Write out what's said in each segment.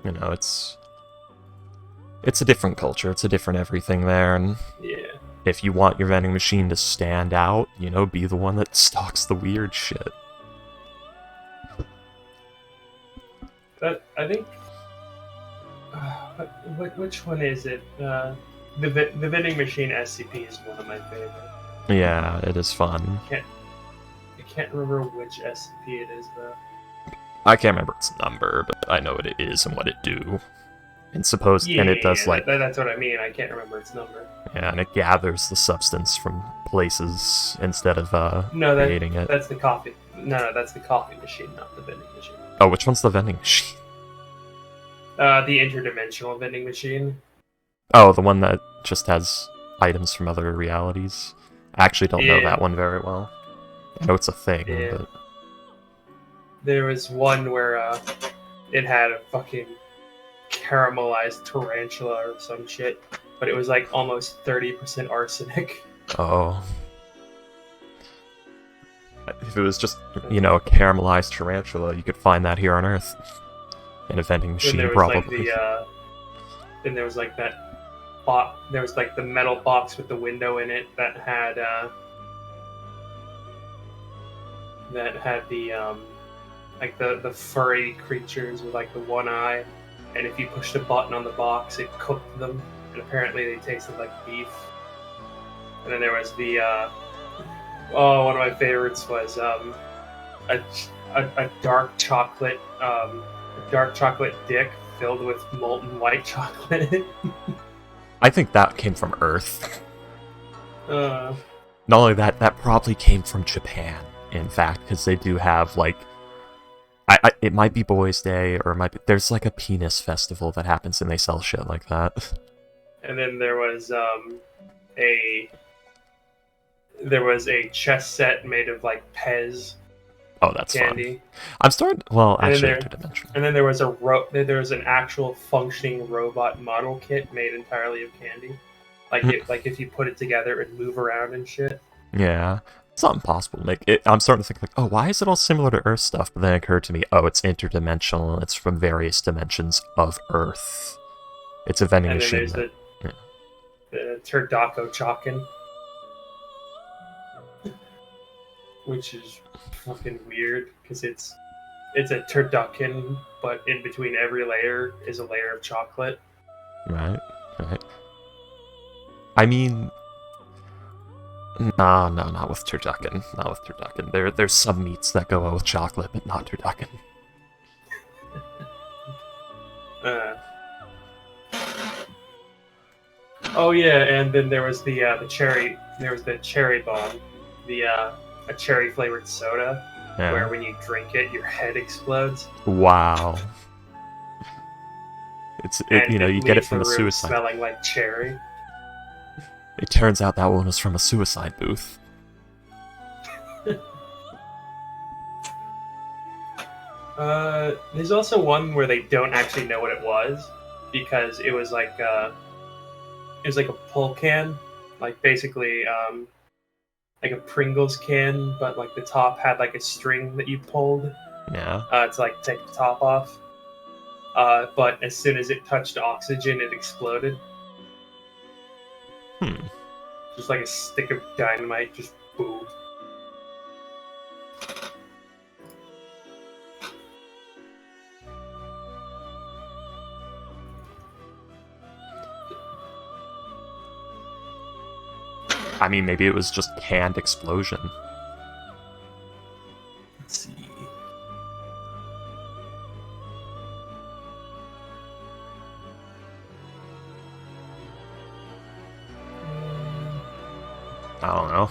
You know, it's a different culture. It's a different everything there, and Yeah. if you want your vending machine to stand out, you know, be the one that stocks the weird shit. But I think which one is it? The vending machine SCP is one of my favorite. Yeah, it is fun. I can't remember which SCP it is though. I can't remember its number, but I know what it is and what it do. Yeah, And it yeah, does yeah, like, that's what I mean. I can't remember its number. yeah, and it gathers the substance from places instead of No, creating it. that's the coffee. No, that's the coffee machine, not the vending machine. Oh, which one's the vending machine? The interdimensional vending machine. Oh, the one that just has items from other realities. I actually don't know Yeah, that one very well. I know it's a thing, yeah. but There was one where it had a fucking caramelized tarantula or some shit, but it was like almost 30% arsenic. oh, if it was just, you know, a caramelized tarantula, you could find that here on Earth in a vending Then machine, there was like probably. then there was like that box. There was like the metal box with the window in it that had the like the furry creatures with like the one eye, and if you pushed a button on the box, it cooked them, and apparently they tasted like beef. And then there was the one of my favorites was a, a dark chocolate dick filled with molten white chocolate. I think that came from Earth. uh, Not only that, that probably came from Japan, in fact, because they do have, like, it might be Boys' Day, or it might be, there's like a penis festival that happens and they sell shit like that. and then a there was a chess set made of like Pez Oh, that's fun. candy, I'm starting, well, and then actually, interdimensional. there was there was an actual functioning robot model kit made entirely of candy. Like if you put it together, it'd move around and shit. Yeah. It's not impossible to make it. I'm starting to think, like, oh, why is it all similar to Earth stuff? But then it occurred to me, oh, it's interdimensional. It's from various dimensions of Earth. It's a vending And then machine there's that. Yeah. the Turdaco Chalkin, which is fucking weird because it's a turducken, but in between every layer is a layer of chocolate. Right, right. I mean, no, no, not with turducken. Not with turducken. There's some meats that go well with chocolate, but not turducken. Uh, oh yeah, and then there was the cherry. There was the cherry bomb, the a cherry flavored soda, where Yeah. when you drink it, your head explodes Wow. and You know, it you get it leaves from the a room suicide. smelling like cherry. It turns out that one was from a suicide booth. There's also one where they don't actually know what it was because it was like a pull can, like basically like a Pringles can, but like the top had like a string that you pulled Yeah. to like take the top off. But as soon as it touched oxygen, it exploded. Hmm. Just like a stick of dynamite, just boom. I mean, maybe it was just canned explosion. Let's see. I don't know.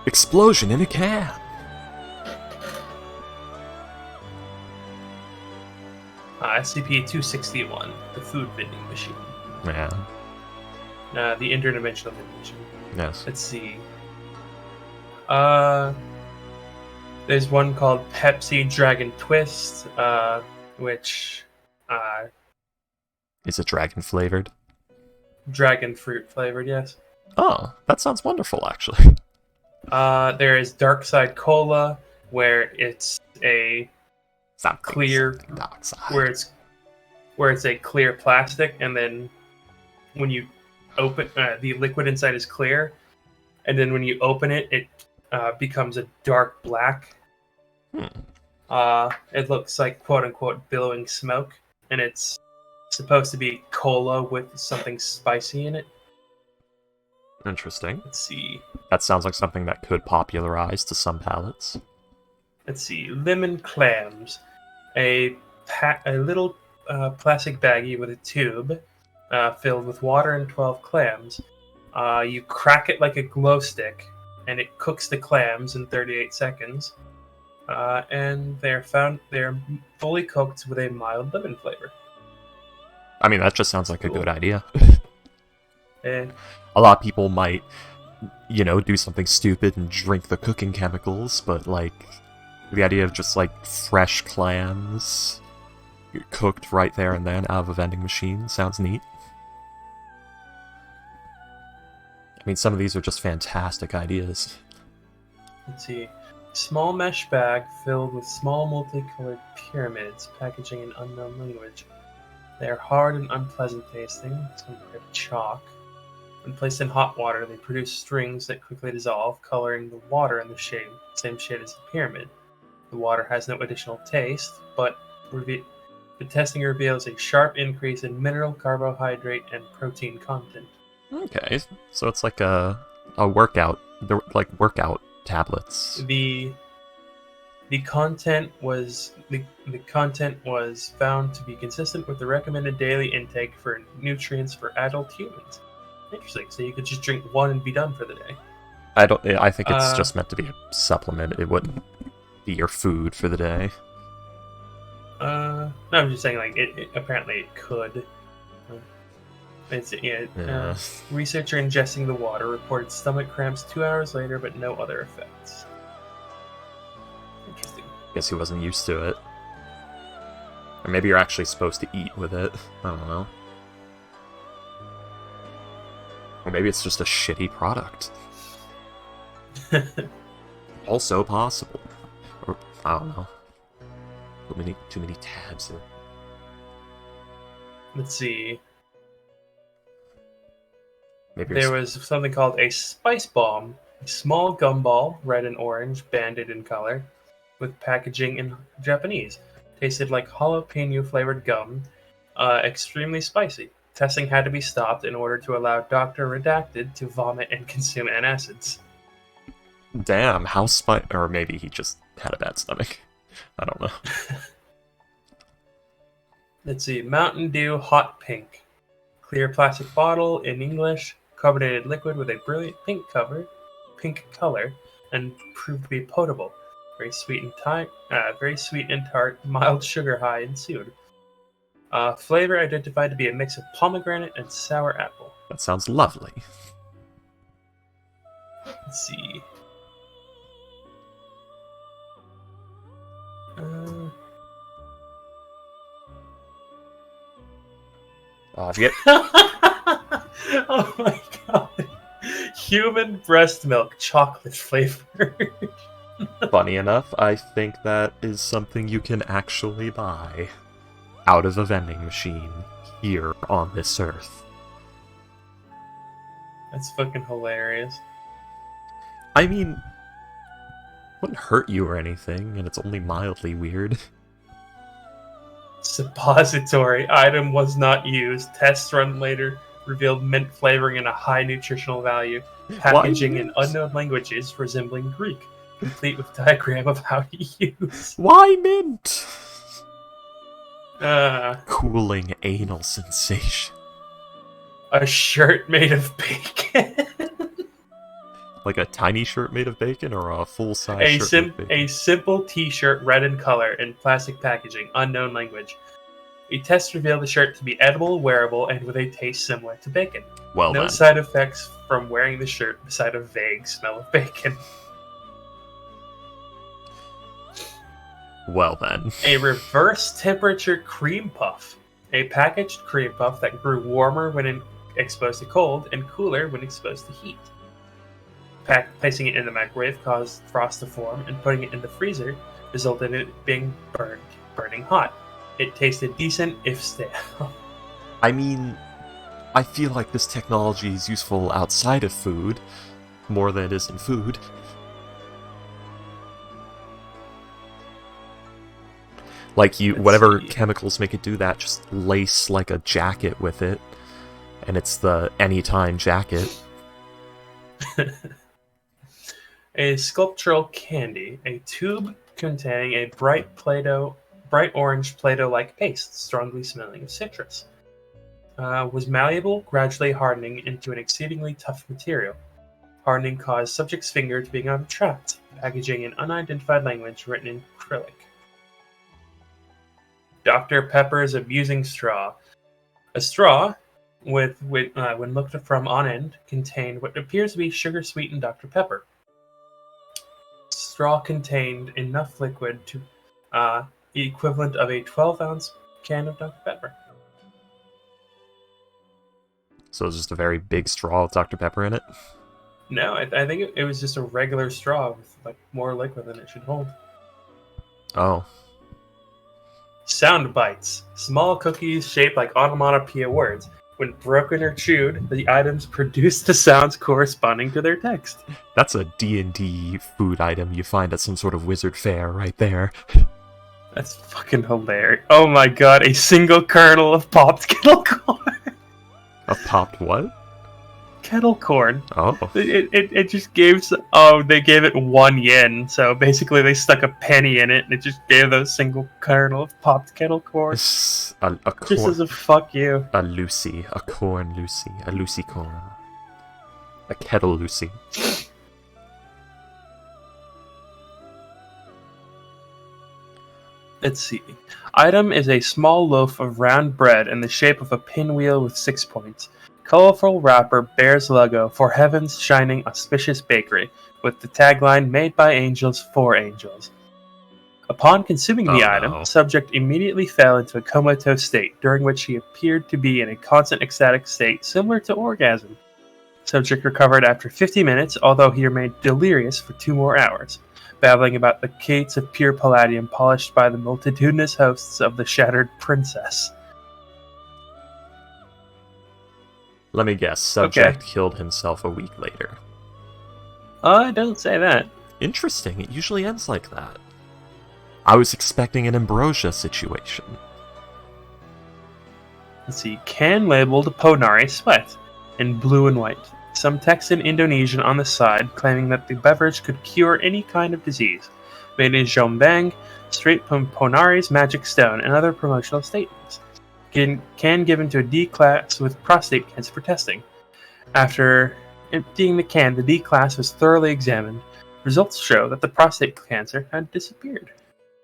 Explosion in a can! SCP-261, the food vending machine. Yeah. The interdimensional vending machine. Yes. Let's see. There's one called Pepsi Dragon Twist, which Is it dragon flavored? dragon fruit flavored, yes. Oh, that sounds wonderful, actually. There is Dark Side Cola, where it's a clear, something dark side. where it's a clear plastic, and then when you open the liquid inside is clear, and then when you open it, it becomes a dark black. It looks like quote unquote billowing smoke, and it's supposed to be cola with something spicy in it. Interesting. Let's see. That sounds like something that could popularize to some palates. Let's see. Lemon clams, a little plastic baggie with a tube filled with water and 12 clams. You crack it like a glow stick, and it cooks the clams in 38 seconds. And they're fully cooked with a mild lemon flavor. I mean, that just sounds like a good idea. Eh. A lot of people might, do something stupid and drink the cooking chemicals, but, like, the idea of just, like, fresh clams cooked right there and then out of a vending machine sounds neat. I mean, some of these are just fantastic ideas. Let's see. Small mesh bag filled with small multicolored pyramids, packaging in unknown language. They are hard and unpleasant tasting as compared to chalk. When placed in hot water, they produce strings that quickly dissolve, coloring the water in the same shade as the pyramid. The water has no additional taste, but the testing reveals a sharp increase in mineral, carbohydrate, and protein content. Okay, so it's like a workout. They're like workout tablets. The content was found to be consistent with the recommended daily intake for nutrients for adult humans. Interesting. So you could just drink one and be done for the day. I think it's just meant to be a supplement. It wouldn't be your food for the day. No, I'm just saying, like, it apparently it could. Researcher ingesting the water reported stomach cramps 2 hours later, but no other effects. Interesting. Guess he wasn't used to it. Or maybe you're actually supposed to eat with it. I don't know. Or maybe it's just a shitty product. Also possible. Or, I don't know. Too many tabs here. Let's see. Maybe there was something called a spice bomb. A small gumball, red and orange, banded in color, with packaging in Japanese. Tasted like jalapeno-flavored gum. Extremely spicy. Testing had to be stopped in order to allow Dr. Redacted to vomit and consume antacids. Damn, how or maybe he just had a bad stomach. I don't know. Let's see. Mountain Dew Hot Pink. Clear plastic bottle in English. Carbonated liquid with a brilliant pink color, and proved to be potable. Very sweet and tart. Mild sugar high ensued. Flavor identified to be a mix of pomegranate and sour apple. That sounds lovely. Let's see. Oh my god. Human breast milk, chocolate flavored. Funny enough, I think that is something you can actually buy out of a vending machine here on this earth. That's fucking hilarious. I mean, it wouldn't hurt you or anything, and it's only mildly weird. Suppository item was not used. Tests run later revealed mint flavoring and a high nutritional value. Packaging in unknown languages resembling Greek, complete with diagram of how to use. Why mint? Cooling anal sensation. A shirt made of bacon. Like a tiny shirt made of bacon or a full-size shirt made of bacon? A simple t-shirt, red in color, in plastic packaging, unknown language. A test revealed the shirt to be edible, wearable, and with a taste similar to bacon. Well, no then. Side effects from wearing the shirt beside a vague smell of bacon. Well then. A reverse temperature cream puff. A packaged cream puff that grew warmer when exposed to cold and cooler when exposed to heat. Placing it in the microwave caused frost to form, and putting it in the freezer resulted in it being burned burning hot. It tasted decent, if stale. I mean, I feel like this technology is useful outside of food, more than it is in food. Like, whatever chemicals make it do that, just lace like a jacket with it, and it's the anytime jacket. A sculptural candy, a tube containing a bright orange Play-Doh-like paste, strongly smelling of citrus. Was malleable, gradually hardening into an exceedingly tough material. Hardening caused subject's finger to become trapped, packaging in unidentified language written in acrylic. Dr. Pepper's amusing straw. A straw, when looked from on end, contained what appears to be sugar-sweetened Dr. Pepper. Straw contained enough liquid to the equivalent of a 12-ounce can of Dr. Pepper. So it's just a very big straw with Dr. Pepper in it? No, I think it was just a regular straw with like more liquid than it should hold. Oh. Sound bites. Small cookies shaped like onomatopoeia words. When broken or chewed, the items produce the sounds corresponding to their text. That's a D&D food item you find at some sort of wizard fair right there. That's fucking hilarious. Oh my god, a single kernel of popped kettle corn. Of popped what? Kettle corn. Oh. It just gave... they gave it 1 yen, so basically they stuck a penny in it, and it just gave those single kernel of popped kettle corn. A corn, just as a fuck you. A Lucy. A corn Lucy. A Lucy corn. A kettle Lucy. Let's see. Item is a small loaf of round bread in the shape of a pinwheel with 6 points. Colorful wrapper bears logo for Heaven's Shining Auspicious Bakery, with the tagline "Made by Angels for Angels." Upon consuming the item, subject immediately fell into a comatose state, during which he appeared to be in a constant ecstatic state similar to orgasm. Subject recovered after 50 minutes, although he remained delirious for 2 more hours, babbling about the gates of pure palladium polished by the multitudinous hosts of the Shattered Princess. Let me guess, subject killed himself a week later. It doesn't say that. Interesting, it usually ends like that. I was expecting an Ambrosia situation. Let's see, can labeled Ponari Sweat in blue and white. Some text in Indonesian on the side claiming that the beverage could cure any kind of disease. Made in Jombang, straight from Ponari's magic stone, and other promotional statements. Can given to a D class with prostate cancer for testing. After emptying the can, the D class was thoroughly examined. Results show that the prostate cancer had disappeared.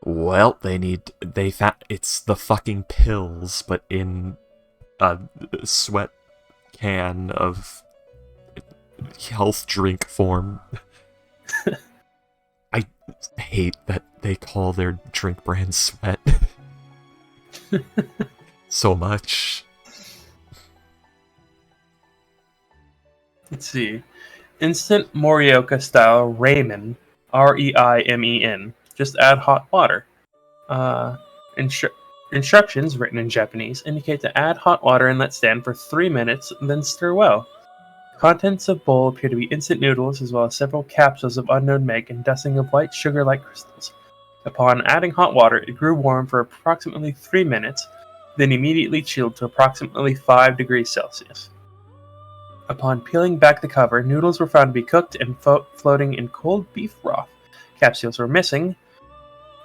Well, they found it's the fucking pills, but in a sweat can of health drink form. I hate that they call their drink brand Sweat. So much. Let's see. Instant Morioka style ramen. R-E-I-M-E-N. Just add hot water. Instructions, written in Japanese, indicate to add hot water and let stand for 3 minutes, then stir well. Contents of bowl appear to be instant noodles, as well as several capsules of unknown make and dusting of white sugar-like crystals. Upon adding hot water, it grew warm for approximately 3 minutes, then immediately chilled to approximately 5 degrees Celsius. Upon peeling back the cover, noodles were found to be cooked and floating in cold beef broth. Capsules were missing,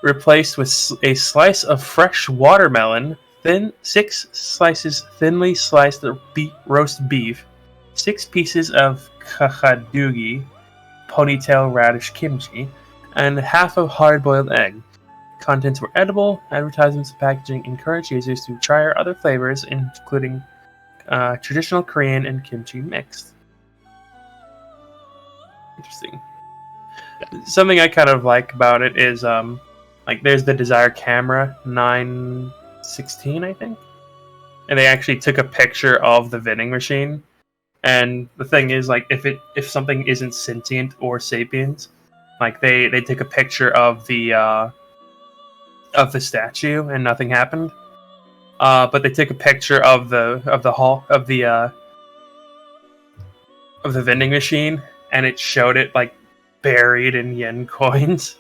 replaced with a slice of fresh watermelon, 6 slices thinly sliced roast beef, 6 pieces of kachadugi, ponytail radish kimchi, and half a hard-boiled egg. Contents were edible. Advertisements and packaging encourage users to try our other flavors, including traditional Korean and kimchi mixed. Interesting. Something I kind of like about it is, there's the Desire Camera 916, I think, and they actually took a picture of the vending machine. And the thing is, if something isn't sentient or sapient, they take a picture of the of the statue, and nothing happened. But they took a picture of the hall of the vending machine, and it showed it like buried in yen coins.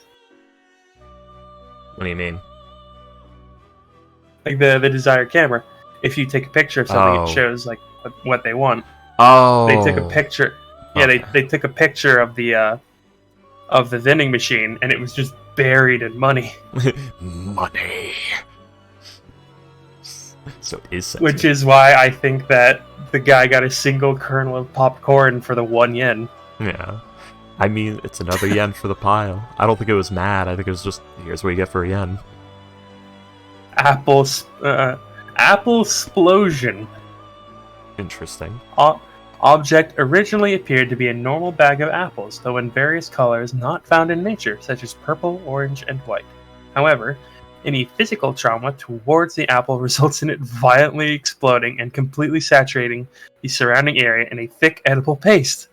What do you mean? Like the desired camera. If you take a picture of something, Oh. it shows like what they want. Oh. They took a picture. Yeah, Okay. they took a picture of the vending machine, and it was just buried in money. Money. So is sentient. Which is why I think that the guy got a single kernel of popcorn for the 1 yen. Yeah. I mean, it's another yen for the pile. I don't think it was mad. I think it was just, here's what you get for a yen. Apple explosion. Interesting. Object originally appeared to be a normal bag of apples, though in various colors not found in nature, such as purple, orange, and white. However, any physical trauma towards the apple results in it violently exploding and completely saturating the surrounding area in a thick edible paste.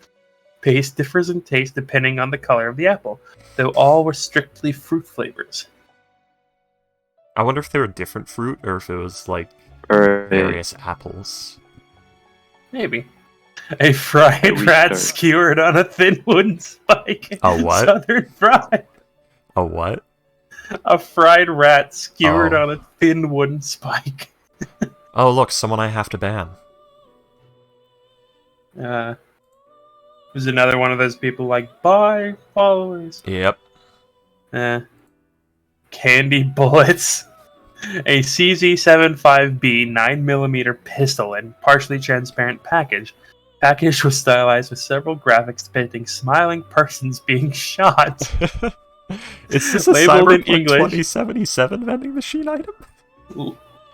Paste differs in taste depending on the color of the apple, though all were strictly fruit flavors. I wonder if they were different fruit or if it was like Alright. various apples. Maybe. A fried rat skewered on a thin wooden spike. A what? Southern fried. A what? A fried rat skewered Oh. on a thin wooden spike. Oh, look, someone I have to ban. Was another one of those people like, bye, followers. Yep. Candy bullets. A CZ75B 9mm pistol in partially transparent package. Package was stylized with several graphics depicting smiling persons being shot. Is this a Labeled in Cyberpunk English. 2077 vending machine item?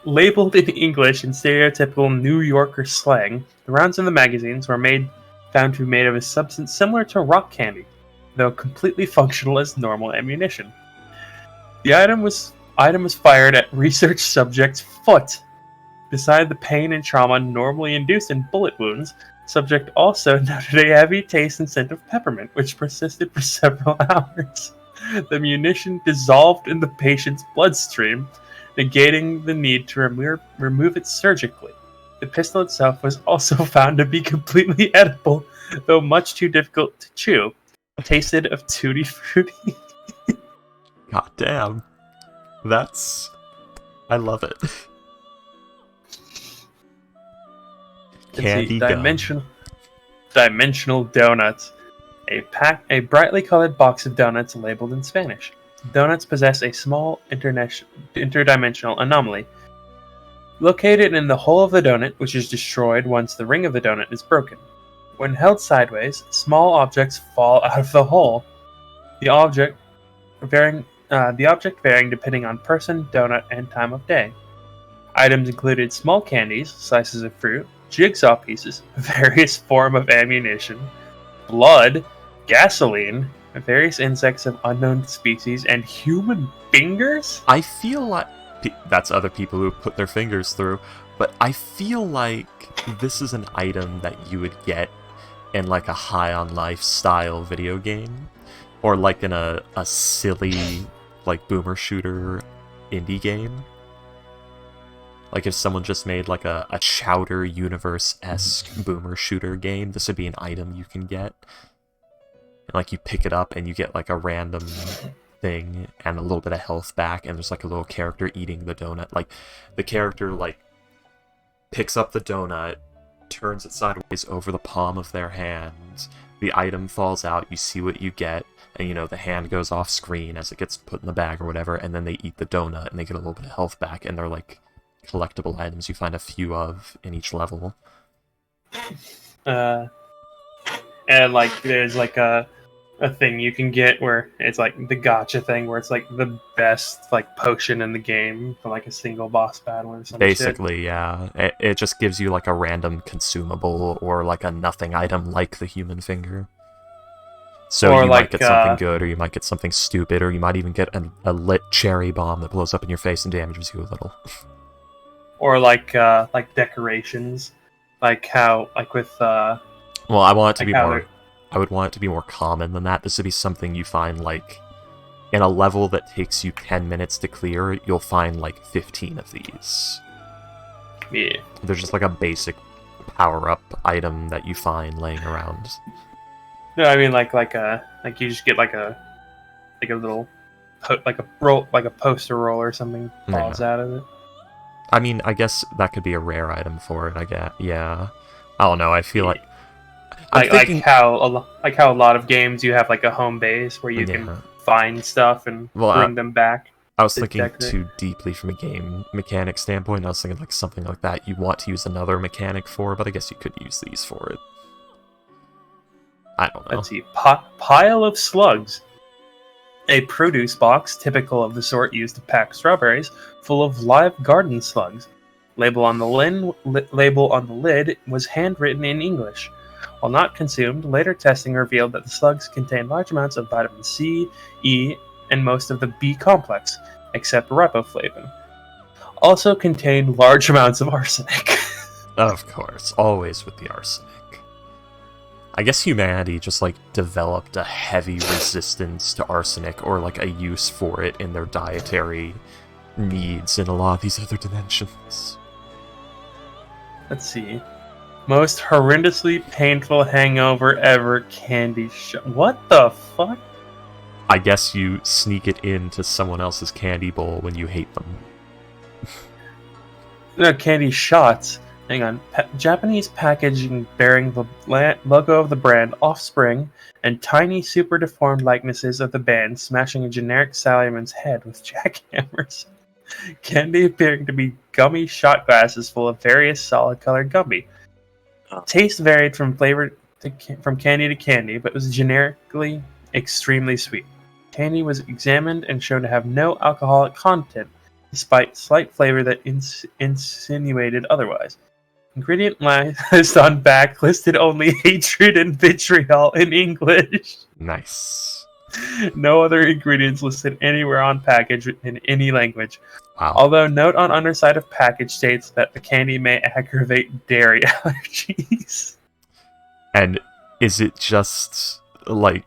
Labeled in English and stereotypical New Yorker slang, the rounds in the magazines were found to be made of a substance similar to rock candy, though completely functional as normal ammunition. The item was fired at research subject's foot. Beside the pain and trauma normally induced in bullet wounds, subject also noted a heavy taste and scent of peppermint, which persisted for several hours. The munition dissolved in the patient's bloodstream, negating the need to remove it surgically. The pistol itself was also found to be completely edible, though much too difficult to chew. Tasted of tutti frutti. God damn. I love it. Candy gum. Dimensional donuts. A brightly colored box of donuts labeled in Spanish. Donuts possess a small interdimensional anomaly. Located in the hole of the donut, which is destroyed once the ring of the donut is broken. When held sideways, small objects fall out of the hole. The object varying depending on person, donut, and time of day. Items included small candies, slices of fruit, jigsaw pieces, various form of ammunition, blood, gasoline, various insects of unknown species, and human fingers? I feel like that's other people who put their fingers through, but I feel like this is an item that you would get in like a High on Life style video game, or like in a silly like boomer shooter indie game. Like if someone just made like a Chowder Universe-esque boomer shooter game, this would be an item you can get. And like you pick it up and you get like a random thing and a little bit of health back, and there's like a little character eating the donut. Like the character like picks up the donut, turns it sideways over the palm of their hand, the item falls out, you see what you get, and you know the hand goes off screen as it gets put in the bag or whatever, and then they eat the donut and they get a little bit of health back, and they're like collectible items you find a few of in each level. And like there's like a thing you can get where it's like the gacha thing where it's like the best like potion in the game for like a single boss battle or something. Basically, yeah. It just gives you like a random consumable or like a nothing item like the human finger. So or you like, might get something good, or you might get something stupid, or you might even get a lit cherry bomb that blows up in your face and damages you a little. Or like decorations, like how like with Well, I want it to like be how more. I would want it to be more common than that. This would be something you find like in a level that takes you 10 minutes to clear, you'll find like 15 of these. Yeah. They're just like a basic power-up item that you find laying around. No, I mean like you just get like a little like a poster roll or something falls out of it. I mean, I guess that could be a rare item for it. I guess, yeah. I don't know. I feel like like how a lot of games you have like a home base where you can find stuff and bring them back. I was thinking too deeply from a game mechanic standpoint. I was thinking like something like that you want to use another mechanic for, but I guess you could use these for it. I don't know. Let's see. Pile of slugs. A produce box, typical of the sort used to pack strawberries, full of live garden slugs. Label on the lid was handwritten in English. While not consumed, later testing revealed that the slugs contained large amounts of vitamin C, E, and most of the B complex, except riboflavin. Also contained large amounts of arsenic. Of course, always with the arsenic. I guess humanity just like developed a heavy resistance to arsenic, or like a use for it in their dietary needs in a lot of these other dimensions. Let's see. Most horrendously painful hangover ever, candy shot. What the fuck? I guess you sneak it into someone else's candy bowl when you hate them. No, candy shots. Hang on. Japanese packaging bearing the logo of the brand Offspring and tiny super deformed likenesses of the band smashing a generic Salaman's head with jackhammers. Candy appearing to be gummy shot glasses full of various solid colored gummy. Taste varied from candy to candy, but was generically extremely sweet. Candy was examined and shown to have no alcoholic content, despite slight flavor that insinuated otherwise. Ingredient list on back listed only hatred and vitriol in English. Nice. No other ingredients listed anywhere on package in any language. Wow. Although note on underside of package states that the candy may aggravate dairy allergies. And is it just like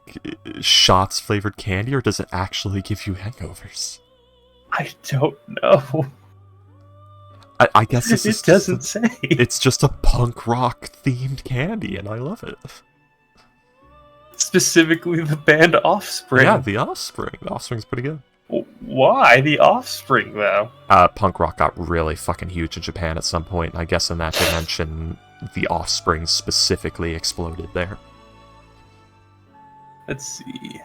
shots flavored candy, or does it actually give you hangovers? I don't know. I guess this doesn't say. It's just a punk rock themed candy, and I love it. Specifically the band Offspring. Yeah, the Offspring. The Offspring's pretty good. Why the Offspring, though? Punk rock got really fucking huge in Japan at some point, and I guess in that dimension, the Offspring specifically exploded there. Let's see.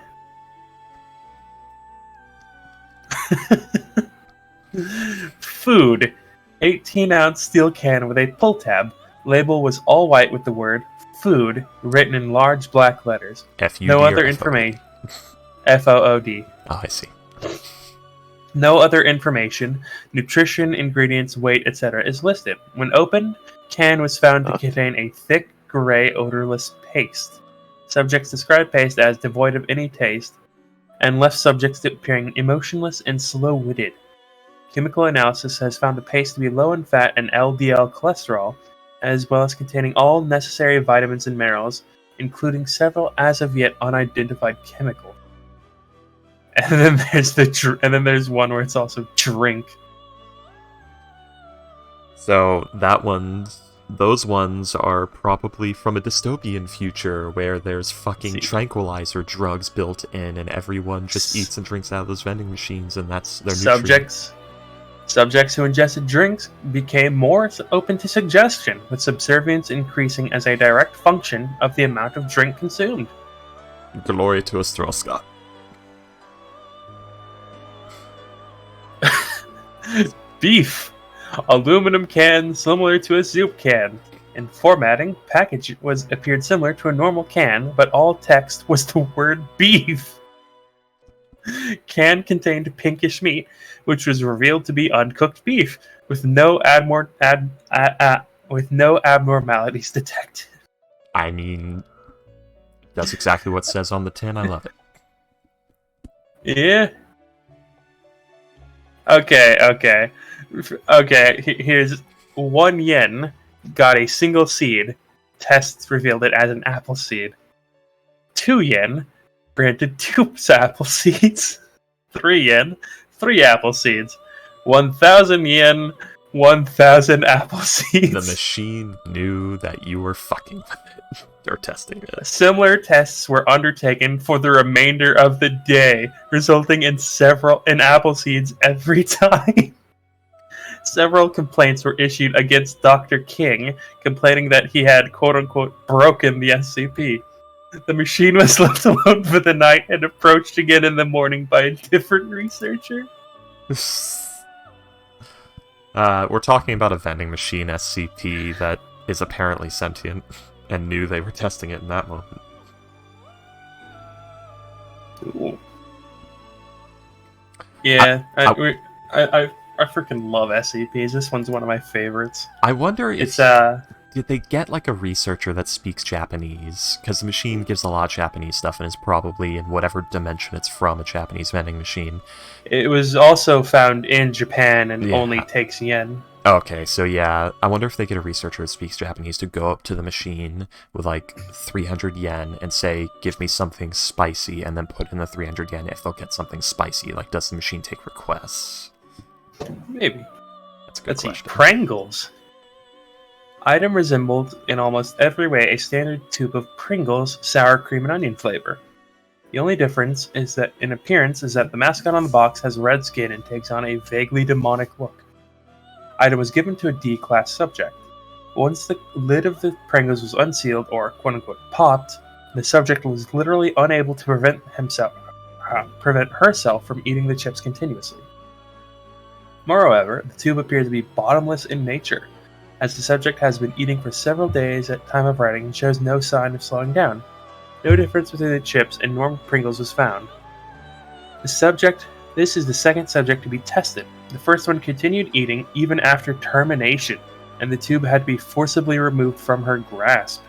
Food. 18-ounce steel can with a pull tab. Label was all white with the word food written in large black letters. F-U-D no other or information. F-O-O-D. Oh, I see. No other information, nutrition, ingredients, weight, etc. is listed. When opened, can was found to contain a thick, gray, odorless paste. Subjects described paste as devoid of any taste, and left subjects appearing emotionless and slow-witted. Chemical analysis has found the paste to be low in fat and LDL cholesterol, as well as containing all necessary vitamins and minerals, including several as of yet unidentified chemicals. And then there's one where it's also drink. So those ones are probably from a dystopian future where there's fucking tranquilizer drugs built in, and everyone just eats and drinks out of those vending machines, and that's their nutrients. Subjects who ingested drinks became more open to suggestion, with subservience increasing as a direct function of the amount of drink consumed. Glory to Ostroska. Beef. Aluminum can similar to a soup can. In formatting, package appeared similar to a normal can, but all text was the word beef. Can contained pinkish meat, which was revealed to be uncooked beef, with no abnormalities detected. I mean, that's exactly what it says on the tin. I love it. Yeah. Okay. Here's 1 yen. Got a single seed. Tests revealed it as an apple seed. 2 yen. Granted 2 apple seeds. 3 yen, 3 apple seeds. 1,000 yen, 1,000 apple seeds. The machine knew that you were fucking with it. Or testing it. Similar tests were undertaken for the remainder of the day, resulting in apple seeds every time. Several complaints were issued against Dr. King, complaining that he had quote-unquote broken the SCP. The machine was left alone for the night and approached again in the morning by a different researcher. We're talking about a vending machine SCP that is apparently sentient and knew they were testing it in that moment. Cool. Yeah, I freaking love SCPs. This one's one of my favorites. I wonder if did they get like a researcher that speaks Japanese? Because the machine gives a lot of Japanese stuff and is probably in whatever dimension it's from, a Japanese vending machine. It was also found in Japan and only takes yen. Okay, so yeah, I wonder if they get a researcher that speaks Japanese to go up to the machine with like 300 yen and say, give me something spicy, and then put in the 300 yen if they'll get something spicy. Like, does the machine take requests? Maybe. That's a good question. See, Pringles. Item resembled in almost every way a standard tube of Pringles sour cream and onion flavor. The only difference is that in appearance is that the mascot on the box has red skin and takes on a vaguely demonic look. Item was given to a D-class subject. Once the lid of the Pringles was unsealed or quote-unquote popped, the subject was literally unable to prevent herself from eating the chips continuously. Moreover, the tube appeared to be bottomless in nature, as the subject has been eating for several days at time of writing and shows no sign of slowing down. No difference between the chips and normal Pringles was found. This is the second subject to be tested. The first one continued eating even after termination, and the tube had to be forcibly removed from her grasp.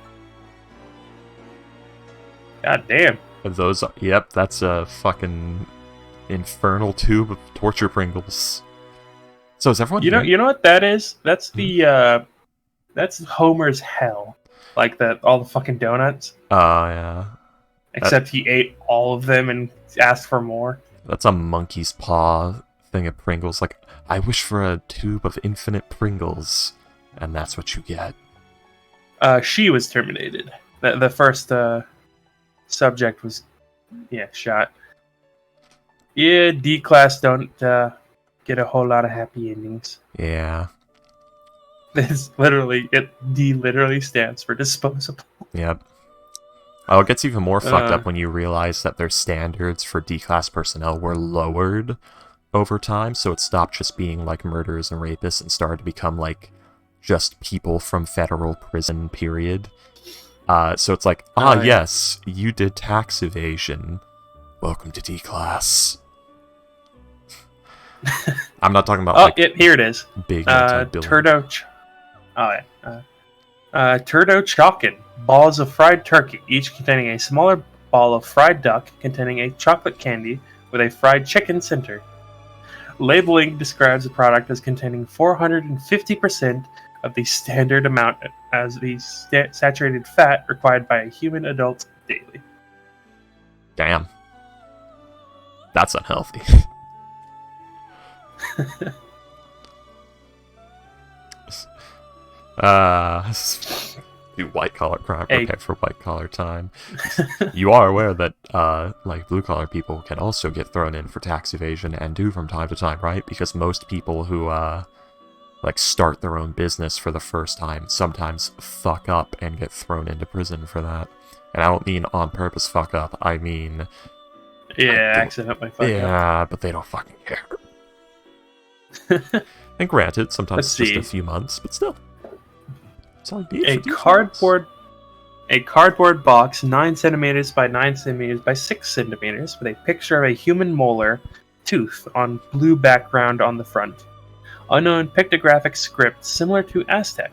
God damn. Yep, that's a fucking infernal tube of torture Pringles. So is everyone? You know what that is? That's the that's Homer's hell. Like all the fucking donuts. Oh yeah. Except he ate all of them and asked for more. That's a monkey's paw thing of Pringles. Like, I wish for a tube of infinite Pringles, and that's what you get. She was terminated. The first subject was, shot. Yeah, D-class don't get a whole lot of happy endings. Yeah. D literally stands for disposable. Yep. Oh, it gets even more fucked up when you realize that their standards for D-class personnel were lowered over time, so it stopped just being like murderers and rapists and started to become like just people from federal prison, period. So it's like, yes, you did tax evasion. Welcome to D-class. I'm not talking about here it is. Big Turdo-chokin. Balls of fried turkey, each containing a smaller ball of fried duck containing a chocolate candy with a fried chicken center. Labeling describes the product as containing 450% of the standard amount as the saturated fat required by a human adult daily. Damn. That's unhealthy. Do white collar crime. Okay, for white collar time. You are aware that like blue collar people can also get thrown in for tax evasion and do from time to time, right? Because most people who like start their own business for the first time sometimes fuck up and get thrown into prison for that. And I don't mean on purpose fuck up, I mean accidentally fuck up. Yeah, but they don't fucking care. And granted, sometimes it's just a few months, but still. A cardboard box 9 centimeters by 9 centimeters by 6 centimeters with a picture of a human molar tooth on blue background on the front. Unknown pictographic script similar to Aztec.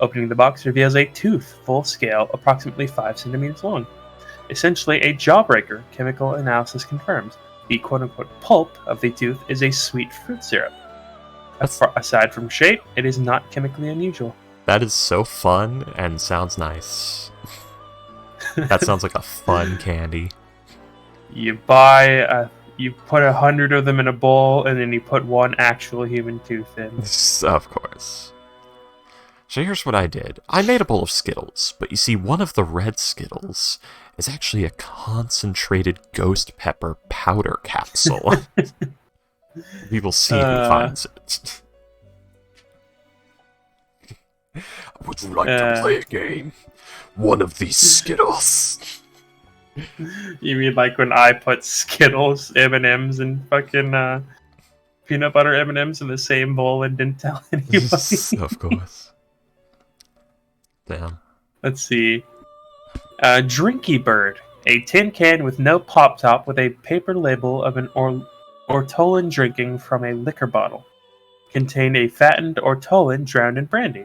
Opening the box reveals a tooth, full scale, approximately 5 centimeters long. Essentially a jawbreaker, chemical analysis confirms. The quote-unquote pulp of the tooth is a sweet fruit syrup. Aside from shape, it is not chemically unusual. That is so fun and sounds nice. That sounds like a fun candy. You buy You put 100 of them in a bowl, and then you put one actual human tooth in. Of course. So here's what I did. I made a bowl of Skittles, but you see, one of the red Skittles is actually a concentrated ghost pepper powder capsule. We will see who finds it. Would you like to play a game? One of these Skittles. You mean like when I put Skittles, M&Ms, and fucking peanut butter M&Ms in the same bowl and didn't tell anybody? Of course. Damn. Let's see. Drinky Bird. A tin can with no pop top with a paper label of an ortolan drinking from a liquor bottle. Contained a fattened ortolan drowned in brandy.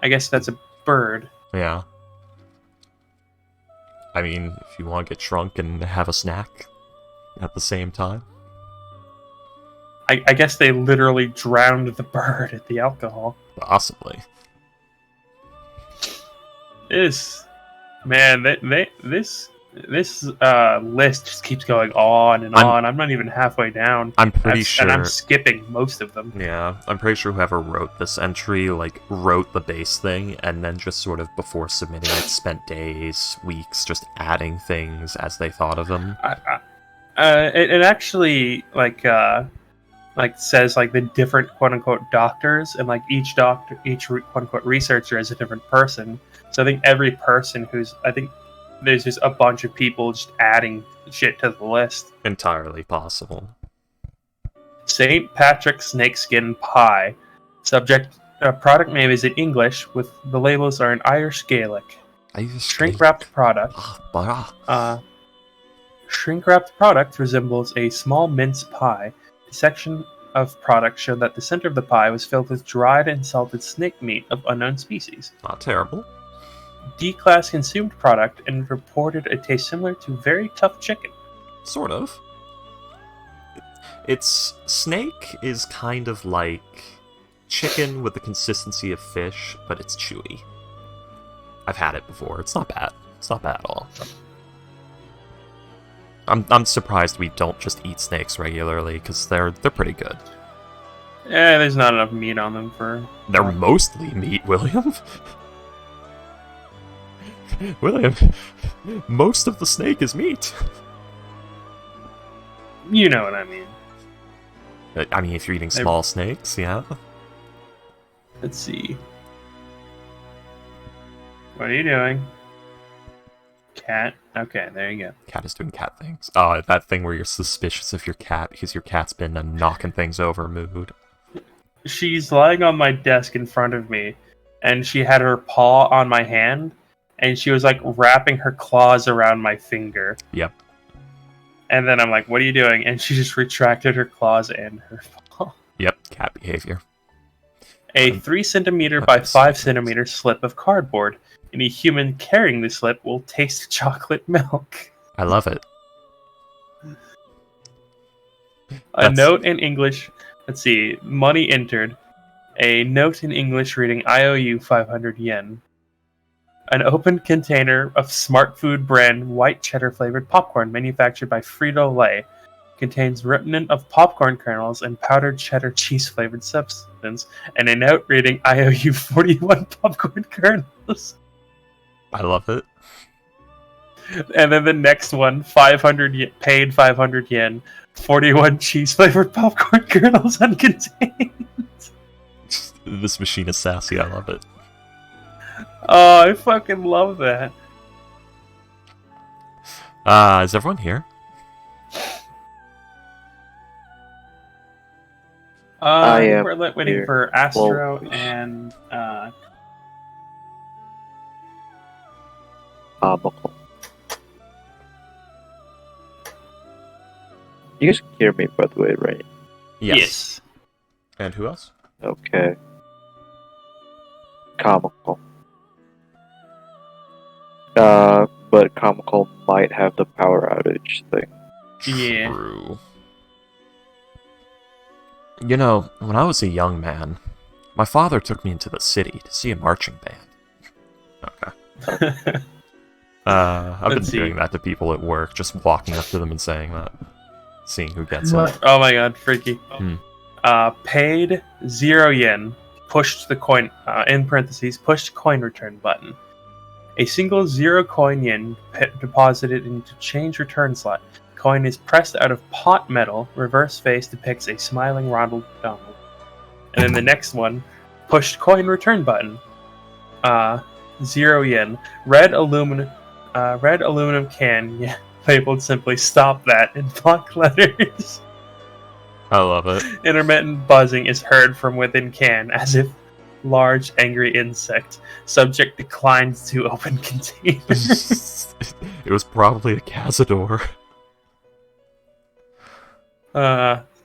I guess that's a bird. Yeah. I mean, if you want to get drunk and have a snack at the same time. I guess they literally drowned the bird at the alcohol. Possibly. This list just keeps going on and on. I'm not even halfway down. I'm pretty sure, and I'm skipping most of them. Yeah, I'm pretty sure whoever wrote this entry, like, wrote the base thing, and then just sort of, before submitting it, spent days, weeks, just adding things as they thought of them. It actually, like says, like, the different quote-unquote doctors, and, like, each quote-unquote researcher is a different person. So I think every person there's just a bunch of people just adding shit to the list. Entirely possible. St. Patrick's snakeskin pie. Product name is in English, with the labels are in Irish Gaelic. Shrink-wrapped product. Shrink-wrapped product resembles a small mince pie. The section of product showed that the center of the pie was filled with dried and salted snake meat of unknown species. Not terrible. D-class consumed product and reported a taste similar to very tough chicken. Sort of. Its snake is kind of like chicken with the consistency of fish, but it's chewy. I've had it before. It's not bad. It's not bad at all. I'm surprised we don't just eat snakes regularly, because they're pretty good. Yeah, there's not enough meat on them for... They're mostly meat, William. William, most of the snake is meat. You know what I mean. I mean, if you're eating small snakes, yeah. Let's see. What are you doing? Cat? Okay, there you go. Cat is doing cat things. Oh, that thing where you're suspicious of your cat because your cat's been a knocking things over mood. She's lying on my desk in front of me, and she had her paw on my hand, and she was, like, wrapping her claws around my finger. Yep. And then I'm like, what are you doing? And she just retracted her claws and her paw. Yep, cat behavior. A 3 centimeter by 5 centimeter slip of cardboard. Any human carrying the slip will taste chocolate milk. I love it. A note in English. Let's see. Money entered. A note in English reading IOU 500 yen. An open container of Smart Food brand white cheddar flavored popcorn manufactured by Frito-Lay. Contains remnant of popcorn kernels and powdered cheddar cheese flavored substance. And a note reading IOU 41 popcorn kernels. I love it. And then the next one, 500 paid 500 yen, 41 cheese flavored popcorn kernels uncontained. This machine is sassy. I love it. Oh, I fucking love that. Is everyone here? We're waiting here. for Astro and Comical. You guys can hear me, by the way, right? yes. And who else? Okay. Comical. But Comical might have the power outage thing. Yeah. True. You know, when I was a young man, my father took me into the city to see a marching band. Okay. I've been doing that to people at work, just walking up to them and saying that. seeing who gets What? it. Oh my god, freaky. Hmm. Paid 0 yen, pushed the coin, in parentheses, pushed coin return button. A single 0 coin yen deposited into change return slot. Coin is pressed out of pot metal. Reverse face depicts a smiling Ronald McDonald. And then the next one, pushed coin return button. 0 yen. Red aluminum can labeled simply "Stop that" in block letters. I love it. Intermittent buzzing is heard from within can, as if large angry insect. Subject declines to open container. It was probably a Cazador.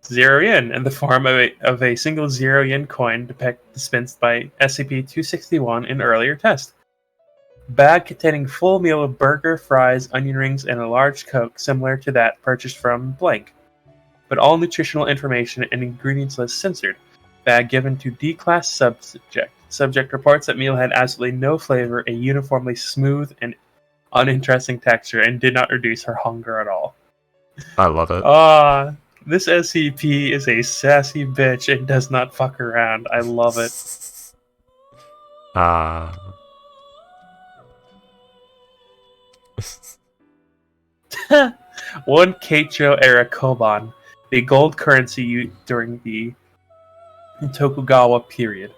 0 yen in the form of a single 0 yen coin dispensed by SCP-261 in earlier test. Bag containing full meal of burger, fries, onion rings, and a large Coke similar to that purchased from blank. But all nutritional information and ingredients list censored. Bag given to D-class subject. Subject reports that meal had absolutely no flavor, a uniformly smooth and uninteresting texture, and did not reduce her hunger at all. I love it. This SCP is a sassy bitch and does not fuck around. I love it. One Keicho era koban, the gold currency used during the Tokugawa period.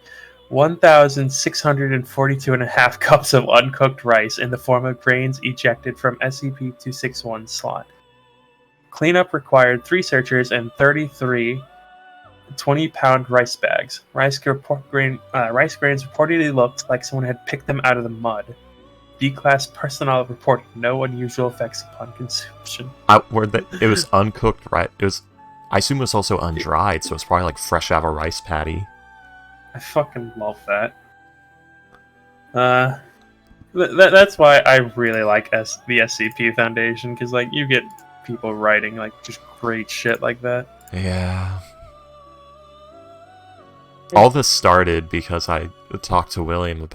1,642.5 cups of uncooked rice in the form of grains ejected from SCP-261 slot. Cleanup required 3 searchers and 33 20-pound rice bags. Rice grains reportedly looked like someone had picked them out of the mud. D-class personnel reported no unusual effects upon consumption. It was uncooked, right? I assume it was also undried, so it's probably like fresh out of a rice patty. I fucking love that. That's why I really like the SCP Foundation, because like you get people writing like just great shit like that. Yeah. All this started because I talked to William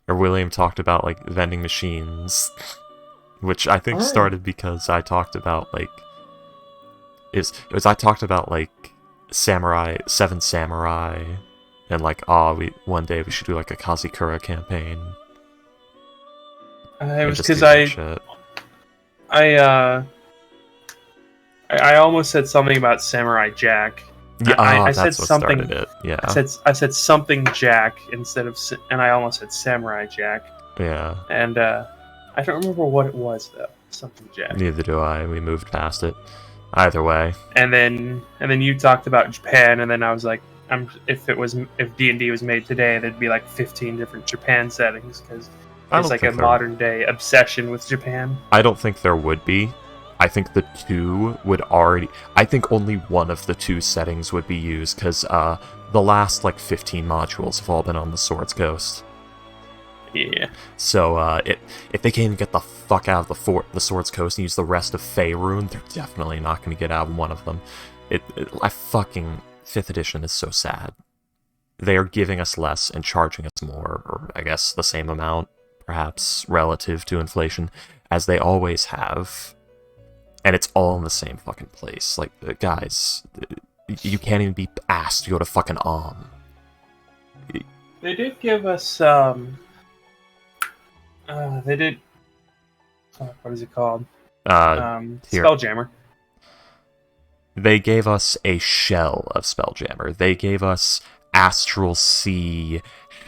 William talked about like vending machines, which I think started because I talked about like I talked about like Seven Samurai, and like one day we should do like a Kazikura campaign. It was because I almost said something about Samurai Jack. Yeah, I that's said what something. Started it. Yeah. I said something Jack and I almost said Samurai Jack. Yeah. And I don't remember what it was though. Something Jack. Neither do I. We moved past it. Either way. And then you talked about Japan, and then I was like, if D&D was made today, there'd be like 15 different Japan settings because it's like a modern day obsession with Japan. I don't think there would be. I think the 2 would already... I think only one of the 2 settings would be used, because the last, 15 modules have all been on the Swords Coast. Yeah. So, if they can't even get the fuck out of the Swords Coast and use the rest of Faerun, they're definitely not going to get out of one of them. I fucking... 5th edition is so sad. They are giving us less and charging us more, or I guess the same amount, perhaps, relative to inflation, as they always have. And it's all in the same fucking place. Like, guys, you can't even be asked to go to fucking They did give us, they did... what is it called? Spelljammer. They gave us a shell of Spelljammer. They gave us Astral Sea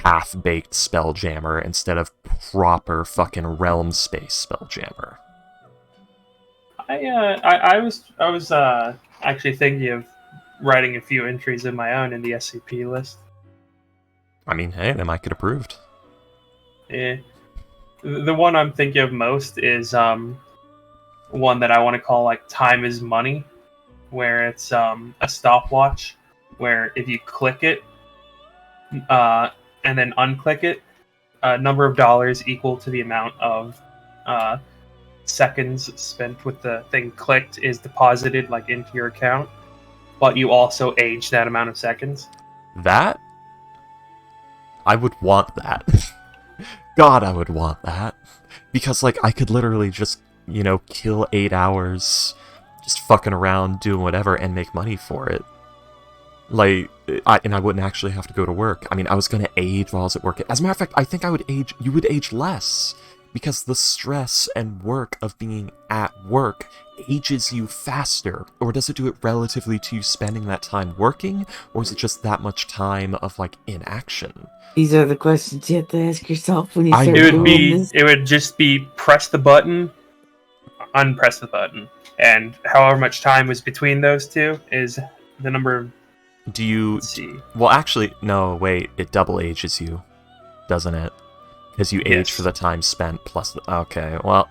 half-baked Spelljammer instead of proper fucking Realm Space Spelljammer. I was actually thinking of writing a few entries of my own in the SCP list. I mean, hey, they might get approved. Yeah. The one I'm thinking of most is one that I want to call like Time is Money, where it's a stopwatch where if you click it and then unclick it, number of dollars equal to the amount of seconds spent with the thing clicked is deposited like into your account, but you also age that amount of seconds. That? I would want that. God, I would want that. Because, like, I could literally just, kill 8 hours just fucking around, doing whatever, and make money for it. Like, I wouldn't actually have to go to work. I mean, I was gonna age while I was at work. As a matter of fact, I think you would age less. Because the stress and work of being at work ages you faster. Or does it do it relatively to you spending that time working? Or is it just that much time of, like, inaction? These are the questions you have to ask yourself when you start It doing this. would just be press the button, unpress the button. And however much time was between those two is the number of... Do you... Let's see. Well, actually, no, wait. It double ages you, doesn't it? Because you age for the time spent plus... Okay, well,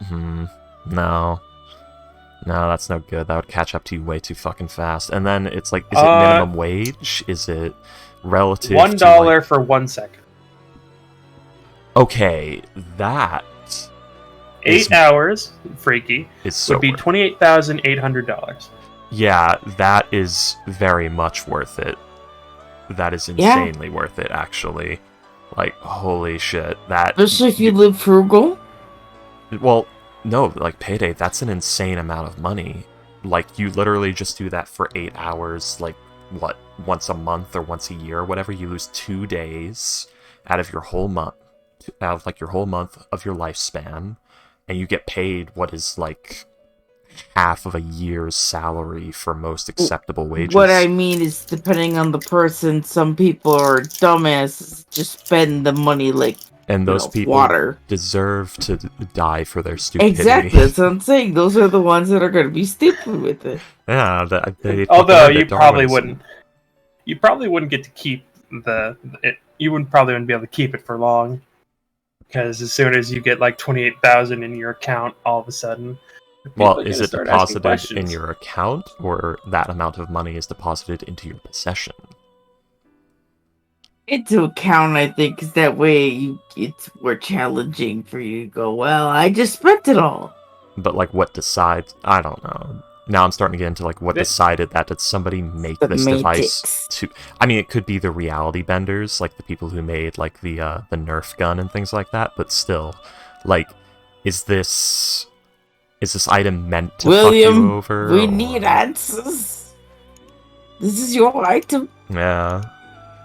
no. No, that's no good. That would catch up to you way too fucking fast. And then it's like, is it minimum wage? Is it relative $1 to, like... for 1 second. Okay, that... 8 hours, freaky, is so would be $28,800. Yeah, that is very much worth it. That is insanely worth it, actually. Like, holy shit, that... Especially if you live frugal. Well, no, like, payday, that's an insane amount of money. Like, you literally just do that for 8 hours, like, what, once a month or once a year or whatever, you lose 2 days out of your whole month, your whole month of your lifespan, and you get paid what is, like... half of a year's salary for most acceptable wages. What I mean is, depending on the person, some people are dumbasses, just spend the money like those people water. Deserve to die for their stupidity. Exactly, that's what I'm saying. Those are the ones that are going to be stupid with it. Yeah, although you probably wouldn't. You probably wouldn't get to keep you probably wouldn't be able to keep it for long, because as soon as you get like 28,000 in your account, all of a sudden. Well, is it deposited in your account, or that amount of money is deposited into your possession? Into account, I think, because that way it's more challenging for you to go, well, I just spent it all. But, like, what decides... I don't know. Now I'm starting to get into, like, what decided that. Did somebody make this device to... I mean, it could be the reality benders, like the people who made, like, the Nerf gun and things like that, but still, like, is this item meant to fuck you over? We need answers. This is your item. Yeah.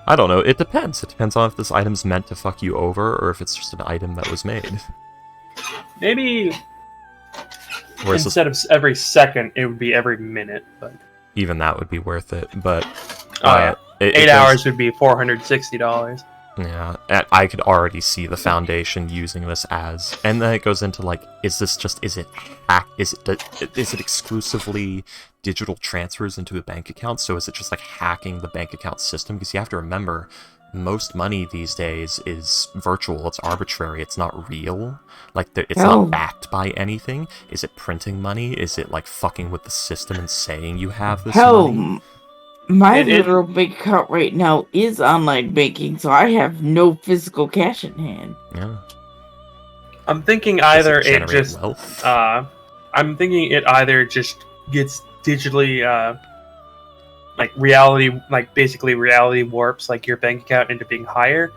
I don't know. It depends. It depends on if this item's meant to fuck you over, or if it's just an item that was made. Maybe instead of every second, it would be every minute. But even that would be worth it. But 8 hours would be $460. Yeah, and I could already see the Foundation using this as, and then it goes into like, is it exclusively digital transfers into a bank account? So is it just like hacking the bank account system? Because you have to remember, most money these days is virtual. It's arbitrary. It's not real. Like, it's not backed by anything. Is it printing money? Is it like fucking with the system and saying you have this money? My literal bank account right now is online banking, so I have no physical cash in hand. Yeah. I'm thinking either it just wealth? I'm thinking it either just gets digitally like reality, like basically reality warps like your bank account into being higher.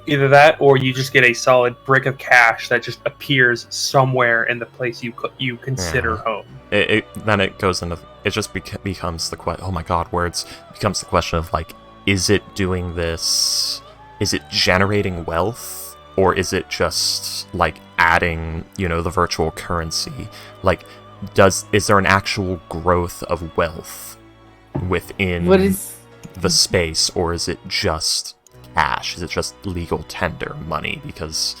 Either that, or you just get a solid brick of cash that just appears somewhere in the place you consider home. Then it goes into... It just becomes the question... Oh my god, words. It becomes the question of, like, is it doing this... Is it generating wealth? Or is it just, like, adding, the virtual currency? Like, is there an actual growth of wealth within the space? Or is it just... cash? Is it just legal tender money? Because,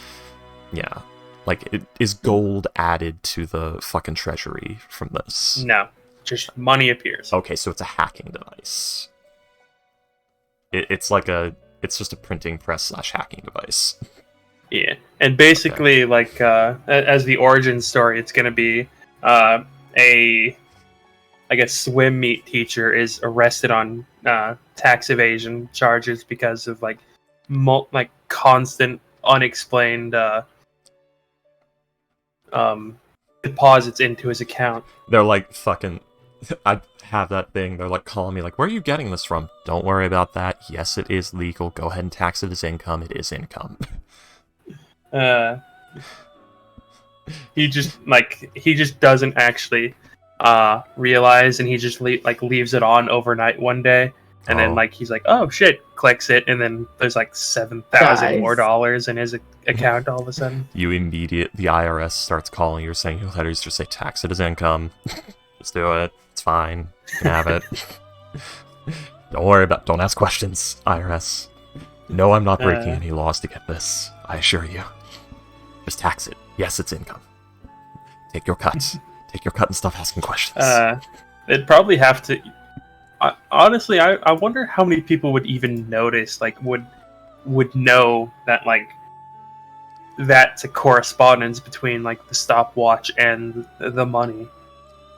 yeah, like, is gold added to the fucking treasury from this? No, just money appears. Okay, so it's a hacking device. It's just a printing press / hacking device. Yeah, and basically, like, as the origin story, it's gonna be a swim meet teacher is arrested on tax evasion charges because of like constant unexplained deposits into his account. They're like, fucking, I have that thing. They're like calling me like, where are you getting this from? Don't worry about that. Yes, it is legal. Go ahead and tax it as income. It is income. He just doesn't actually realize, and he just leaves it on overnight one day, and then he's like, oh shit, clicks it, and then there's like $7,000 more dollars in his account all of a sudden. The IRS starts calling you, saying your letters just say tax it as income. Just do it. It's fine. You can have it. Don't ask questions, IRS. No, I'm not breaking any laws to get this. I assure you. Just tax it. Yes, it's income. Take your cuts. Take your cut and stop asking questions. They'd probably have to. Honestly, I wonder how many people would even notice, would know that, that's a correspondence between, the stopwatch and the money.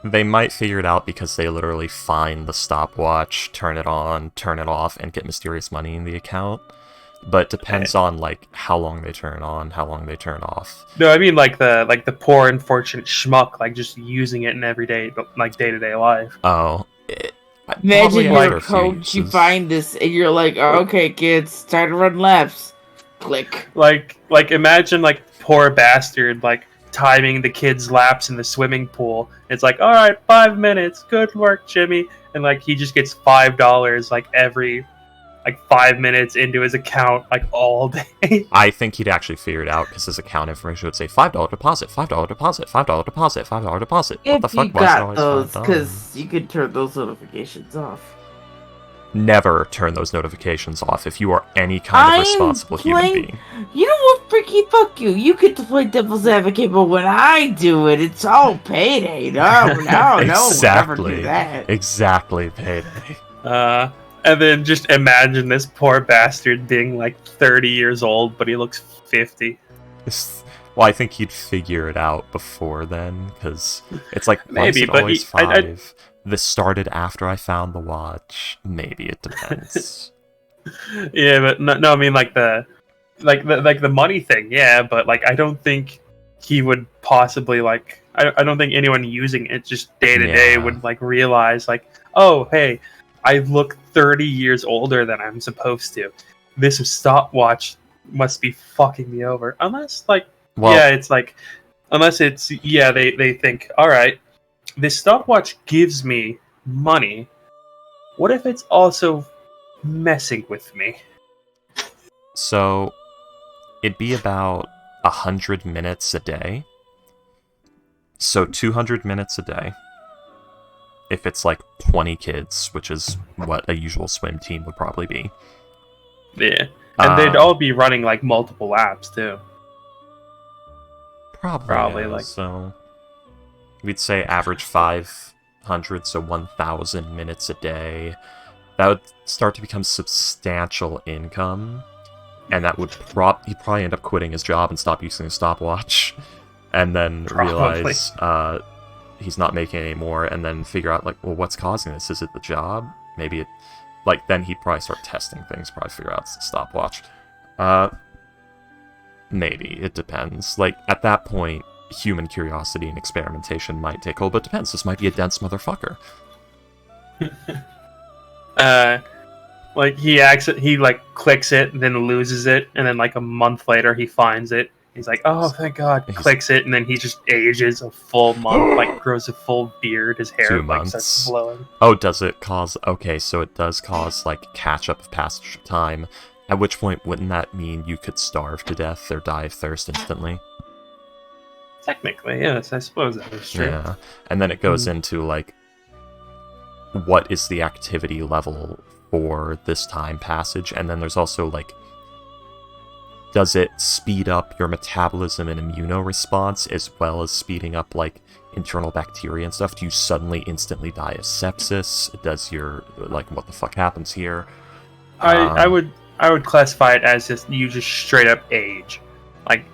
They might figure it out because they literally find the stopwatch, turn it on, turn it off, and get mysterious money in the account. But it depends on how long they turn on, how long they turn off. No, I mean the poor unfortunate schmuck, just using it in everyday day-to-day life. Oh. Imagine you're a coach, you find this, and you're like, oh, okay, kids, time to run laps. Click. Imagine poor bastard timing the kids' laps in the swimming pool. It's all right, 5 minutes, good work, Jimmy, and he just gets $5 every 5 minutes into his account all day. I think he'd actually figure it out because his account information would say $5 deposit, $5 deposit, $5 deposit, $5 deposit. If what the fuck you was it got always those, $5? because you could turn those notifications off. Never turn those notifications off if you are any kind of responsible human being. You know what, Freaky? Fuck you. You get to play devil's advocate, but when I do it, it's all payday. No, Exactly. never do that. Exactly, payday. And then just imagine this poor bastard being 30 years old, but he looks 50. Well, I think he'd figure it out before then, because it's maybe, but always 5. I This started after I found the watch. Maybe it depends. Yeah, but no, I mean the money thing. Yeah, but I don't think he would possibly I don't think anyone using it just day to day would realize oh hey, I look 30 years older than I'm supposed to. This stopwatch must be fucking me over. Unless unless it's they think, all right, this stopwatch gives me money. What if it's also messing with me? So it'd be about 100 minutes a day. So 200 minutes a day. If it's 20 kids, which is what a usual swim team would probably be. Yeah. And they'd all be running multiple laps too. Probably so. We'd say average 500, so 1,000 minutes a day. That would start to become substantial income, and that would he'd probably end up quitting his job and stop using a stopwatch, and then realize he's not making any more, and then figure out well, what's causing this? Is it the job? Maybe it then he'd probably start testing things, probably figure out it's the stopwatch. Maybe it depends. At that point, human curiosity and experimentation might take hold, but it depends. This might be a dense motherfucker. He clicks it and then loses it, and then a month later he finds it. He's oh thank God, clicks it, and then he just ages a full month, grows a full beard, his hair 2 months. Starts blowing. Oh, does it cause okay, so it does cause catch up of passage of time. At which point wouldn't that mean you could starve to death or die of thirst instantly? Technically, yes, I suppose that is true. Yeah. And then it goes into what is the activity level for this time passage, and then there's also does it speed up your metabolism and immunoresponse as well as speeding up internal bacteria and stuff? Do you suddenly instantly die of sepsis? Does your what the fuck happens here? I would classify it as you just straight up age.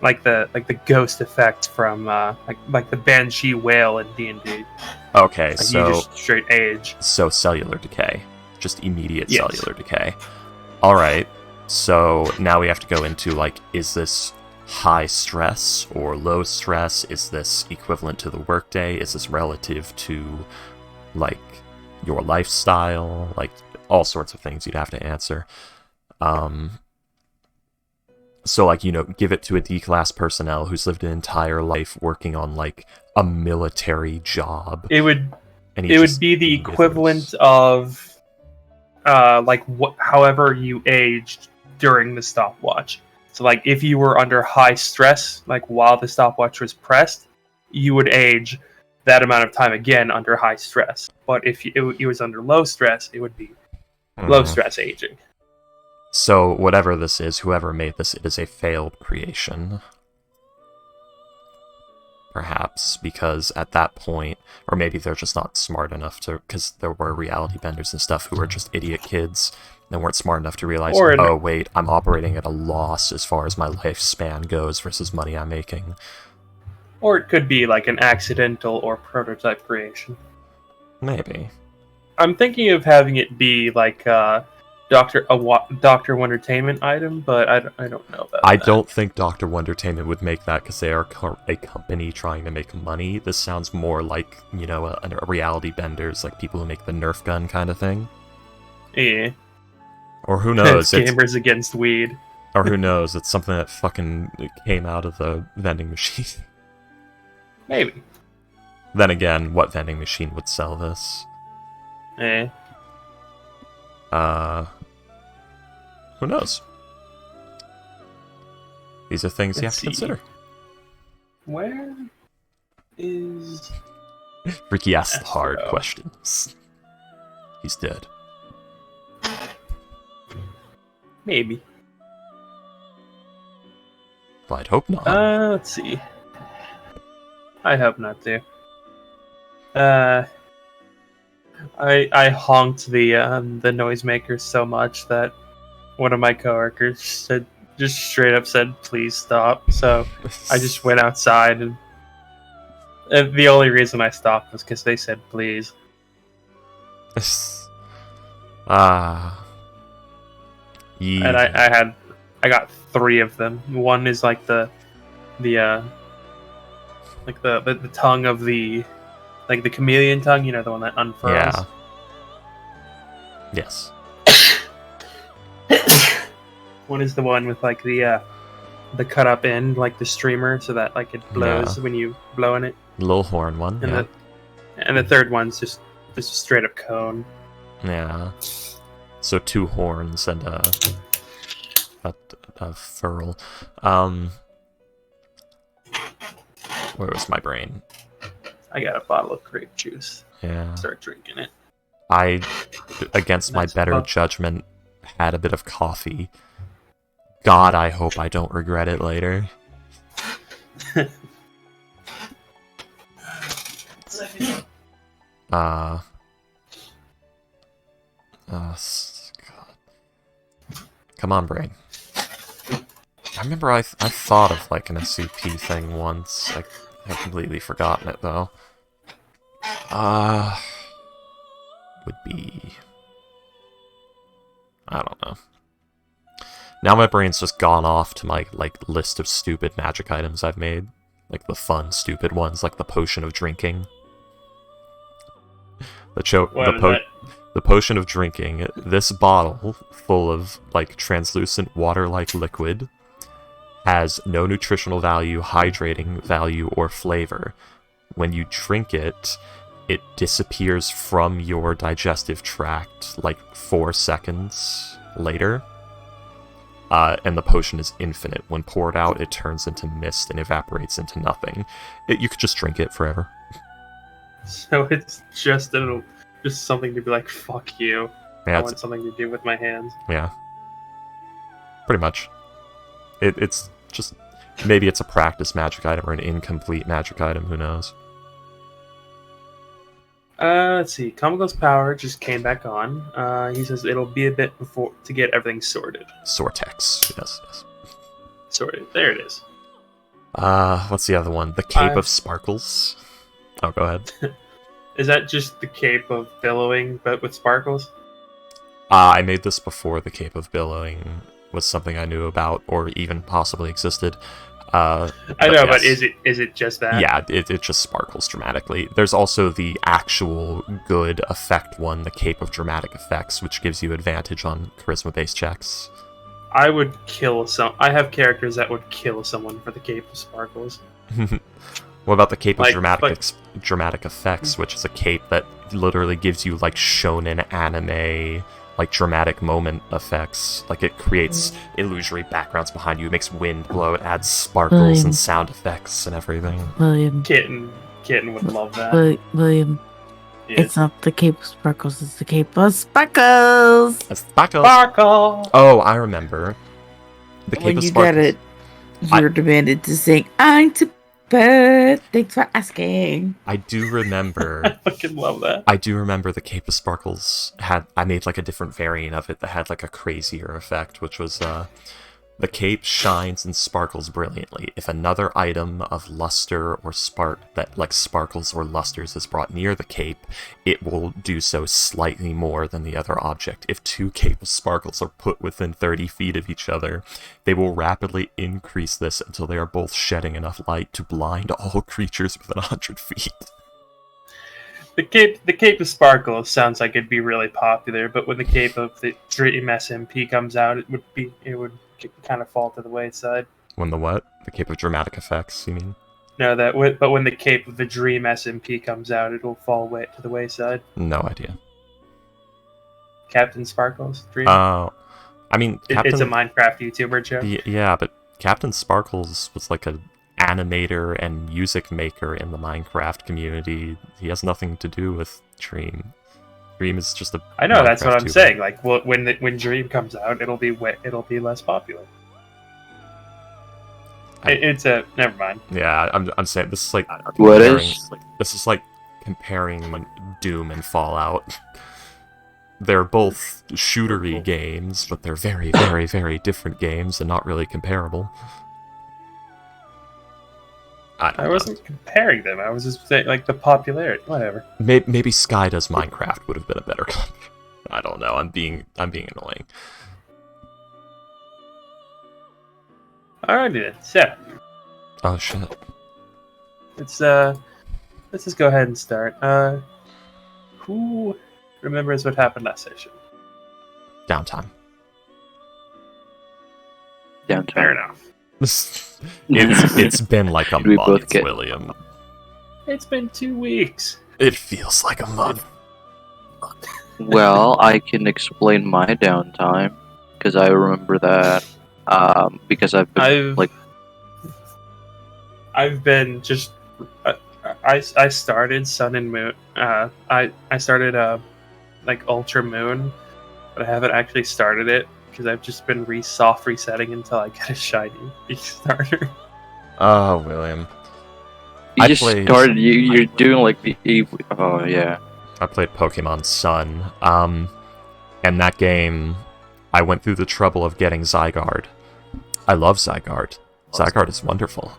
Like the ghost effect from like the banshee whale in D&D. Okay, so you just straight age. So cellular decay, just immediate cellular decay. All right. So now we have to go into is this high stress or low stress? Is this equivalent to the workday? Is this relative to your lifestyle? All sorts of things you'd have to answer. So, like, give it to a D-class personnel who's lived an entire life working on, like, a military job. It would And be the equivalent of, however you aged during the stopwatch. So, like, if you were under high stress, like, while the stopwatch was pressed, you would age that amount of time again under high stress. But if it was under low stress, it would be low stress aging. So, whatever this is, whoever made this, it is a failed creation. Perhaps, because at that point, or maybe they're just not smart enough to, because there were reality benders and stuff who were just idiot kids and weren't smart enough to realize, oh wait, I'm operating at a loss as far as my lifespan goes versus money I'm making. Or it could be like an accidental or prototype creation. Maybe. I'm thinking of having it be like Doctor Wondertainment item, but I don't know about that. I don't think Dr. Wondertainment would make that because they are a company trying to make money. This sounds more like, a reality benders, like people who make the Nerf gun kind of thing. Yeah. Or who knows? Gamers against weed. Or who knows? It's something that fucking came out of the vending machine. Maybe. Then again, what vending machine would sell this? Who knows? These are things you have to consider. Where is... Ricky asks the hard questions. He's dead. Maybe. But I'd hope not. Let's see. I hope not to. I honked the noisemaker so much that one of my coworkers just straight up said, "Please stop." So I just went outside, and the only reason I stopped was because they said, "Please." Yeah. And I got 3 of them. One is like the tongue of the, like the chameleon tongue, the one that unfurls. Yeah. Yes. One is the one with like the cut up end, like the streamer, so that like it blows when you blow in it. Little horn one. And the third one's just a straight up cone. Yeah. So 2 horns and a furl. Where was my brain? I got a bottle of grape juice. Yeah. Start drinking it. I, against my better judgment, had a bit of coffee. God, I hope I don't regret it later. God. Come on, brain. I remember I thought of like an SCP thing once. I have completely forgotten it though. Would be... I don't know. Now my brain's just gone off to my like list of stupid magic items I've made. Like the fun, stupid ones, like the potion of drinking. The potion of drinking. This bottle, full of like translucent water-like liquid, has no nutritional value, hydrating value, or flavor. When you drink it, it disappears from your digestive tract like 4 seconds later. And the potion is infinite. When poured out, it turns into mist and evaporates into nothing. You could just drink it forever. So it's just something to be like, fuck you. Yeah, I want something to do with my hands. Yeah. Pretty much. It's just... Maybe it's a practice magic item or an incomplete magic item, who knows? Let's see. Comical's power just came back on. He says it'll be a bit before to get everything sorted. Sortex. Yes. Sorted. There it is. What's the other one? The Cape of Sparkles? Oh, go ahead. Is that just the Cape of Billowing, but with sparkles? I made this before the Cape of Billowing was something I knew about, or even possibly existed. I know, but is it just that? Yeah, it just sparkles dramatically. There's also the actual good effect one, the Cape of Dramatic Effects, which gives you advantage on charisma-based checks. I would kill some. I have characters that would kill someone for the Cape of Sparkles. What about the Cape of Like- Dramatic Effects, which is a cape that literally gives you like shonen anime, like dramatic moment effects. Like it creates illusory backgrounds behind you, it makes wind blow, it adds sparkles and sound effects and everything. William. Kitten would love that. William. Yes. It's not the Cape of Sparkles, it's the Cape of Sparkles! Sparkles! Sparkle. Oh, I remember. The Cape When of you Sparkles. get it, you're demanded to sing, I'm to bed. Thanks for asking. I do remember. I fucking love that. I do remember the Cape of Sparkles I made like a different variant of it that had like a crazier effect, which was the cape shines and sparkles brilliantly. If another item of luster or spark that like sparkles or lusters is brought near the cape, it will do so slightly more than the other object. If two cape of sparkles are put within 30 feet of each other, they will rapidly increase this until they are both shedding enough light to blind all creatures within 100 feet. The Cape of Sparkles sounds like it'd be really popular, but when the Cape of the Dream SMP comes out, it would kind of fall to the wayside. When the what? The Cape of Dramatic Effects, you mean? No, but when the Cape of the Dream SMP comes out, it'll fall to the wayside. No idea. Captain Sparkles Dream. I mean, It's a Minecraft YouTuber, Joe. Yeah, but Captain Sparkles was like a animator and music maker in the Minecraft community. He has nothing to do with Dream. Dream is just a. I know, that's what Minecraft I'm tuber. saying. Like, when Dream comes out, it'll be less popular. It's a never mind. Yeah, I'm saying this is like What comparing- is? This is like comparing Doom and Fallout. They're both shootery games, but they're very, very, very different games and not really comparable. I wasn't comparing them. I was just saying, like, the popularity. Whatever. Maybe Sky Does Minecraft would have been a better. I don't know. I'm being annoying. Alrighty then. So Oh shit. let's just go ahead and start. Who remembers what happened last session? Downtime. Fair Downtown. enough. it's been like a We both month, get- William. It's been 2 weeks. It feels like a month. Well, I can explain my downtime because I remember that. Because I've been I've been just. I started Sun and Moon. I started like Ultra Moon, but I haven't actually started it because I've just been soft resetting until I get a shiny starter. Oh, William. you I just played- started. You're doing like the Oh yeah. I played Pokemon Sun, and that game, I went through the trouble of getting Zygarde. I love Zygarde. Zygarde is wonderful.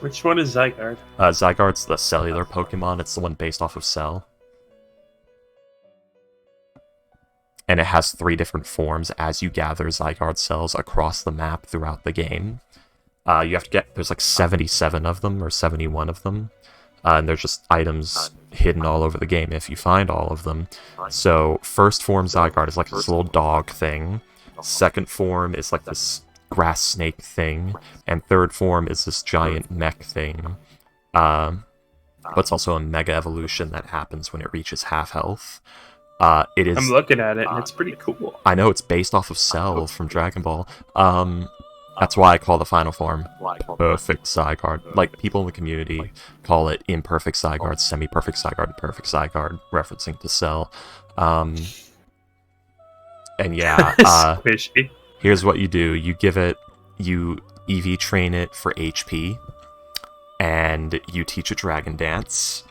Which one is Zygarde? Zygarde's the cellular Pokemon, it's the one based off of Cell. And it has 3 different forms as you gather Zygarde cells across the map throughout the game. You have to get, there's like 77 of them, or 71 of them. And there's just items hidden all over the game if you find all of them. So, first form Zygarde is like this little dog thing. Second form is like this grass snake thing. And third form is this giant mech thing. But it's also a mega evolution that happens when it reaches half health. It is. I'm looking at it and it's pretty cool. I know it's based off of Cell from Dragon Ball. That's why I call the final form Perfect Zygarde. Like, people in the community call it Imperfect Zygarde, Semi-Perfect Zygarde, and Perfect Zygarde, referencing to Cell. And yeah, Squishy. here's what you do. You EV train it for HP, and you teach it Dragon Dance,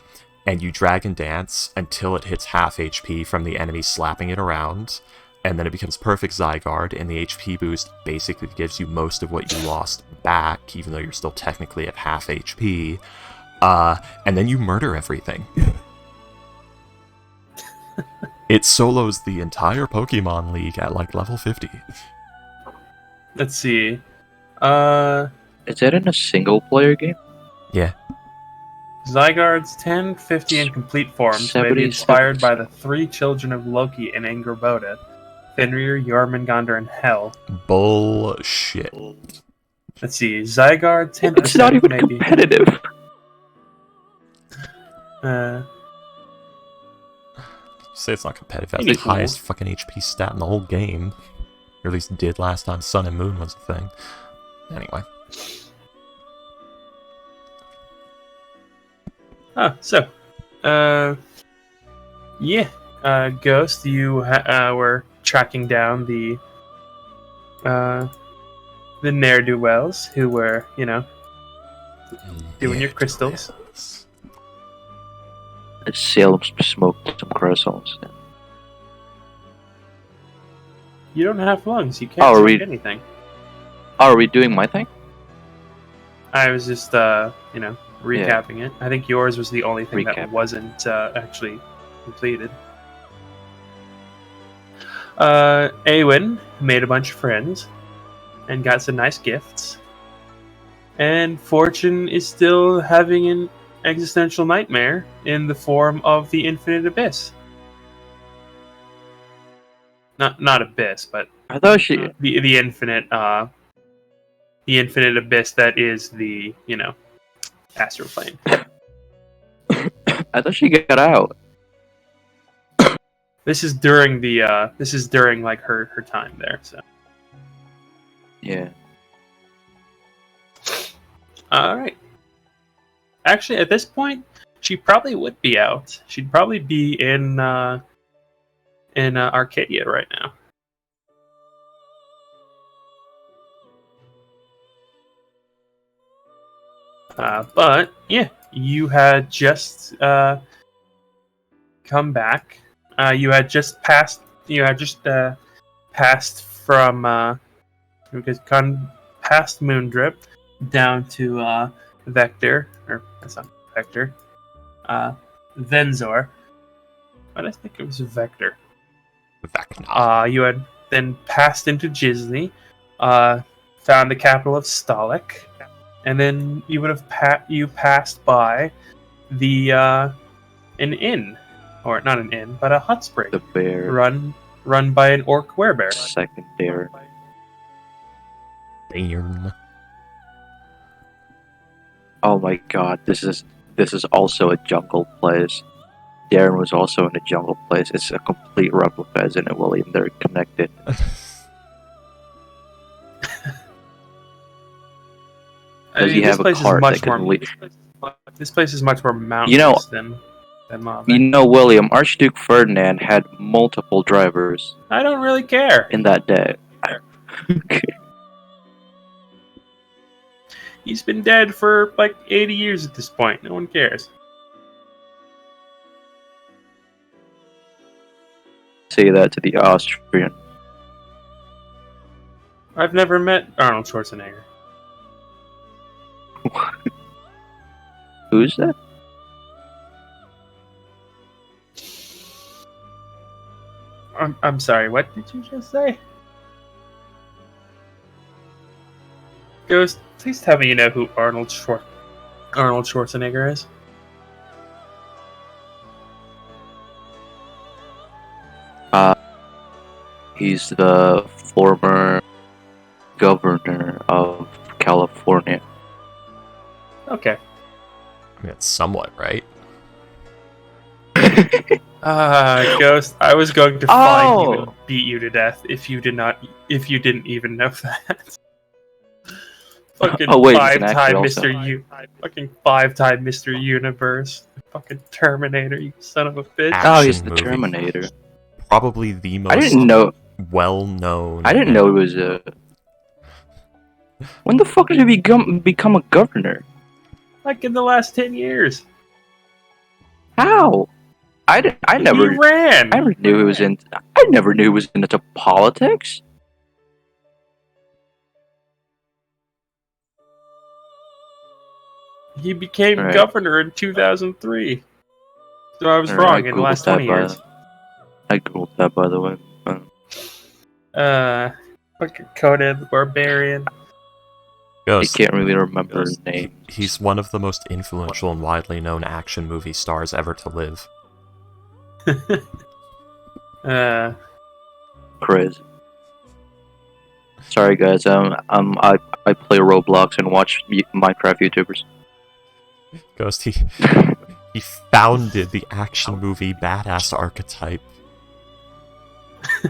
and you Dragon Dance until it hits half HP from the enemy slapping it around, and then it becomes Perfect Zygarde, and the HP boost basically gives you most of what you lost back, even though you're still technically at half HP, and then you murder everything. It solos the entire Pokemon League at like level 50. Let's see. Is that in a single player game? Yeah. Zygarde's 10, 50, and complete forms may be 77. inspired by the 3 children of Loki and Angrboda. Fenrir, Jormungandr, and Hel. Bullshit. Let's see, Zygarde, 10%, It's not even maybe. competitive. Say it's not competitive. That's the Anywho. highest fucking HP stat in the whole game. Or at least did last time Sun and Moon was a thing. Anyway. Ghost, you were tracking down the ne'er-do-wells who were, doing your crystals. Salem smoked some croissants. You don't have lungs. You can't Oh, are smoke we- anything. Oh, are we doing my thing? I was just, recapping it. I think yours was the only thing that Recap. wasn't actually completed. Awen made a bunch of friends and got some nice gifts. And Fortune is still having an existential nightmare in the form of the Infinite Abyss. Not Abyss, but I thought she. the infinite abyss that is the astral plane. I thought she got out. This is during like her time there. So Yeah. all right. Actually, at this point, she probably would be out. She'd probably be in Arcadia right now. But yeah, you had just come back. You had just passed. You had just passed from past Moondrip down to Vector, or that's not Vector. Venzor. But I think it was Vector. Vecna. You had then passed into Gisli, found the capital of Stalik, and then you would have passed by the an inn, or not an inn, but a hot spring The bear. run by an orc werebear. Second bear. Darn. Oh my god, this is also a jungle place. Darren was also in a jungle place. It's a complete replica, isn't it, William? They're connected. Does he have a cart that can lead? This place is much more mountainous than Mom. You know, William, Archduke Ferdinand had multiple drivers I don't really care. in that day. He's been dead for like 80 years at this point. No one cares. Say that to the Austrian. I've never met Arnold Schwarzenegger. Who's that? I'm sorry, what did you just say? Ghost, please tell me you know who Arnold Schwarzenegger is. He's the former governor of California. Okay. I mean, it's somewhat right. Ghost, I was going to find you Oh! and beat you to death if you didn't even know that. Fucking Oh, wait, he's an actor five-time also. fucking five-time Mr. Universe. Fucking Terminator, you son of a bitch. Oh, he's Action the movie. Terminator. Probably the most I didn't know. well-known. I didn't know he was a. When the fuck did he become a governor? Like in the last 10 years. How? I never. He ran. I never knew he was in. I never knew he was into politics. He became Right. governor in 2003. So I was Alright, wrong I in the last googled that, 20 years. I googled that, by the way. Fucking Conan the Barbarian. I Ghost. can't really remember his name. He's one of the most influential and widely known action movie stars ever to live. Crazy. Sorry guys, I play Roblox and watch Minecraft YouTubers. Ghost, he founded the action movie badass archetype.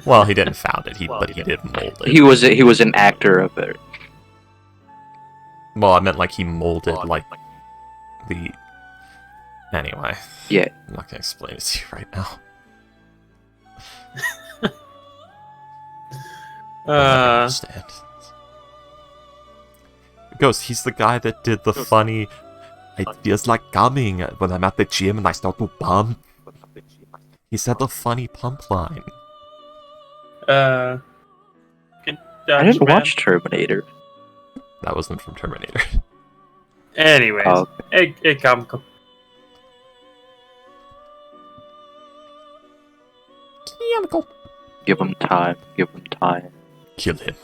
Well, he didn't found it, but he did mold it. He was an actor of it. Well, I meant like he molded like the. Anyway. Yeah. I'm not gonna explain it to you right now. You'll never understand. Ghost, he's the guy that did the funny. It feels like coming when I'm at the gym and I start to pump. He said the funny pump line. I didn't watch Terminator. That wasn't from Terminator. Anyways, Oh, egg comical. give him time. Give him time. Kill him.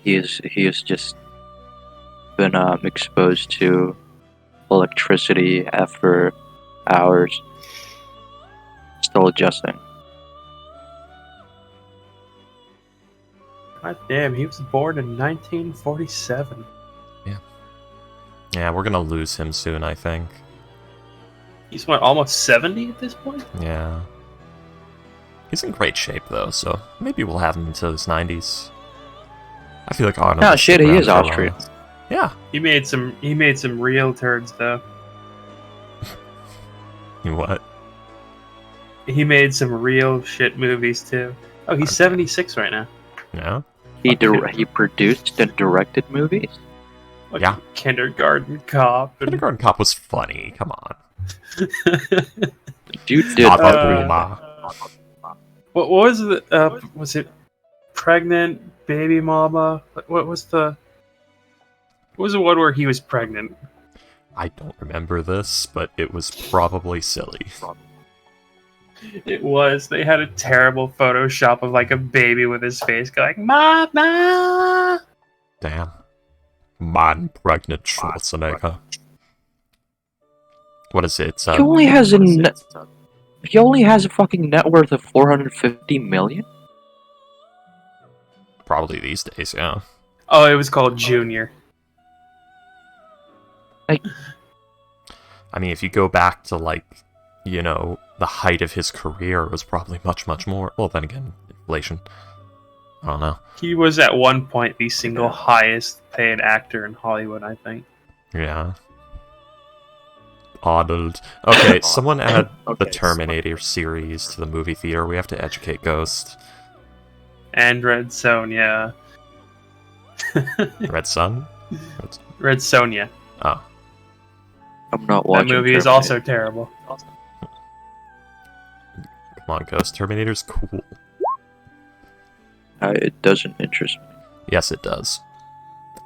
He is just been exposed to electricity after hours. Still adjusting. God damn, he was born in 1947. Yeah, we're gonna lose him soon, I think. He's what, almost 70 at this point? Yeah. He's in great shape, though, so maybe we'll have him until his 90s. I feel like Arnold. Oh shit, he is Austrian. Yeah. He made some real turds though. What? He made some real shit movies too. Oh, he's 76 right now. Yeah. He produced and directed movies. Like Yeah. Kindergarten Cop. And... Kindergarten Cop was funny. Come on. Dude did. What was the? Was it Pregnant Baby Mama? What was the? What was the one where he was pregnant? I don't remember this, but it was probably silly. It was. They had a terrible Photoshop of like a baby with his face going, "Mama." Damn. Man, pregnant Schwarzenegger. What is it? He only has he only has a fucking net worth of 450 million. Probably these days, yeah. Oh, it was called Junior. I mean, if you go back to, like, you know, the height of his career, it was probably much, much more. Well, then again, inflation. I don't know. He was at one point the single highest paid actor in Hollywood, I think. Yeah. Oddled. Okay, someone add the Terminator series to the movie theater. We have to educate Ghost. And Red Sonja. Red Sun? Red Sonja. Oh. I'm not That watching. movie is Terminator. also terrible. Come on, Ghost. Terminator's cool. It doesn't interest me. Yes, it does.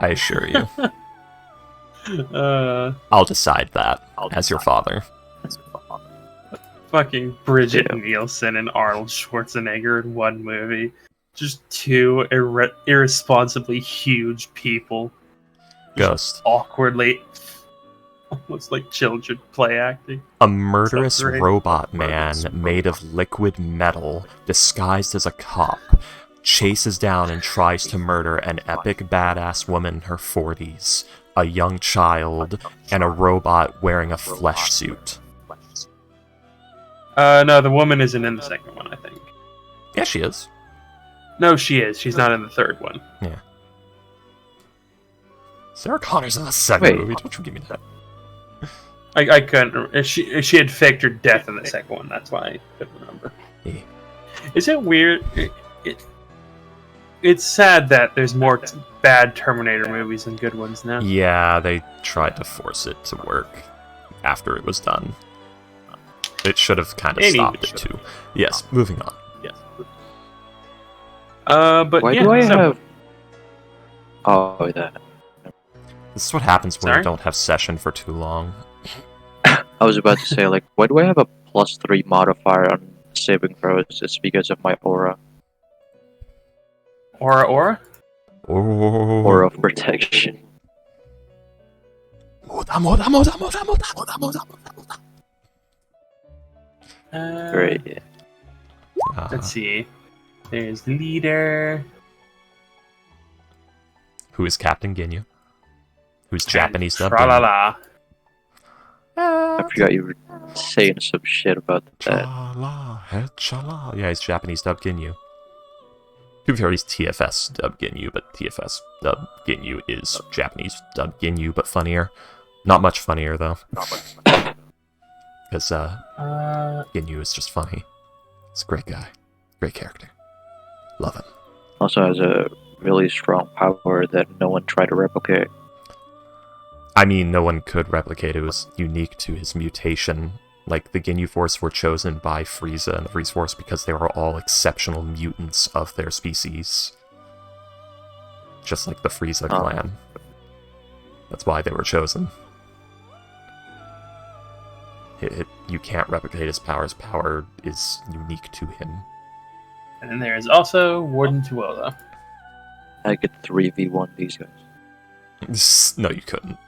I assure you. Uh, I'll decide that as your father. fucking Bridget Yeah. Nielsen and Arnold Schwarzenegger in one movie. Just two irresponsibly huge people. Ghost. Awkwardly, almost like children play acting. A murderous So great. robot man made of liquid metal, disguised as a cop, chases down and tries to murder an epic badass woman in her 40s, a young child, and a robot wearing a flesh suit. No, the woman isn't in the second one, I think. Yeah, she is. No, she is. She's not in the third one. Sarah Connor's in the second Wait. movie. Don't you give me that. I couldn't remember. She had faked her death in the second one. That's why I couldn't remember. Yeah. Is it weird? It's sad that there's more bad Terminator movies than good ones now. Yeah, they tried to force it to work after it was done. It should have kind of stopped it too. Yes, moving on. But Why yeah, do I so- have? Oh, that. This is what happens when Sorry? we don't have session for too long. I was about to say, like, why do I have a +3 modifier on saving throws? It's because of my aura. Aura? Aura of protection. Uh, Great. Yeah. Let's see. There's the leader. Who is Captain Ginyu? Who's Japanese dubbed Ginyu? Tra-la-la. I forgot you were saying some shit about that. Cha-la, he-cha-la. Yeah, he's Japanese dubbed Ginyu. To be fair, he's TFS dubbed Ginyu, but TFS dubbed Ginyu is Japanese dubbed Ginyu, but funnier. Not much funnier, though. Because Ginyu is just funny. He's a great guy. Great character. Love him. Also has a really strong power that no one tried to replicate. I mean, no one could replicate it. It was unique to his mutation. Like, the Ginyu Force were chosen by Frieza and the Frieza Force because they were all exceptional mutants of their species. Just like the Frieza clan. That's why they were chosen. You can't replicate his power. His power is unique to him. And then there's also Warden Tuola. I could 3v1 these guys. No, you couldn't.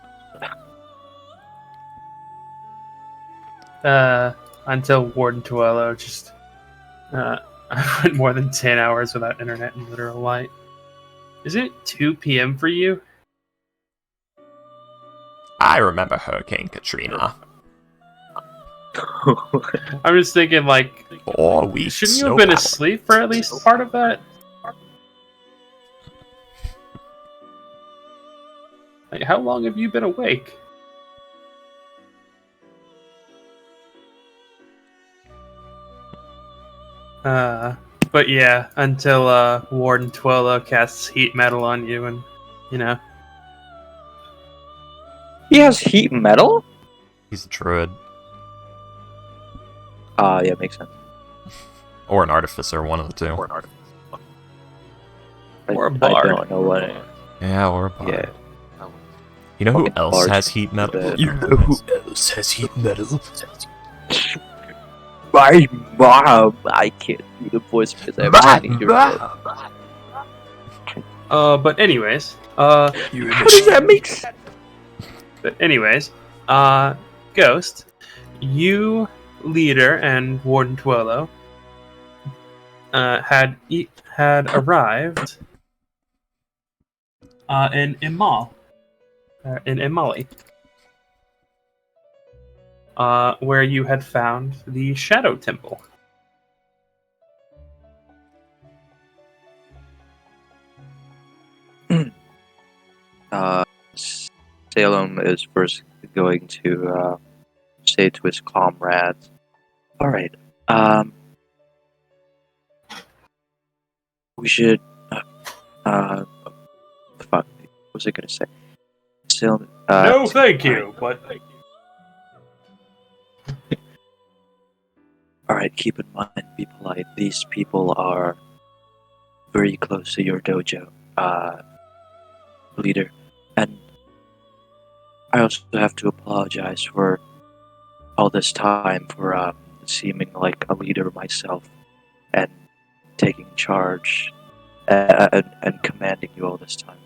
Until Warden Tuola just... I went more than 10 hours without internet and literal light. Is it 2 p.m. for you? I remember Hurricane Katrina. I'm just thinking, like... 4 weeks. Shouldn't you have been asleep for at least part of that? Like, how long have you been awake? But yeah, until Warden Tuola casts heat metal on you, and you know. He has heat metal? He's a druid. Yeah, makes sense. Or an artificer, one of the two. Or a I bard. don't know what it is. Yeah, or a bard. Yeah. You know who Fucking else bards has heat metal? that. You know who else has heat metal? My mom! I can't do the voice because I have an ear. But anyways, How does that make sense? But anyways, Ghost, you, Leader, and Warden Tuolo had arrived in Imali, where you had found the Shadow Temple. Salem is first going to say to his comrades, "Alright, we should, fuck, what was I gonna say? Salem, No, thank you, but Alright, keep in mind, be polite. These people are very close to your dojo, leader. And I also have to apologize for all this time for seeming like a leader myself and taking charge and commanding you all this time."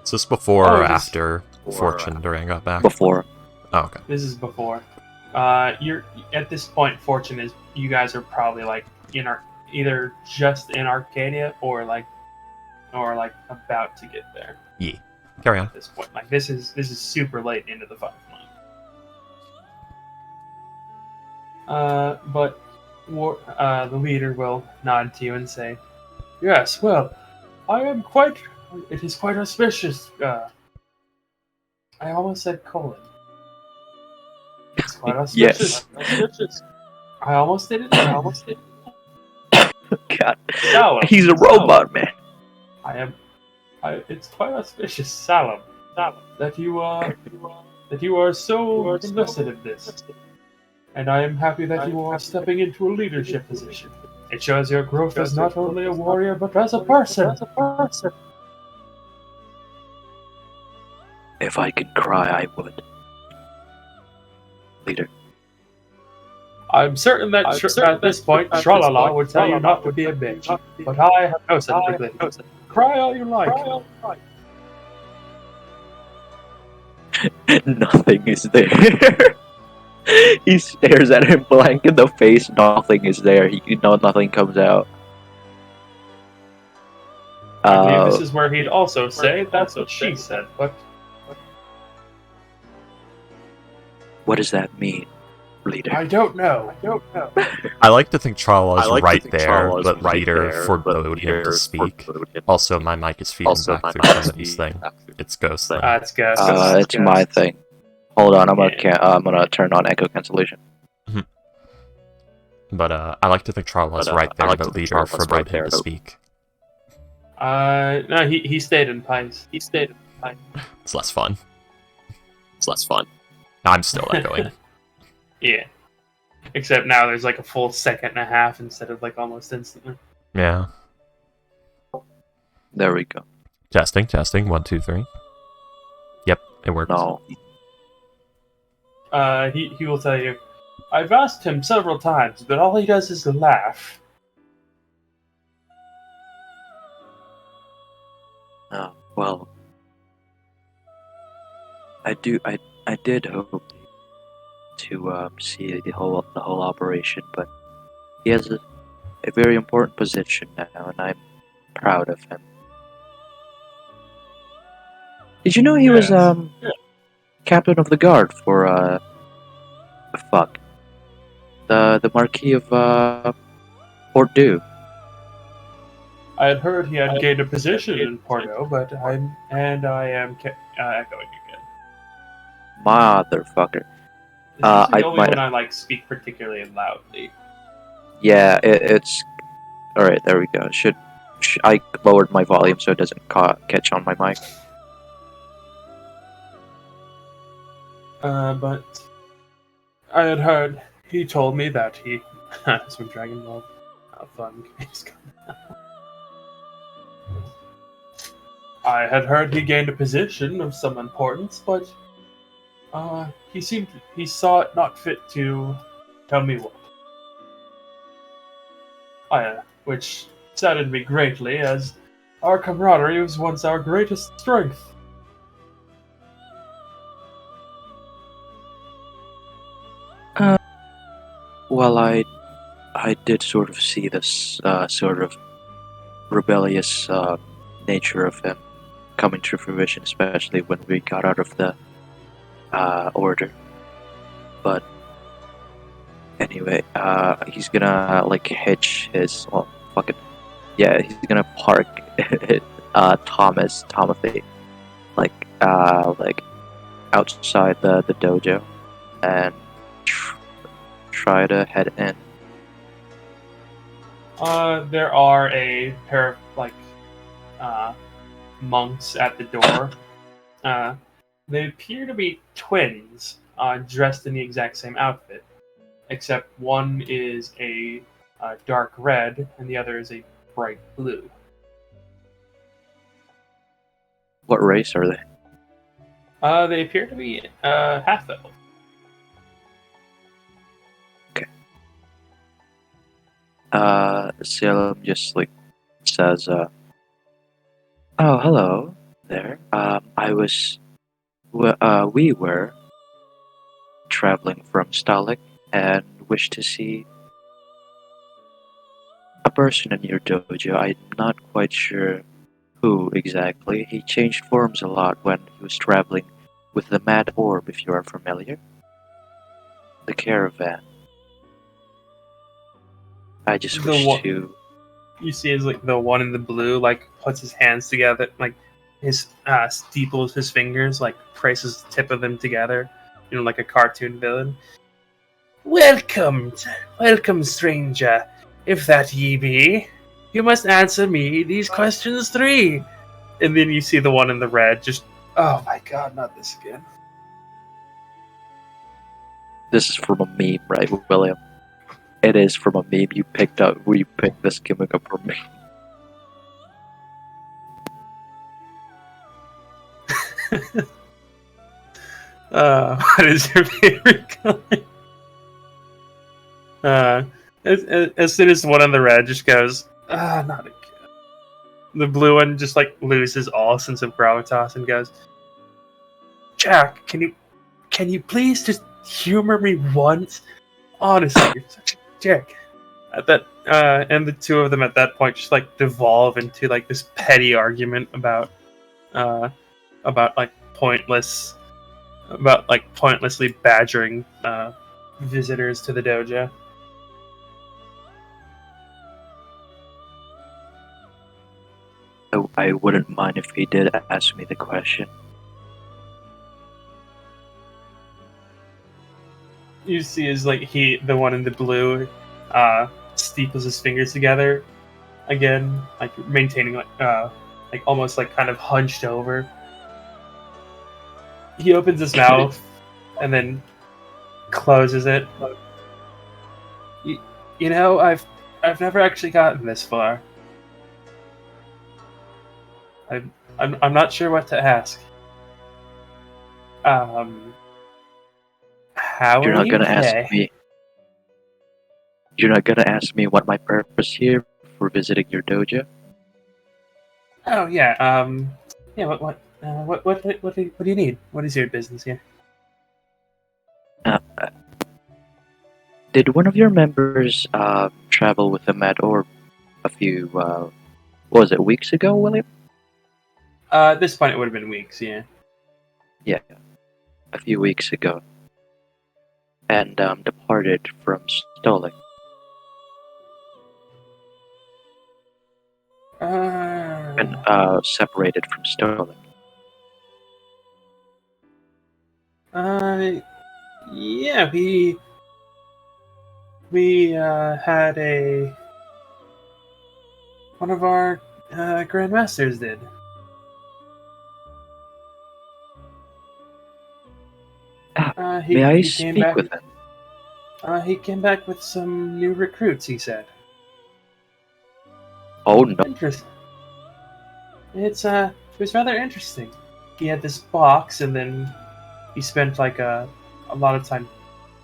Is this before or this- after Fortune Duran got back? Before. Oh, okay. this is before. You're at this point. Fortune is you guys are probably like either just in Arcadia or like about to get there. Yeah. Carry on. At this point, like this is super late into the fight. But the leader will nod to you and say, "Yes, well, it is quite auspicious. I almost said colon. It's quite auspicious. Yes. I almost did it. God, Salem. he's a robot, man. It's quite auspicious, Salem, that you are so invested in this. And I am happy that you are stepping into a leadership position. It shows your growth as not only a warrior, but as a person. If I could cry, I would. Leader. I'm certain that at this point, Tralala would tell you not to be a bitch. But I have no such ability. Cry all you like. Nothing is there. He stares at him blank in the face. Nothing is there. Nothing comes out. I believe this is where he'd also say, "That's what she said." But What does that mean, leader? I don't know. I like to think Charla's I like to right think there, Charla's but right Leader there, forbade but him to Leader speak. forbade him. Also, my mic is feeding Also, back my through mic is somebody's feeding thing. back through It's Ghost thing. It's Gus. It's my thing. Hold on, I'm Yeah. gonna turn on echo cancellation. But I like to think Charla's But, right I there, like but to think Leader Charla's forbade right him there, to but- speak. No, he stayed in Pines. It's less fun. It's less fun. I'm still echoing. Yeah. Except now there's like a full second and a half instead of like almost instantly. Yeah. There we go. Testing. 1, 2, 3. Yep, it works. No. He will tell you, I've asked him several times, but all he does is laugh. Oh, well, I did hope to see the whole operation, but he has a very important position now, and I'm proud of him. Did you know he was Yes. captain of the guard for the Marquis of Porto? I had heard he had gained a position in Porto, but I am echoing again. Motherfucker. This is the I only might- when I like speak particularly loudly. Yeah, it's all right. There we go. I lowered my volume so it doesn't catch on my mic. But I had heard he told me that he it's from Dragon Ball. How fun! I had heard he gained a position of some importance, but he saw it not fit to tell me what. Which saddened me greatly, as our camaraderie was once our greatest strength. Well, I did sort of see this sort of rebellious nature of him coming to fruition, especially when we got out of the order. But anyway, he's gonna like hitch his he's gonna park Timothy like outside the dojo and try to head in. There are a pair of monks at the door. They appear to be twins, dressed in the exact same outfit, except one is a dark red and the other is a bright blue. What race are they? They appear to be half-elf. Salem just like says, "Oh, hello there. We were traveling from Stalik and wish to see a person in your dojo. I'm not quite sure who exactly. He changed forms a lot when he was traveling with the Mad Orb, if you are familiar. The caravan. I just The wish one- to..." You see, is like the one in the blue, like puts his hands together, like his steeples his fingers, like presses the tip of them together, like a cartoon villain. Welcome, stranger. If that ye be, you must answer me these questions 3. And then you see the one in the red, just oh my god, not this again. This is from a meme, right, William? It is from a meme you picked up. We picked this gimmick up from me. What is your favorite color? As soon as the one on the red just goes, not again. The blue one just like loses all sense of gravitas and goes, Jack, can you please just humor me once? Honestly, you're such a dick. At that, and the two of them at that point just like devolve into like this petty argument uh, about like pointlessly badgering visitors to the dojo. I wouldn't mind if he did ask me the question. You see, is like the one in the blue, steeples his fingers together again, like maintaining like almost like kind of hunched over. He opens his mouth and then closes it. You, you know, I've never actually gotten this far. I'm not sure what to ask. How You're are not you gonna ask today? me. You're not gonna ask me what my purpose here for visiting your dojo? Oh yeah, yeah. What do you need? What is your business here? Uh, did one of your members travel with a med orb a few what was it, weeks ago, William? At this point, it would have been weeks. Yeah. Yeah, a few weeks ago, and departed from Stolik. And separated from Stolik. Yeah. We had one of our grandmasters did. May I He came speak back. with him? He came back with some new recruits. He said. Oh no. Interesting. It was rather interesting. He had this box, and then he spent like a lot of time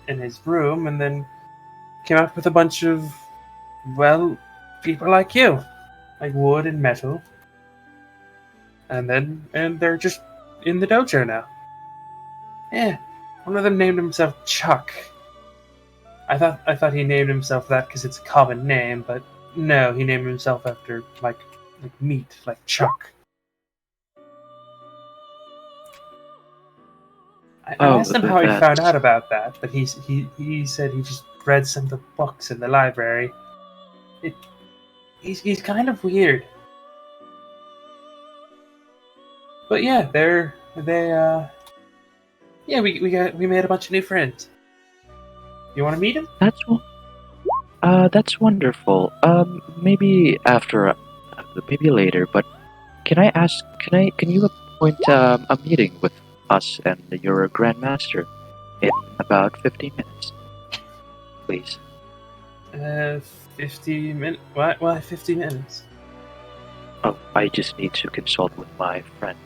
in his room, and then came out with a bunch of, well, people like you, like wood and metal, and they're just in the dojo now. Yeah, one of them named himself Chuck. I thought he named himself that because it's a common name, but no, he named himself after like meat, like Chuck. I Oh, asked him how he found that's out about that, but he said he just read some of the books in the library. He's kind of weird. But yeah, we made a bunch of new friends. You want to meet him? that's wonderful. Maybe after, maybe later. But can you appoint a meeting with us and your grandmaster in about 15 minutes, please? 50 minutes. What? Why 50 minutes? Oh, I just need to consult with my friends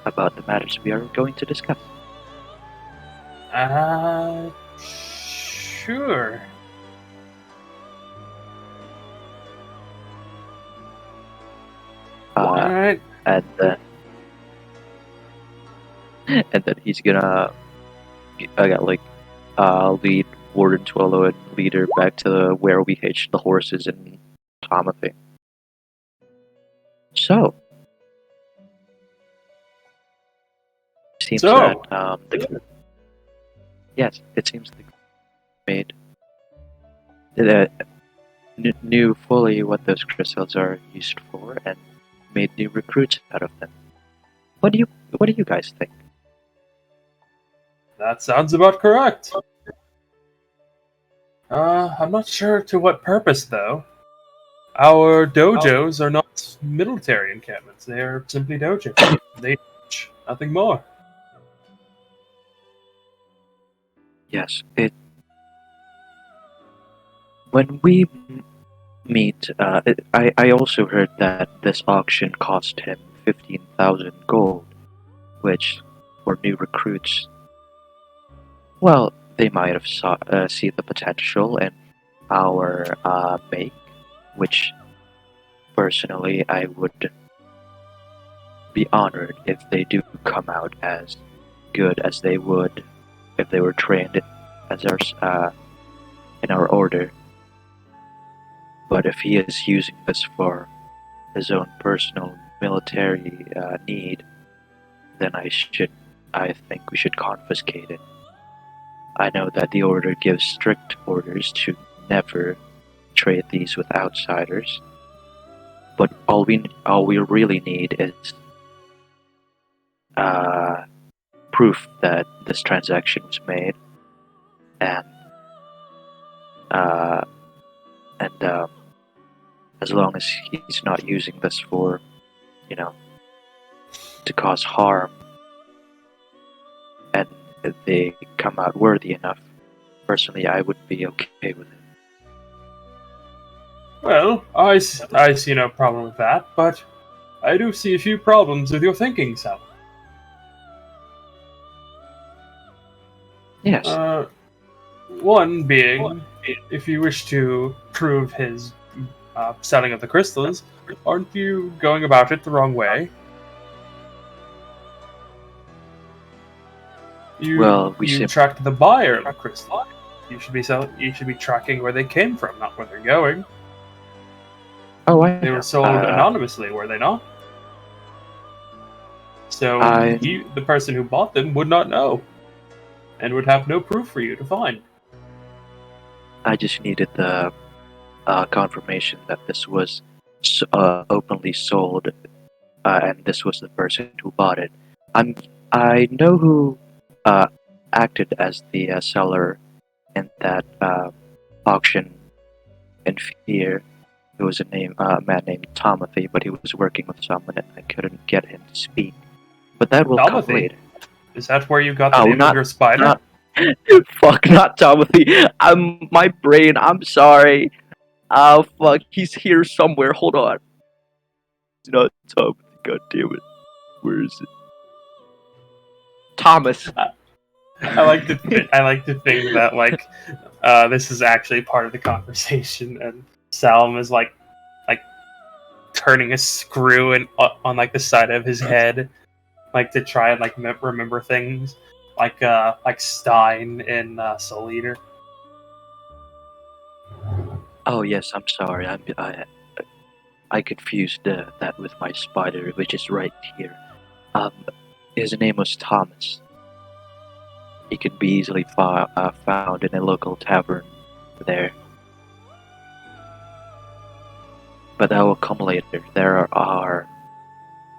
about the matters we are going to discuss. Sure. All right. And then he's gonna lead Warden Twillo and leader back to where we hitched the horses in Tomothy. So, seems So? that yes, it seems like made knew fully what those crystals are used for and made new recruits out of them. What do you guys think? That sounds about correct. I'm not sure to what purpose though. Our dojos are not military encampments. They are simply dojos. They teach, nothing more. Yes, when we meet, I also heard that this auction cost him 15,000 gold, which for new recruits, well, they might have see the potential in our make, which personally I would be honored if they do come out as good as they would if they were trained as in our order. But if he is using this for his own personal military need, then I think we should confiscate it. I know that the order gives strict orders to never trade these with outsiders, but all we really need is proof that this transaction was made, and as long as he's not using this for, to cause harm, and if they come out worthy enough, personally, I would be okay with it. Well, I see no problem with that, but I do see a few problems with your thinking, Sal. Yes. One being, if you wish to prove his selling of the crystals, aren't you going about it the wrong way? You tracked the buyer of the crystal. You should be tracking where they came from, not where they're going. Oh, they were sold anonymously, were they not? So the person who bought them would not know, and would have no proof for you to find. I just needed the confirmation that this was openly sold, and this was the person who bought it. I know who acted as the seller in that auction in Fear. It was a man named Timothy, but he was working with someone, and I couldn't get him to speak. But that will come later. Is that where you got the name of your spider? Fuck, not Timothy. My brain. I'm sorry. Oh fuck, he's here somewhere. Hold on. It's not Timothy. God damn it. Where is it? Thomas. I like to think that this is actually part of the conversation, and Salem is like turning a screw on the side of his head, to try and remember things, like Stein in Soul Eater. Oh yes, I'm sorry. I confused that with my spider, which is right here. His name was Thomas. He can be easily found in a local tavern there. But that will come later. There are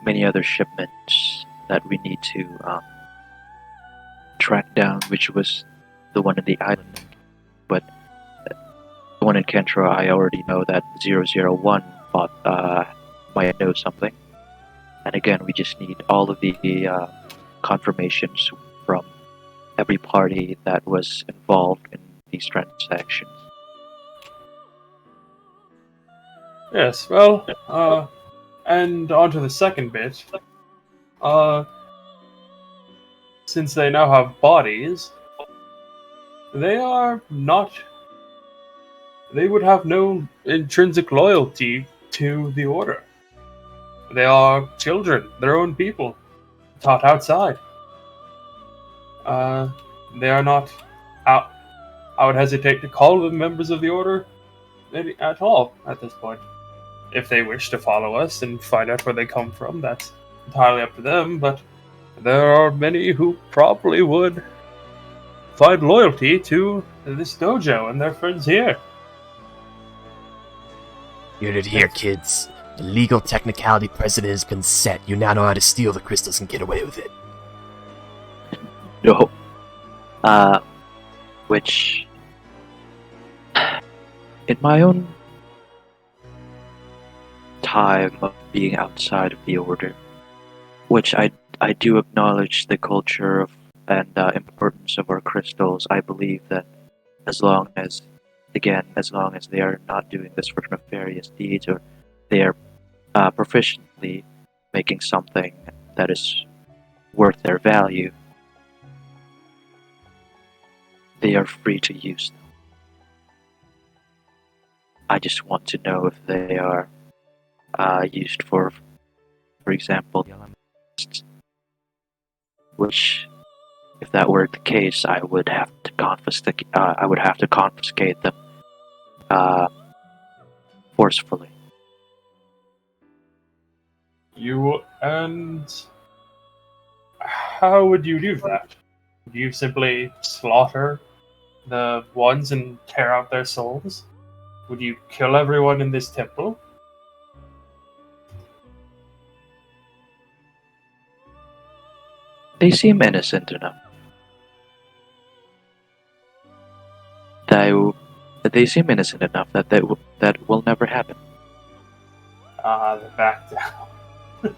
many other shipments that we need to track down, which was the one in the island. But the one in Kentra, I already know that 001 might know something. And again, we just need all of the confirmations from every party that was involved in these transactions. Yes, well, and on to the second bit. Since they now have bodies, they would have no intrinsic loyalty to the Order. They are children, their own people, taught outside. They are not out. I would hesitate to call them members of the Order at all at this point. If they wish to follow us and find out where they come from, that's entirely up to them, but there are many who probably would find loyalty to this dojo and their friends here. You heard it here, kids. The legal technicality precedent has been set. You now know how to steal the crystals and get away with it. No. Which, in my own time of being outside of the Order, which I do acknowledge the culture of and importance of our crystals, I believe that as long as they are not doing this for nefarious deeds, or they are proficiently making something that is worth their value, they are free to use them. I just want to know if they are used for example, which if that were the case, I would have to confiscate. I would have to confiscate them forcefully. And how would you do that? Would you simply slaughter the ones and tear out their souls? Would you kill everyone in this temple? They seem innocent enough. They seem innocent enough that that will never happen. The back down.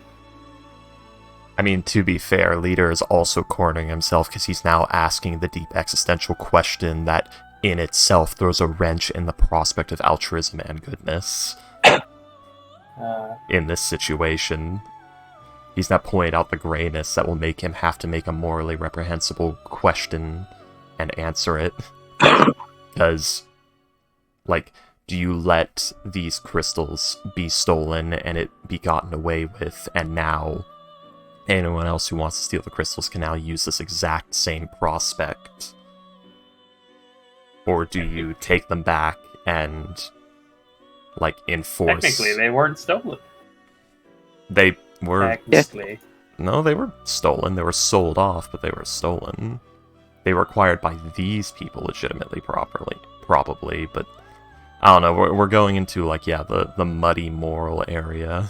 I mean, to be fair, Leader is also cornering himself because he's now asking the deep existential question that in itself throws a wrench in the prospect of altruism and goodness. In this situation, he's not pointing out the grayness that will make him have to make a morally reprehensible question and answer it. Because, like, do you let these crystals be stolen and it be gotten away with, and now anyone else who wants to steal the crystals can now use this exact same prospect? Or do you take them back and, like, enforce... Technically, they weren't stolen. They were... Technically. No, they were stolen. They were sold off, but they were stolen. They were acquired by these people legitimately, probably, but I don't know. We're going into, like, yeah, the muddy moral area.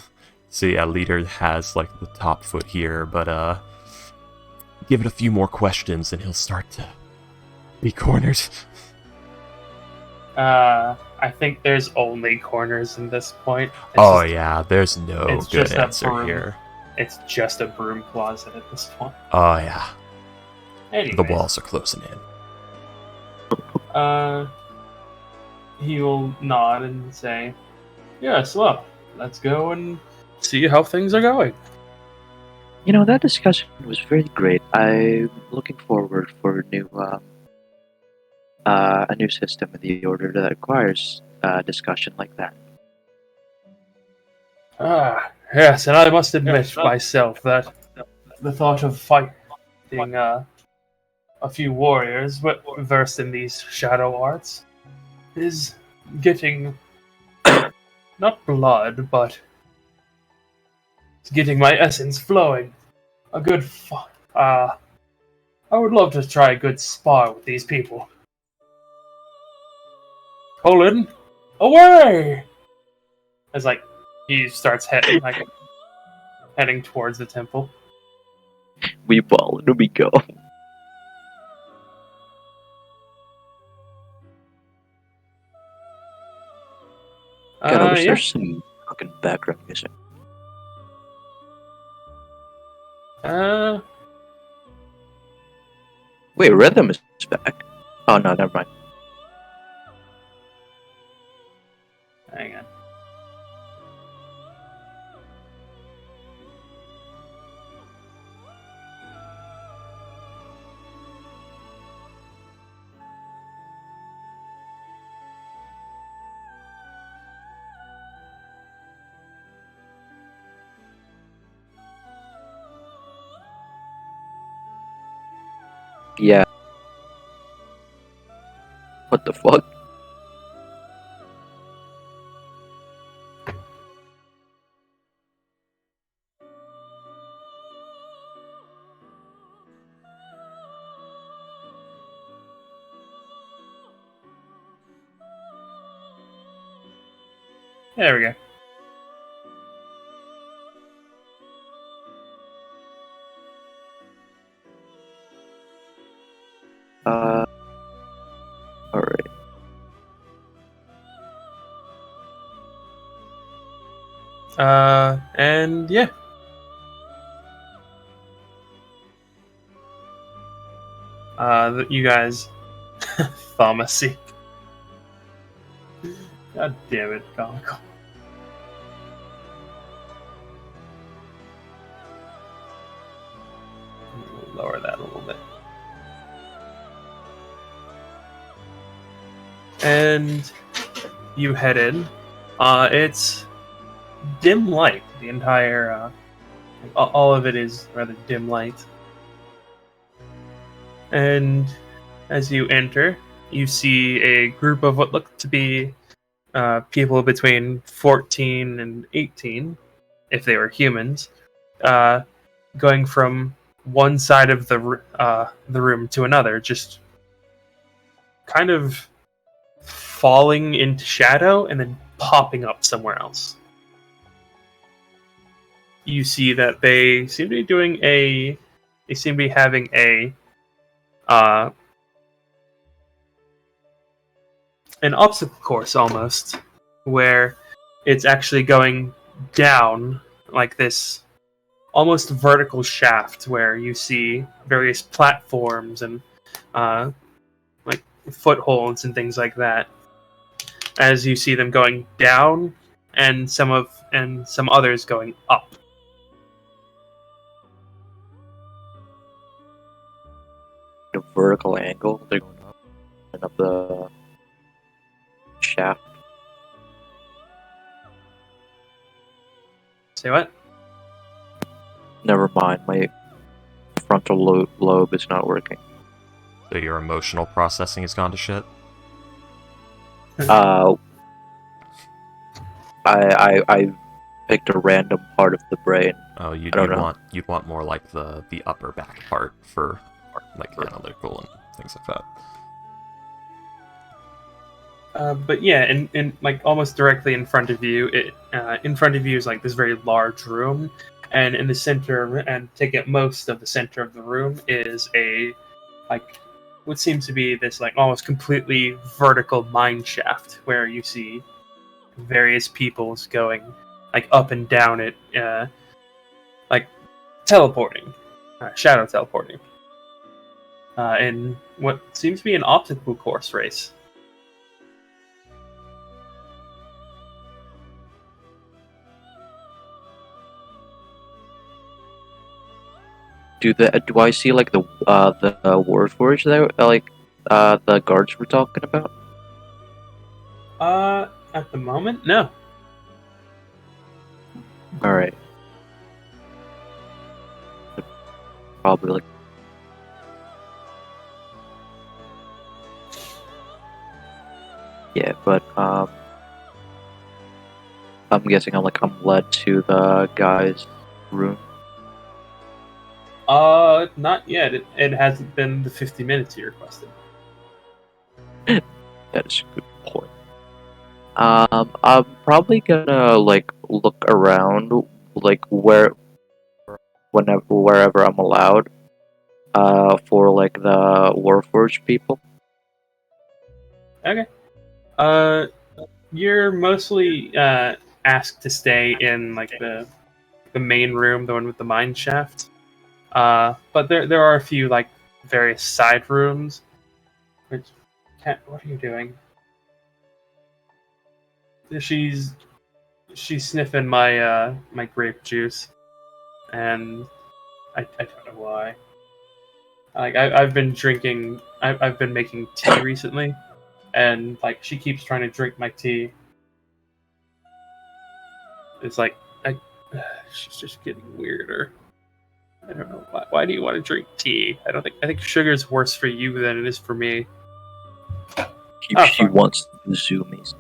So yeah, Leader has, like, the top foot here, but give it a few more questions and he'll start to be cornered. I think there's only corners in this point. Yeah, there's no it's good just answer here. It's just a broom closet at this point. Oh yeah. Anyways, The walls are closing in. He will nod and say, "Yes, well, let's go and see how things are going." You know, that discussion was very great. I'm looking forward for a new system in the order that requires discussion like that. Yes, and I must admit myself that the thought of fighting a few warriors versed in these shadow arts is getting not blood, but it's getting my essence flowing. A good I would love to try a good spar with these people. Colin, away! As he starts heading towards the temple. We ball and we go. God, I wish there's some fucking background music. Wait, Rhythm is back. Oh no, never mind. Hang on. Yeah. What the fuck? There we go. Alright. And yeah. You guys, pharmacy. God damn it, comical. Lower that a little bit. And you head in. It's dim light. The entire, all of it is rather dim light. And as you enter, you see a group of what look to be people between 14 and 18, if they were humans, going from one side of the room to another, just kind of falling into shadow and then popping up somewhere else. You see that they seem to be doing a. They seem to be having an obstacle course almost, where it's actually going down like this almost vertical shaft where you see various platforms and like footholds and things like that. As you see them going down, and some others going up. A vertical angle, they're going up and up the shaft. Say what? Never mind, my frontal lobe is not working. So your emotional processing has gone to shit? I picked a random part of the brain. Oh, you'd don't know. want more like the upper back part for like analytical and things like that. But yeah, and like almost directly in front of you, in front of you is like this very large room, and in the center, and taking up most of the center of the room, is a like what seems to be this like almost completely vertical mine shaft where you see various peoples going like up and down it, like teleporting, shadow teleporting, in what seems to be an obstacle course race. Do I see like the Warforged that the guards were talking about? At the moment, no. All right. Probably like. Yeah, but I'm guessing I'm led to the guy's room. Not yet. It hasn't been the 50 minutes you requested. That is a good point. I'm probably gonna look around, wherever I'm allowed, for like the Warforged people. Okay. You're mostly asked to stay in like the main room, the one with the mine shaft. But there are a few like various side rooms. Which, what are you doing? She's sniffing my my grape juice, and I don't know why. Like I've been drinking. I've been making tea recently, and like she keeps trying to drink my tea. It's like she's just getting weirder. I don't know why do you want to drink tea? I think sugar's worse for you than it is for me. She wants the zoomies.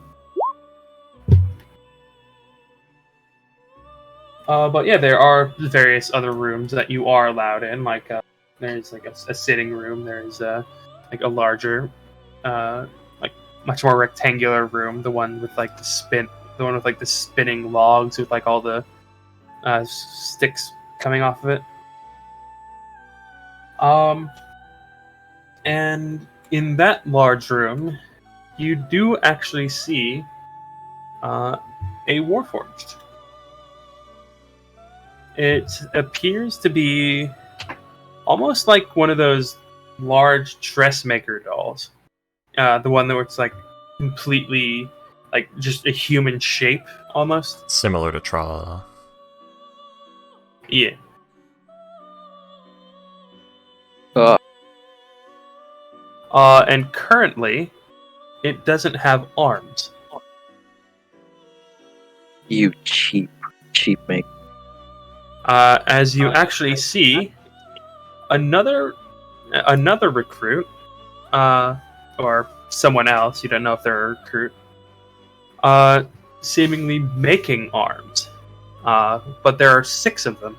But yeah, there are various other rooms that you are allowed in. Like there's like a sitting room. There's like a larger, like much more rectangular room. The one with like the one with like the spinning logs with like all the sticks coming off of it. And in that large room, you do actually see a Warforged. It appears to be almost like one of those large dressmaker dolls. The one that looks like completely like just a human shape almost. Similar to Tra. Yeah. And currently, it doesn't have arms. You cheap As you actually see another another recruit, or someone else, you don't know if they're a recruit, seemingly making arms. But there are 6 of them.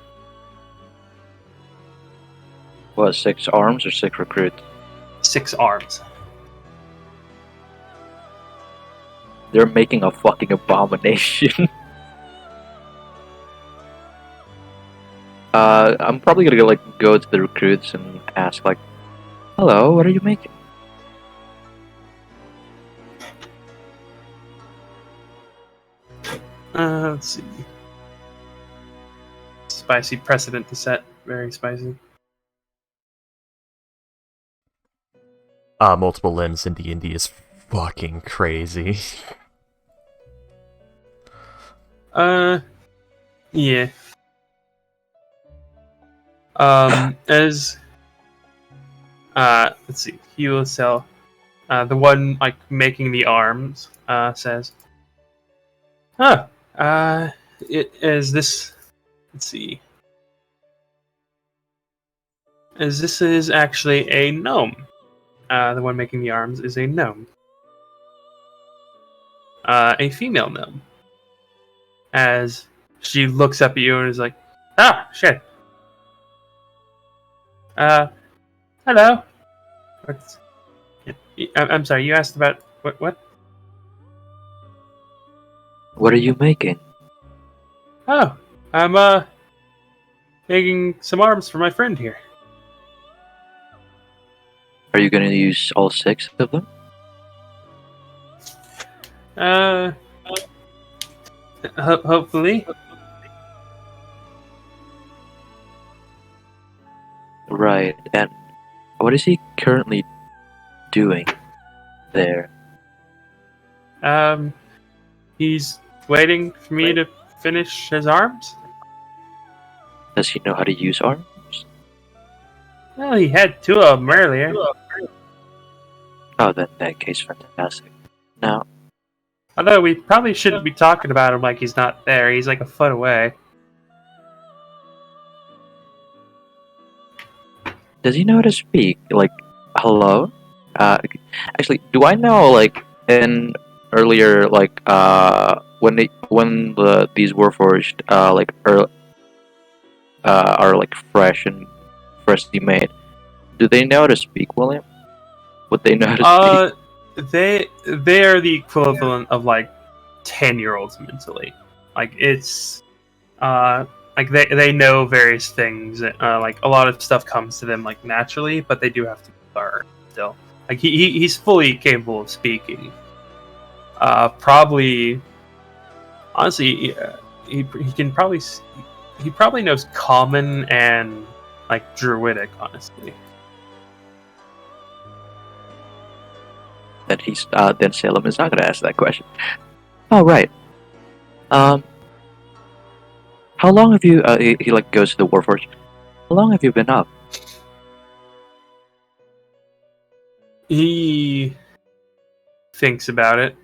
What, 6 arms or 6 recruits? 6 arms. They're making a fucking abomination. I'm probably gonna go to the recruits and ask hello, what are you making? Let's see. Spicy precedent to set. Very spicy. Multiple limbs in D&D is fucking crazy. Yeah. As let's see, he will sell. The one making the arms says, "Huh. It is this. Let's see. As this is actually a gnome. The one making the arms is a gnome. A female gnome. As she looks up at you and is like, ah, shit. Hello. I'm sorry, you asked about what? What are you making? Oh, I'm making some arms for my friend here. Are you gonna use all 6 of them? Hopefully. Right, and what is he currently doing there? He's waiting for me to finish his arms. Does he know how to use arms? Well, he had 2 of them earlier. Oh, then in that case, fantastic. Now, Although we probably shouldn't be talking about him like he's not there. He's like a foot away. does he know how to speak? Hello? Actually, do I know, in earlier, when these were forged, are, fresh and freshly made, do they know how to speak, William? Would they know how to speak? They are the equivalent of 10-year-olds mentally. It's they know various things. A lot of stuff comes to them naturally, but they do have to learn still. He's fully capable of speaking. Probably, honestly, he can probably he probably knows Common and Druidic, honestly. Then Salem is not going to ask that question. Oh, right. How long have you? He goes to the Warforged. How long have you been up? He thinks about it.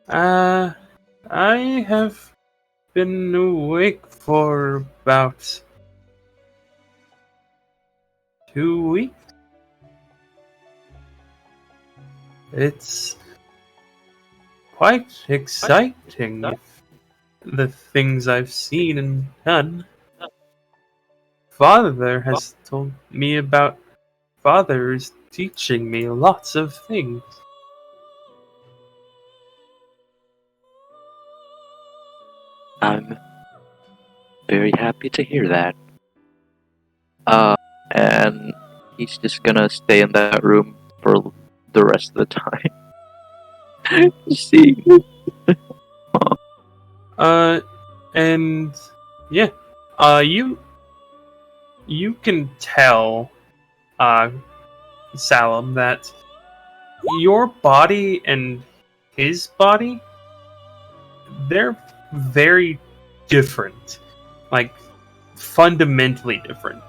I have been awake for about 2 weeks. It's quite exciting, the things I've seen and done. Father has told me about. Father is teaching me lots of things. I'm very happy to hear that. And he's just gonna stay in that room for the rest of the time. See. And yeah, you can tell, Salem, that your body and his body, they're very different, fundamentally different.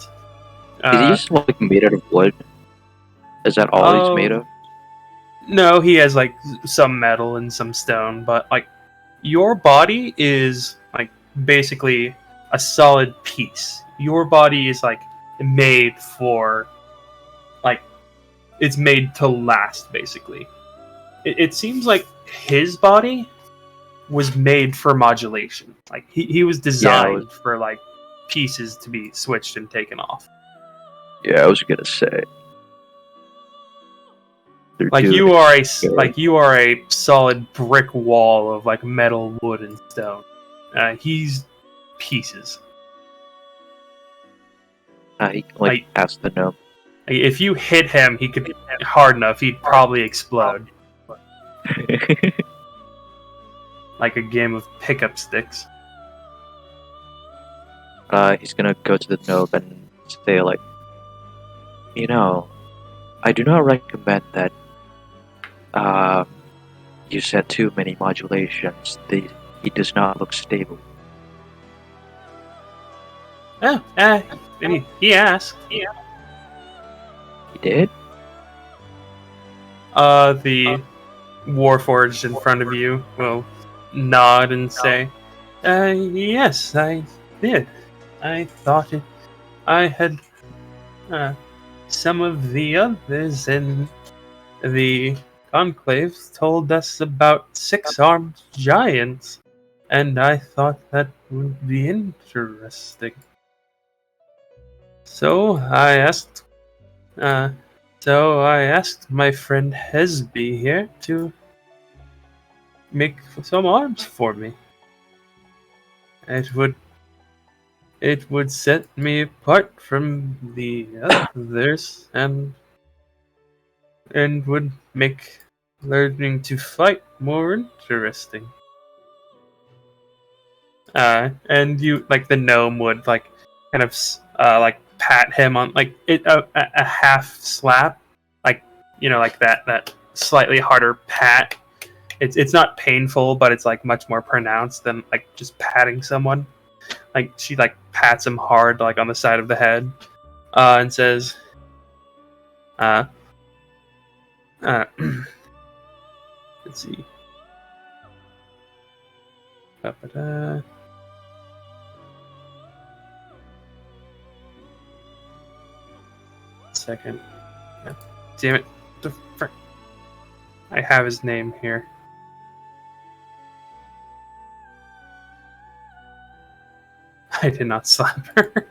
Is he just made out of wood? Is that all he's made of? No, he has some metal and some stone, but your body is basically a solid piece. Your body is made for, like, it's made to last, basically. It seems like his body was made for modulation. Like, he was designed for, like, pieces to be switched and taken off. Yeah, I was gonna say. Like you are a solid brick wall of like metal, wood, and stone. He's pieces. He like has the gnome. If you hit him, he could hard enough. He'd probably explode. Like a game of pickup sticks. He's gonna go to the gnome and say like, you know, I do not recommend that. You set too many modulations. He does not look stable. He asked. He did? The Warforged in front of you will nod and say, yes, I did. I thought it. I had some of the others in the Conclave told us about 6-armed giants, and I thought that would be interesting. So I asked my friend Hesby here to make some arms for me. It would set me apart from the others and would make learning to fight more interesting. And you, like, the gnome would like kind of like pat him on like a half slap, like, you know, like that slightly harder pat. It's not painful, but it's like much more pronounced than like just patting someone. Like she like pats him hard, like on the side of the head, and says, let's see. Second. Damn it. The frick. I have his name here. I did not slap her.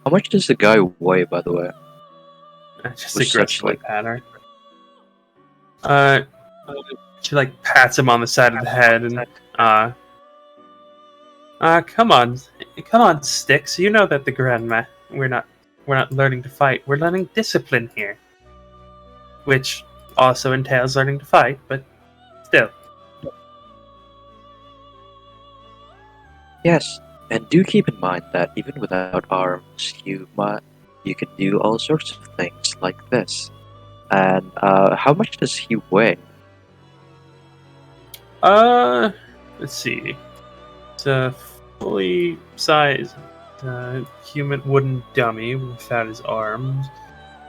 How much does the guy weigh, by the way? Just aggressively pat her. She like pats him on the side of the head and come on, Sticks. You know that the grandma. We're not learning to fight. We're learning discipline here, which also entails learning to fight. But still. Yes, and do keep in mind that even without arms, you can do all sorts of things like this. And how much does he weigh? Let's see. It's a fully sized human wooden dummy without his arms.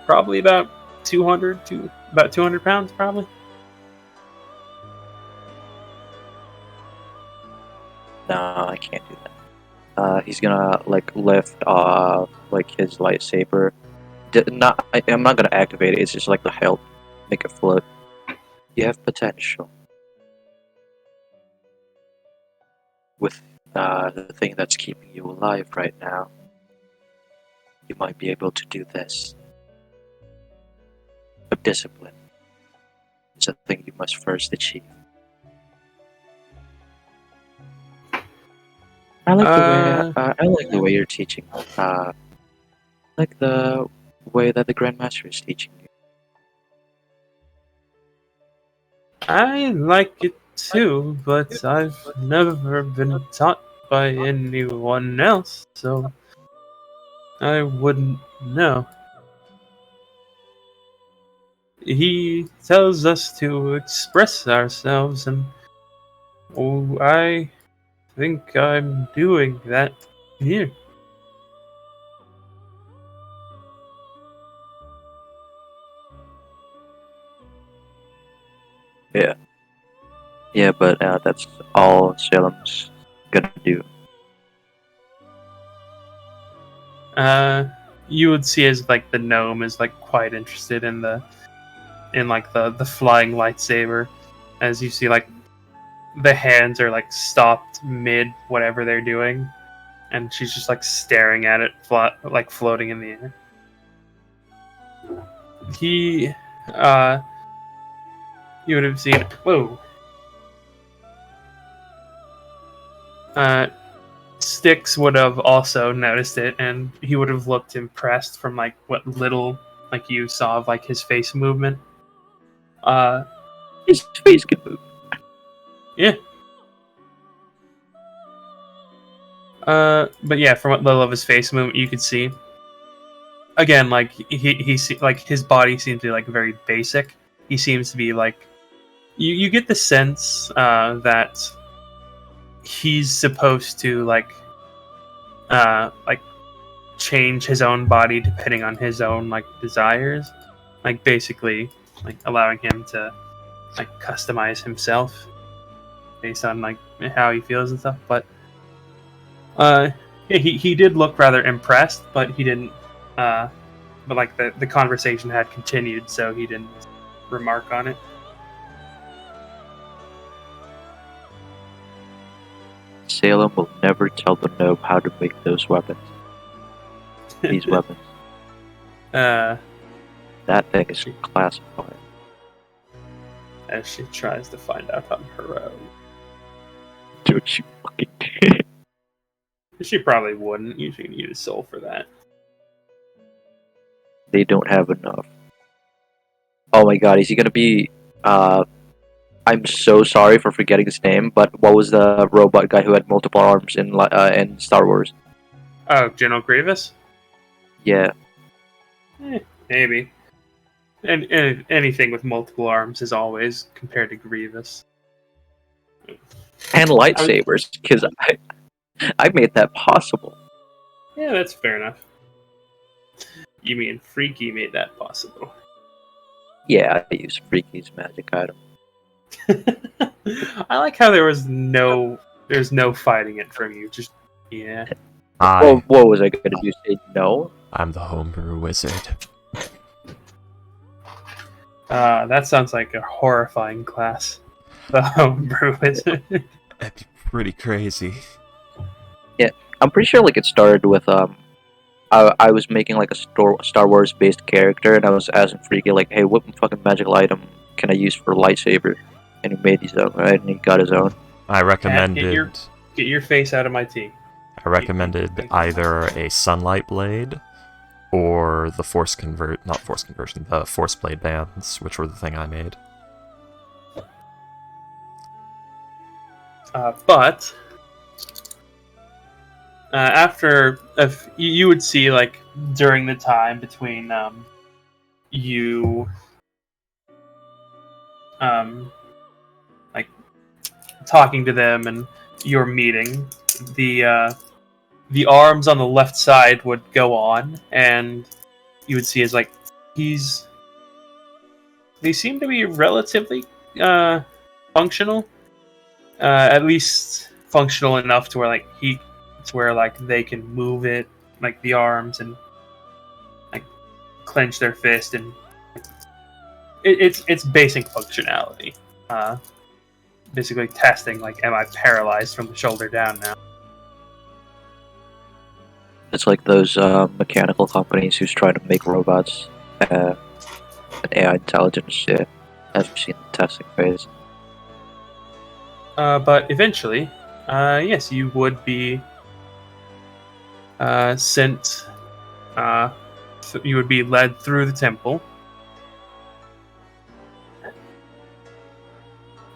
Probably about 200 pounds, probably. No, I can't do that. He's gonna like lift like his lightsaber. I'm not gonna activate it. It's just like the help, make it float. You have potential with the thing that's keeping you alive right now. You might be able to do this. But discipline is a thing you must first achieve. I like the way you're teaching. Like the way that the Grandmaster is teaching you. I like it too, but I've never been taught by anyone else, so I wouldn't know. He tells us to express ourselves, and I think I'm doing that Here. Yeah, but that's all Salem's gonna do. You would see as like the gnome is like quite interested in the flying lightsaber, as you see like the hands are like stopped mid whatever they're doing, and she's just like staring at it, like floating in the air. He, you would have seen. Whoa. Styx would have also noticed it, and he would have looked impressed from like what little like you saw of like his face movement. His face can move. Yeah. But yeah, from what little of his face movement you could see, again, like like his body seems to be like very basic. He seems to be like you get the sense that he's supposed to like change his own body depending on his own like desires, like basically like allowing him to like customize himself based on like how he feels and stuff. But yeah, he did look rather impressed, but he didn't but like the conversation had continued, so he didn't remark on it. Salem will never tell the gnome how to make those weapons. These weapons. That thing is classified. As she tries to find out on her own. Don't you fucking dare. She probably wouldn't. You should need a soul for that. They don't have enough. Oh my god, is he gonna be I'm so sorry for forgetting his name, but what was the robot guy who had multiple arms in Star Wars? Oh, General Grievous? Yeah. Maybe. And anything with multiple arms is always compared to Grievous. And lightsabers, because I made that possible. Yeah, that's fair enough. You mean Freaky made that possible? Yeah, I use Freaky's magic item. I like how there's no fighting it from you. Just yeah. Well, what was I gonna do? Say no? I'm the homebrew wizard. That sounds like a horrifying class. The homebrew wizard. That'd be pretty crazy. Yeah, I'm pretty sure like it started with I was making like a Star Wars based character, and I was asking Freaky like, hey, what fucking magical item can I use for lightsaber? And he made his own, right? And he got his own. I recommended. Get your face out of my tea. I recommended either a sunlight blade or the the force blade bands, which were the thing I made. But after you would see like during the time between you like talking to them and your meeting, the arms on the left side would go on, and you would see as like they seem to be relatively functional, at least functional enough to where like they can move it, like the arms, and like clench their fist, and it's basic functionality. Basically testing like, am I paralyzed from the shoulder down now? It's like those mechanical companies who's trying to make robots and AI intelligence. Yeah, as we've seen the testing phase. But eventually, yes, you would be sent. You would be led through the temple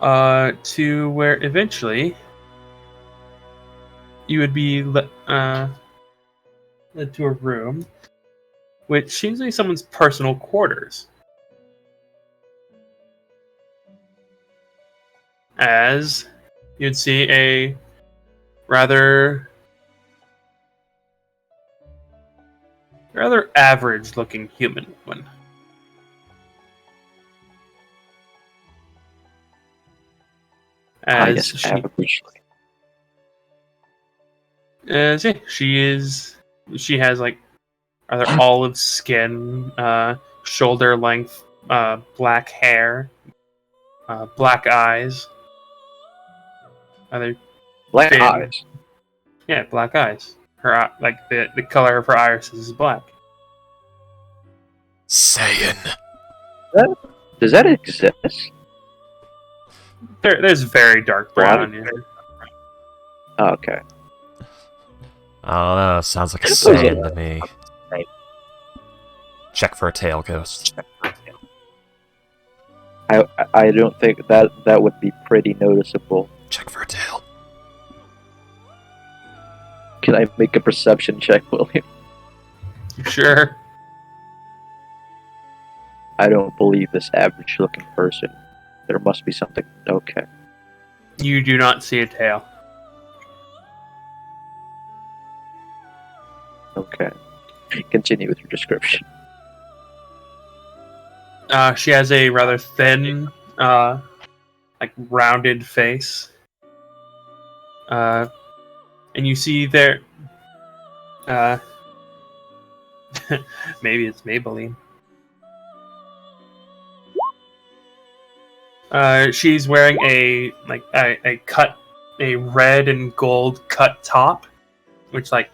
to where eventually you would be led to a room, which seems to be someone's personal quarters. As you'd see a rather rather average-looking human woman. I As guess she, averagely. she has like rather olive skin, shoulder length, black hair, black eyes. Other Black thin, eyes. yeah, black eyes. Her like the color of her irises is black. Saiyan. Does that exist? There's very dark brown on you. Oh, okay. Oh, sounds like a Suppose it- Saiyan to me. Check for a tail ghost. I don't think that would be pretty noticeable. Check for a tail. Can I make a perception check, William? You sure? I don't believe this average-looking person. There must be something. Okay. You do not see a tail. Okay. Continue with your description. She has a rather thin, like rounded face. And you see there. Maybe it's Maybelline. She's wearing a red and gold cut top, which like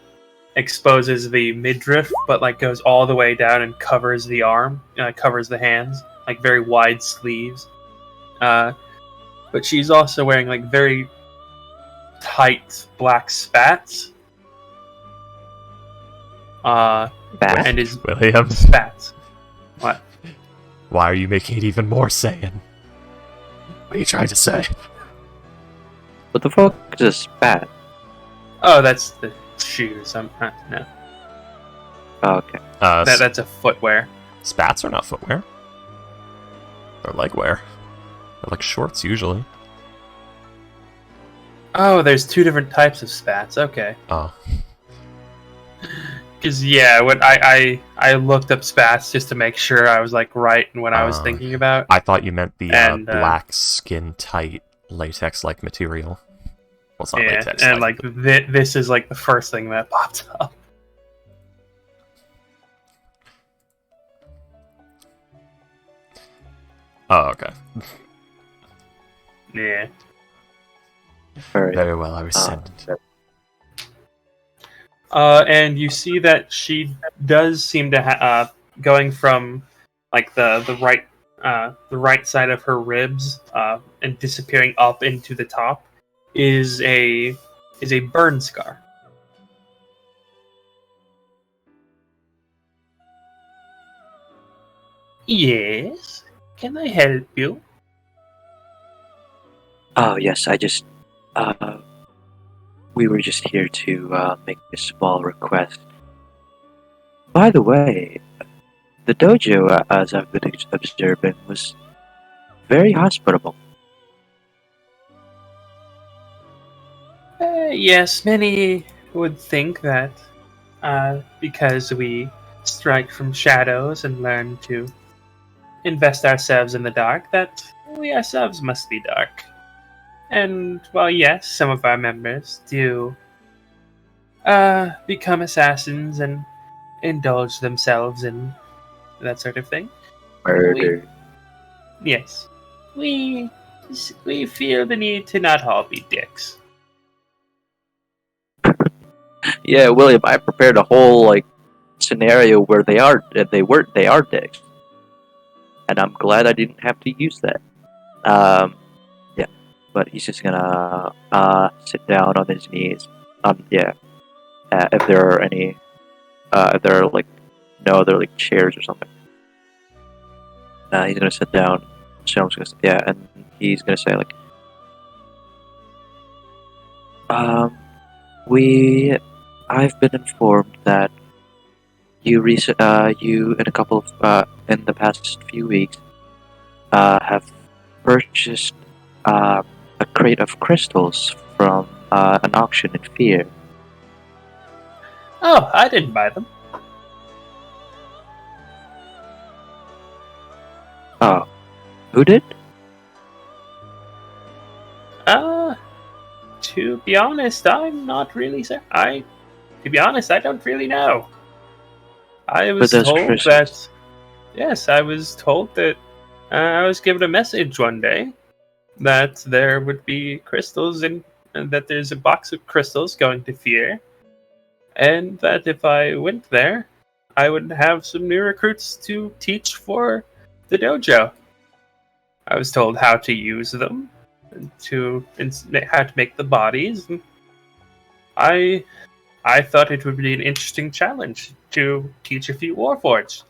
exposes the midriff, but like goes all the way down and covers the arm, covers the hands, like very wide sleeves. But she's also wearing like very tight black spats. And is William, spats. What? why are you making it even more Saiyan? What are you trying to say? What the fuck is a spat? Oh, that's the shoes. No. Oh, okay. That's a footwear. Spats are not footwear. They're legwear. They're like shorts usually. Oh, there's two different types of spats. Okay. Oh. Because yeah, when I looked up spats just to make sure I was like right in what I was thinking about. I thought you meant the And, black skin tight latex-like material. Well, it's not Yeah, latex. and like this is like the first thing that popped up. Oh, okay. Yeah. Alright. Very well, I rescind. And you see that she does seem to going from like the right side of her ribs and disappearing up into the top is a burn scar. Yes. Can I help you? Oh, yes, we were just here to make a small request. By the way, the dojo, as I've been observing, was very hospitable. Yes, many would think that because we strike from shadows and learn to invest ourselves in the dark, that we ourselves must be dark. And while yes, some of our members do become assassins and indulge themselves in that sort of thing, Murder. yes, we feel the need to not all be dicks. Yeah, William, I prepared a whole scenario where they are dicks, and I'm glad I didn't have to use that. Yeah, but he's just gonna sit down on his knees. If there are any, if there are no other chairs or something, he's gonna sit down. Shelm's gonna and he's gonna say I've been informed that you in a couple of in the past few weeks have purchased a crate of crystals from an auction in Fear. Oh, I didn't buy them. Oh, who did? To be honest, I'm not really sure. To be honest, I don't really know. I was those told crystals. that. Yes, I was told that. I was given a message one day that there would be crystals and that there's a box of crystals going to Fear, and that if I went there, I would have some new recruits to teach for the dojo. I was told how to use them, and how to make the bodies. And I thought it would be an interesting challenge to teach a few Warforged.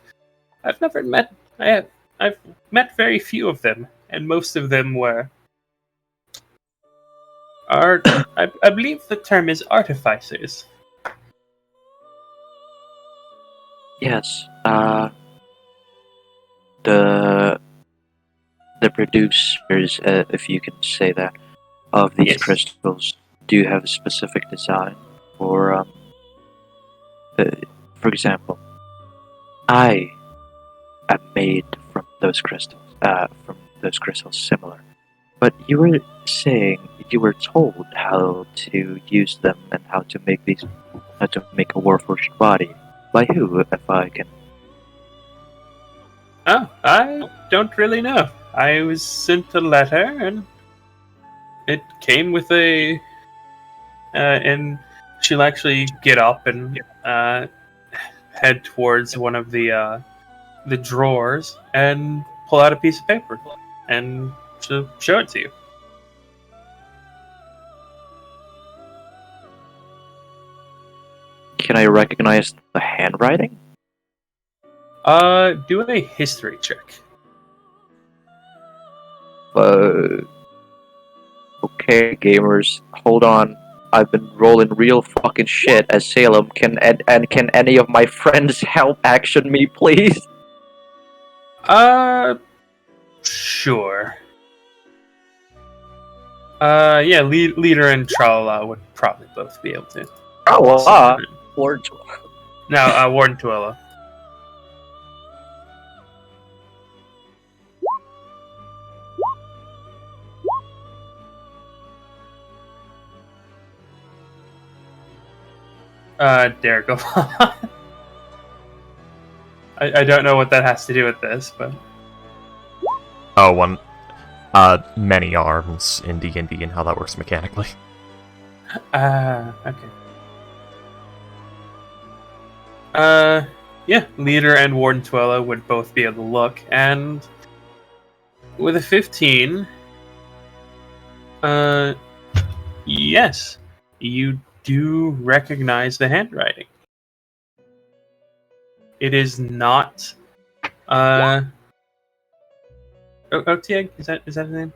I've never met. I've met very few of them, and most of them are. I believe the term is artificers. Yes. The producers, if you can say that, of these Yes. crystals do have a specific design for for example, I am made from those crystals. Similar. But you were saying you were told how to use them and how to make a warforged body. By who, if I can? Oh, I don't really know. I was sent a letter, and it came with a. And she'll actually get up and head towards one of the drawers and pull out a piece of paper, and she'll show it to you. Can I recognize the handwriting? Do a history check. Okay, gamers, hold on. I've been rolling real fucking shit as Salem. Can any of my friends help action me, please? Sure. Yeah, leader and Tralala would probably both be able to. Oh, Lord. No, Warden Tuella. Dare go on. I don't know what that has to do with this, but Oh, many arms in D&D and how that works mechanically. okay. Yeah, leader and Warden Tuella would both be able to look, and with a 15, yes, you do recognize the handwriting. It is not, Otieg? Is that his name?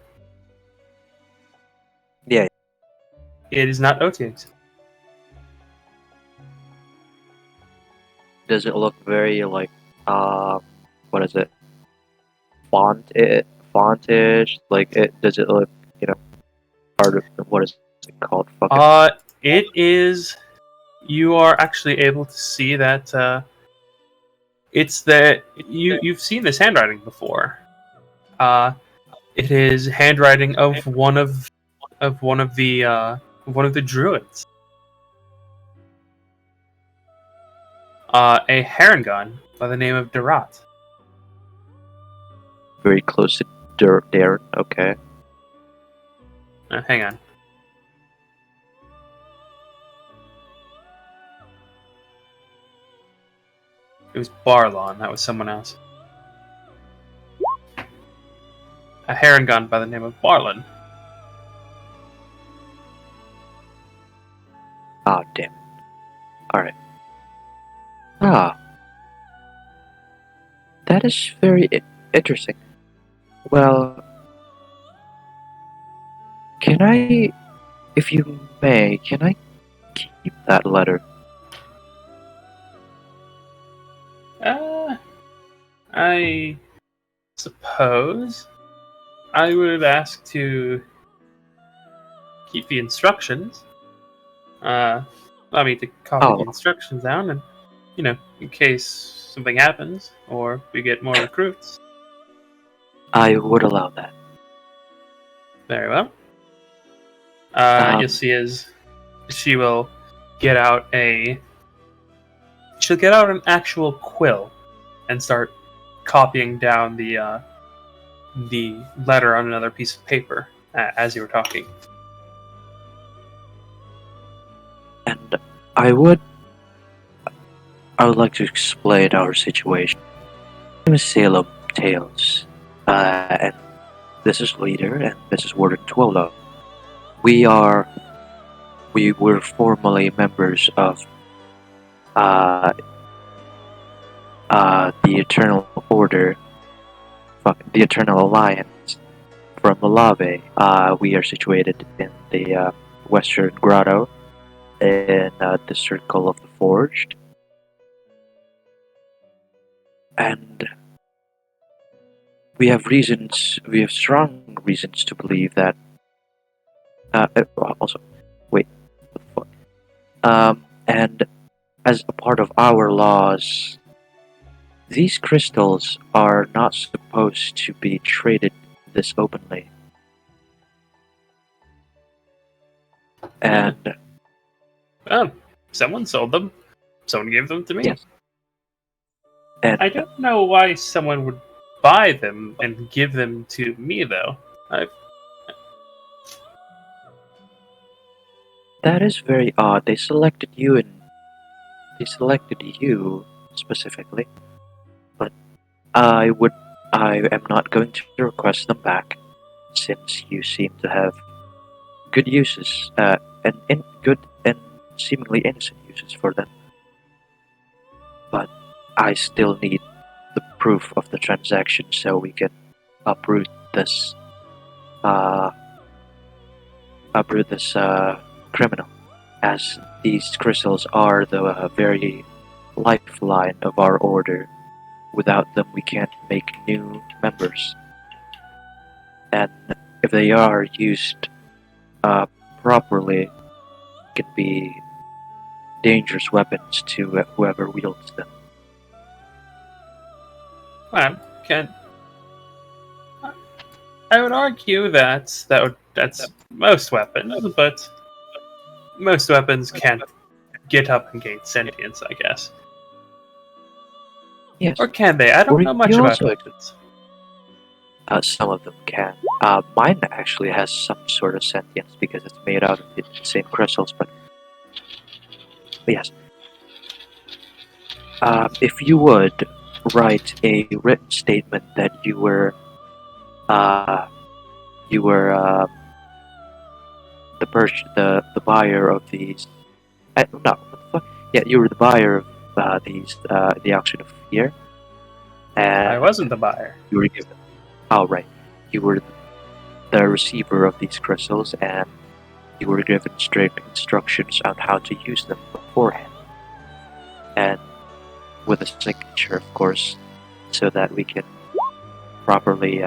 Yeah. It is not Otieg's. Does it look very like what is it? Fontish? Like it? Does it look part of what is it called? Fucking. It is. You are actually able to see that. It's that you've seen this handwriting before. It is handwriting of one of the druids. A Harengon by the name of Darat. Very close to Darren. Okay. Hang on. It was Barlon. That was someone else. A Harengon by the name of Barlon. Ah, damn. Alright. Ah. That is very interesting. Well, can I, if you may, can I keep that letter? I suppose I would ask to keep the instructions. Allow me to copy the instructions down, and in case something happens or we get more recruits. I would allow that. Very well. You'll Um, see as she will get out she'll get out an actual quill and start copying down the letter on another piece of paper as you were talking. And I would like to explain our situation. My name is Salem Tales, and this is Leader, and this is Warden Tuolo. We were formerly members of the Eternal Order, the Eternal Alliance from Malave. We are situated in the Western Grotto in the Circle of the Forged. And we have strong reasons to believe that. Also, wait, what the fuck? And as a part of our laws, these crystals are not supposed to be traded this openly. And Oh, someone sold them. Someone gave them to me. Yes. And I don't know why someone would buy them and give them to me, though. that is very odd. They selected you specifically, but I am not going to request them back, since you seem to have good uses, and good and seemingly innocent uses for them. But I still need the proof of the transaction so we can uproot this criminal, as these crystals are the very lifeline of our order. Without them, we can't make new members. And if they are used properly, can be dangerous weapons to whoever wields them. Well, I would argue that's most weapons, but most weapons can't get up and gain sentience, I guess. Yes. Or can they? I don't know much about weapons. Some of them can. Mine actually has some sort of sentience because it's made out of the same crystals, but yes. If you would write a written statement that you were the buyer of these. No, what the fuck? Yeah, you were the buyer of these the auction of fear. And I wasn't the buyer. you were given. Oh right, you were the receiver of these crystals, and you were given strict instructions on how to use them beforehand, and with a signature, of course, so that we can properly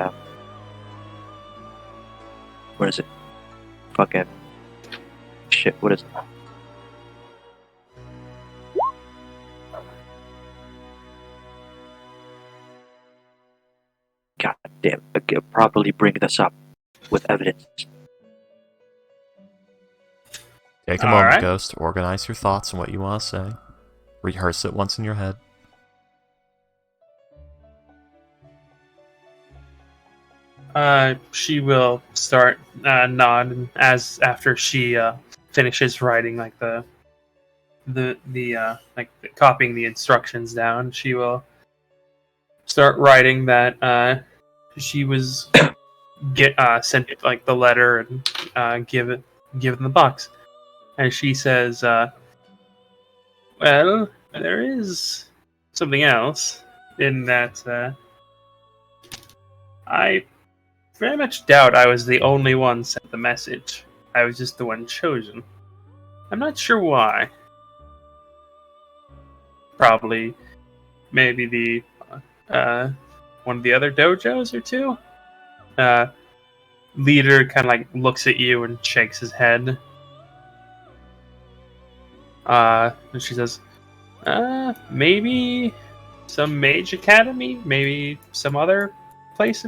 what is it? Fucking shit, what is it? God damn, properly bring this up with evidence. Take a moment, Alright. Ghost. Organize your thoughts and what you want to say. Rehearse it once in your head. She will start nod after she finishes writing like the copying the instructions down. She will start writing that she was sent like the letter and give them the box, and she says, "Well, there is something else in that I very much doubt I was the only one sent the message. I was just the one chosen. I'm not sure why. Probably, maybe the one of the other dojos or two." Leader kind of like looks at you and shakes his head. And she says, maybe some mage academy, maybe some other place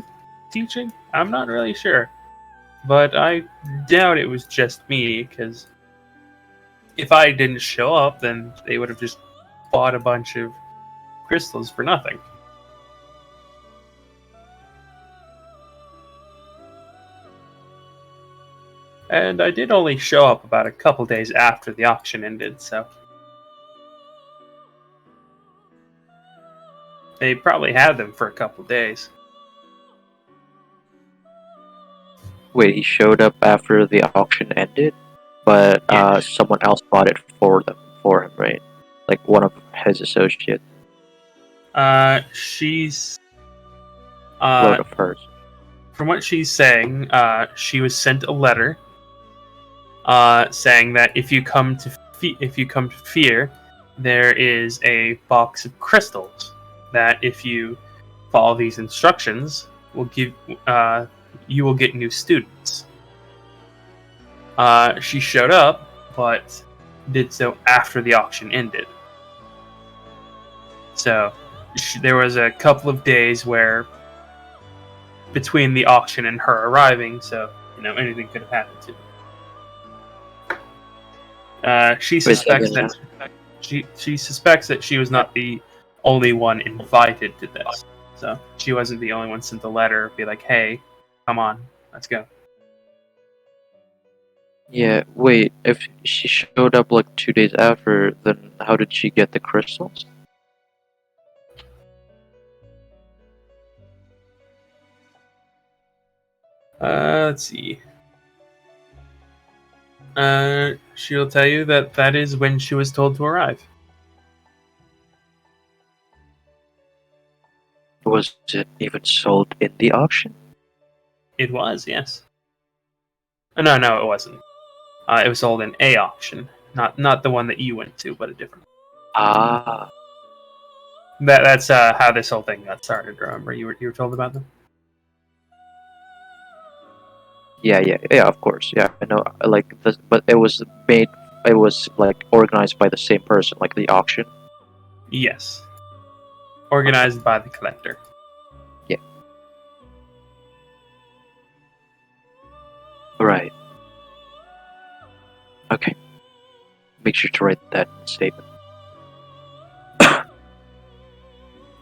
teaching? I'm not really sure. But I doubt it was just me, because if I didn't show up, then they would have just bought a bunch of crystals for nothing. And I did only show up about a couple days after the auction ended, so they probably had them for a couple days. Wait, he showed up after the auction ended, but Yeah. someone else bought it for him, right? Like one of his associates She's wrote of hers. from what she's saying, she was sent a letter saying that if you come to Fear, there is a box of crystals that if you follow these instructions, will give you will get new students. She showed up, but did so after the auction ended. So there was a couple of days where between the auction and her arriving, so anything could have happened to her. She suspects that she was not the only one invited to this. So she wasn't the only one sent the letter, be like, "Hey, come on, let's go." Yeah, wait, if she showed up like 2 days after, then how did she get the crystals? Let's see. She'll tell you that is when she was told to arrive. Was it even sold in the auction? It was, yes. No, it wasn't. It was sold in a auction, not the one that you went to, but a different. Ah, That's how this whole thing got started. Remember, you were told about them. yeah, of course, yeah, I know, like, this, but it was like, organized by the same person, like, the auction? Yes. Organized by the collector. Yeah. Right. Okay. Make sure to write that statement.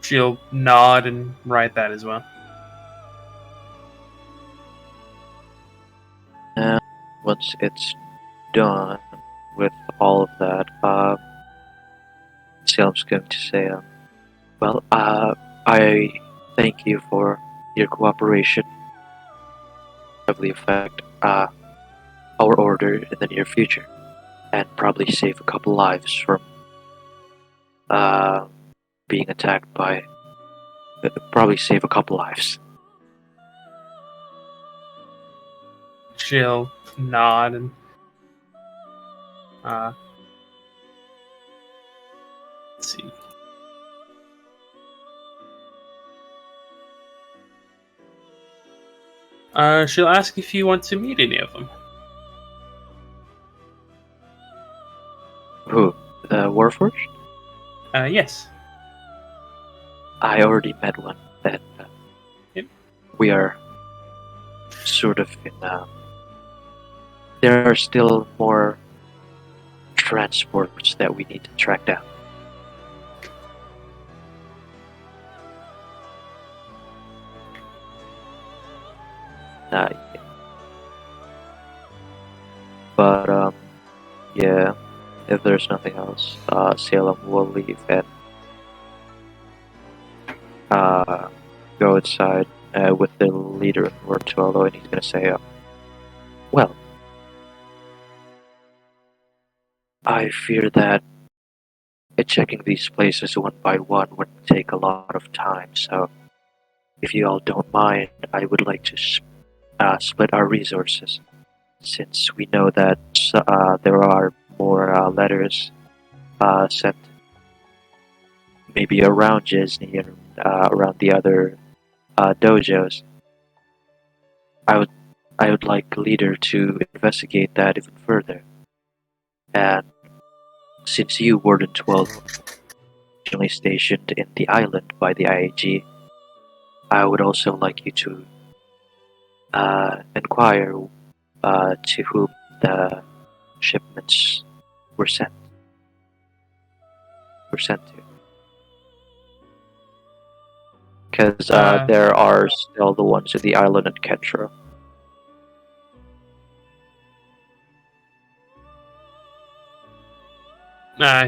She'll nod and write that as well. And once it's done with all of that, Salem's going to say, well, I thank you for your cooperation. Probably affect our order in the near future, and probably save a couple lives from being attacked by. Probably save a couple lives. She'll nod and let's see. She'll ask if you want to meet any of them. Who? Warforged? Yes. I already met one, and Yep. we are sort of in. There are still more transports that we need to track down. Yeah. But yeah. If there's nothing else, Salem will leave and go inside with the leader of Mortuolo, and he's gonna say, well, I fear that checking these places one by one would take a lot of time, so if you all don't mind, I would like to split our resources, since we know that there are more letters sent maybe around Disney and around the other dojos. I would like leader to investigate that even further. And since you, Warden 12, originally stationed in the island by the IAG, I would also like you to inquire to whom the shipments were sent to. Because there are still the ones in the island in Kentra.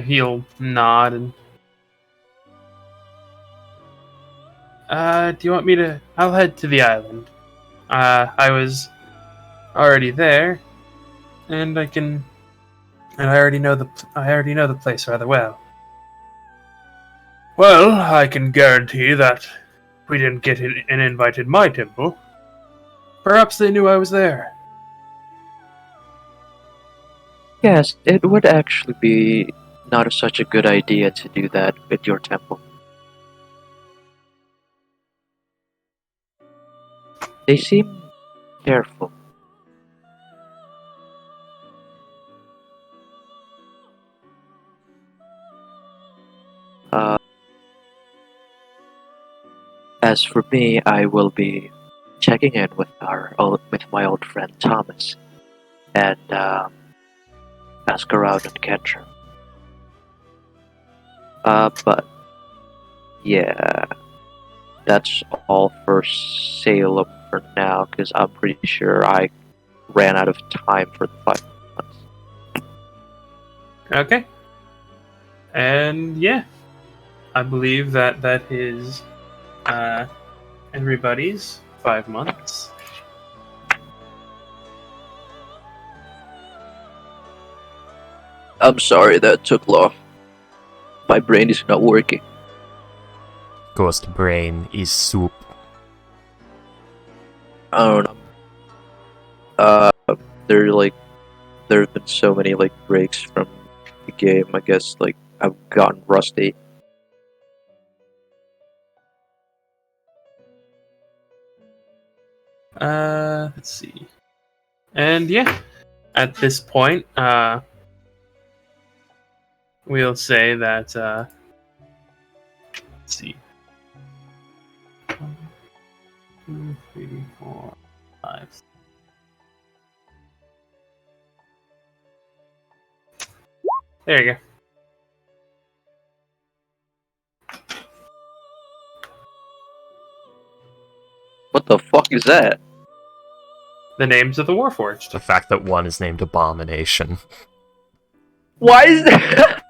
He'll nod and. Do you want me to? I'll head to the island. I was already there, and I can. And I already know the place rather well. Well, I can guarantee that we didn't get an invite in my temple. Perhaps they knew I was there. Yes, it would actually be not such a good idea to do that at your temple. They seem careful. As for me, I will be checking in with my old friend Thomas, and ask around in Kentra. But yeah, that's all for Salem for now, because I'm pretty sure I ran out of time for the 5 months. Okay. And yeah, I believe that is everybody's 5 months. I'm sorry that took long. My brain is not working. Ghost brain is soup. I don't know. There have been so many breaks from the game. I guess I've gotten rusty. Let's see. And yeah, at this point, we'll say that, let's see. 1, 2, 3, 4, 5. There you go. What the fuck is that? The names of the Warforged. The fact that one is named Abomination. Why is that?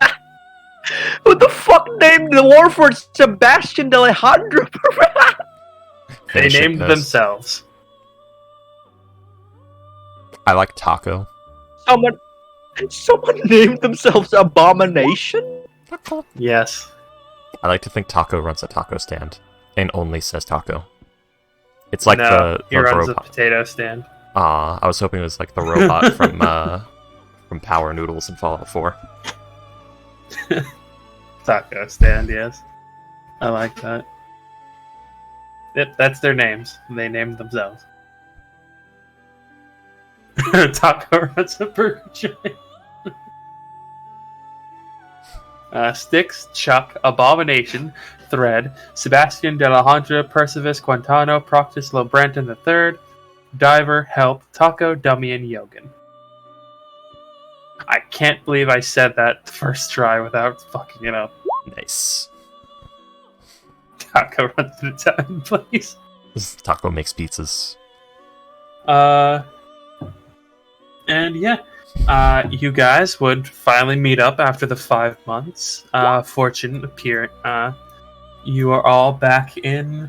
Who the fuck named the Warforged Sebastian de Alejandro? They Finish it, named guys. themselves. I like Taco. Someone named themselves Abomination? Yes. I like to think Taco runs a taco stand and only says taco. It's like No, he the runs a robot. potato stand. I was hoping it was like the robot from Power Noodles in Fallout 4. Taco stand, yes. I like that. Yep, that's their names. They named themselves. Taco runs a burger joint. Styx, Chuck, Abomination, Thread, Sebastian de Alejandro, Percivis, Quintano, Proctus, Lobranton III, Diver, Help, Taco, Dummy, and Yogan. I can't believe I said that the first try without fucking it up. Nice. Taco runs an Italian place. Taco makes pizzas. And yeah, you guys would finally meet up after the 5 months. Fortune appeared. You are all back in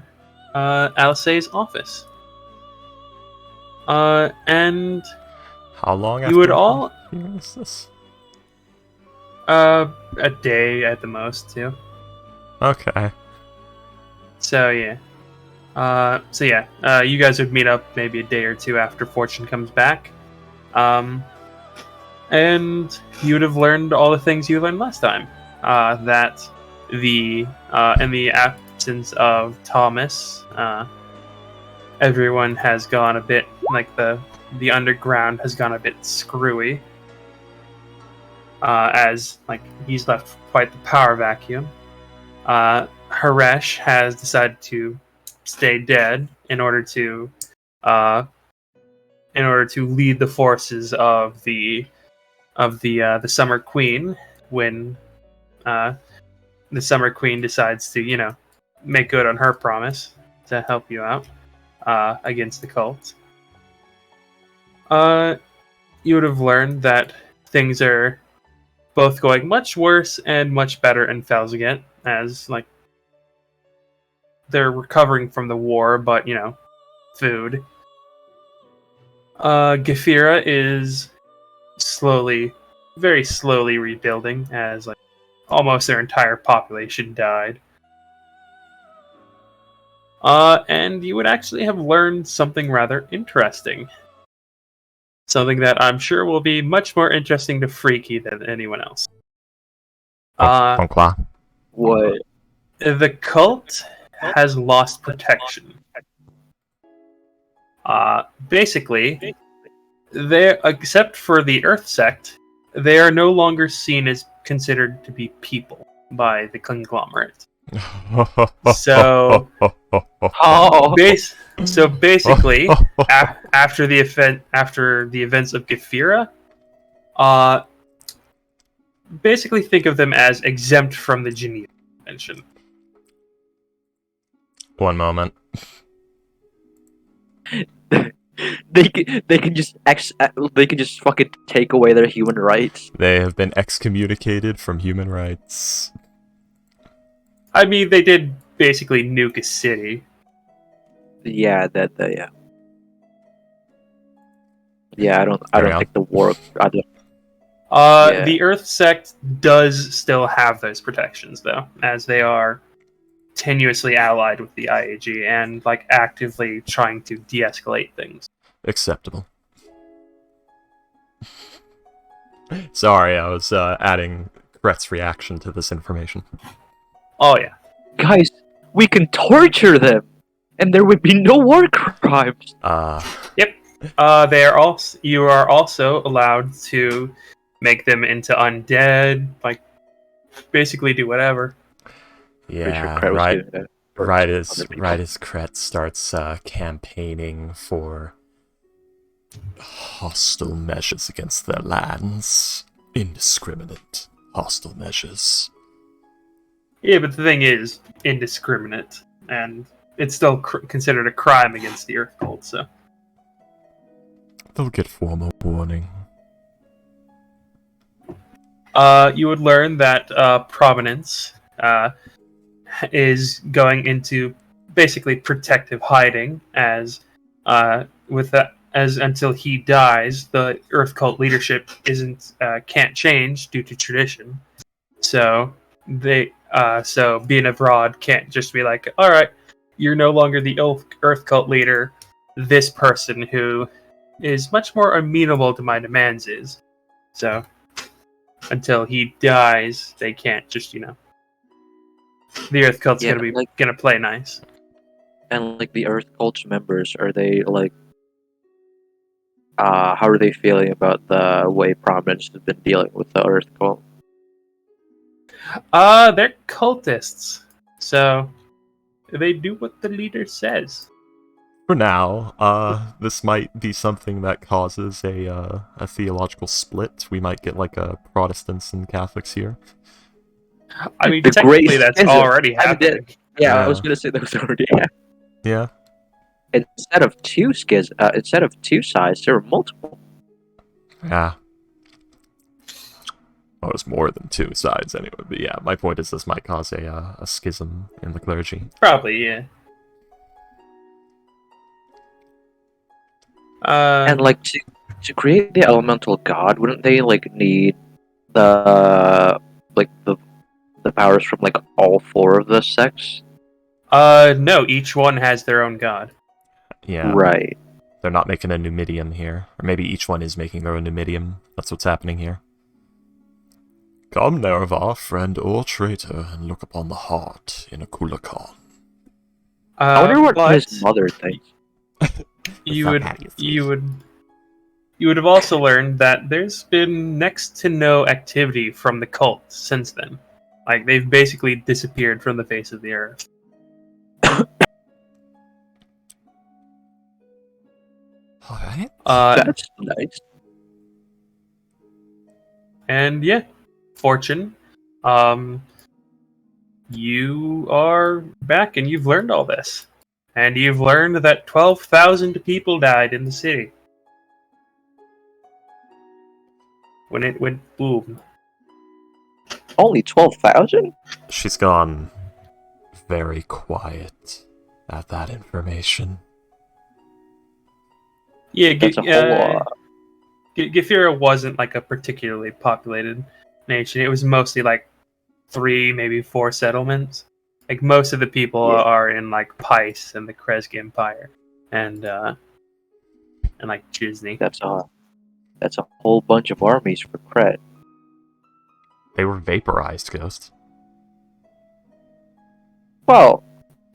Alcé's office. And How long you would all is this? a day at the most too. Okay. So yeah. You guys would meet up maybe a day or two after Fortune comes back. And you would have learned all the things you learned last time. That in the absence of Thomas, everyone has gone a bit the underground has gone a bit screwy. As he's left quite the power vacuum. Haresh has decided to stay dead in order to in order to lead the forces of the Summer Queen when the Summer Queen decides to make good on her promise to help you out against the cult. You would have learned that things are both going much worse and much better in Felzigent, as they're recovering from the war, but food. Gefira is very slowly rebuilding, as almost their entire population died. And you would actually have learned something rather interesting. Something that I'm sure will be much more interesting to Freaky than anyone else. Bonqua. What? The cult has lost protection. Basically, except for the Earth sect, they are no longer seen as considered to be people by the conglomerate. So, Oh, so basically, after the events of Gefira, basically think of them as exempt from the Geneva Convention. One moment. they can just fucking take away their human rights. They have been excommunicated from human rights. I mean, they did basically nuke a city. Yeah, yeah. Yeah, I don't think the war. Yeah. The Earth sect does still have those protections, though, as they are tenuously allied with the IAG and actively trying to de-escalate things. Acceptable. Sorry, I was adding Brett's reaction to this information. Oh yeah, Guys, we can torture them, and there would be no war crimes. You are also allowed to make them into undead, basically do whatever. Yeah, Pretty sure right. Kret was doing that. Right as Kret starts campaigning for hostile measures against their lands. Indiscriminate hostile measures. Yeah, but the thing is, indiscriminate, and it's still considered a crime against the Earth Cult, so... They'll get formal warning. You would learn that Provenance is going into basically protective hiding, as until he dies, the Earth Cult leadership can't change due to tradition. So being abroad can't just be like, all right, you're no longer the Earth Cult leader. This person who is much more amenable to my demands is. So until he dies, they can't just the Earth Cult's gonna play nice. And the Earth Cult's members, are they how are they feeling about the way Prominence has been dealing with the Earth Cult? They're cultists, so they do what the leader says. For now, this might be something that causes a theological split. We might get Protestants and Catholics here. I mean, The technically Great that's Schism. already happening. Yeah, Yeah. I was gonna say that was already happening. Yeah. Instead of two sides, there were multiple. Yeah. Well, it was more than two sides anyway, but yeah, my point is this might cause a schism in the clergy. Probably, yeah. And to create the elemental god, wouldn't they need the powers from all four of the sects? No, each one has their own god. Yeah. Right. They're not making a Numidium here. Or maybe each one is making their own Numidium. That's what's happening here. Come, Nerva, friend or traitor, and look upon the heart in a Kulakon. I wonder what but his mother thinks. you would have also learned that there's been next to no activity from the cult since then. They've basically disappeared from the face of the earth. Alright. That's nice. And yeah, Fortune, you are back and you've learned all this. And you've learned that 12,000 people died in the city. When it went boom. Only 12,000? She's gone very quiet at that information. Yeah, That's a whole lot. Githira wasn't like a particularly populated nation. It was mostly like 3, maybe 4 settlements. Like most of the people Yeah. are in like Pice and the Kresge Empire, and like Disney. That's a whole bunch of armies for Kret. They were vaporized, Ghost. Well,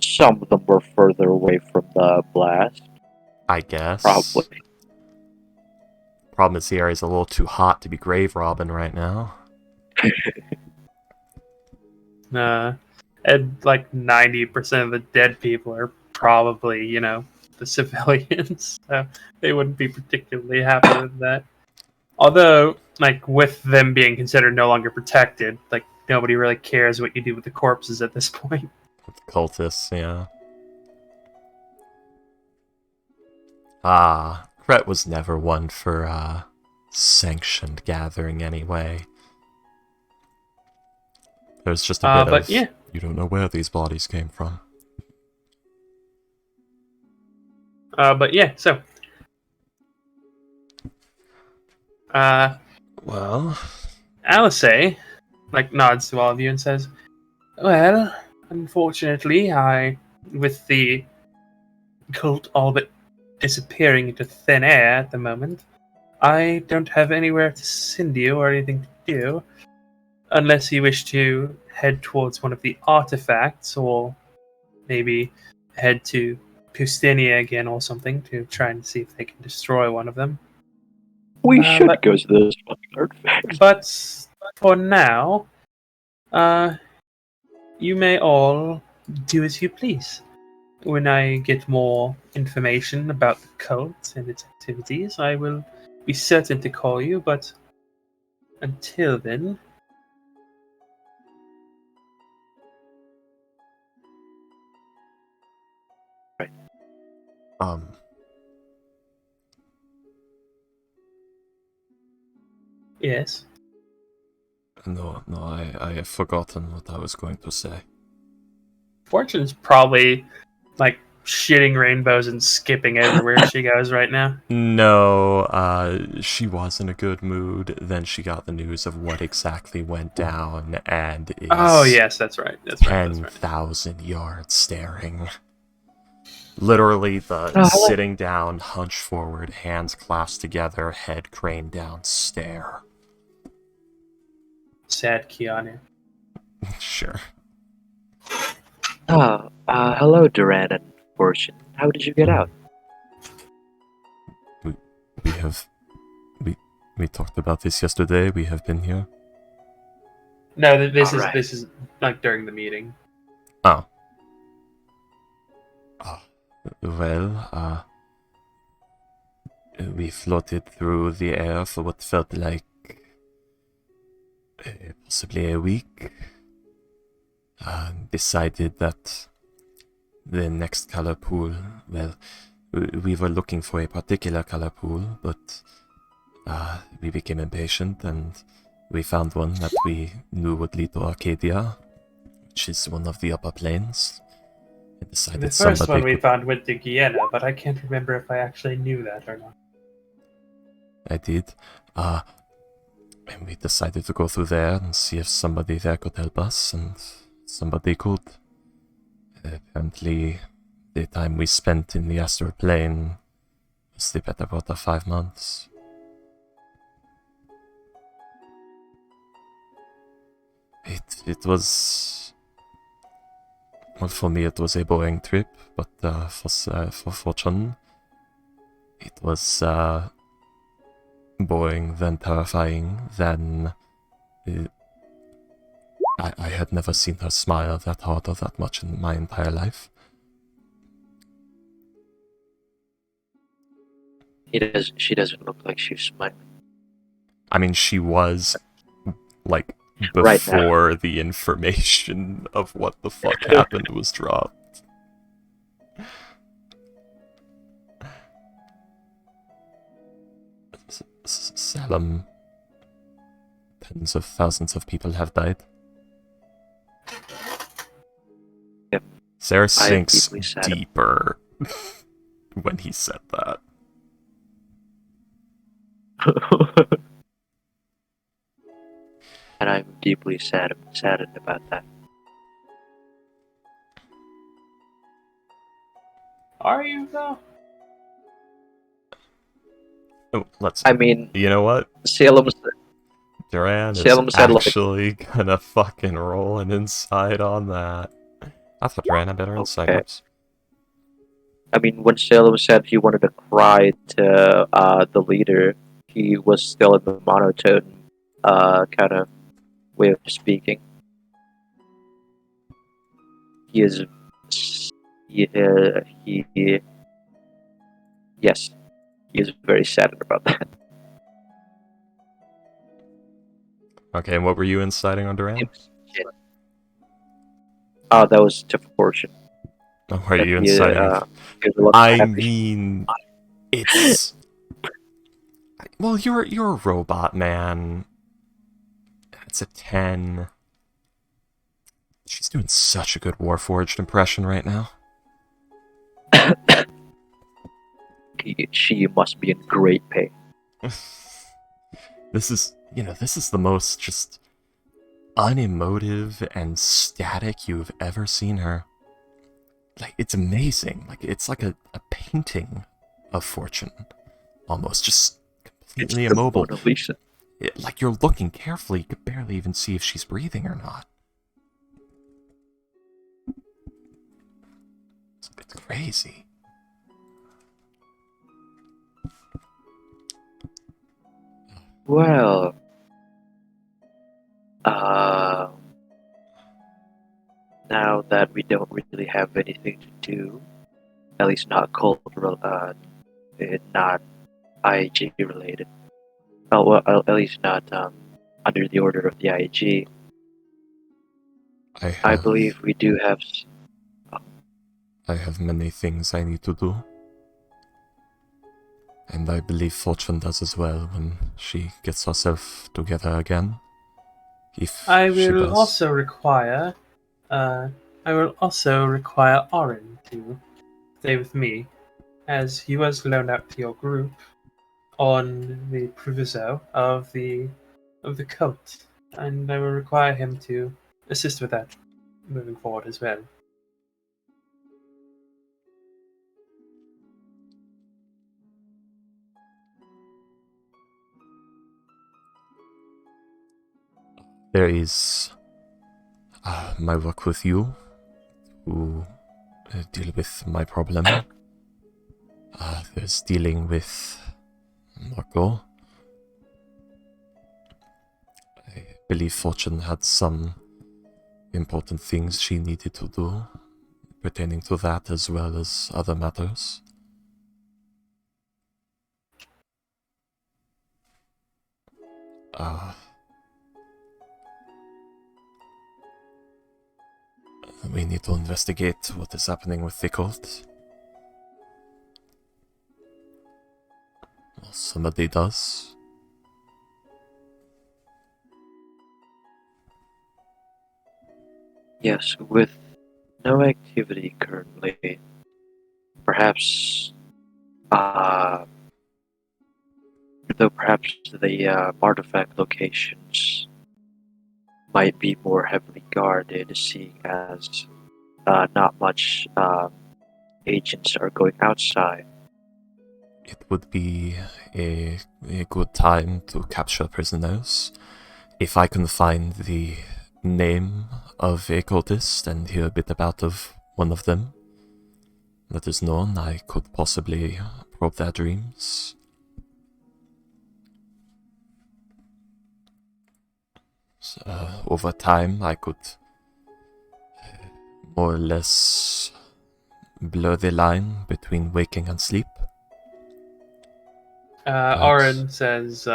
some of them were further away from the blast. I guess. Probably. Problem is the area's a little too hot to be grave robbing right now. And like 90% of the dead people are probably, the civilians. So they wouldn't be particularly happy with that. Although, like, with them being considered no longer protected, like, nobody really cares what you do with the corpses at this point. With the cultists, yeah. Kret was never one for, sanctioned gathering anyway. There's just a bit but of, yeah. you don't know where these bodies came from. But yeah, so. Well, Alice, like, nods to all of you and says, well, unfortunately, with the cult all but disappearing into thin air at the moment, I don't have anywhere to send you or anything to do, unless you wish to head towards one of the artifacts, or maybe head to Pustinia again or something to try and see if they can destroy one of them. We should go to those artifacts. But for now, you may all do as you please. When I get more information about the cult and its activities, I will be certain to call you, but until then... Yes? No, I have forgotten what I was going to say. Fortune's probably, like, shitting rainbows and skipping everywhere she goes right now. No, she was in a good mood. Then she got the news of what exactly went down, and is Oh, yes, that's right. That's right. 10,000 yards staring. Literally the sitting down, hunched forward, hands clasped together, head craned down, stare. Sad Keanu. Sure. Hello, Duran and Fortune. How did you get out? We talked about this yesterday. We have been here. No, this Alright. is like during the meeting. Oh. Well, we floated through the air for what felt like possibly a week. Decided that the next color pool, well, we were looking for a particular color pool, but we became impatient and we found one that we knew would lead to Arcadia, which is one of the upper planes. And decided The first somebody one we could- found went to Guyana, but I can't remember if I actually knew that or not. I did. And we decided to go through there and see if somebody there could help us, and somebody could. Apparently, the time we spent in the astral plane was the better part of 5 months. It was... Well, for me it was a boring trip, but for Fortune, it was boring, then terrifying, then... I had never seen her smile that hard or that much in my entire life. She doesn't look like she's smiling. I mean, she was, like, Right now. before the information of what the fuck happened was dropped. Salem, tens of thousands of people have died. Yep. Sarah I am sinks deeply sad. deeper when he said that. And I'm deeply saddened about that. Are you though? Oh, let's. I mean, You know what? Salem Duran is Salem said, like- actually gonna fucking roll an insight on that. I thought Duran had better insight. Okay. Oops. I mean, when Salem said he wanted to cry to the leader, he was still in the monotone kind of way of speaking. Yes, he is very saddened about that. Okay, and what were you inciting on Duran? Oh, that was to fortune. Oh, what are you He, inciting? he was a lot I happy. mean, it's. Well, you're a robot, man. It's a 10. She's doing such a good Warforged impression right now. She must be in great pain. This is the most just unemotive and static you've ever seen her. Like, it's amazing. Like, it's like a painting of Fortune. Almost. Just completely It's the immobile. Mona Lisa. Like, you're looking carefully, you could barely even see if she's breathing or not. It's crazy. Well, now that we don't really have anything to do, at least not not IAG related. Oh, well, at least not under the order of the IAG. I believe we do have. I have many things I need to do. And I believe Fortune does as well when she gets herself together again. If I she will does. also require Orin to stay with me, as he was loaned out to your group on the proviso of the coat, and I will require him to assist with that moving forward as well. There is my work with you to deal with my problem. There's dealing with Marco. I believe Fortune had some important things she needed to do pertaining to that as well as other matters. We need to investigate what is happening with the cult. Well, somebody does. Yes, with no activity currently, perhaps, though perhaps the artifact locations might be more heavily guarded, seeing as not much agents are going outside. It would be a good time to capture prisoners. If I can find the name of a cultist and hear a bit about one of them that is known, I could possibly probe their dreams. So, over time, I could more or less blur the line between waking and sleep. Aaron says,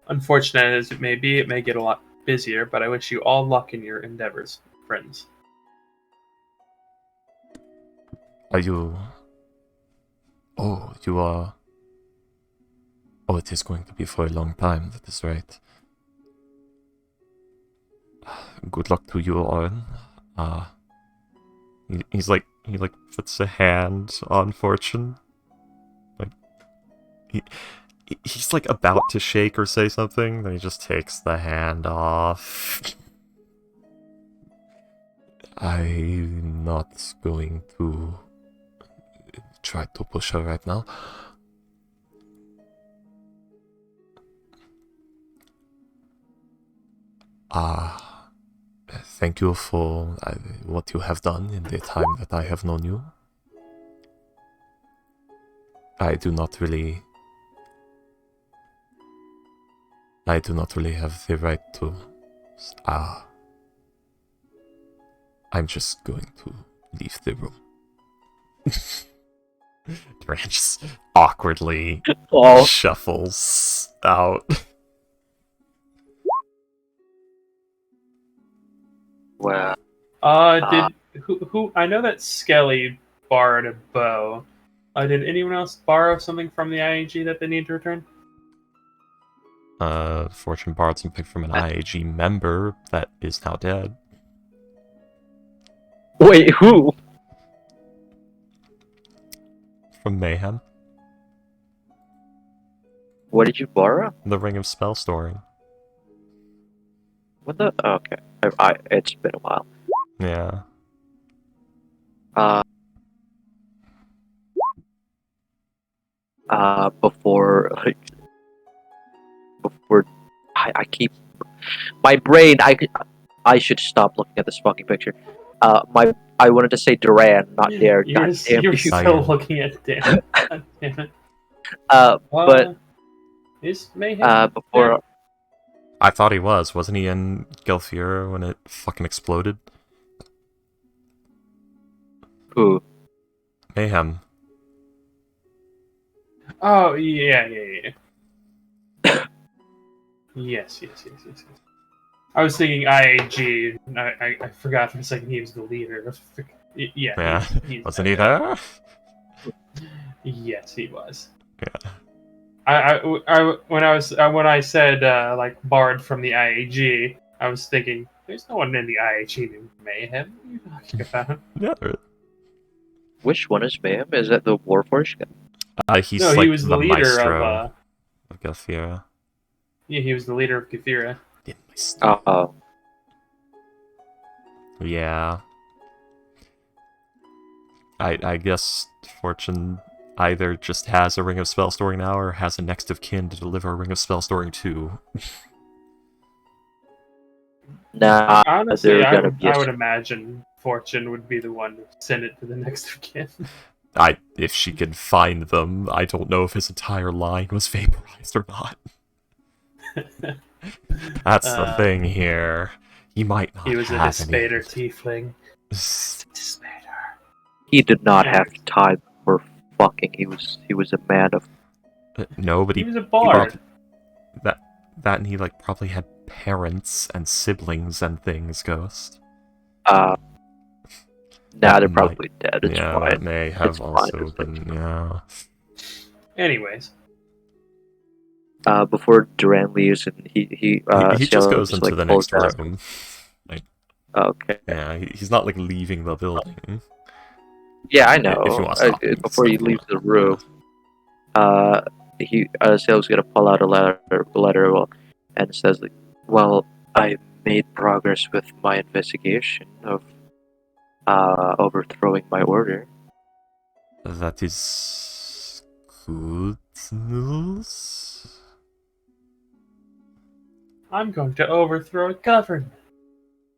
unfortunate as it may be, it may get a lot busier, but I wish you all luck in your endeavors, friends. Are you... Oh, you are... Oh, it is going to be for a long time, that is right. Good luck to you, Oren. He puts a hand on Fortune. Like, he's like about to shake or say something, then he just takes the hand off. I'm not going to try to push her right now. Thank you for what you have done in the time that I have known you. I do not really have the right to... I'm just going to leave the room. Duran just awkwardly shuffles out. Wow. Who? I know that Skelly borrowed a bow. Did anyone else borrow something from the IAG that they need to return? Fortune borrowed something from an IAG member that is now dead. Wait, who? From Mayhem. What did you borrow? The Ring of Spell Storing. What the? Oh, okay. It's been a while. Yeah. Before I keep my brain. I should stop looking at this fucking picture. I wanted to say Duran, not Dare. God damn You're you. still looking at Dan. God damn it. But Is Mayhem before I thought he was. Wasn't he in Gelfira when it fucking exploded? who? Mayhem. Oh, yeah. Yes. I was thinking IAG. I forgot for a second he was the leader. Yeah. He's Wasn't he there? Yes, he was. Yeah. When I said like Bard from the IAG, I was thinking there's no one in the IAG named Mayhem. What are you talking about? Yeah. Which one is Mayhem? Is that the Warforged guy? He's No, like he was the leader maestro of Gelfira. Yeah, he was the leader of Githira. Oh. Yeah. I guess Fortune either just has a Ring of Spell Storing now or has a next of kin to deliver a Ring of Spell Storing to. Nah, Honestly, I would imagine Fortune would be the one to send it to the next of kin. If she can find them, I don't know if his entire line was vaporized or not. That's the thing here. He might not. He was a Despader tiefling. Despader. He did not have time for fucking. He was a man of. No, but he was a bard. That and he like probably had parents and siblings and things. Ghost. Now they're probably dead. It's yeah, fine. that may have It's also fine. been. Yeah. Anyways. Before Duran leaves, and he just goes into the next room. Like, okay. Yeah, he's not like leaving the building. Yeah, I know. If he wants to before he leaves the room, Sail's gonna pull out a letter, and says, like, "Well, I made progress with my investigation of overthrowing my order." That is good news. I'm going to overthrow a government.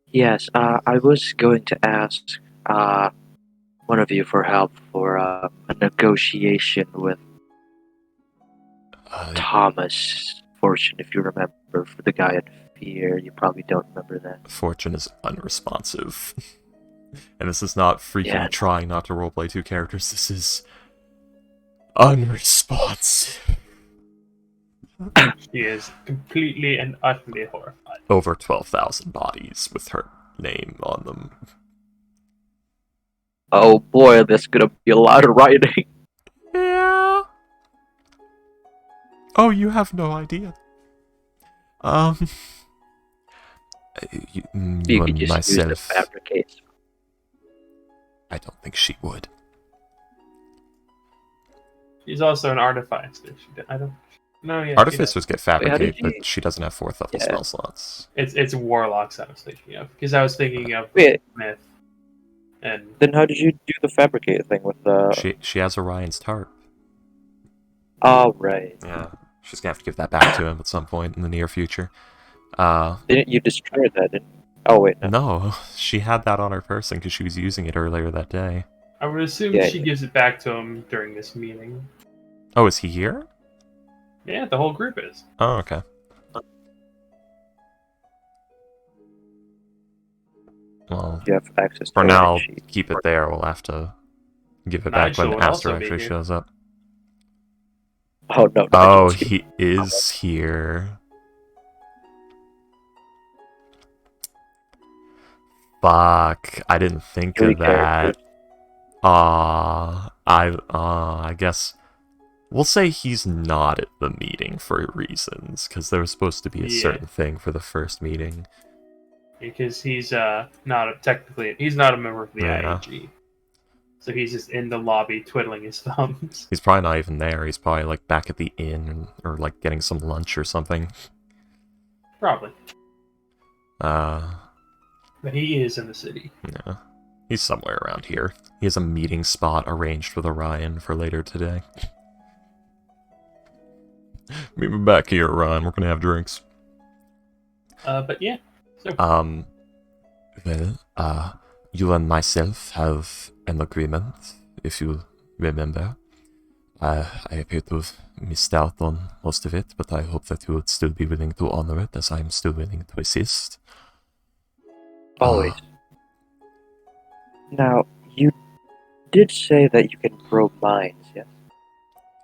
Yes, I was going to ask one of you for help for a negotiation with Thomas Fortune, if you remember, for the guy in Fear. You probably don't remember that. Fortune is unresponsive. And this is not freaking trying not to roleplay two characters. This is unresponsive. She is completely and utterly horrified. Over 12,000 bodies with her name on them. Oh boy, there's gonna be a lot of writing. Yeah. Oh, you have no idea. You You could and just use the myself. fabricate. I don't think she would. She's also an artificer. I don't. No, yeah. Artificers get how did fabricate, you- but she doesn't have 4th level Yeah. spell slots. It's warlocks I was thinking of because I was thinking of Wait, myth. And then how did you do the fabricate thing with the... She has Orion's tarp. Oh, right. Yeah, she's gonna have to give that back to him at some point in the near future. Didn't you destroy that? Oh, wait, no. No, she had that on her person because she was using it earlier that day. I would assume Yeah, she gives it back to him during this meeting. Oh, is he here? Yeah, the whole group is. Oh, okay. Well, You have access to for the now, writing sheet. keep it there. We'll have to give it back Nigel when would also Aster be actually here. shows up. Oh, no. Oh, he is here. Fuck, I didn't think Three of that. characters. I guess we'll say he's not at the meeting for reasons, because there was supposed to be a Yeah. certain thing for the first meeting. Because he's he's not a member of the Yeah. IAG. So he's just in the lobby twiddling his thumbs. He's probably not even there. He's probably like back at the inn or like getting some lunch or something. Probably. Uh, But he is in the city. yeah. He's somewhere around here. He has a meeting spot arranged with Orion for later today. Meet me back here, Orion. We're gonna have drinks. But yeah. So You and myself have an agreement, if you remember. I appear to have missed out on most of it, but I hope that you would still be willing to honor it, as I'm still willing to assist. Always. Now, you did say that you can probe minds, yes?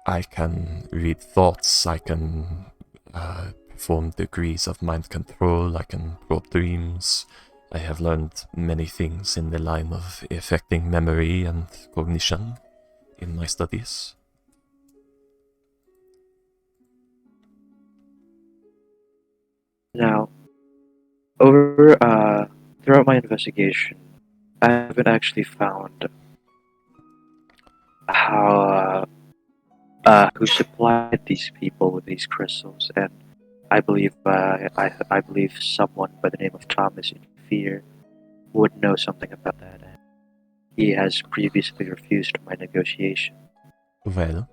I can read thoughts, I can perform degrees of mind control, I can probe dreams. I have learned many things in the line of affecting memory and cognition in my studies. Now, throughout my investigation, I haven't actually found how who supplied these people with these crystals, and I believe someone by the name of Thomas in Fear would know something about that. And he has previously refused my negotiation. Well,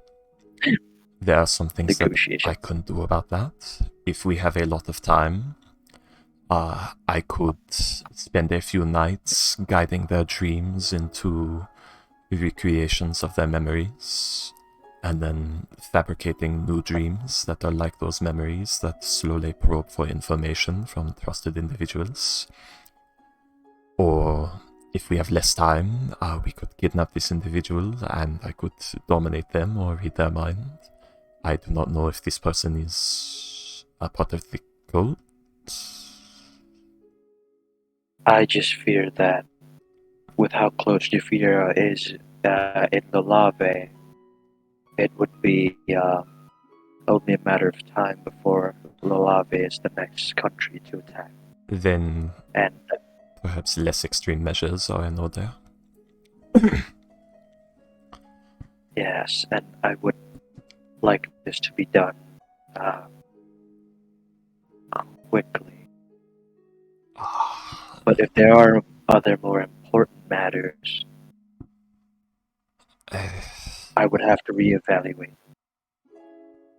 there are some things that Negotiation. I can do about that. If we have a lot of time, I could spend a few nights guiding their dreams into recreations of their memories, and then fabricating new dreams that are like those memories that slowly probe for information from trusted individuals. Or, if we have less time, we could kidnap this individual and I could dominate them or read their mind. I do not know if this person is a part of the cult. I just fear that with how close Jafira is in the lobby, it would be only a matter of time before Lolave is the next country to attack. Then And perhaps less extreme measures are in order. yes, and I would like this to be done quickly. But if there are other more important matters, I would have to reevaluate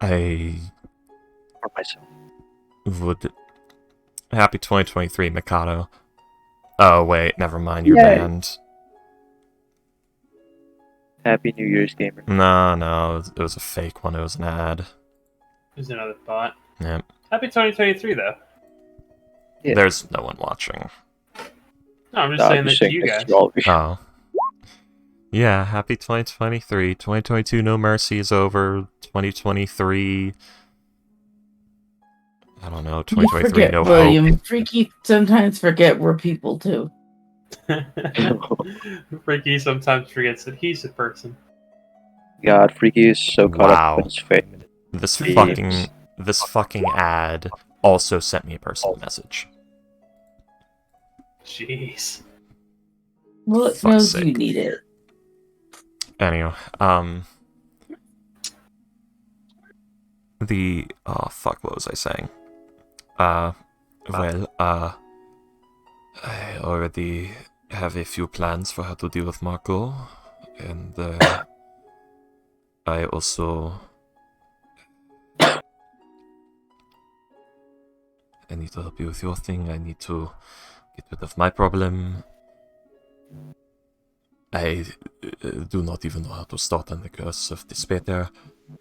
I for myself. would... Happy 2023, Mikado. Oh, wait, never mind, you're Yay. banned. Happy New Year's, gamer. No, it was a fake one, it was an ad. there's another bot. Yep. Happy 2023 though. Yeah. There's no one watching. No, I'm just No, saying I'm that just to saying you this guys. to all of you. Oh. Yeah, happy 2023. 2022 No Mercy is over. 2023 I don't know, You 2023, forget, no William. hope. Freaky sometimes forget we're people too. Ricky sometimes forgets that he's a person. God, Freaky is so caught up Wow. with his fame. This Memes. fucking ad also sent me a personal message. Jeez. Well, it Fuck's knows sake. you need it. Anyway, fuck, what was I saying? I already have a few plans for how to deal with Marco, and, I also... I need to help you with your thing, I need to get rid of my problem. I do not even know how to start on the curse of despair,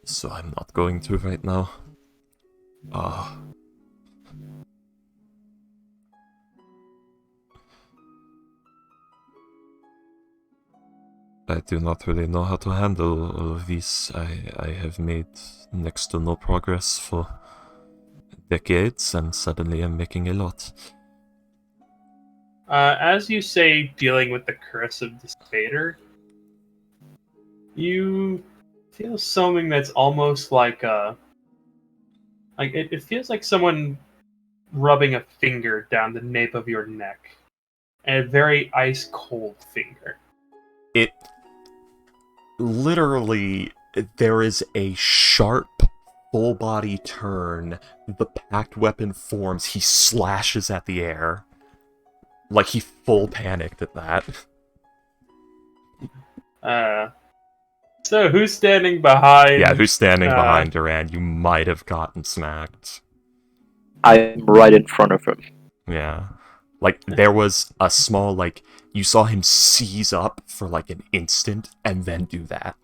so I'm not going to right now. I do not really know how to handle all of these. I have made next to no progress for decades, and suddenly I'm making a lot. As you say, dealing with the curse of despair, you feel something that's almost like it feels like someone rubbing a finger down the nape of your neck, and a very ice cold finger. It literally, there is a sharp full body turn. The packed weapon forms. He slashes at the air. Like he full panicked at that. So who's standing behind? Yeah, who's standing behind Durand? You might have gotten smacked. I'm right in front of him. Yeah. Like, there was a small, like, you saw him seize up for, like, an instant, and then do that.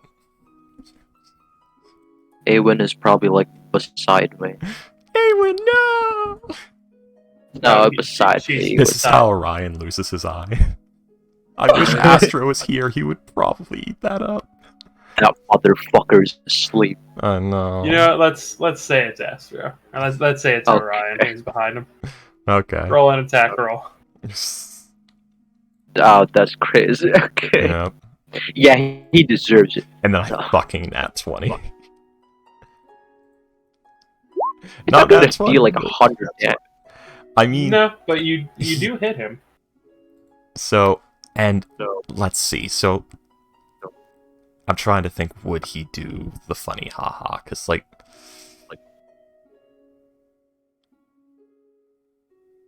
Awen is probably, like, beside me. Awen, no! No, beside she's me. This is how Orion loses his eye. I wish Astro was here, he would probably eat that up. That motherfucker's asleep. I know. You know what, let's say it's Astro. And let's say it's Okay. Orion who's behind him. Okay. Roll an attack roll. Oh, that's crazy. Okay. Yep. Yeah, he deserves it. And then I fucking nat 20. It's Not not gonna nat 20, feel like but- 100 yet. I mean... No, but you do hit him. So, and No. let's see, so I'm trying to think, would he do the funny haha? Because, like,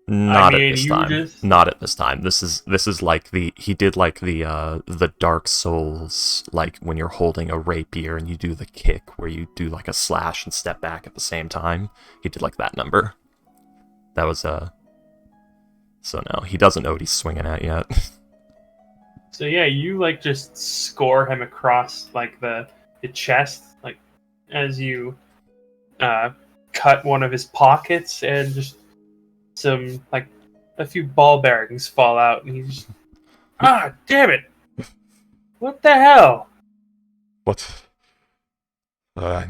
not at this time. Not at this time. This is like he did like the Dark Souls, like when you're holding a rapier and you do the kick where you do like a slash and step back at the same time. He did like that number. That was so no, he doesn't know what he's swinging at yet. So yeah, you like just score him across like the chest, like as you cut one of his pockets, and just some like a few ball bearings fall out, and he's damn it! What the hell? What? I'm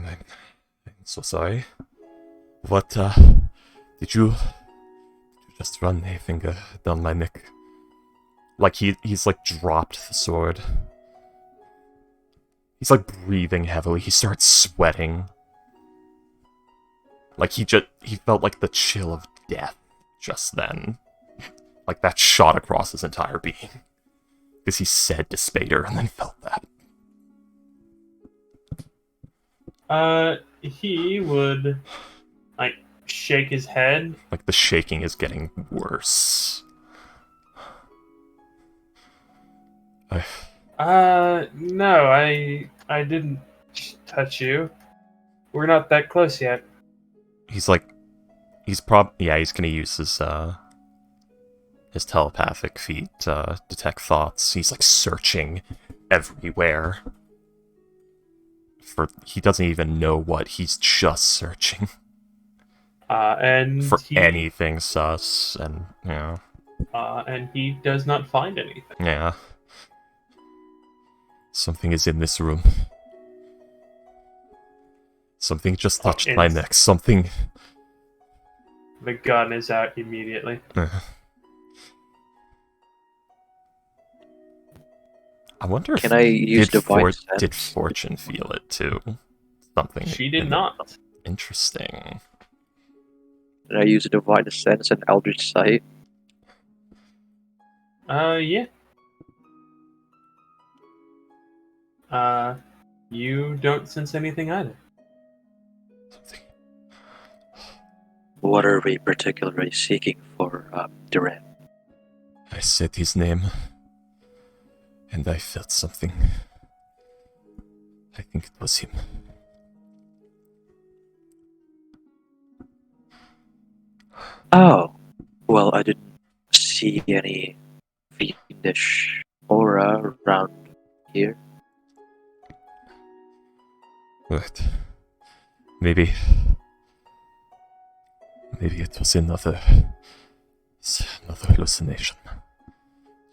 so sorry. What did you just run a finger down my neck? Like he's like dropped the sword. He's like breathing heavily. He starts sweating. Like he felt like the chill of death just then. Like that shot across his entire being. Because he said despair and then felt that. He would like shake his head. Like the shaking is getting worse. No, I didn't touch you. We're not that close yet. He's gonna use his telepathic feat to detect thoughts. He's like searching everywhere. He doesn't even know what, he's just searching. And for anything sus, and and he does not find anything. Yeah. Something is in this room. Something just touched my neck. Something The gun is out immediately. I wonder if Can I use divine did sense? Fortune feel it too? Something. She did in the- not. Interesting. Can I use divine sense and eldritch sight? Yeah. You don't sense anything either. Something. What are we particularly seeking for Duran? I said his name, and I felt something. I think it was him. Oh, well, I didn't see any fiendish aura around here. Right. Maybe it was another hallucination.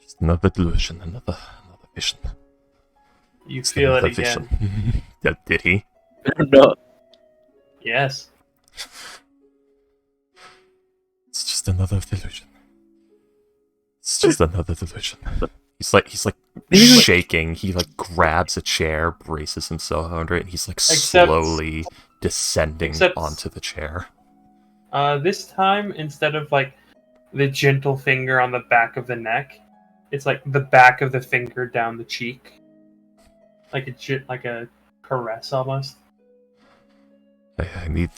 Just another delusion, another vision. You Just feel it another again. vision. Did he? No. Yes. It's just another delusion. It's just another delusion. He's like shaking. He like grabs a chair, braces himself under it, and he's like Except- slowly descending except- onto the chair. This time, instead of like the gentle finger on the back of the neck, it's like the back of the finger down the cheek, like a caress almost. I need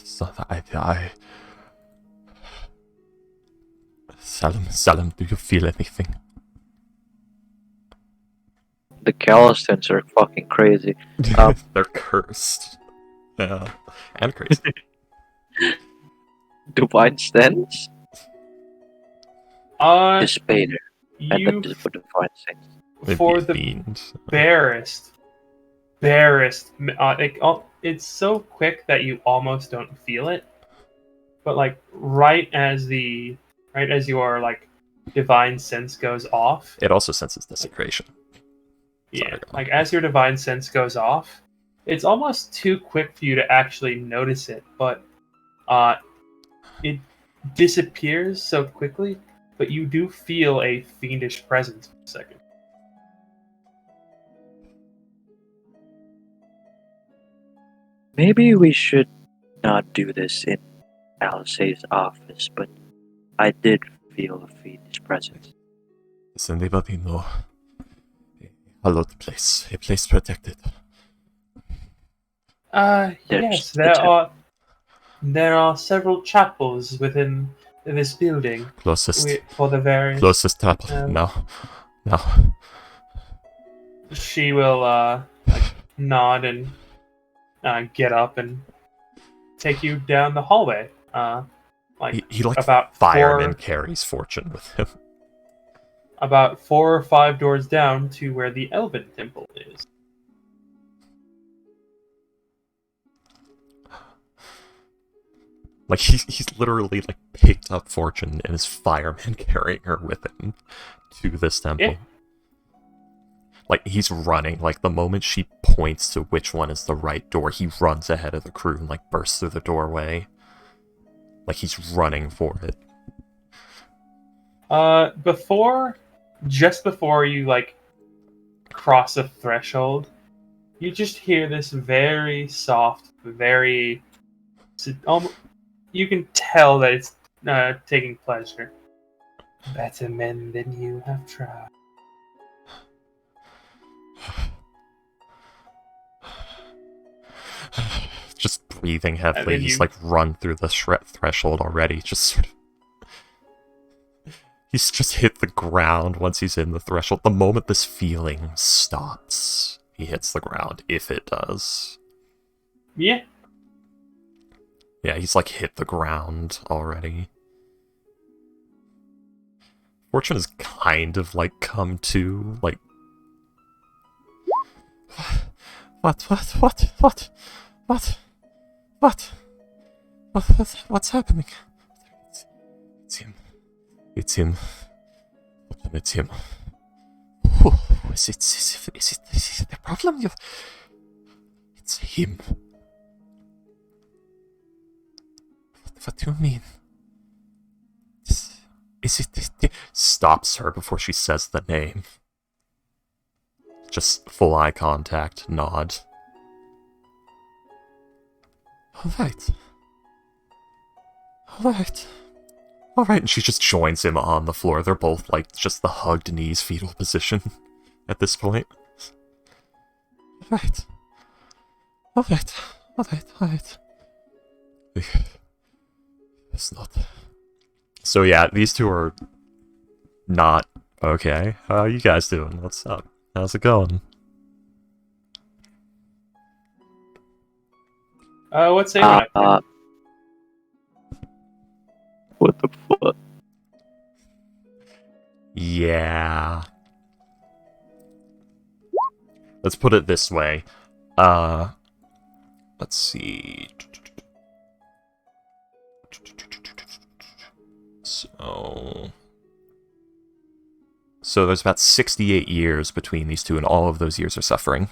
some. Salam, do you feel anything? The Calistans are fucking crazy. They're cursed. Yeah, and crazy. Divine sense? Dissipator. And then You just put divine sense. Maybe for the fiend. barest, it's so quick that you almost don't feel it, but like right as your like divine sense goes off, It also senses desecration. yeah, Sorry. like as your divine sense goes off, it's almost too quick for you to actually notice it, but it disappears so quickly, but you do feel a fiendish presence for a second. Maybe we should not do this in Alice's office, but I did feel a fiendish presence. Does anybody know a hallowed place? A place protected? Yes, there are several chapels within this building Closest for the various. chapel. um, Now. She will nod and get up and take you down the hallway. He like about fireman carries Fortune with him. about 4 or 5 doors down to where the Elven Temple is. Like he's literally like picked up Fortune and is fireman carrying her with him to this temple. Yeah. Like he's running. Like the moment she points to which one is the right door, he runs ahead of the crew and like bursts through the doorway. Like he's running for it. Just before you like cross a threshold, you just hear this very soft, you can tell that it's taking pleasure. Better men than you have tried. Just breathing heavily. then He's you- like run through the threshold already. Just sort of. He's just hit the ground once he's in the threshold. The moment this feeling stops, he hits the ground, if it does. Yeah. Yeah, he's like hit the ground already. Fortune has kind of like come to, like... What's happening? It's him. It's him. It's him. Is it the problem? It's him. What do you mean? Is it? Stops her before she says the name. Just full eye contact, nod. Alright. Alright. Alright, and she just joins him on the floor. They're both, like, just the hugged knees, fetal position at this point. Alright. Alright. Alright. It's not... So yeah, these two are not okay. How are you guys doing? What's up? How's it going? What's Aaron up to? What the fuck? Yeah. Let's put it this way. Let's see. So there's about 68 years between these two, and all of those years are suffering.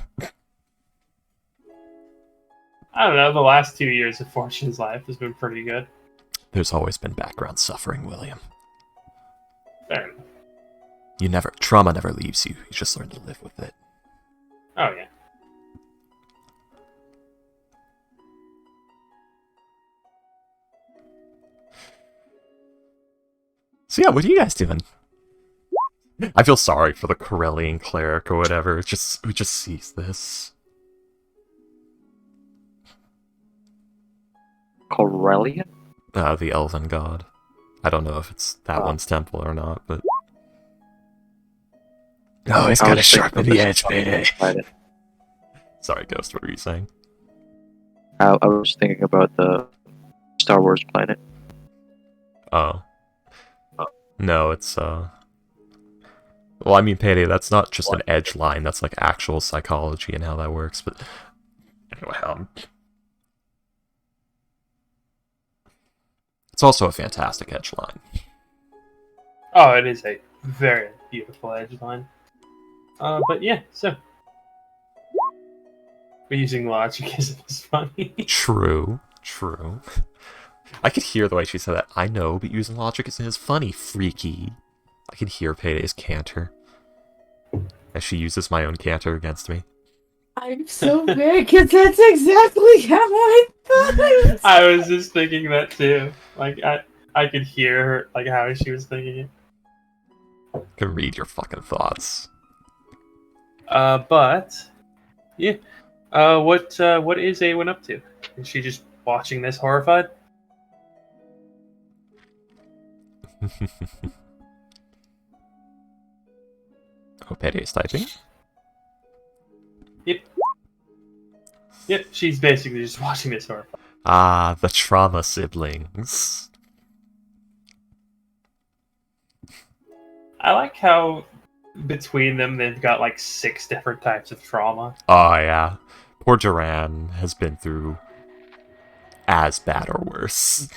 I don't know, the last 2 years of Fortune's life has been pretty good. There's always been background suffering, William. Fair enough. Trauma never leaves you. You just learn to live with it. Oh, yeah. So yeah, what are you guys doing? I feel sorry for the Corellian cleric or whatever, who just sees this. Corellian? The elven god. I don't know if it's that one's temple or not, but... Oh, he's got a sharp of the edge, baby. Sorry, Ghost, what were you saying? I was thinking about the Star Wars planet. Oh. No, it's, Well, I mean, Payday, that's not just an edge line, that's like actual psychology and how that works, but... Anyway, It's also a fantastic edge line. Oh, it is a very beautiful edge line. But yeah, so... We're using logic because it was funny. True. I could hear the way she said that. I know, but using logic isn't as funny, freaky. I can hear Payday's canter. As she uses my own canter against me. I'm so mad because that's exactly how I thought. I was just thinking that too. Like, I could hear her, like, how she was thinking it. I can read your fucking thoughts. But... Yeah. What is Awen up to? Is she just watching this horrified? Oh, Payday's typing? Yep, she's basically just watching this horrified. Ah, the trauma siblings. I like how between them they've got like 6 different types of trauma. Oh, yeah. Poor Duran has been through as bad or worse.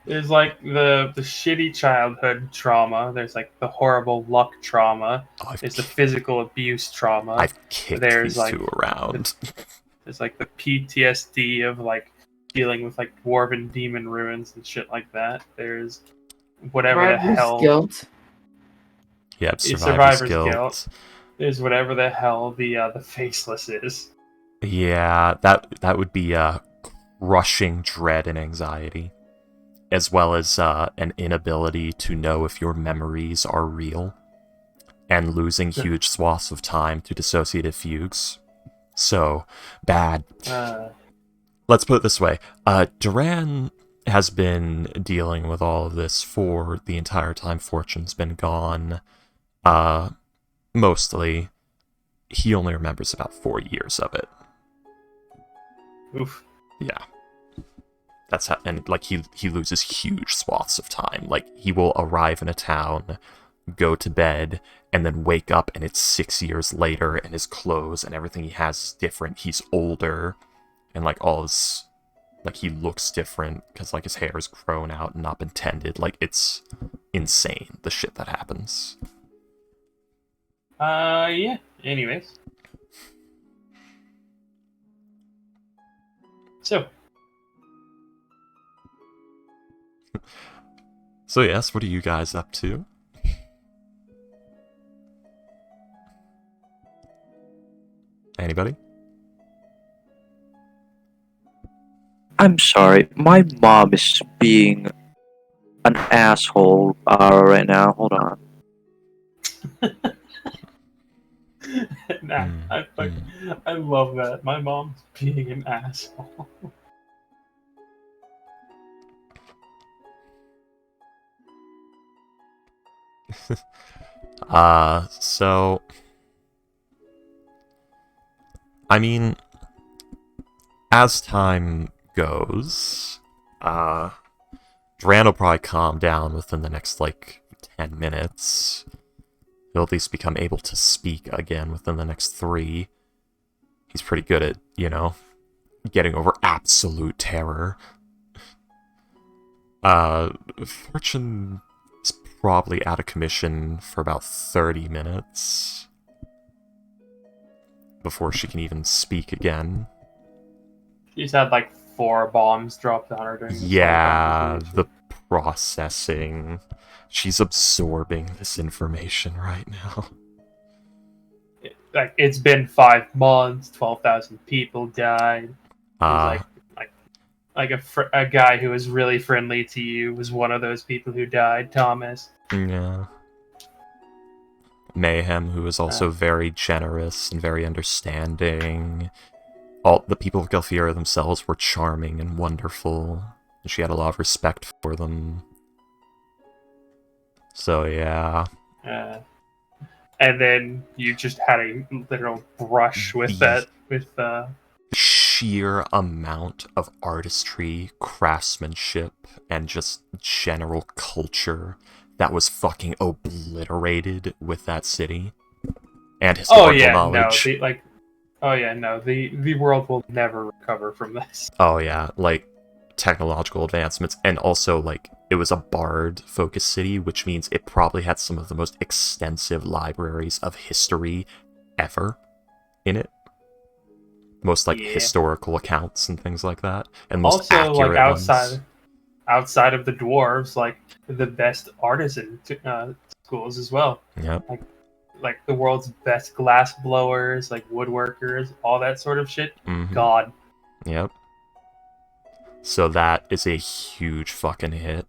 There's like the shitty childhood trauma. There's like the horrible luck trauma. Oh, There's the physical abuse trauma. I've kicked There's, these like, two around. There's like the PTSD of like dealing with like dwarven demon ruins and shit like that. There's whatever the hell. Guilt. Yep, It's survivor's guilt. There's whatever the hell the faceless is. Yeah, that would be crushing dread and anxiety, as well as an inability to know if your memories are real, and losing huge swaths of time to dissociative fugues. So, bad. Let's put it this way. Duran has been dealing with all of this for the entire time Fortune's been gone. Mostly. He only remembers about 4 years of it. Oof. Yeah. That's how, and like he loses huge swaths of time. Like he will arrive in a town, go to bed, and then wake up and it's 6 years later and his clothes and everything he has is different. He's older and like all his, like he looks different because like his hair is grown out and not been tended. Like it's insane, the shit that happens. Yeah. Anyways. So. So yes, what are you guys up to? Anybody? I'm sorry, my mom is being an asshole right now. Hold on. Nah, I love that. My mom's being an asshole. So I mean, as time goes, Duran will probably calm down within the next, 10 minutes. He'll at least become able to speak again within the next 3. He's pretty good at, getting over absolute terror. Fortune is probably out of commission for about 30 minutes before she can even speak again. She's had 4 bombs dropped on her during this whole Yeah, conversation. the processing. She's absorbing this information right now. It's been 5 months, 12,000 people died. Uh, A guy who was really friendly to you was one of those people who died, Thomas. yeah. Mayhem, who is also very generous and very understanding. All the people of Galfira themselves were charming and wonderful. She had a lot of respect for them. So yeah. And then you just had a literal brush with Sheer amount of artistry, craftsmanship, and just general culture that was fucking obliterated with that city. And historical knowledge. The world will never recover from this. Oh yeah, technological advancements, and also it was a bard focused city, which means it probably had some of the most extensive libraries of history ever in it. Most historical accounts and things like that, and most also accurate ones. Outside of the dwarves, the best artisan schools as well. Yep. Like the world's best glass blowers, woodworkers, all that sort of shit. Mm-hmm. God. Yep. So that is a huge fucking hit.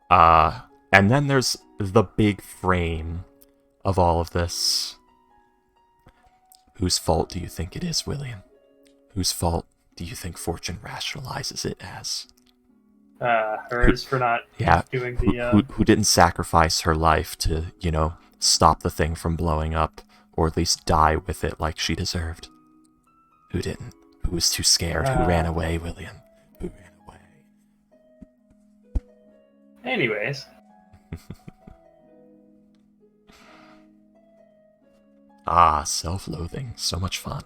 And then there's the big frame of all of this. Whose fault do you think it is, William? Whose fault do you think Fortune rationalizes it as? Hers for not doing the... Who didn't sacrifice her life to, stop the thing from blowing up, or at least die with it like she deserved? Who didn't? Who was too scared? Who ran away, William? Who ran away? Anyways. Self-loathing. So much fun.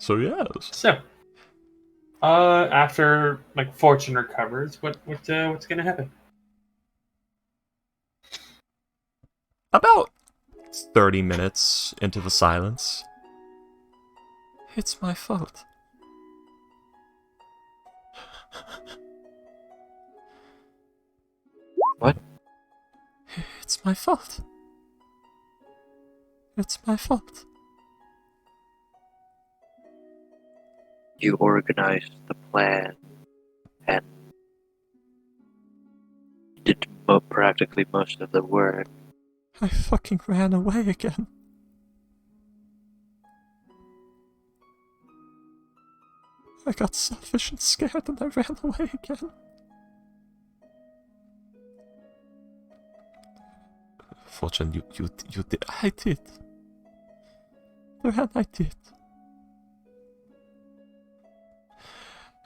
So yes. So, after Fortune recovers, what's gonna happen? About 30 minutes into the silence. It's my fault. What? It's my fault. It's my fault. You organized the plan and did practically most of the work. I fucking ran away again. I got selfish and scared and I ran away again. Fortune, you did. I did. Duran, I did.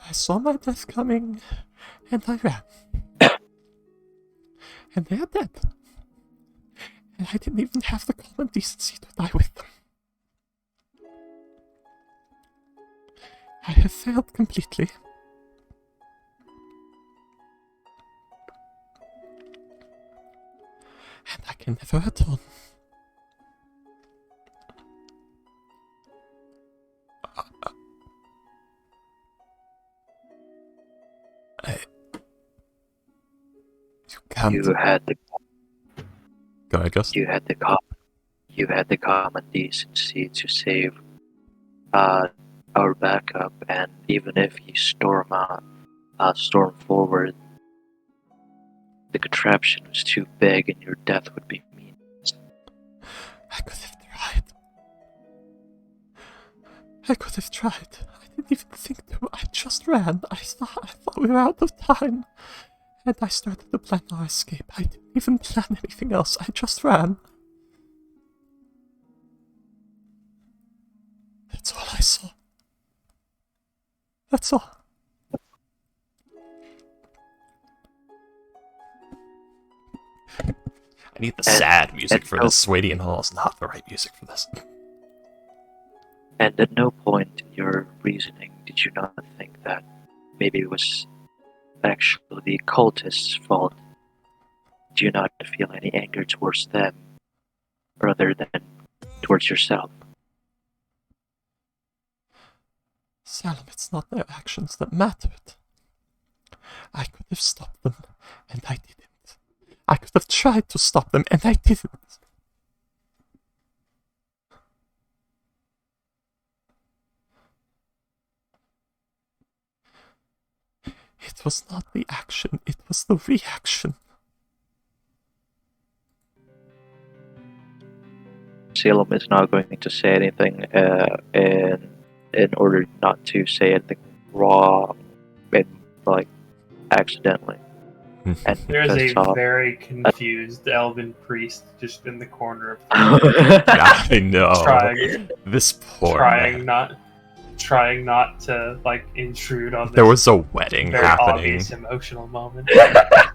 I saw my death coming, and I ran. And they are dead. And I didn't even have the common decency to die with them. I have failed completely. And I can never atone. can't. You had the Go ahead, Gus. you had the common decency to save our backup, and even if you storm forward, the contraption was too big, and your death would be meaningless. I could have tried. I could have tried. I didn't even think to. I just ran. I thought we were out of time. And I started to plan our escape. I didn't even plan anything else. I just ran. That's all I saw. That's all. I need the sad music for this. Swadian Hall is not the right music for this. And at no point in your reasoning did you not think that maybe it was actually the cultists' fault? Do you not feel any anger towards them, rather than towards yourself? Salem, it's not their actions that mattered. I could have stopped them, and I didn't. I could have tried to stop them, and I didn't. It was not the action, it was the reaction. Salem is not going to say anything in order not to say anything wrong, and like accidentally. And There's a because, very confused elven priest just in the corner of Yeah, I know. trying This poor man. trying not to like intrude on this There was a wedding very happening. obvious emotional moment. I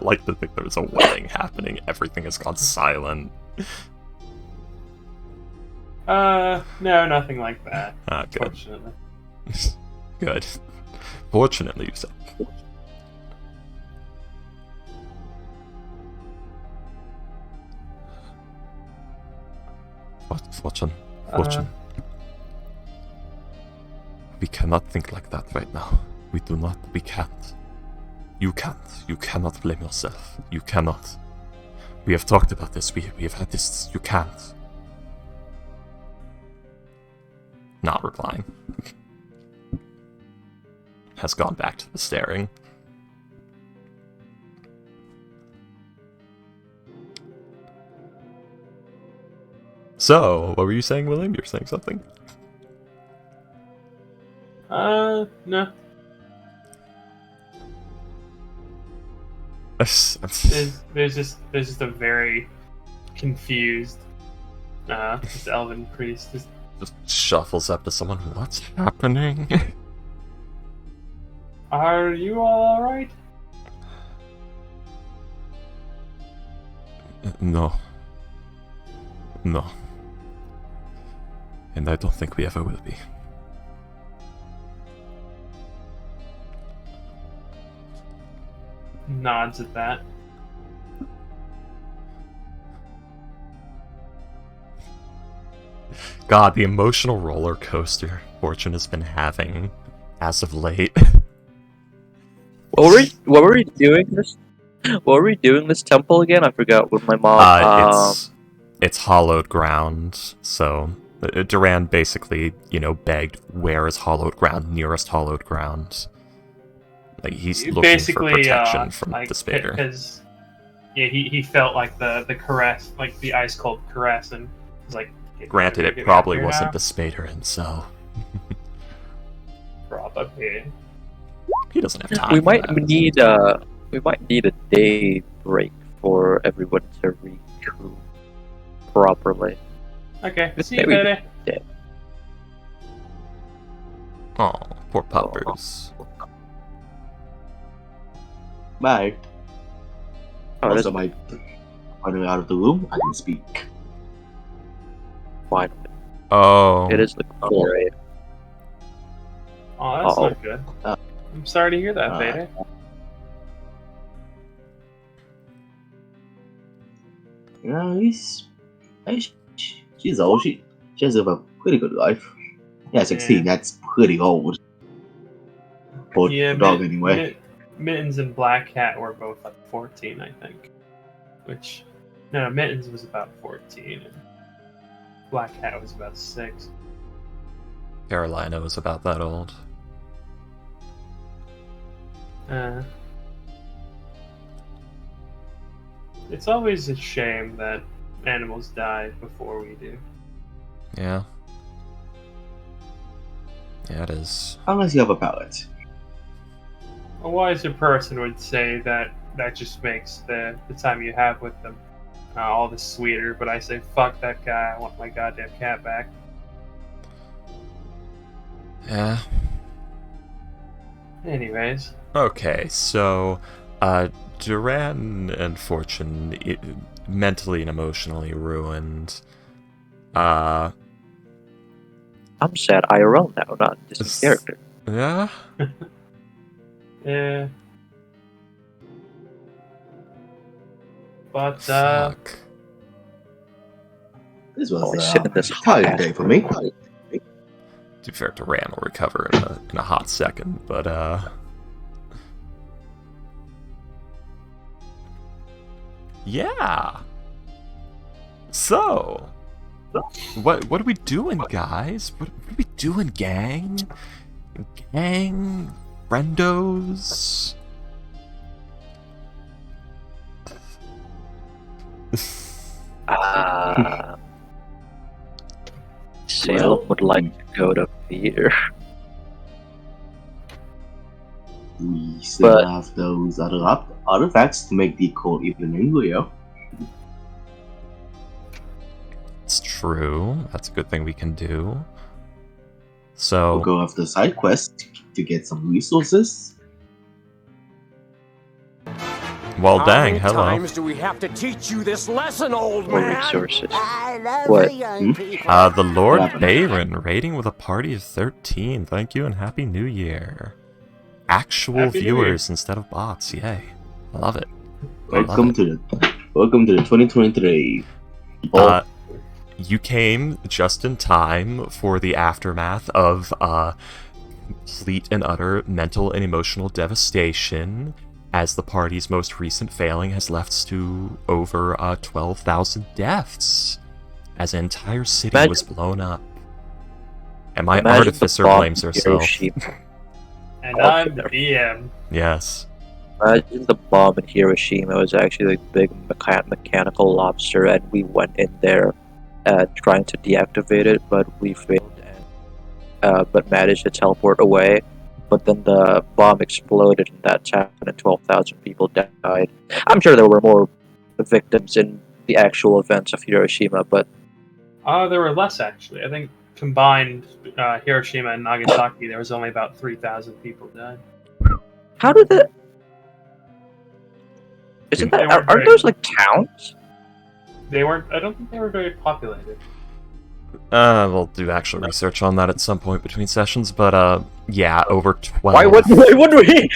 like to think there was a wedding happening. Everything has gone silent. No, nothing like that. Ah, good. Fortunately. Good. Fortunately, you said. What fortune? Fortune. We cannot think like that right now. We do not. We can't. You can't. You cannot blame yourself. You cannot. We have talked about this. We have had this. You can't. Not replying. Has gone back to the staring. So, what were you saying, William? You're saying something? No. There's just a very confused this elven priest. Just shuffles up to someone. What's happening? Are you all alright? No. No. And I don't think we ever will be. Nods at that. God, the emotional roller coaster Fortune has been having as of late. What were we doing this? What were we doing this temple again? I forgot with my mom. It's hallowed ground, so Duran basically, begged, where is hallowed ground, nearest hallowed ground. Like, he's looking Basically, for protection from like, the Spader. Because, yeah, he felt like the caress, like the ice cold caress, and was like. Granted, it probably wasn't the Spader himself. Probably. He doesn't have time. We might need a day break for everyone to regroup properly. Okay, see you Maybe- later. Oh, poor puppers. Bye. Oh, Also, my finally out of the room, I can speak. fine. Oh. It is like 4 a.m. Oh, that's Uh-oh. not good. I'm sorry to hear that, Vader. She's old. She has a pretty good life. Yeah, 16. Yeah. That's pretty old. For Yeah, a dog, anyway. Mittens and Black Cat were both like 14, I think. No, Mittens was about 14, and Black Cat was about 6. Carolina was about that old. It's always a shame that animals die before we do. Yeah. Yeah, it is. Unless you have a palate. A wiser person would say that just makes the time you have with them all the sweeter, but I say, fuck that guy, I want my goddamn cat back. Yeah. Anyways. Okay, so, Duran and Fortune, mentally and emotionally ruined. I'm sad IRL now, not this character. Yeah? Yeah. But, Fuck. This was Only sit in this a tiring day for me. To be fair, Duran will recover in a hot second, but, yeah. So, what are we doing, guys? What are we doing, gang? Gang? Friendos? Salem would like to go to theater. We still But- have those other artifacts to make the cold even angrier. It's true. That's a good thing we can do. We'll So, go after side quest to get some resources. well, How dang, many hello. times do we have to teach you this lesson, old More man? resources. I love What? the young Hmm? people. The Lord What happened? Bayron, raiding with a party of 13. Thank you and Happy New Year. Actual Happy New Year. viewers instead of bots. Yay. I love it. I love Welcome it. to the 2023. people. You came just in time for the aftermath of complete and utter mental and emotional devastation, as the party's most recent failing has left to over 12,000 deaths, as an entire city Imagine- was blown up. And my Imagine the artificer bomb blames in herself. Hiroshima. And Oh, I'm the there. DM. Yes. Imagine the bomb in Hiroshima was actually a big mechanical lobster, and we went in there trying to deactivate it, but we failed, but managed to teleport away. But then the bomb exploded, and that's how 12,000 people died. I'm sure there were more victims in the actual events of Hiroshima, but There were less, actually. I think combined Hiroshima and Nagasaki, there was only about 3,000 people died. how did that? Isn't They that? weren't Aren't very- those like towns? They weren't. I don't think they were very populated. We'll do actual research on that at some point between sessions, but yeah, over 12. Why would we?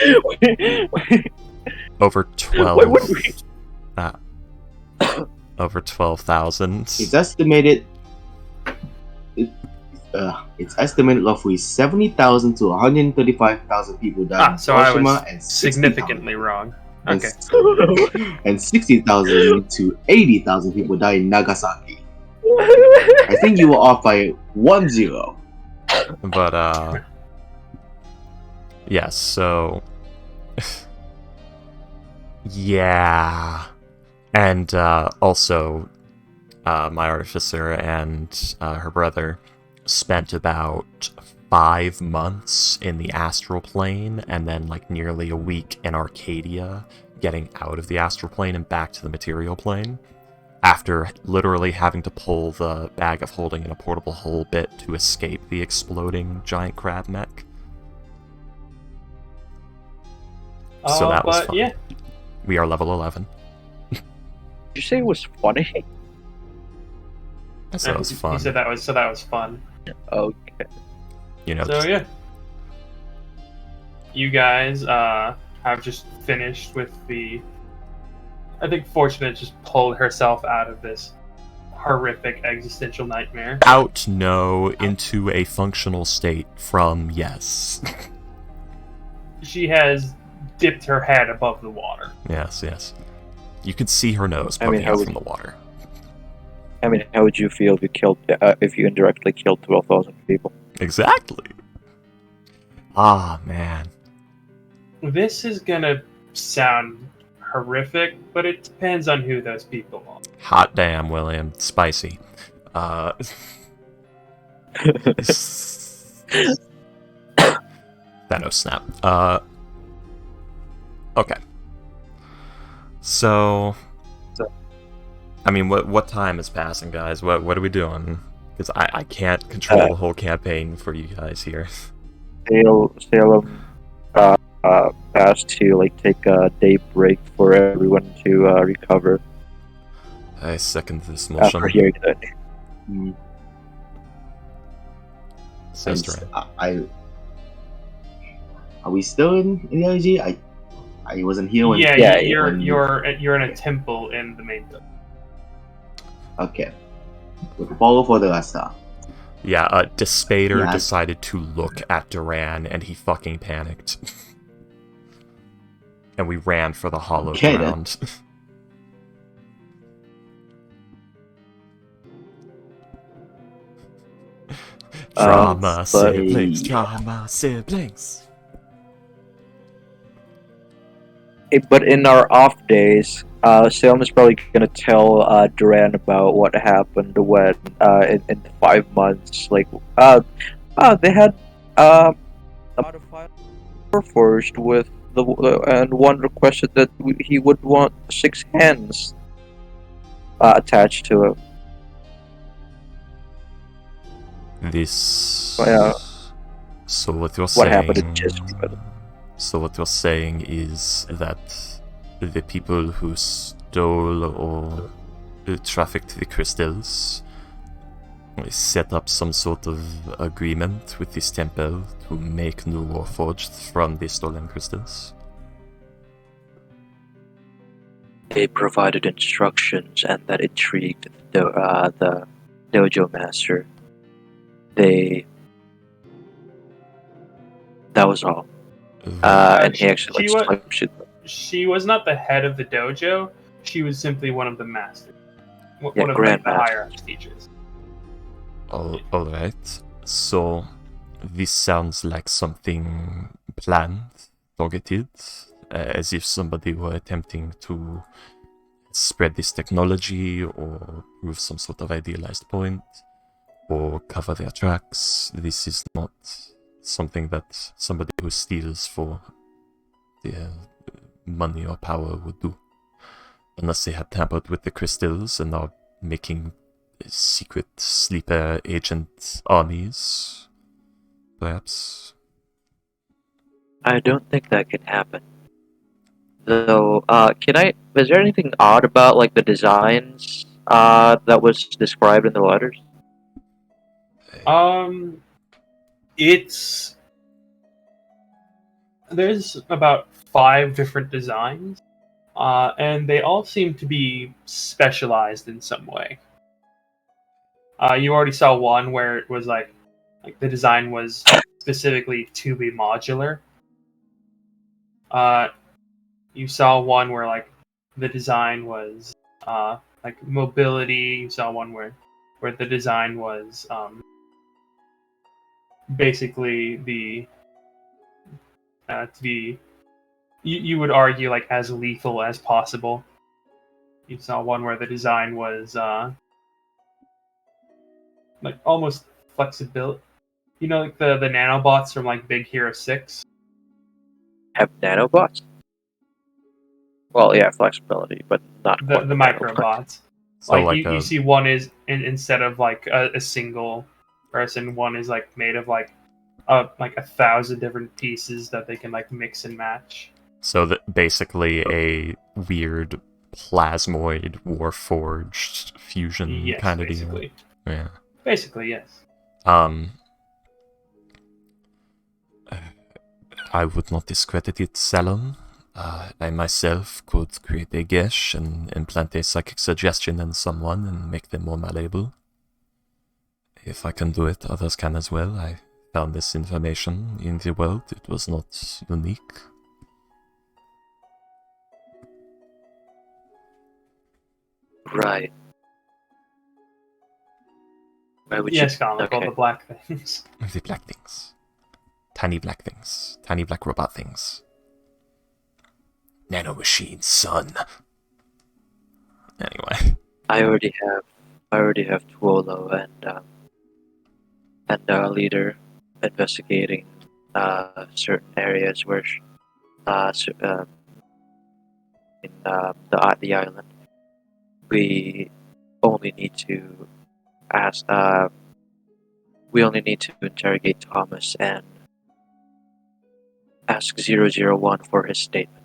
Over 12. Why would we? Over 12,000. It's estimated. It's estimated roughly 70,000 to 135,000 people died in So I Hiroshima was and significantly wrong. and, Okay. and 60,000 to 80,000 people died in Nagasaki. I think you were off by 1-0. But, yes, so. Yeah. And, also, my artificer and her brother spent about 5 months in the astral plane and then, like, nearly a week in Arcadia, getting out of the astral plane and back to the material plane, after literally having to pull the bag of holding in a portable hull bit to escape the exploding giant crab mech. So that was but fun. yeah, We are level 11. Did you say it was funny? So that was he fun. said that was fun. Okay. You know, So yeah, you guys have just finished with the. I think Fortunate just pulled herself out of this horrific existential nightmare. out no into a functional state from yes. She has dipped her head above the water. Yes, yes. You can see her nose I mean, poking how out would- from the water. I mean, how would you feel if you indirectly killed 12,000 people? Exactly. Ah, man. This is gonna sound horrific, but it depends on who those people are. Hot damn, William. Spicy. Thanos snap. Okay. So, I mean, what time is passing, guys? What are we doing? Because I can't control the whole campaign for you guys here. Salem asked to like take a day break for everyone to recover I second this after motion. hearing that. Mm, Sister. Are we still in the IG? I wasn't here when. Yeah, Yeah, you're in a temple in the main building. Okay. We'll follow for the last time. Yeah, Despader Yeah. decided to look at Duran, and he fucking panicked. And we ran for the hollow Okay, then. ground. Drama siblings, drama siblings. But in our off days, Salem is probably gonna tell Duran about what happened when in 5 months. Like, they had a modified forged with and one requested that he would want 6 hands attached to it. This. Yeah. So what you're What saying? happened in Chisholm? So what you're saying is that the people who stole or trafficked the crystals set up some sort of agreement with this temple to make new warforged from the stolen crystals. They provided instructions, and that intrigued the dojo master. That was all. And he actually She like wa- She was not the head of the dojo. She was simply one of the masters. One of like, the Grandmaster. higher up teachers. Alright. So this sounds like something planned, targeted, as if somebody were attempting to spread this technology or prove some sort of idealized point or cover their tracks. This is not something that somebody who steals for their money or power would do. Unless they had tampered with the crystals and are making secret sleeper agent armies, perhaps. I don't think that can happen. Though, is there anything odd about like the designs that was described in the letters? There's about 5 different designs, and they all seem to be specialized in some way. You already saw one where it was like the design was specifically to be modular. You saw one where like the design was like mobility. You saw one where the design was basically the to be you would argue like as lethal as possible. You saw one where the design was like almost flexibility. You know, like the nanobots from like Big Hero 6. Have nanobots? Well, yeah, flexibility, but not The quite microbots. So Like you see one is instead of like a single person, one is like made of like 1,000 different pieces that they can like mix and match. So that basically a weird plasmoid warforged fusion Yes, kind of basically. deal. Yeah. Basically, yes. I would not discredit it, Salon. I myself could create a gesh and implant a psychic suggestion in someone and make them more malleable. If I can do it, others can as well. I found this information in the world. It was not unique. Right. Why would Yes, you? comical, Okay. the black things. The black things. Tiny black things. Tiny black robot things. Nano machines, son. Anyway. I already have Tuolo and our leader investigating certain areas where in the island. We only need to ask. We only need to interrogate Thomas and ask 001 for his statement.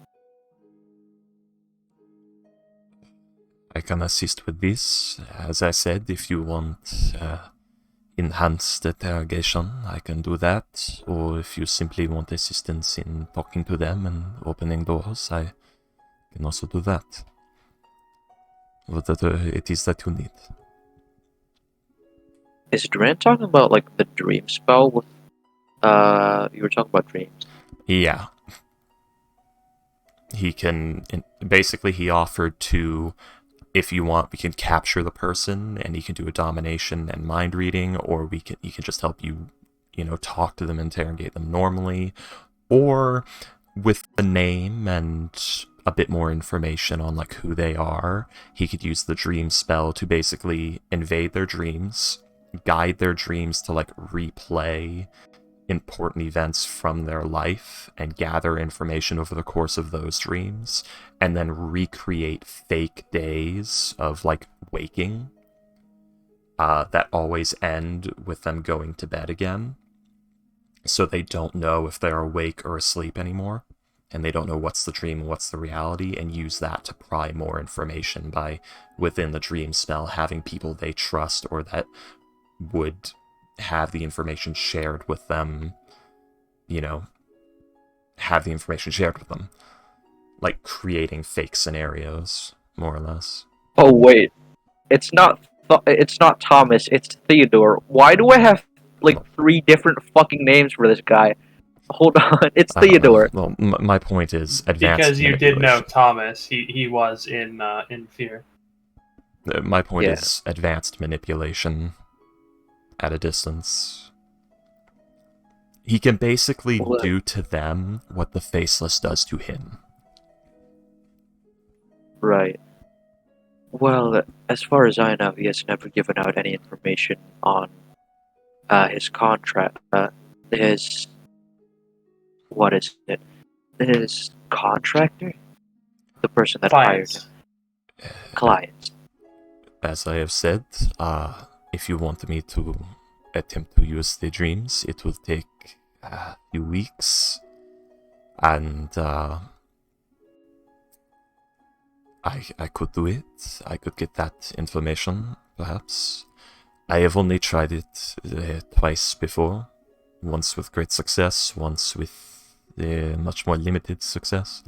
I can assist with this. As I said, if you want enhanced interrogation, I can do that. Or if you simply want assistance in talking to them and opening doors, I can also do that. Whatever it is that you need. Is Duran talking about like the dream spell with you were talking about dreams? Yeah. He can... Basically, he offered to... If you want, we can capture the person, and he can do a domination and mind reading, or he can just help you, talk to them, interrogate them normally, or with the name and a bit more information on like who they are, he could use the dream spell to basically invade their dreams, guide their dreams to like replay important events from their life and gather information over the course of those dreams, and then recreate fake days of like waking that always end with them going to bed again, so they don't know if they're awake or asleep anymore, and they don't know what's the dream and what's the reality, and use that to pry more information by, within the dream spell, having people they trust or that would have the information shared with them, have the information shared with them. Like creating fake scenarios, more or less. Oh wait, it's not Thomas. It's Theodore. Why do I have like 3 different fucking names for this guy? Hold on, it's Theodore. Well, my point is advanced Because you did know manipulation. Thomas, he was in Fear. My point Yeah. is advanced manipulation at a distance. He can basically What? do to them what the Faceless does to him. Right. Well, as far as I know, he has never given out any information on his contract. What is it? His contractor? The person that hired him. Clients. As I have said, if you want me to attempt to use the dreams, it will take a few weeks, and I could do it. I could get that information, perhaps. I have only tried it twice before. Once with great success, once with much more limited success.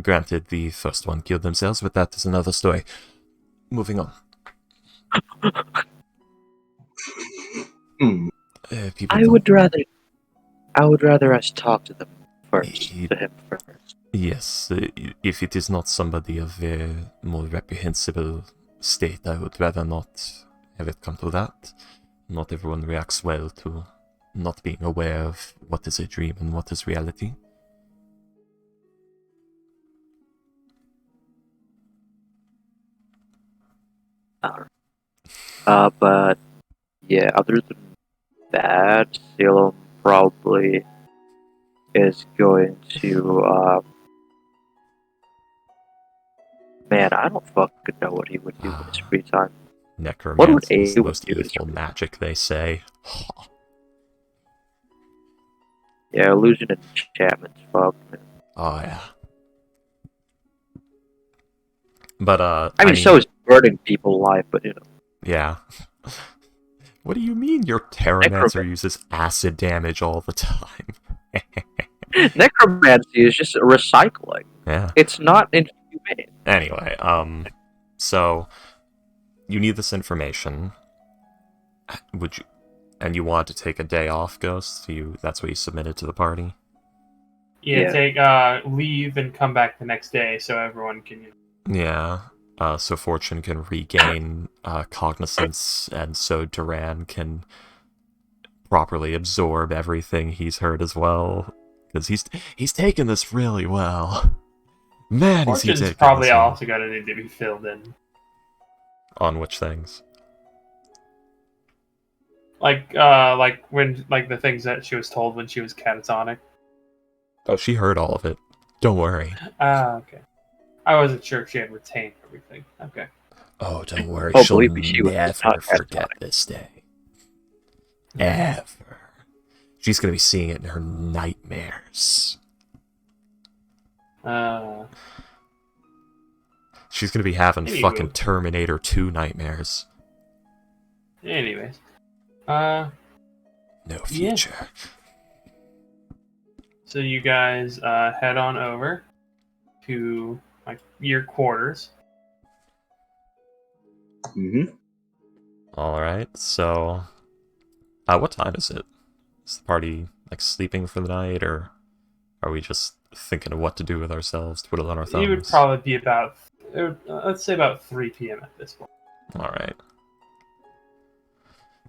Granted, the first one killed themselves, but that is another story. Moving on. I would rather us talk to them first. To him first. Yes, if it is not somebody of a more reprehensible state, I would rather not have it come to that. Not everyone reacts well to not being aware of what is a dream and what is reality. But yeah, other than that, Salem probably is going to. Man, I don't fucking know what he would do in his free time. Necromancy is the Abe most do with evil magic, they say. Yeah, illusion and enchantment's fucked, man. Oh, yeah. But, I mean, so is burning people alive, but you know. Yeah. What do you mean your Terramancer uses acid damage all the time? Necromancy is just recycling. Yeah. It's not inhumane. Anyway, so you need this information. Would you, and you want to take a day off, Ghost? That's what you submitted to the party? Yeah, take leave and come back the next day so everyone can. Yeah. so Fortune can regain cognizance, and so Duran can properly absorb everything he's heard as well, because he's taken this really well. Man, is he Fortune's taking probably this well. also going to need to be filled in. On which things? Like when the things that she was told when she was catatonic. Oh, she heard all of it. Don't worry. Ah, okay. I wasn't sure if she had retained everything. Okay. Oh, don't worry. Oh, She'll believe me, she was never not forget catatonic. this day. Ever. She's gonna be seeing it in her nightmares. She's gonna be having Anywho. fucking Terminator 2 nightmares. Anyways. No future. So you guys head on over to like your quarters. Mm-hmm. Alright, so... what time is it? Is the party, like, sleeping for the night, or are we just thinking of what to do with ourselves, twiddle on our thumbs? It would probably be about, let's say about 3 p.m. at this point. Alright.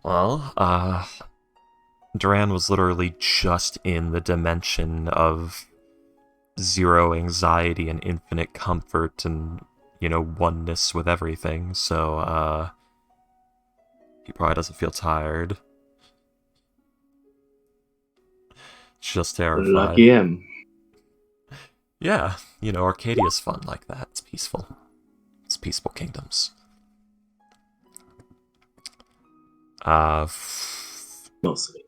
Well, Duran was literally just in the dimension of zero anxiety and infinite comfort and, oneness with everything, so, he probably doesn't feel tired. Just terrified. Lucky him. Yeah, Arcadia's fun like that. It's peaceful. It's peaceful kingdoms. Mostly.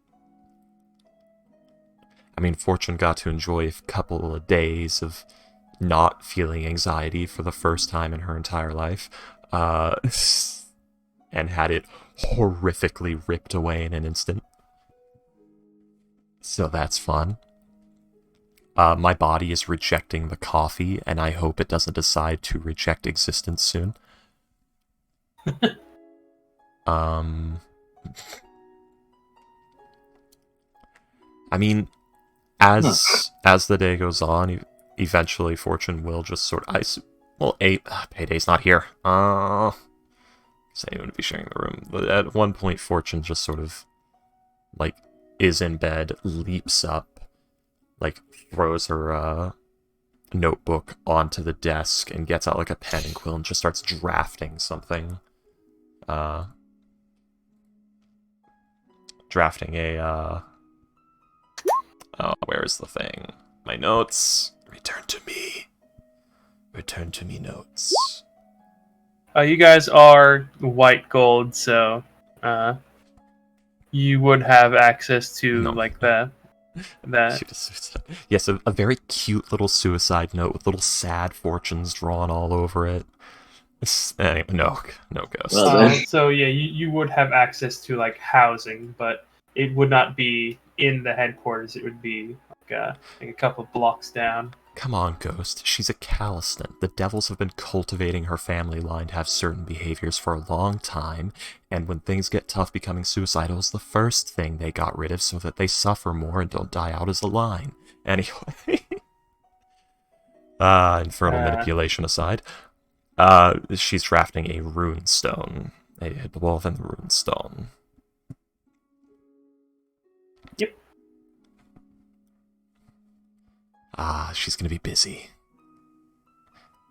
I mean, Fortune got to enjoy a couple of days of not feeling anxiety for the first time in her entire life, and had it horrifically ripped away in an instant. So that's fun. My body is rejecting the coffee, and I hope it doesn't decide to reject existence soon. I mean, as the day goes on, eventually Fortune will just sort of... Payday's not here. Saying to be sharing the room. But at one point, Fortune just sort of, like, is in bed, leaps up, like, throws her notebook onto the desk and gets out, like, a pen and quill and just starts drafting something. Drafting a, where is the thing? My notes. Return to me. Return to me notes. You guys are white gold, so you would have access to like that. Yes, a very cute little suicide note with little sad fortunes drawn all over it. Anyway, no ghost. So yeah, you would have access to like housing, but it would not be in the headquarters. It would be like a couple of blocks down. Come on, Ghost. She's a Calistant. The devils have been cultivating her family line to have certain behaviors for a long time, and when things get tough, becoming suicidal is the first thing they got rid of so that they suffer more and don't die out as a line. Anyway. Infernal manipulation aside. She's drafting a rune stone. A dwarven rune stone. Yep. She's gonna be busy.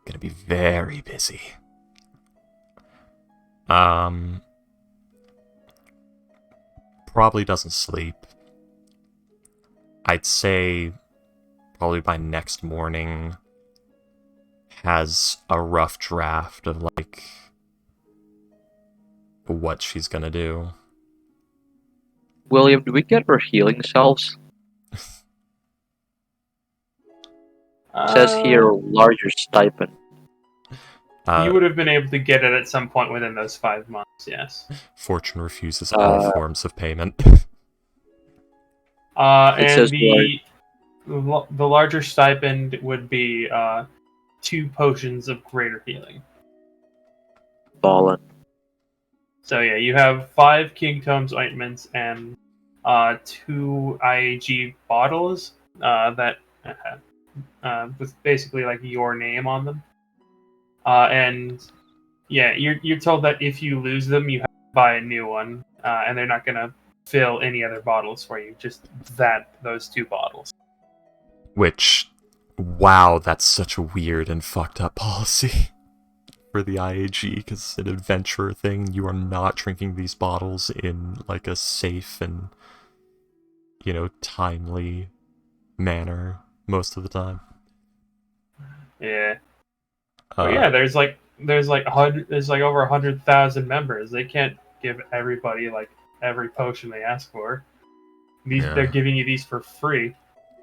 Gonna be very busy. Probably doesn't sleep. I'd say probably by next morning has a rough draft of like what she's gonna do. William, do we get her healing cells? Says here, larger stipend. You would have been able to get it at some point within those 5 months, yes. Fortune refuses all forms of payment. And the larger stipend would be 2 potions of greater healing. Ballin'. So yeah, you have 5 King Tomes ointments and 2 IAG bottles that with basically like your name on them. And yeah, you're told that if you lose them, you have to buy a new one, and they're not gonna fill any other bottles for you. Just those 2 bottles. Which, wow, that's such a weird and fucked up policy for the IAG, because it's an adventurer thing. You are not drinking these bottles in, like, a safe and, timely manner most of the time. Yeah. But yeah, there's like over 100,000 members. They can't give everybody like every potion they ask for. They're giving you these for free.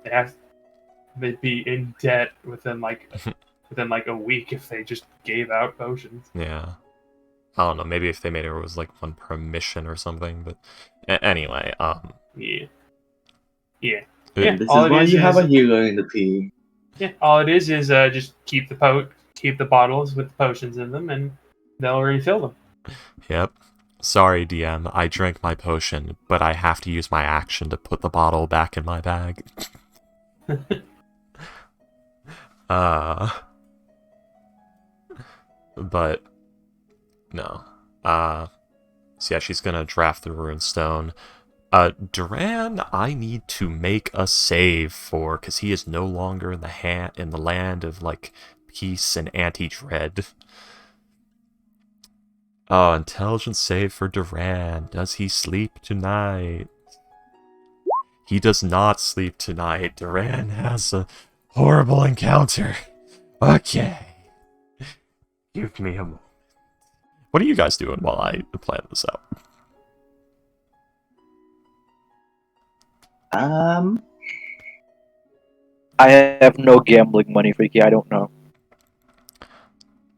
They'd be in debt within like a week if they just gave out potions. Yeah. I don't know, maybe if they made it was like one per mission or something, but anyway, Yeah. And this all is it why is you have is- a healer in the team. Yeah, all it is just keep the bottles with the potions in them, and they'll refill them. Yep. Sorry, DM, I drank my potion, but I have to use my action to put the bottle back in my bag. But no. So yeah, she's gonna draft the runestone. Duran, I need to make a save for, because he is no longer in the land of like peace and anti-dread. Oh, intelligence save for Duran. Does he sleep tonight? He does not sleep tonight. Duran has a horrible encounter. Okay. Give me a moment. What are you guys doing while I plan this out? I have no gambling money, Freaky. I don't know.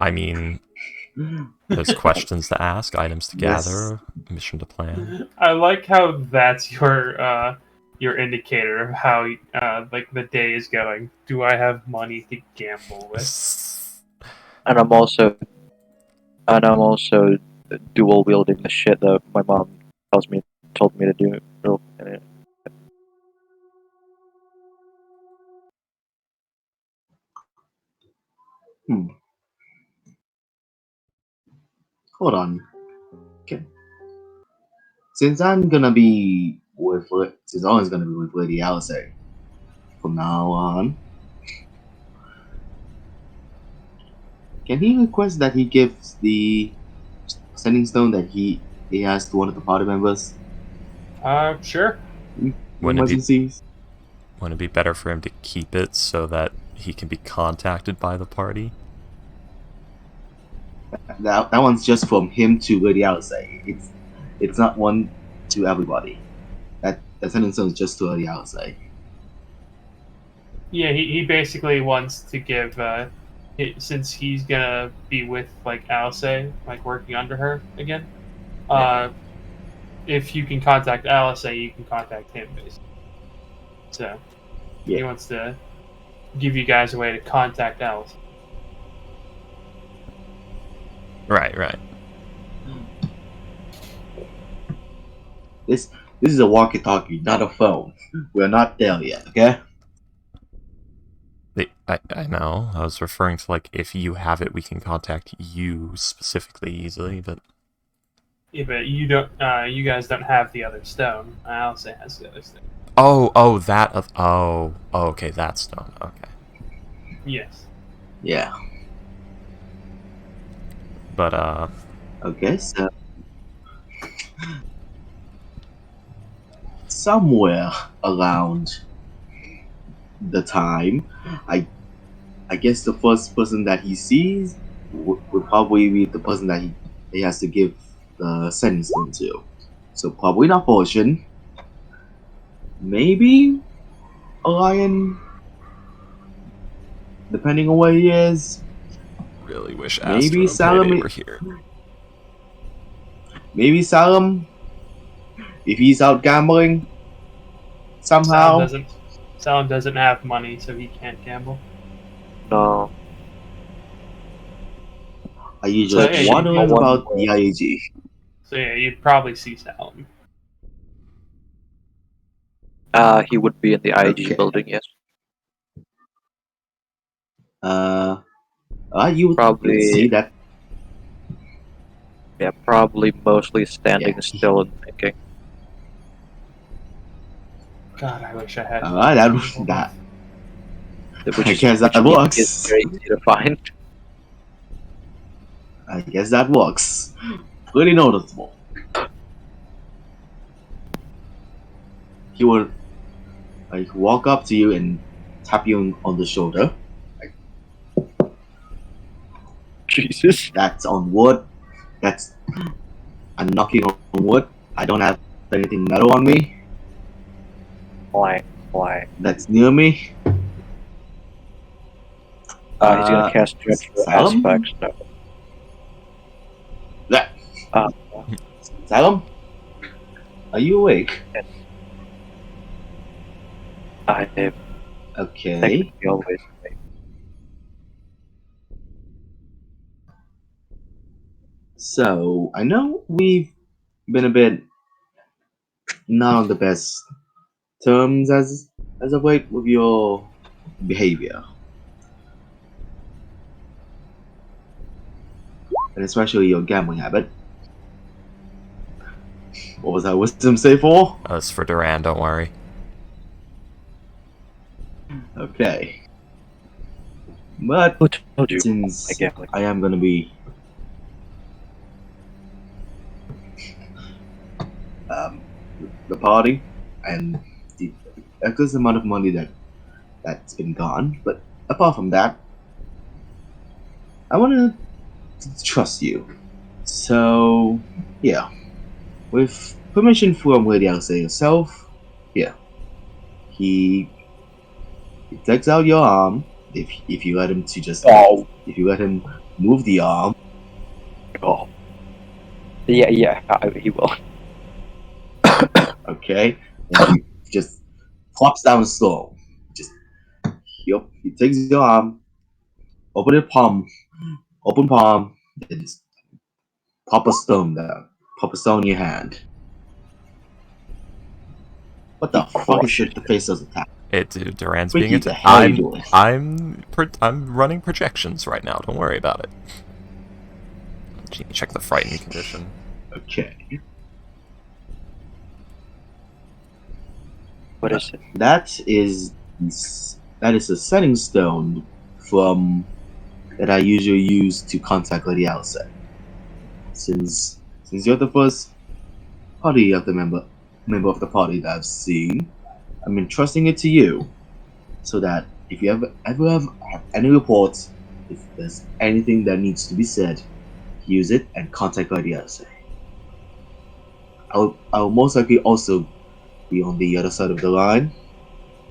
I mean, there's questions to ask, items to Yes. gather, mission to plan. I like how that's your indicator of how like the day is going. Do I have money to gamble with? And I'm also dual wielding the shit that my mom told me to do. Hold on. Okay. Since I'm gonna be since Owen's gonna be with Lady Alice from now on, can he request that he gives the sending stone that he has to one of the party members? Sure. Emergencies. Wouldn't it be better for him to keep it so that he can be contacted by the party? That one's just from him to Lady Alice. It's not one to everybody. That sending stone is just to Lady Alice. Yeah, he basically wants to give since he's gonna be with like Alice, like working under her again. If you can contact Alice, you can contact him basically. So he wants to give you guys a way to contact Alice. Right. This is a walkie-talkie, not a phone. We're not there yet, okay? I know. I was referring to, like, if you have it, we can contact you specifically easily, but... Yeah, but you don't. You guys don't have the other stone. Alice has the other stone. Okay, that stone. Okay. Yes. Yeah. But, Okay, so... somewhere around the time, I guess the first person that he sees would probably be the person that he has to give the sentence to. So probably not Potion. Maybe a lion, depending on where he is. really wish Maybe Astro and Payday Salome were here. Maybe Salem, if he's out gambling somehow. Salem doesn't have money, so he can't gamble. No. Are you So, just yeah, wondering you- about the IAG? So yeah, you'd probably see Salem. He would be in the IAG Okay. building, yes. You Probably- can see that. Yeah, probably mostly standing Yeah. still and thinking. God, I wish I had. That Which I is, guess that which works. is very easy to find. I guess that works. Pretty noticeable. He will like walk up to you and tap you on the shoulder. Jesus. That's on wood. That's I'm knocking on wood. I don't have anything metal on me. Clang, clang. That's near me. He's gonna cast Judge for Salem? aspects. No. That. Uh, Salem? Are you awake? I am Okay. technically always awake. So I know we've been a bit not on the best terms as of late with your behavior, and especially your gambling habit. What was that wisdom save for? That's for Duran, don't worry. Okay. But Who told you? since I gambling. I am gonna be the party and the a good amount of money that's been gone, but apart from that, I want to trust you. So yeah, with permission from Lady Elsa herself, yeah, he takes out your arm if you let him to just if you let him move the arm. Oh. Yeah, he will. Okay, and he just flops down slow. Just he takes your arm, open palm, and just pop a stone down, pop a stone in your hand. What the fuck is it? The face doesn't tap. Duran's Freaky, being the hell are you doing? I'm running projections right now. Don't worry about it. Check the frightened condition. Okay. What is it? That is a setting stone from that I usually use to contact Lady Alice. Since you're the first party of the member of the party that I've seen, I'm entrusting it to you, so that if you ever have any reports, if there's anything that needs to be said, use it and contact Lady Alice. I'll most likely also be on the other side of the line,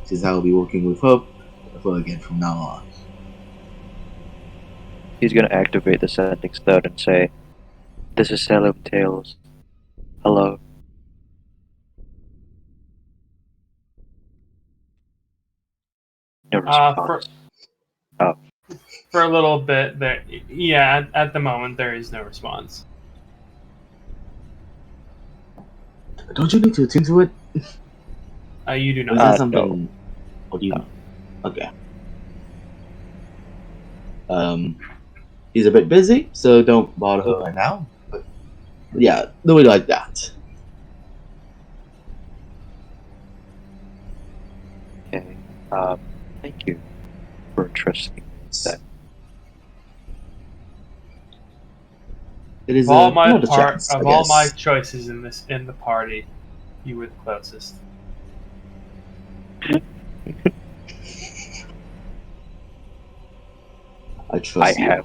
since I'll be working with her again from now on. He's gonna activate the sending stone and say, "This is Salem Tales. Hello." No response. For a little bit, there. Yeah, at the moment there is no response. Don't you need to attend to it? You do Or not. is that No. something? Or do you? No. Okay. He's a bit busy, so don't bother her right now. But yeah, do it like that. Okay. Thank you for trusting that. It is Of all my not a chance, I all my guess. choices in the party, you were the closest. I trust you.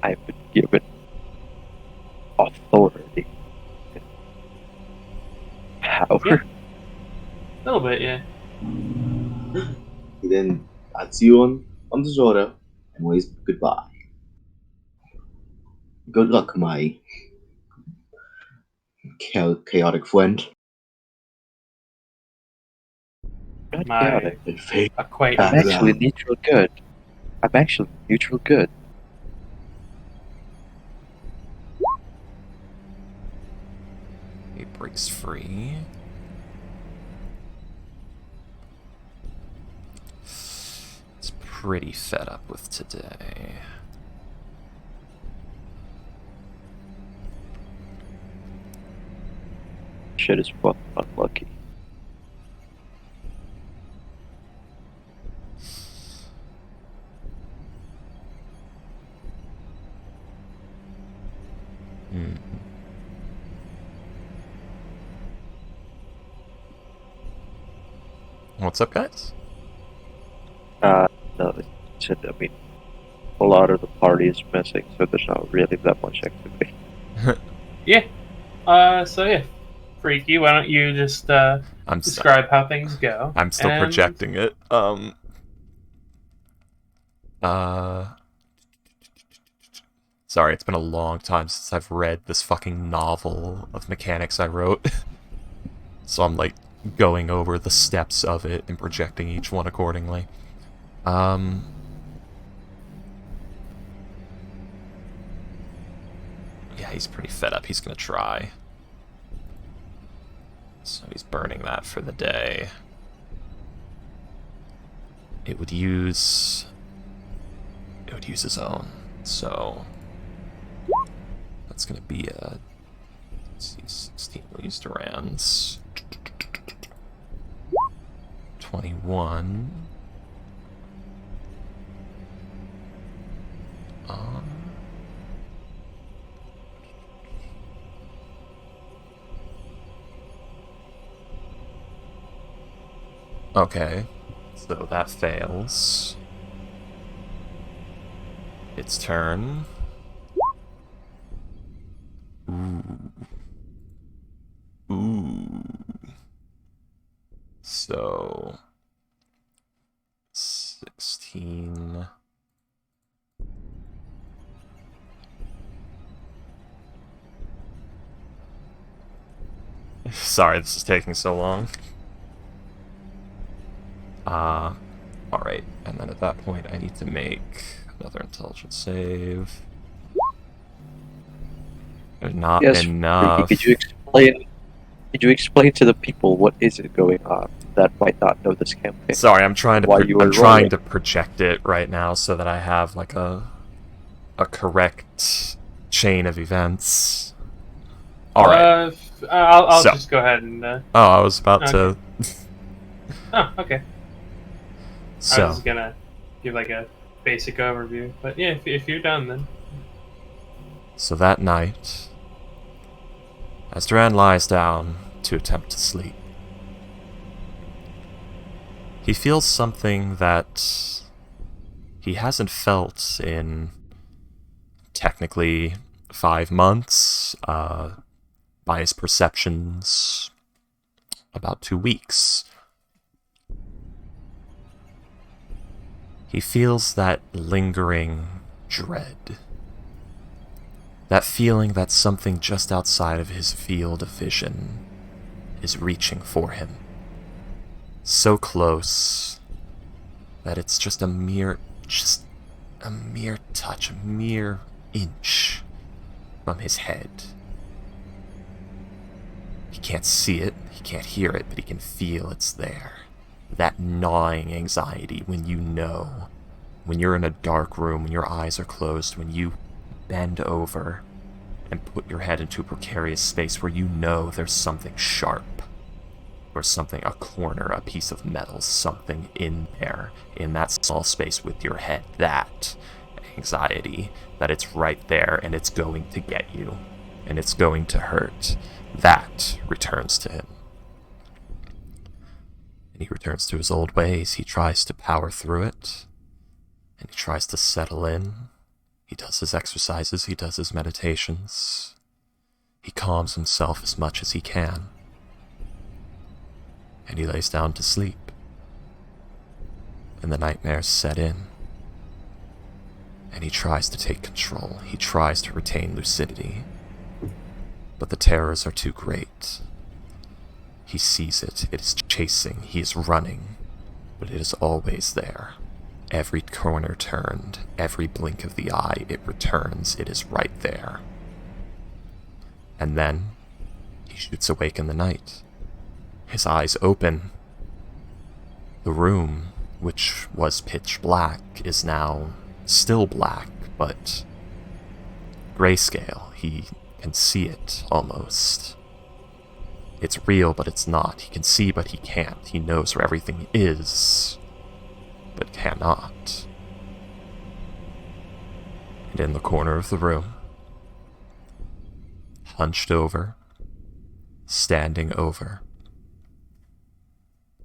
I've been given authority, power. Yeah. A little bit, yeah. He then pats you on the shoulder and waves goodbye. Good luck, my chaotic friend. Not My chaotic. And fate I'm acquaintance. actually neutral good. I'm actually neutral good. He breaks free. It's pretty fed up with today. Shit is fucking unlucky. Hmm. What's up, guys? No, it's, I mean, a lot of the party is missing, so there's not really that much activity. Yeah. So yeah, Freaky, why don't you just I'm describe how things go? I'm still and- projecting it. Sorry, it's been a long time since I've read this fucking novel of mechanics I wrote. So I'm like going over the steps of it and projecting each one accordingly. Yeah, he's pretty fed up. He's gonna try. So he's burning that for the day. It would use his own. So that's gonna be a, let's see, 16 we'll use Duran's. 21. Okay, so that fails. Its turn. Ooh. So 16. Sorry, this is taking so long. Alright, and then at that point I need to make another intelligence save. There's not enough. Could you explain to the people what is it going on that might not know this campaign? Sorry, I'm trying to I'm trying to project it right now so that I have like a correct chain of events. All right. I'll So- just go ahead and. I was about to. Oh, okay. I So was gonna give like a basic overview, but yeah, if you're done, then. So that night, as Duran lies down to attempt to sleep, he feels something that he hasn't felt in technically 5 months, by his perceptions, about 2 weeks. He feels that lingering dread. That feeling that something just outside of his field of vision is reaching for him. So close that it's just a mere touch, a mere inch from his head. He can't see it, he can't hear it, but he can feel it's there. That gnawing anxiety when you know, when you're in a dark room, when your eyes are closed, when you bend over and put your head into a precarious space where you know there's something sharp, or something, a corner, a piece of metal, something in there, in that small space with your head. That anxiety, that it's right there and it's going to get you, and it's going to hurt, that returns to him. And he returns to his old ways. He tries to power through it, and he tries to settle in. He does his exercises, he does his meditations. He calms himself as much as he can. And he lays down to sleep. And the nightmares set in. And he tries to take control. He tries to retain lucidity. But the terrors are too great. He sees it. It is chasing. He is running. But it is always there. Every corner turned, every blink of the eye, it returns. It is right there. And then he shoots awake in the night. His eyes open. The room which was pitch black, is now still black, but grayscale. He can see it, almost. It's real, but it's not. He can see, but he can't. He knows where everything is, but cannot. And in the corner of the room, hunched over, standing over,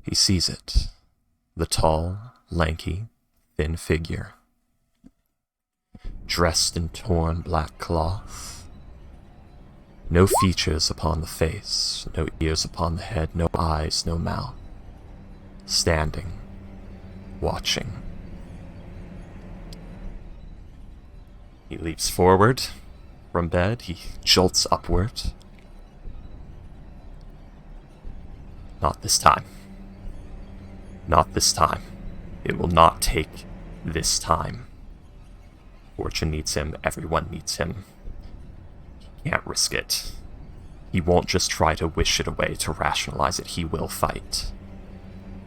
he sees it. The tall, lanky, thin figure, dressed in torn black cloth. No features upon the face, no ears upon the head, no eyes, no mouth. Standing, watching. He leaps forward from bed, he jolts upward. Not this time. Not this time. It will not take this time. Fortune needs him, everyone needs him. He can't risk it. He won't just try to wish it away, to rationalize it. He will fight.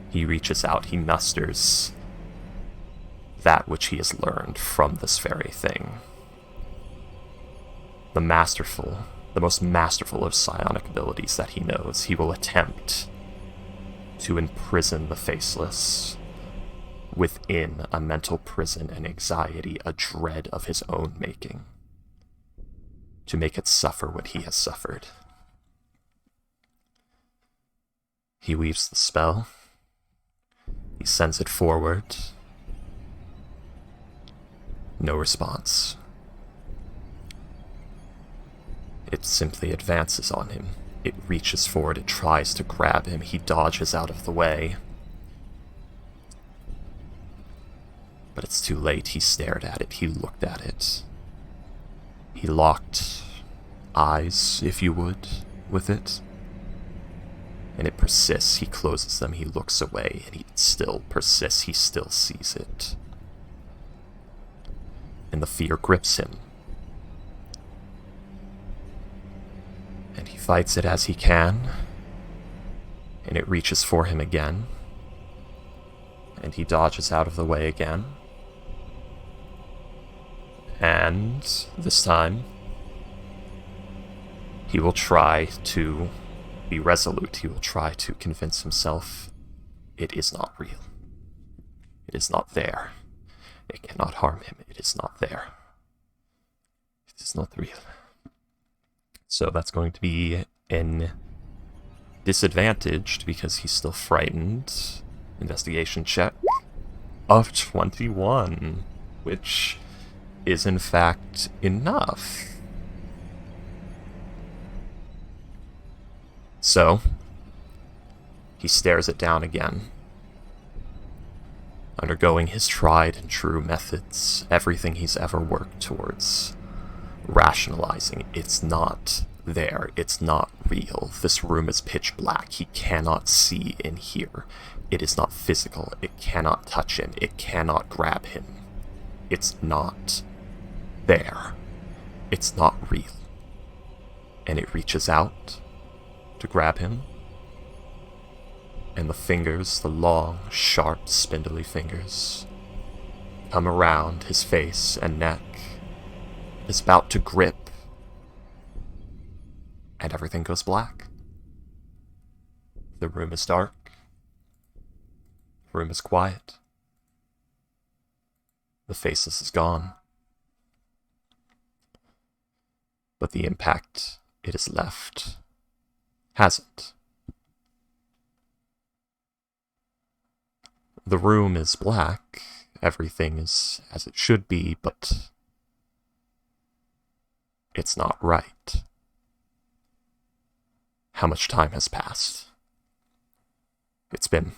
He reaches out, he musters that which he has learned from this very thing. The most masterful of psionic abilities that he knows, he will attempt to imprison the faceless within a mental prison and anxiety, a dread of his own making, to make it suffer what he has suffered. He weaves the spell. He sends it forward. No response. It simply advances on him. It reaches forward, it tries to grab him, he dodges out of the way. But it's too late, he stared at it, he looked at it. He locked eyes, if you would, with it. And it persists, he closes them, he looks away, and it still persists, he still sees it. And the fear grips him. And he fights it as he can, and it reaches for him again, and he dodges out of the way again, and this time, he will try to be resolute, he will try to convince himself it is not real. It is not there. It cannot harm him, it is not there. It is not real. So that's going to be an disadvantaged because he's still frightened. Investigation check of 21, which is in fact enough. So, he stares it down again. Undergoing his tried and true methods, everything he's ever worked towards. Rationalizing, it's not there, it's not real. This room is pitch black, he cannot see in here. It is not physical, it cannot touch him, it cannot grab him. It's not there. It's not real. And it reaches out to grab him. And the fingers, the long, sharp, spindly fingers, come around his face and neck. Is about to grip, and everything goes black. The room is dark. The room is quiet. The faceless is gone. But the impact it has left hasn't. The room is black. Everything is as it should be, but it's not right. How much time has passed? It's been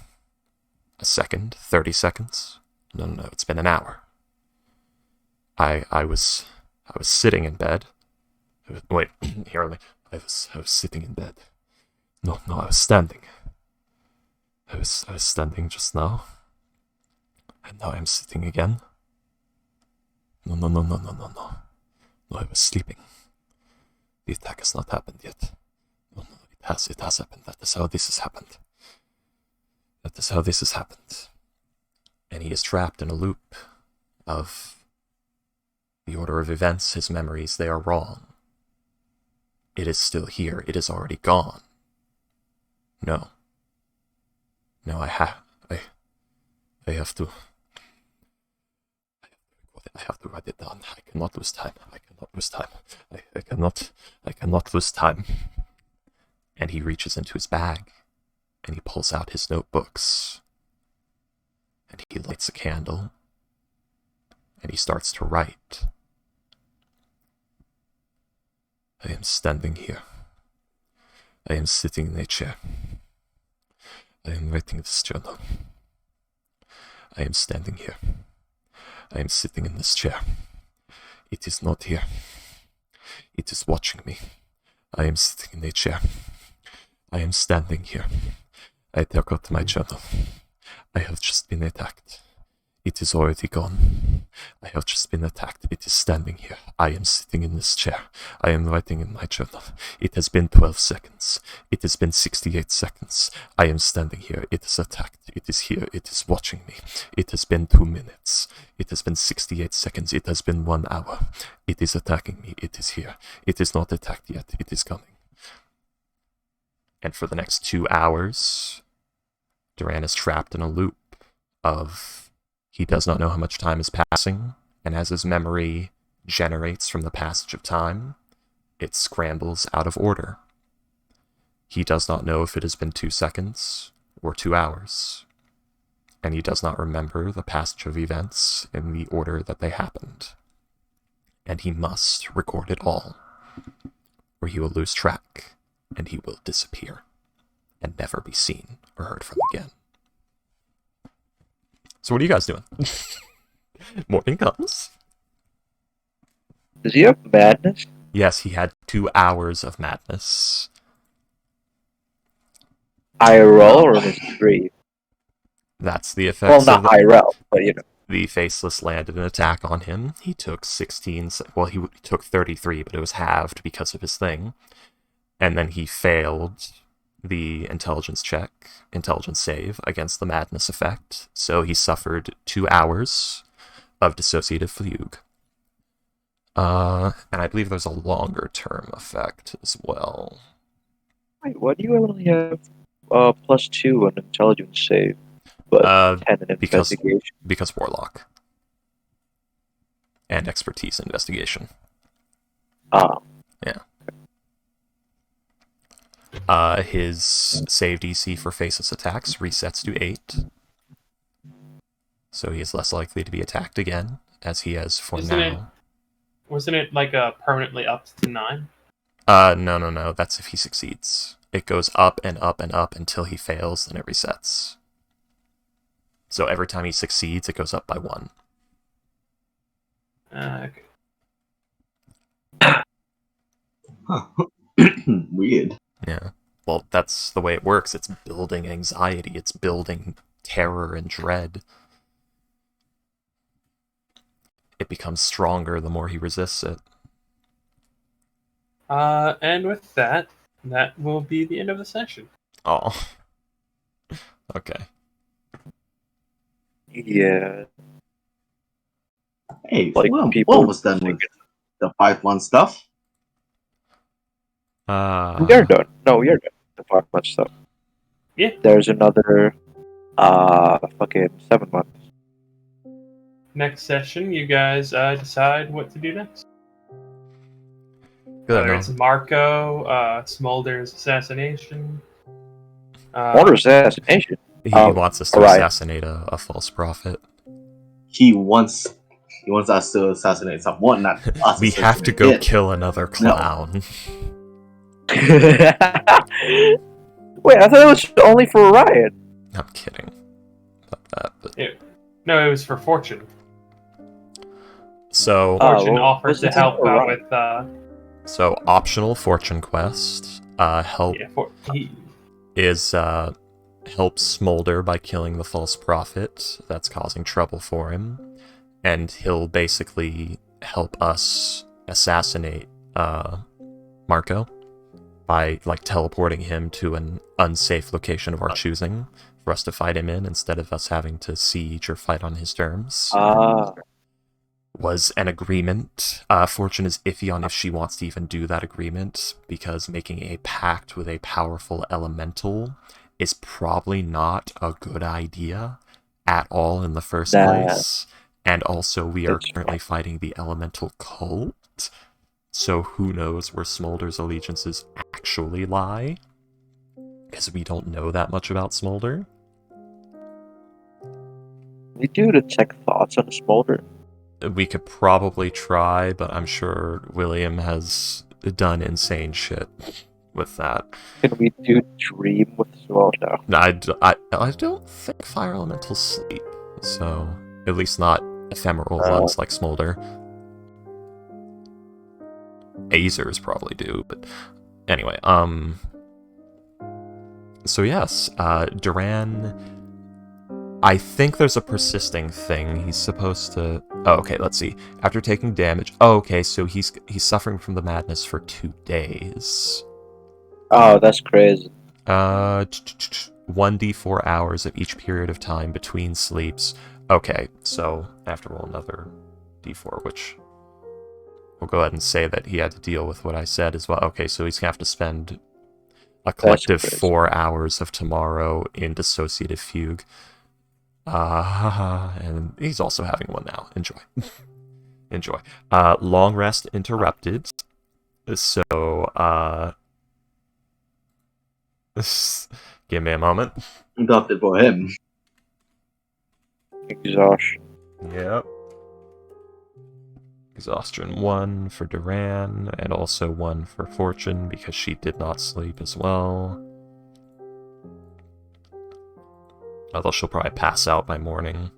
a second, 30 seconds? No, it's been an hour. I was sitting in bed. Wait, I was sitting in bed. No, I was standing. I was standing just now. And now I'm sitting again. No. No, I was sleeping. The attack has not happened yet. No, it has happened. That is how this has happened. And he is trapped in a loop of the order of events, his memories, they are wrong. It is still here. It is already gone. No. No, I have to... I have to write it down. I cannot lose time. I cannot lose time. I cannot lose time. And he reaches into his bag, and he pulls out his notebooks, and he lights a candle, and he starts to write. I am standing here. I am sitting in a chair. I am writing this journal. I am standing here. I am sitting in this chair. It is not here. It is watching me. I am sitting in a chair. I am standing here. I take out my journal. I have just been attacked. It is already gone. I have just been attacked. It is standing here. I am sitting in this chair. I am writing in my journal. It has been 12 seconds. It has been 68 seconds. I am standing here. It is attacked. It is here. It is watching me. It has been 2 minutes. It has been 68 seconds. It has been 1 hour. It is attacking me. It is here. It is not attacked yet. It is coming. And for the next 2 hours, Duran is trapped in a loop of he does not know how much time is passing, and as his memory generates from the passage of time, it scrambles out of order. He does not know if it has been 2 seconds or 2 hours, and he does not remember the passage of events in the order that they happened. And he must record it all, or he will lose track, and he will disappear, and never be seen or heard from again. So what are you guys doing? Morning comes. Does he have madness? Yes, he had 2 hours of madness. IRL or in his dream? That's the Well, effects not of IRL, but you know. the Faceless landed an attack on him. He took 16, well, he took 33, but it was halved because of his thing. And then he failed the intelligence save against the madness effect. So he suffered 2 hours of dissociative fugue. And I believe there's a longer term effect as well. Wait, why do you only have +2 on intelligence save, but 10 in investigation? Because Warlock. And expertise in investigation. Ah. Yeah. His save DC for faceless attacks resets to 8. So he is less likely to be attacked again, as he has for now. Wasn't it like permanently up to 9? No. That's if he succeeds. It goes up and up and up until he fails, then it resets. So every time he succeeds, it goes up by 1. Okay. Huh. Weird. Yeah. Well, that's the way it works. It's building anxiety. It's building terror and dread. It becomes stronger the more he resists it. And with that will be the end of the session. Oh. Okay. Yeah. Hey, Like we're people almost done with the 5-1 stuff. We are done. No, we are done. The 5-month stuff. Yeah. There's another fucking 7 months. Next session, you guys decide what to do next. Good, Whether no. it's Marco, Smolder's assassination. Smolder's assassination. He wants us to right. assassinate a false prophet. He wants us to assassinate someone, not us. We have to go kill another clown. Wait, I thought it was only for Riot. I'm kidding about that, but No, it was for Fortune. so Fortune well, offered what's to the help thing for out Riot? with. So optional fortune quest. Help is help Smolder by killing the false prophet that's causing trouble for him, and he'll basically help us assassinate Marco by like teleporting him to an unsafe location of our choosing, for us to fight him in instead of us having to siege or fight on his terms. Was an agreement. Fortune is iffy on if she wants to even do that agreement, because making a pact with a powerful elemental is probably not a good idea at all in the first place. And also, we are currently fighting the elemental cult, so who knows where Smolder's allegiances actually lie, because we don't know that much about Smolder. We do detect thoughts on Smolder. We could probably try, but I'm sure William has done insane shit with that. Can we do dream with Smolder? I don't think fire elementals sleep, so at least not ephemeral ones like Smolder. Azers probably do, but anyway, so yes, Duran, I think there's a persisting thing. He's supposed to... Oh, okay, let's see. After taking damage... Oh, okay, so he's suffering from the madness for 2 days. Oh, that's crazy. 1d4 hours of each period of time between sleeps. Okay, so I have to roll another d4, which... We'll go ahead and say that he had to deal with what I said as well. Okay, so he's going to have to spend a collective 4 hours of tomorrow in dissociative fugue. And he's also having one now. Enjoy. Enjoy. Long rest interrupted. So, give me a moment. Interrupted for him. Exhaustion. Yep. Exhaustion 1 for Duran, and also 1 for Fortune, because she did not sleep as well. Although she'll probably pass out by morning.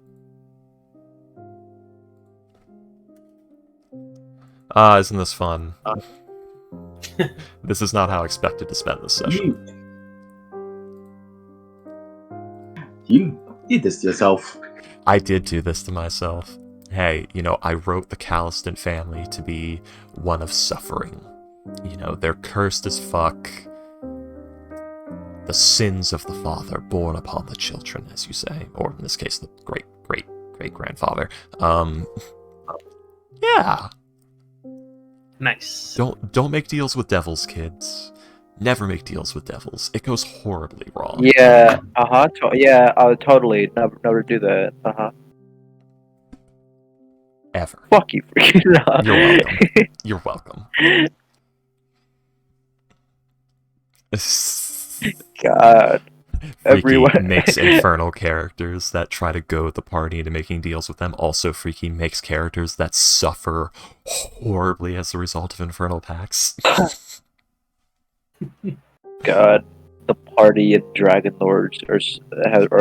Isn't this fun? This is not how I expected to spend this session. You did this to yourself. I did do this to myself. Hey, you know, I wrote the Calliston family to be one of suffering. You know, they're cursed as fuck. The sins of the father born upon the children, as you say. Or in this case, the great-great-great-grandfather. Yeah. Nice. Don't make deals with devils, kids. Never make deals with devils. It goes horribly wrong. Yeah, totally. Never do that. Ever. Fuck you, freaking. You're welcome. You're welcome. God. Freaky Everyone makes infernal characters that try to goad the party into making deals with them. Also, Freaky makes characters that suffer horribly as a result of infernal pacts. God, the party and Dragon Lords are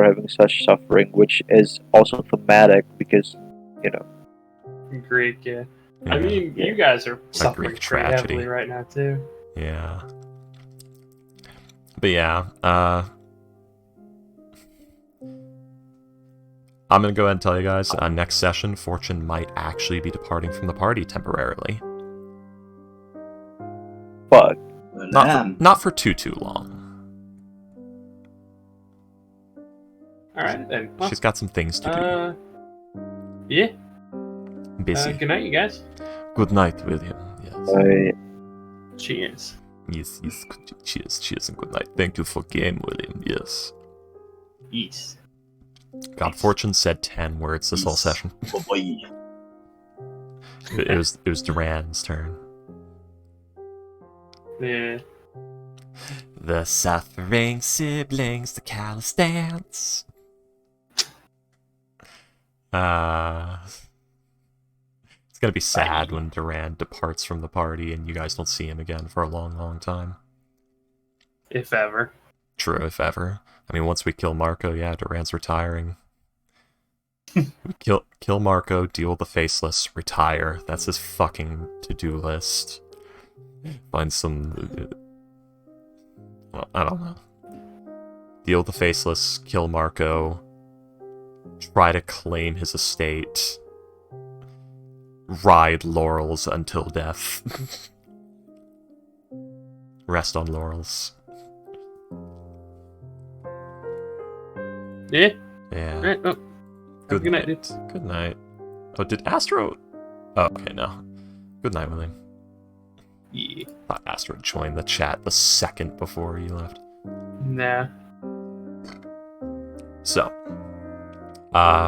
having such suffering, which is also thematic because, you know. Greek, yeah. Yeah. I mean, you guys are suffering Greek pretty tragedy. heavily right now, too. Yeah. But yeah, I'm gonna go ahead and tell you guys, next session, Fortune might actually be departing from the party temporarily. Fuck. Not for too long. Alright, then. Well, She's got some things to do. Yeah. Busy. Good night, you guys. Good night, William. Yes. Cheers. Yes, cheers and good night. Thank you for game, William. Yes. Yes. God, Fortune said 10 words this whole session. Oh boy. It was Duran's turn. Yeah. The suffering siblings, the Callistans. It's gonna be sad when Duran departs from the party and you guys don't see him again for a long, long time. If ever. True, if ever. I mean, once we kill Marco, yeah, Duran's retiring. We kill Marco, deal with the Faceless, retire. That's his fucking to-do list. Find some... I don't know. Deal with the Faceless, kill Marco, try to claim his estate, ride laurels until death. Rest on laurels. Yeah. Yeah. All right. Oh, Good good night, night. dude. Good night. Oh, did Astro? Oh, okay, no. Good night, William. Yeah. Thought Astro joined the chat the second before you left. Nah. So,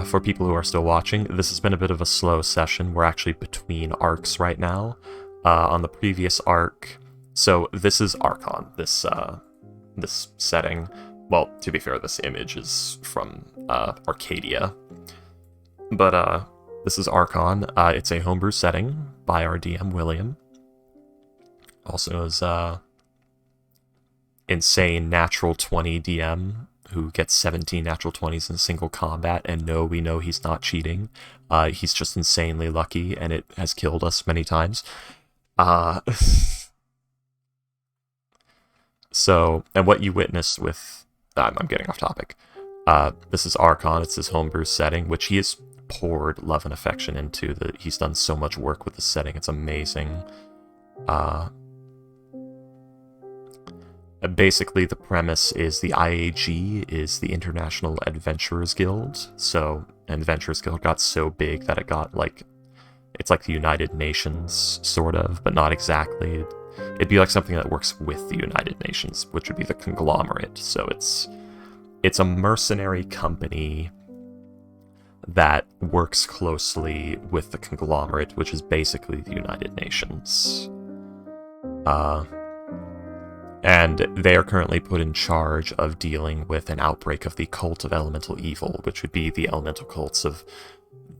for people who are still watching, this has been a bit of a slow session. We're actually between arcs right now. On the previous arc, so this is Archon. This setting. Well, to be fair, this image is from Arcadia. But this is Archon. It's a homebrew setting by our DM William. Also is insane natural 20 DM who gets 17 natural 20s in single combat, and no, we know he's not cheating. He's just insanely lucky, and it has killed us many times. So, and what you witnessed with... I'm getting off topic. This is Archon. It's his homebrew setting, which he has poured love and affection into. He's done so much work with the setting. It's amazing. Basically, the premise is the IAG is the International Adventurers Guild. So, an Adventurers Guild got so big that it got like... It's like the United Nations, sort of, but not exactly. It'd be like something that works with the United Nations, which would be the conglomerate. So it's a mercenary company that works closely with the conglomerate, which is basically the United Nations. And they are currently put in charge of dealing with an outbreak of the cult of elemental evil, which would be the elemental cults of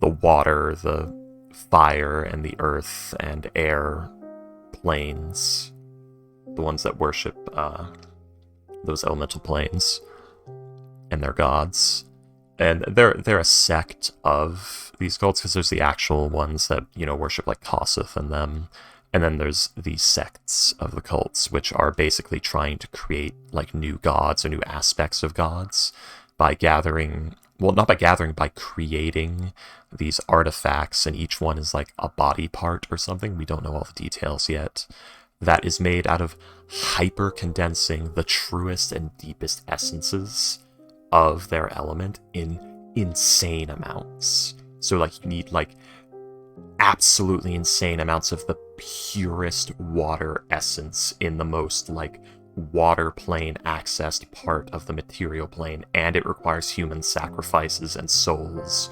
the water, the fire, and the earth and air planes. The ones that worship those elemental planes and their gods. And they're a sect of these cults, because there's the actual ones that, you know, worship like Kossuth and them. And then there's these sects of the cults, which are basically trying to create like new gods or new aspects of gods by gathering, well, not by gathering, by creating these artifacts, and each one is like a body part or something. We don't know all the details yet. That is made out of hyper-condensing the truest and deepest essences of their element in insane amounts. So like you need like absolutely insane amounts of the purest water essence in the most like water plane accessed part of the material plane, and it requires human sacrifices and souls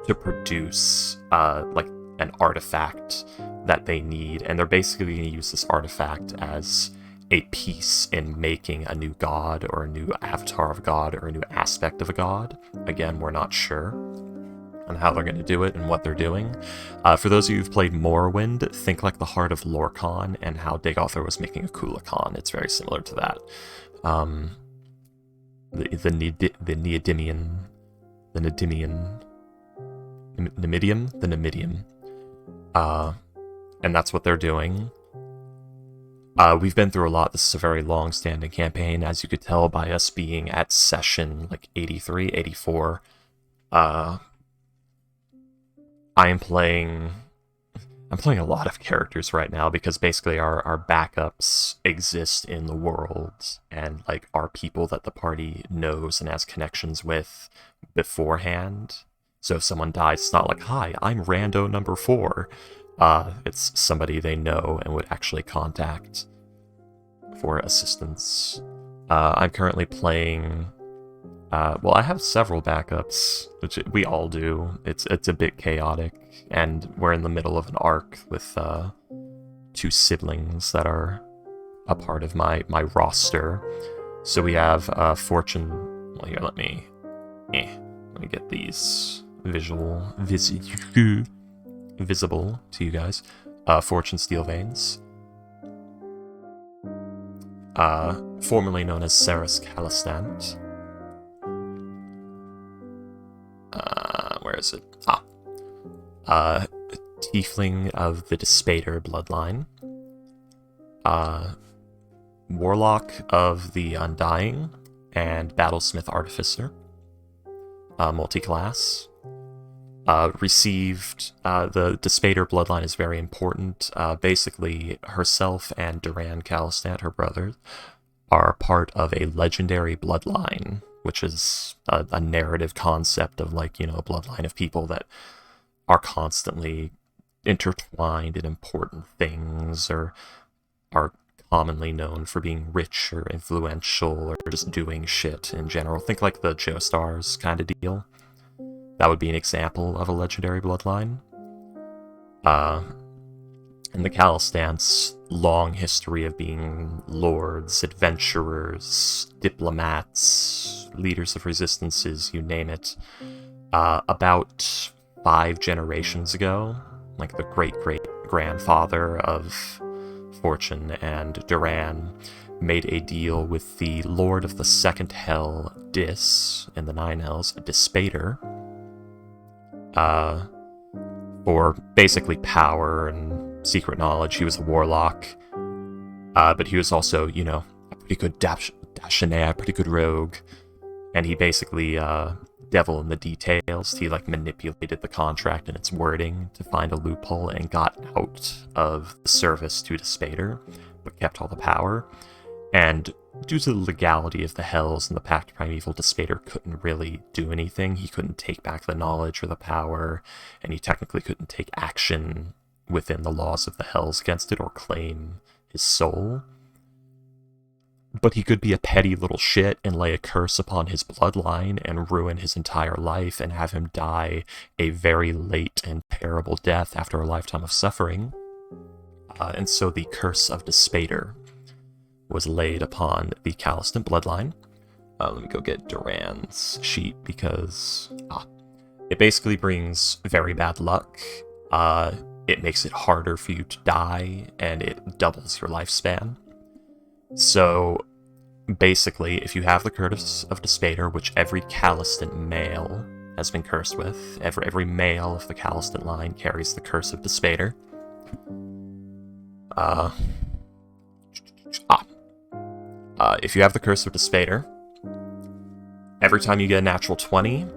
to produce like an artifact that they need. And they're basically going to use this artifact as a piece in making a new god or a new avatar of god or a new aspect of a god. Again, we're not sure on how they're going to do it and what they're doing. For those of you who've played Morrowind, think like the Heart of Lorkhan and how Dagothr was making a Kulakhan. It's very similar to that. The Nemidium. And that's what they're doing. We've been through a lot. This is a very long-standing campaign, as you could tell by us being at session like 83, 84. I'm playing a lot of characters right now because basically our backups exist in the world and like are people that the party knows and has connections with beforehand. So if someone dies, it's not like, hi, I'm rando number 4. It's somebody they know and would actually contact for assistance. I'm currently playing... well, I have several backups, which we all do. It's a bit chaotic, and we're in the middle of an arc with 2 siblings that are a part of my roster. So we have Fortune... Well, here, let me get these visible to you guys. Fortune Steelveins. Formerly known as Ceres Calistant. Where is it? Tiefling of the Despater bloodline. Warlock of the Undying, and Battlesmith Artificer. Multi-class. Received, the Despater bloodline is very important. Basically, herself and Duran Calistant, her brother, are part of a legendary bloodline which is a narrative concept of, like, you know, a bloodline of people that are constantly intertwined in important things, or are commonly known for being rich or influential or just doing shit in general. Think like the Joestars kind of deal. That would be an example of a legendary bloodline. And the Calistants' long history of being lords, adventurers, diplomats, leaders of resistances, you name it. About 5 generations ago, like the great-great-grandfather of Fortune and Duran made a deal with the Lord of the Second Hell, Dis, in the Nine Hells, Dispater, for basically power and secret knowledge. He was a warlock, but he was also, you know, a pretty good Dashanair, pretty good rogue, and he basically, devil in the details. He, like, manipulated the contract and its wording to find a loophole and got out of the service to Dispater, but kept all the power. And due to the legality of the Hells and the Pact Primeval, Dispater couldn't really do anything. He couldn't take back the knowledge or the power, and he technically couldn't take action within the laws of the Hells against it or claim his soul. But he could be a petty little shit and lay a curse upon his bloodline and ruin his entire life and have him die a very late and terrible death after a lifetime of suffering. And so the Curse of Dispater was laid upon the Calistant bloodline. Let me go get Duran's sheet, because it basically brings very bad luck. It makes it harder for you to die, and it doubles your lifespan. So, basically, if you have the Curse of Dispater, which every Calistant male has been cursed with, every male of the Calistant line carries the Curse of Dispater. If you have the Curse of Dispater, every time you get a natural 20,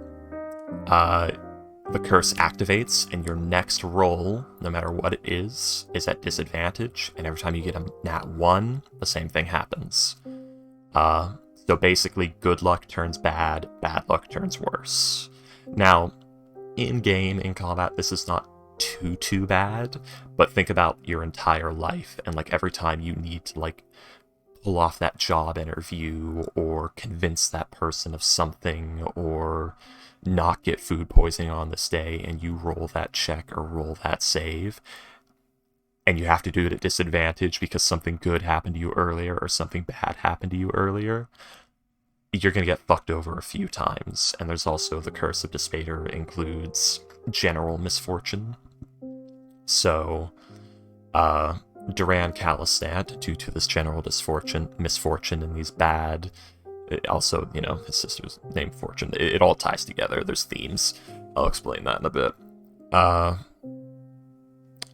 the curse activates, and your next roll, no matter what it is at disadvantage, and every time you get a nat 1, the same thing happens. So basically, good luck turns bad, bad luck turns worse. Now, in-game, in combat, this is not too bad, but think about your entire life, and, like, every time you need to, like, pull off that job interview, or convince that person of something, or not get food poisoning on this day, and you roll that check or roll that save, and you have to do it at disadvantage because something good happened to you earlier or something bad happened to you earlier, you're going to get fucked over a few times. And there's also the Curse of Dispater includes general misfortune. So, Duran Calistant, due to this general misfortune and these bad... Also, you know, his sister's named Fortune. It all ties together. There's themes. I'll explain that in a bit.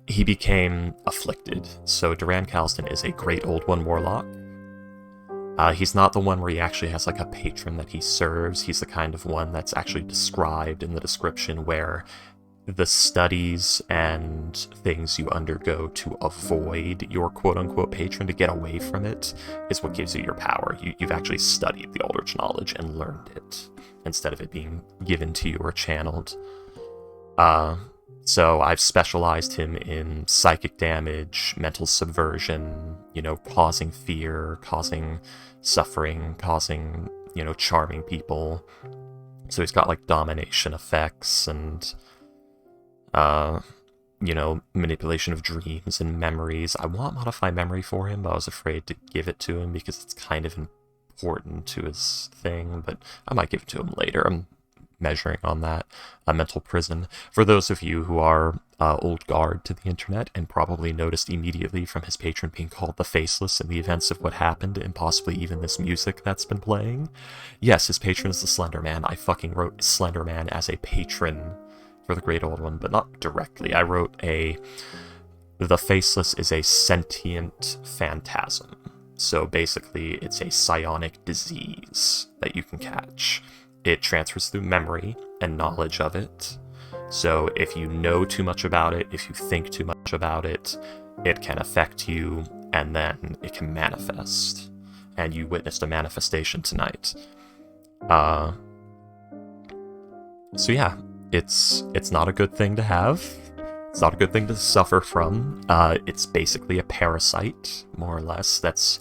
He became afflicted. So Duran Calistant is a Great Old One warlock. He's not the one where he actually has, like, a patron that he serves. He's the kind of one that's actually described in the description, where the studies and things you undergo to avoid your quote-unquote patron, to get away from it, is what gives you your power. You've actually studied the Eldritch knowledge and learned it, instead of it being given to you or channeled. So I've specialized him in psychic damage, mental subversion, you know, causing fear, causing suffering, causing, you know, charming people. So he's got, like, domination effects and... you know, manipulation of dreams and memories. I want Modify Memory for him, but I was afraid to give it to him because it's kind of important to his thing, but I might give it to him later. I'm measuring on that. Mental Prison. For those of you who are old guard to the internet and probably noticed immediately from his patron being called the Faceless and the events of what happened, and possibly even this music that's been playing, yes, his patron is the Slender Man. I fucking wrote Slender Man as a patron for the Great Old One, but not directly. I wrote the Faceless is a sentient phantasm. So basically, it's a psionic disease that you can catch. It transfers through memory and knowledge of it. So if you know too much about it, if you think too much about it, it can affect you, and then it can manifest. And you witnessed a manifestation tonight. So yeah, it's not a good thing to have. It's not a good thing to suffer from. It's basically a parasite, more or less, that's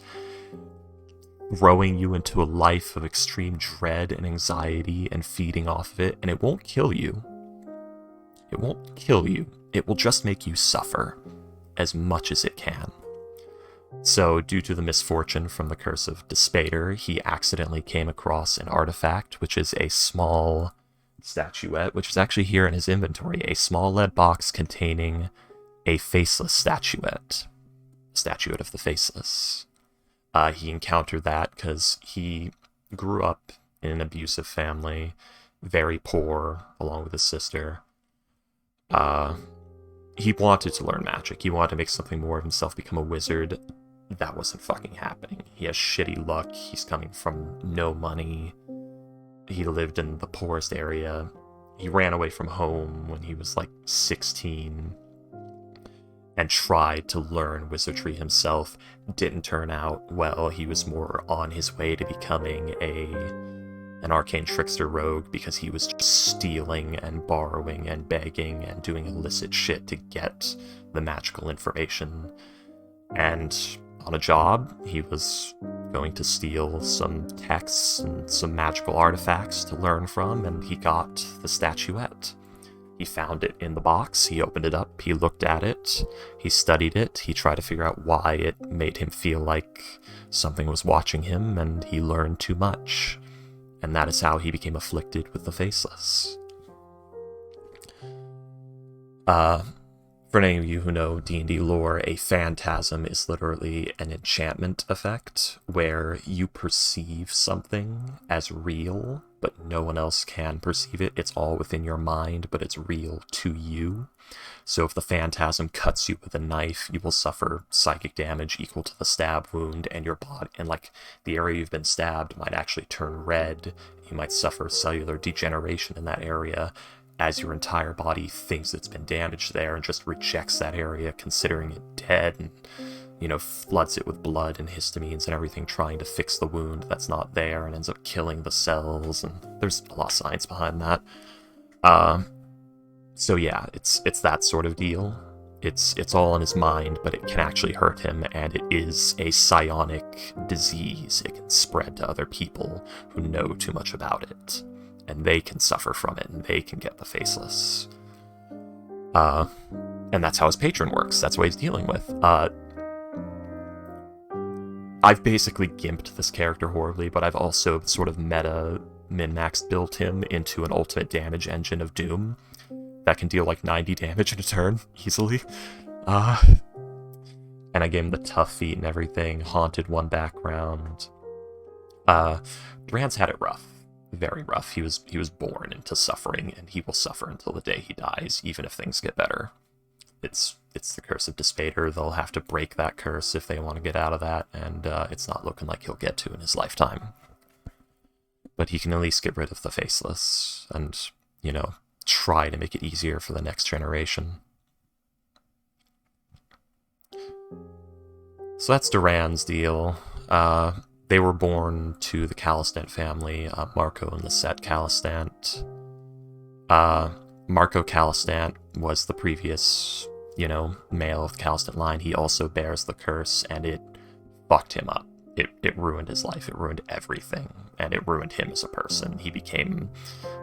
rowing you into a life of extreme dread and anxiety and feeding off of it, and it won't kill you. It won't kill you. It will just make you suffer as much as it can. So, due to the misfortune from the Curse of Despater, he accidentally came across an artifact, which is a small statuette, which is actually here in his inventory, a small lead box containing a faceless statuette of the Faceless. He encountered that because he grew up in an abusive family, very poor, along with his sister. He wanted to learn magic. He wanted to make something more of himself, become a wizard. That wasn't fucking happening. He has shitty luck. He's coming from no money. He lived in the poorest area. He ran away from home when he was like 16 and tried to learn wizardry himself. Didn't turn out well. He was more on his way to becoming an arcane trickster rogue because he was just stealing and borrowing and begging and doing illicit shit to get the magical information. And on a job, he was going to steal some texts and some magical artifacts to learn from, and he got the statuette. He found it in the box, he opened it up, he looked at it, he studied it, he tried to figure out why it made him feel like something was watching him, and he learned too much. And that is how he became afflicted with the Faceless. For any of you who know D&D lore, a phantasm is literally an enchantment effect where you perceive something as real, but no one else can perceive it. It's all within your mind, but it's real to you. So if the phantasm cuts you with a knife, you will suffer psychic damage equal to the stab wound, and your body, and like the area you've been stabbed might actually turn red. You might suffer cellular degeneration in that area, as your entire body thinks it's been damaged there and just rejects that area, considering it dead, and, you know, floods it with blood and histamines and everything, trying to fix the wound that's not there, and ends up killing the cells, and there's a lot of science behind that. So yeah, it's that sort of deal. It's all in his mind, but it can actually hurt him, and it is a psionic disease. It can spread to other people who know too much about it, and they can suffer from it, and they can get the Faceless. And that's how his patron works. That's what he's dealing with. I've basically gimped this character horribly, but I've also sort of meta min-maxed built him into an ultimate damage engine of Doom that can deal like 90 damage in a turn, easily. And I gave him the tough feat and everything, haunted one background. Duran's had it rough. Very rough. He was born into suffering, and he will suffer until the day he dies, even if things get better. It's the Curse of Despater. They'll have to break that curse if they want to get out of that, and it's not looking like he'll get to in his lifetime. But he can at least get rid of the Faceless, and, you know, try to make it easier for the next generation. So that's Duran's deal. They were born to the Callistant family, Marco and Lisette Callistant. Marco Callistant was the previous, you know, male of the Callistant line. He also bears the curse, and it fucked him up. It ruined his life. It ruined everything, and it ruined him as a person. He became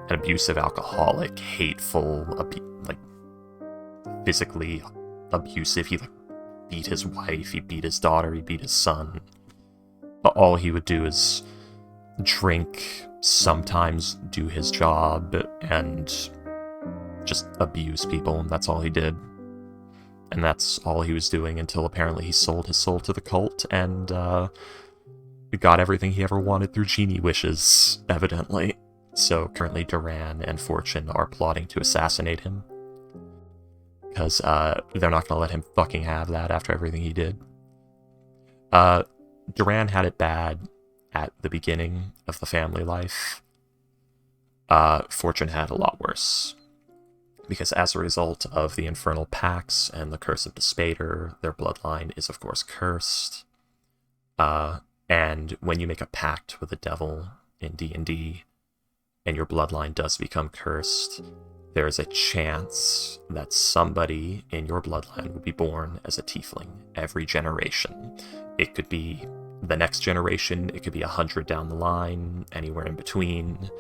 an abusive alcoholic, hateful, physically abusive. He beat his wife, he beat his daughter, he beat his son. But all he would do is drink, sometimes do his job, and just abuse people. That's all he did. And that's all he was doing until apparently he sold his soul to the cult, and got everything he ever wanted through genie wishes, evidently. So currently Duran and Fortune are plotting to assassinate him, because they're not going to let him fucking have that after everything he did. Duran had it bad at the beginning of the family life. Fortune had a lot worse, because as a result of the Infernal Pacts and the Curse of Despater, their bloodline is of course cursed. And when you make a pact with the devil in D&D, and your bloodline does become cursed, there is a chance that somebody in your bloodline will be born as a tiefling every generation. It could be the next generation, it could be 100 down the line, anywhere in between.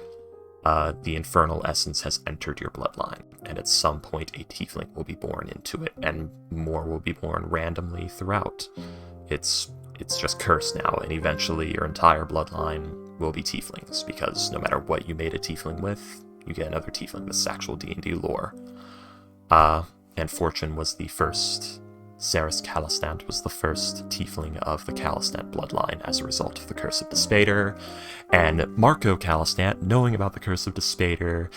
The infernal essence has entered your bloodline, and at some point a tiefling will be born into it, and more will be born randomly throughout. It's just cursed now, and eventually your entire bloodline will be tieflings, because no matter what you made a tiefling with, you get another tiefling. This is actual D&D lore. And Fortune was the first. Ceres Callistant was the first tiefling of the Callistant bloodline as a result of the Curse of Despater. And Marco Callistant, knowing about the Curse of Despater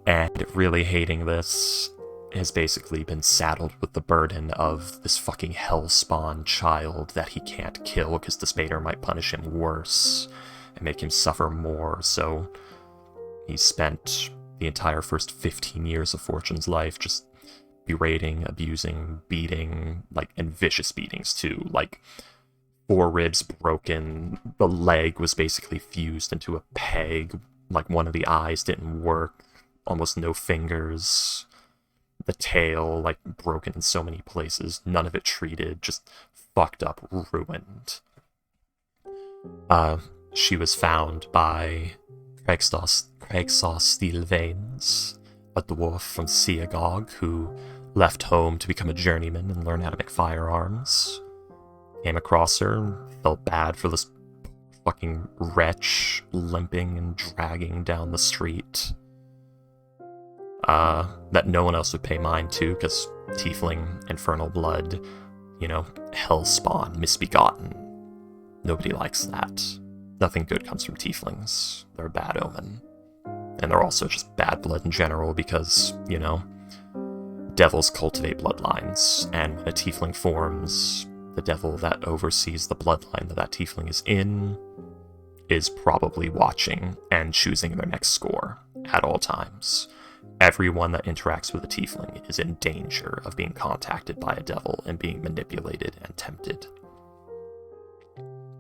and really hating this, has basically been saddled with the burden of this fucking hellspawn child that he can't kill because Despater might punish him worse and make him suffer more. So he spent the entire first 15 years of Fortune's life just berating, abusing, beating, and vicious beatings too. 4 ribs broken, the leg was basically fused into a peg, one of the eyes didn't work, almost no fingers, the tail, broken in so many places, none of it treated, just fucked up, ruined. She was found by Craigsaw Steelveins, a dwarf from Seagog who left home to become a journeyman and learn how to make firearms. Came across her, felt bad for this fucking wretch limping and dragging down the street. That no one else would pay mind to, because tiefling, infernal blood, hellspawn, misbegotten. Nobody likes that. Nothing good comes from tieflings. They're a bad omen. And they're also just bad blood in general because, devils cultivate bloodlines, and when a tiefling forms, the devil that oversees the bloodline that tiefling is in is probably watching and choosing their next score at all times. Everyone that interacts with a tiefling is in danger of being contacted by a devil and being manipulated and tempted.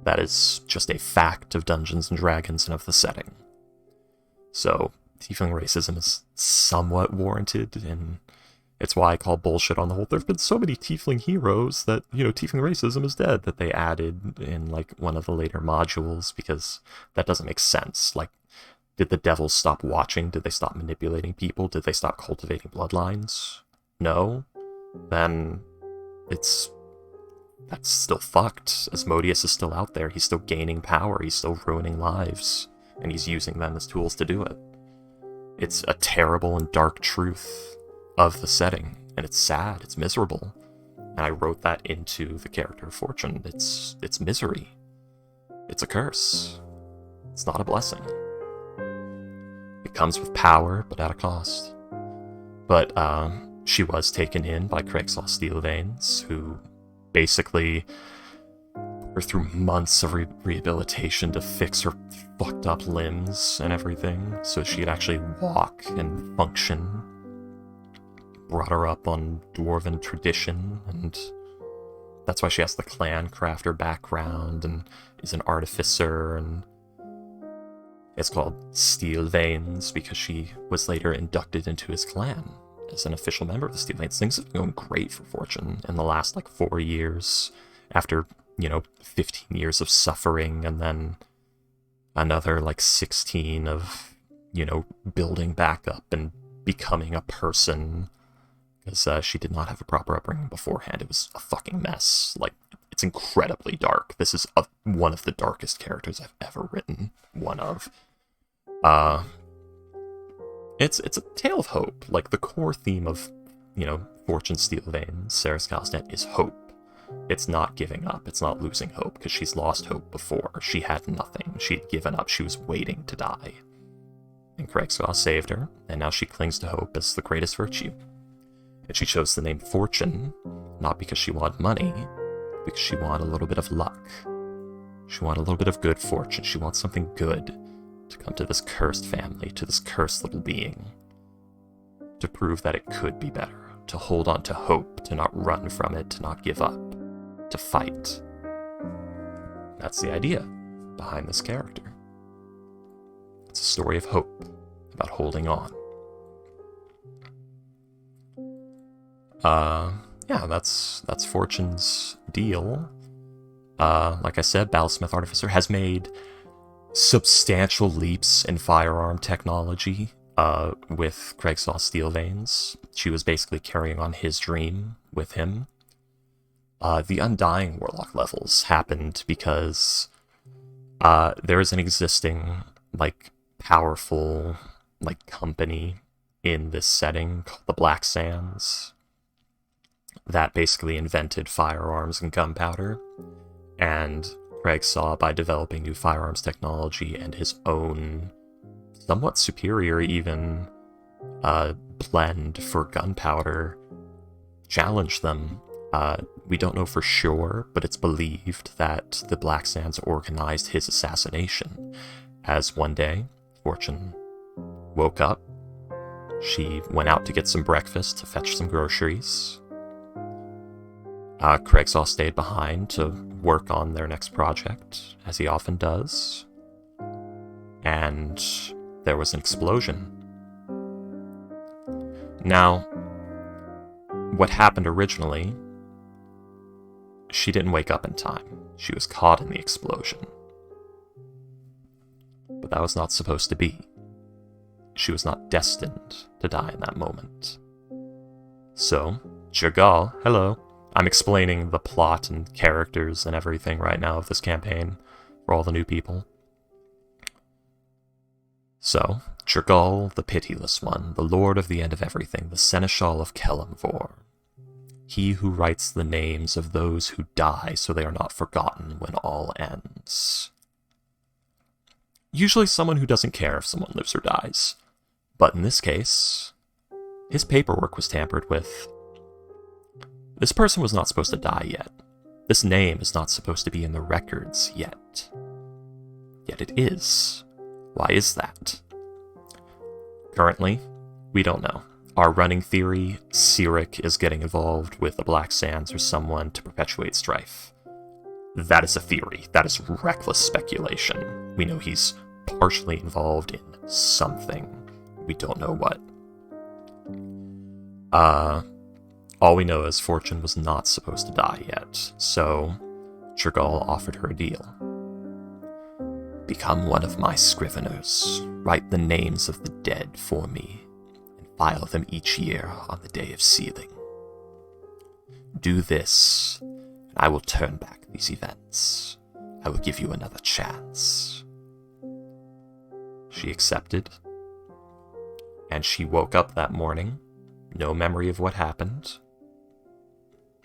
That is just a fact of Dungeons & Dragons and of the setting. So, tiefling racism is somewhat warranted, and it's why I call bullshit on the whole. There have been so many tiefling heroes that, tiefling racism is dead, that they added in, one of the later modules, because that doesn't make sense. Did the devils stop watching? Did they stop manipulating people? Did they stop cultivating bloodlines? No? Then that's still fucked. Asmodeus is still out there. He's still gaining power. He's still ruining lives. And he's using them as tools to do it. It's a terrible and dark truth of the setting. And it's sad. It's miserable. And I wrote that into the character of Fortune. It's misery. It's a curse. It's not a blessing. It comes with power, but at a cost. But she was taken in by Craigsaw Steelveins, who basically put her through months of rehabilitation to fix her fucked up limbs and everything, so she could actually walk and function. Brought her up on dwarven tradition, and that's why she has the clan crafter background and is an artificer, and it's called Steel Veins because she was later inducted into his clan as an official member of the Steel Veins. Things have been going great for Fortune in the last 4 years, after 15 years of suffering, and then another 16 of building back up and becoming a person, because she did not have a proper upbringing beforehand. It was a fucking mess. It's incredibly dark. This is one of the darkest characters I've ever written. One of. It's a tale of hope. The core theme of, Fortune Steel Veins, Ceres Callistant, is hope. It's not giving up. It's not losing hope, because she's lost hope before. She had nothing. She'd given up. She was waiting to die. And Craigsaw saved her, and now she clings to hope as the greatest virtue. And she chose the name Fortune, not because she wanted money, because she wanted a little bit of luck. She wanted a little bit of good fortune. She wants something good to come to this cursed family, to this cursed little being, to prove that it could be better, to hold on to hope, to not run from it, to not give up, to fight. That's the idea behind this character. It's a story of hope, about holding on. Yeah, that's Fortune's deal. Like I said, Battlesmith Artificer has made substantial leaps in firearm technology with Craigsaw Steel Veins. She was basically carrying on his dream with him. The Undying Warlock levels happened because there is an existing, like, powerful, like, company in this setting called the Black Sands that basically invented firearms and gunpowder. And Craig saw, by developing new firearms technology and his own somewhat superior even blend for gunpowder, challenged them. We don't know for sure, but it's believed that the Black Sands organized his assassination, as one day Fortune woke up. She went out to get some breakfast, to fetch some groceries. Craigsaw stayed behind to work on their next project, as he often does. And there was an explosion. Now, what happened originally, she didn't wake up in time. She was caught in the explosion. But that was not supposed to be. She was not destined to die in that moment. So, Jagal, hello. I'm explaining the plot and characters and everything right now of this campaign for all the new people. So, Jagal, the Pitiless One, the Lord of the End of Everything, the Seneschal of Kelemvor. He who writes the names of those who die so they are not forgotten when all ends. Usually someone who doesn't care if someone lives or dies. But in this case, his paperwork was tampered with. This person was not supposed to die yet. This name is not supposed to be in the records yet. Yet it is. Why is that? Currently, we don't know. Our running theory, Cyric is getting involved with the Black Sands or someone to perpetuate strife. That is a theory. That is reckless speculation. We know he's partially involved in something. We don't know what. All we know is Fortune was not supposed to die yet, so Trigal offered her a deal. Become one of my scriveners, write the names of the dead for me, and file them each year on the day of sealing. Do this, and I will turn back these events. I will give you another chance. She accepted, and she woke up that morning, no memory of what happened.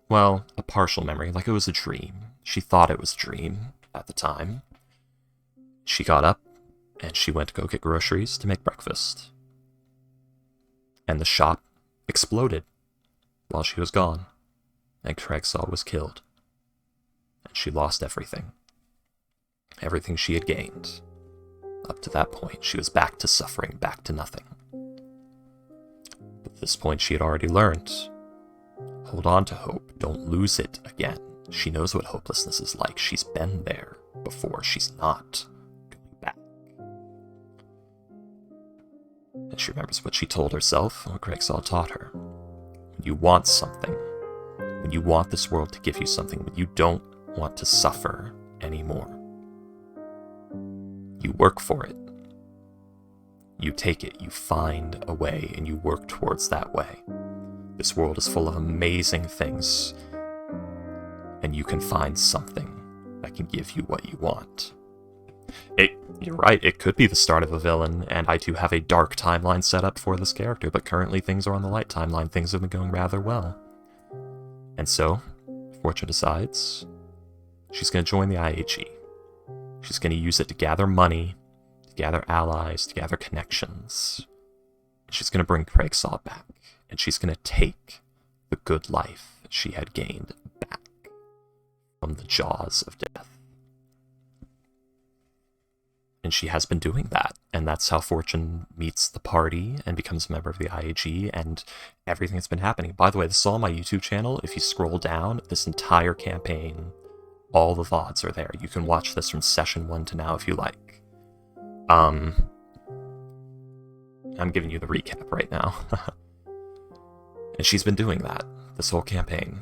Well, a partial memory, like it was a dream. She thought it was a dream at the time. She got up, and she went to go get groceries to make breakfast. And the shop exploded while she was gone, and Craigsaw was killed. And she lost everything. Everything she had gained. Up to that point, she was back to suffering, back to nothing. But at this point, she had already learned. Hold on to hope. Don't lose it again. She knows what hopelessness is like. She's been there before. She's not going back. And she remembers what she told herself and what Craigsaw taught her. When you want something, when you want this world to give you something, when you don't want to suffer anymore, you work for it. You take it, you find a way, and you work towards that way. This world is full of amazing things, and you can find something that can give you what you want. You're right, it could be the start of a villain, and I do have a dark timeline set up for this character, but currently things are on the light timeline. Things have been going rather well. And so, Fortune decides she's going to join the IAG. She's going to use it to gather money, to gather allies, to gather connections. She's going to bring Craigsaw back, and she's going to take the good life she had gained back from the jaws of death. And she has been doing that, and that's how Fortune meets the party and becomes a member of the IAG, and everything that's been happening. By the way, this is all on my YouTube channel. If you scroll down, this entire campaign, all the VODs are there. You can watch this from session 1 to now if you like. I'm giving you the recap right now. And she's been doing that this whole campaign.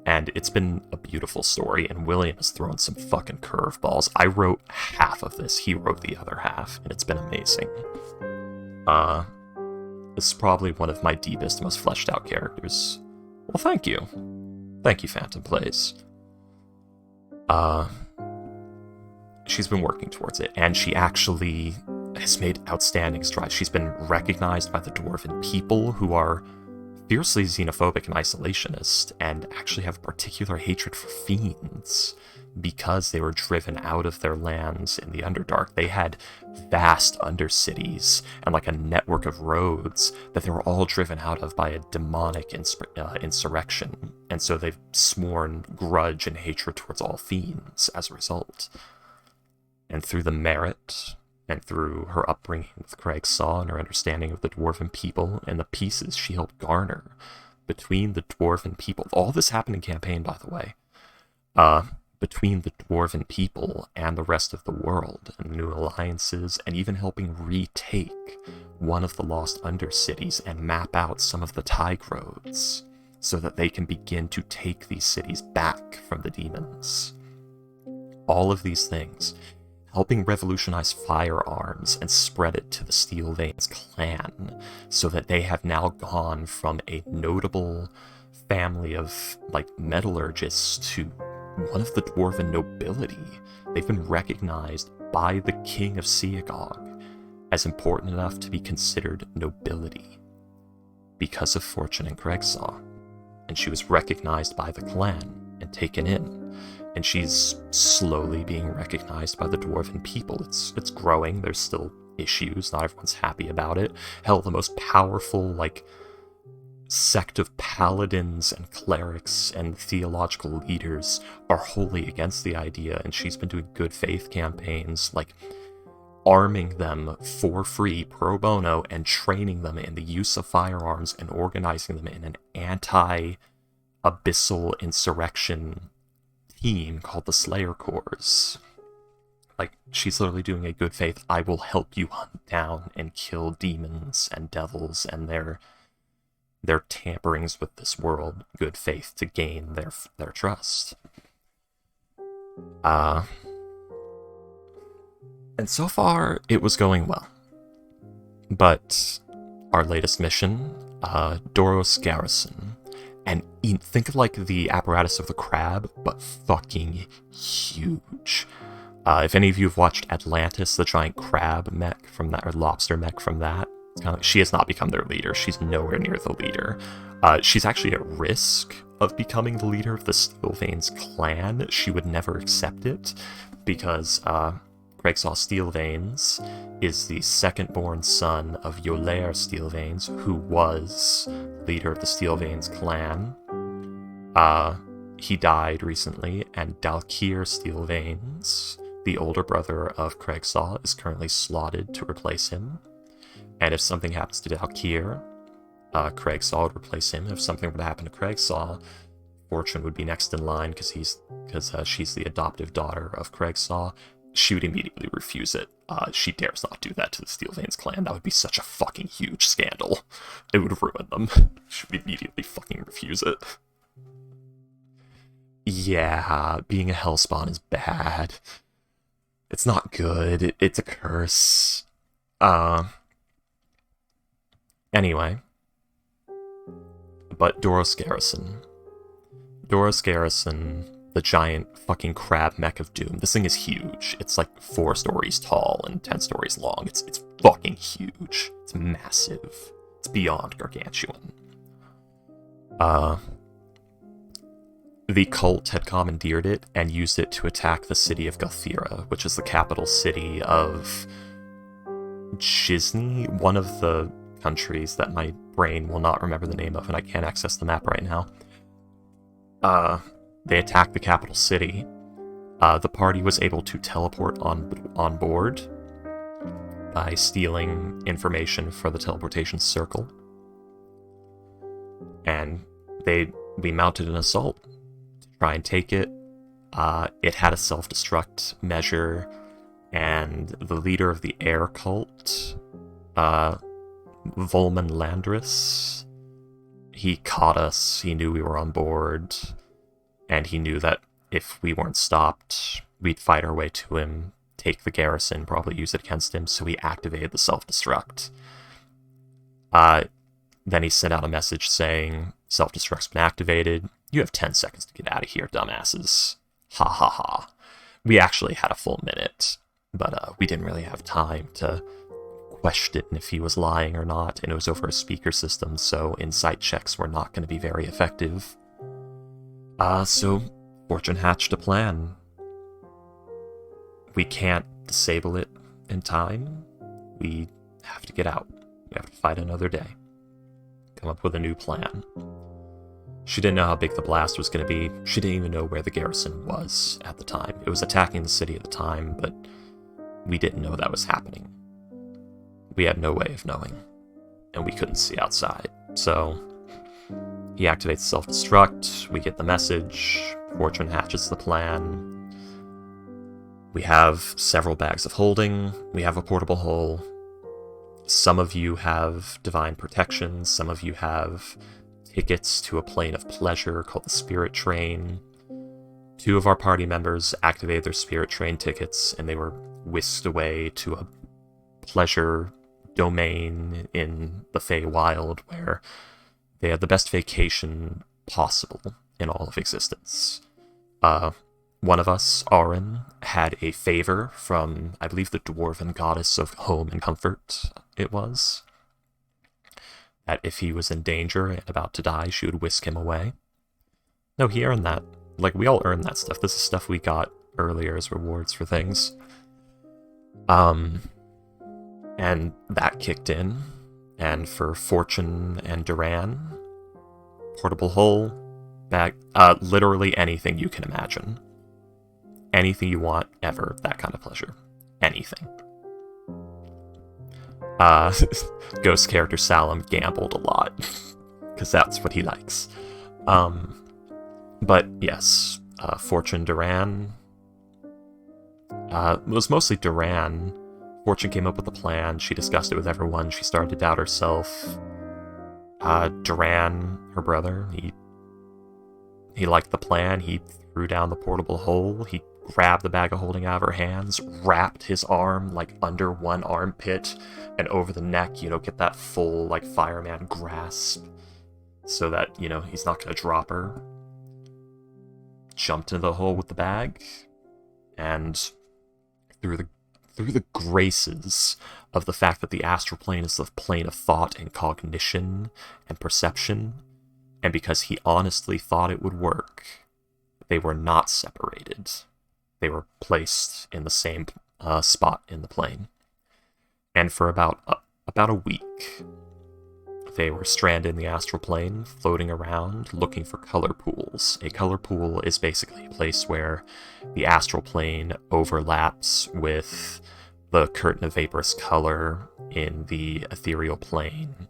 And it's been a beautiful story, and William has thrown some fucking curveballs. I wrote half of this, he wrote the other half, and it's been amazing. This is probably one of my deepest, most fleshed out characters. Well, thank you. Thank you, Phantom Plays. She's been working towards it, and she actually has made outstanding strides. She's been recognized by the Dwarven people, who are fiercely xenophobic and isolationist, and actually have a particular hatred for fiends because they were driven out of their lands in the Underdark. They had vast undercities and like a network of roads that they were all driven out of by a demonic insurrection, and so they've sworn grudge and hatred towards all fiends as a result. And through the merit and through her upbringing with Craig Saw and her understanding of the Dwarven people and the pieces she helped garner between the Dwarven people. All this happened in campaign, by the way. Between the Dwarven people and the rest of the world, and new alliances, and even helping retake one of the lost undercities and map out some of the Tig roads so that they can begin to take these cities back from the demons. All of these things helping revolutionize firearms and spread it to the Steelvanes clan, so that they have now gone from a notable family of, like, metallurgists to one of the Dwarven nobility. They've been recognized by the King of Seagog as important enough to be considered nobility because of Fortune and Gregsaw. And she was recognized by the clan and taken in. And she's slowly being recognized by the Dwarven people. It's growing. There's still issues. Not everyone's happy about it. Hell, the most powerful, like, sect of paladins and clerics and theological leaders are wholly against the idea, and she's been doing good faith campaigns, like arming them for free, pro bono, and training them in the use of firearms and organizing them in an anti-abyssal insurrection team called the Slayer Corps. Like, she's literally doing a good faith, I will help you hunt down and kill demons and devils and their tamperings with this world, good faith, to gain their trust. And so far, it was going well. But our latest mission, Doros Garrison, and think of like the apparatus of the crab, but fucking huge. If any of you have watched Atlantis, the giant crab mech from that, or lobster mech from that, it's kind of like, she has not become their leader. She's nowhere near the leader. She's actually at risk of becoming the leader of the Steelvanes clan. She would never accept it because Craigsaw Steelvanes is the second-born son of Yolair Steelvanes, who was leader of the Steelvanes clan. He died recently, and Dalkir Steelvanes, the older brother of Craigsaw, is currently slotted to replace him. And if something happens to Dalkir, Craigsaw would replace him. If something were to happen to Craigsaw, Fortune would be next in line because she's the adoptive daughter of Craigsaw. She would immediately refuse it. She dares not do that to the Steelvanes clan. That would be such a fucking huge scandal. It would ruin them. She would immediately fucking refuse it. Yeah, being a Hellspawn is bad. It's not good. It's a curse. Anyway. But Doros Garrison. Doros Garrison, the giant fucking crab mech of doom. This thing is huge. It's like 4 stories tall and 10 stories long. It's fucking huge. It's massive. It's beyond gargantuan. The cult had commandeered it and used it to attack the city of Galthira, which is the capital city of Gisni, one of the countries that my brain will not remember the name of, and I can't access the map right now. They attacked the capital city. The party was able to teleport on board by stealing information for the teleportation circle. And we mounted an assault to try and take it. It had a self-destruct measure, and the leader of the air cult Volman Landris. He caught us, he knew we were on board, and he knew that if we weren't stopped, we'd fight our way to him, take the garrison, probably use it against him, so he activated the self-destruct. Then he sent out a message saying, self-destruct's been activated, you have 10 seconds to get out of here, dumbasses. Ha ha ha. We actually had a full minute, but we didn't really have time to question if he was lying or not, and it was over a speaker system, so insight checks were not going to be very effective. So Fortune hatched a plan. We can't disable it in time. We have to get out. We have to fight another day. Come up with a new plan. She didn't know how big the blast was going to be. She didn't even know where the garrison was at the time. It was attacking the city at the time, but we didn't know that was happening. We had no way of knowing, and we couldn't see outside. So he activates self-destruct, we get the message, Fortune hatches the plan. We have several bags of holding, we have a portable hull. Some of you have divine protection, some of you have tickets to a plane of pleasure called the Spirit Train. 2 of our party members activated their Spirit Train tickets, and they were whisked away to a pleasure domain in the Feywild where they had the best vacation possible in all of existence. One of us, Auron, had a favor from, I believe, the dwarven goddess of home and comfort, it was, that if he was in danger and about to die, she would whisk him away. No, he earned that. Like, we all earned that stuff. This is stuff we got earlier as rewards for things. And that kicked in, and for Fortune and Duran, portable hull, bag, literally anything you can imagine. Anything you want, ever, that kind of pleasure. Anything. Ghost character Salem gambled a lot, because that's what he likes. But yes, Fortune, Duran, it was mostly Duran. Fortune came up with a plan, she discussed it with everyone, she started to doubt herself. Duran, her brother, he liked the plan, he threw down the portable hole, he grabbed the bag of holding out of her hands, wrapped his arm, like, under one armpit, and over the neck, get that full, like, fireman grasp, so that, he's not gonna drop her. Jumped into the hole with the bag, and through the graces of the fact that the astral plane is the plane of thought and cognition and perception, and because he honestly thought it would work, they were not separated. They were placed in the same spot in the plane. And for about a week, they were stranded in the astral plane, floating around, looking for color pools. A color pool is basically a place where the astral plane overlaps with the curtain of vaporous color in the ethereal plane,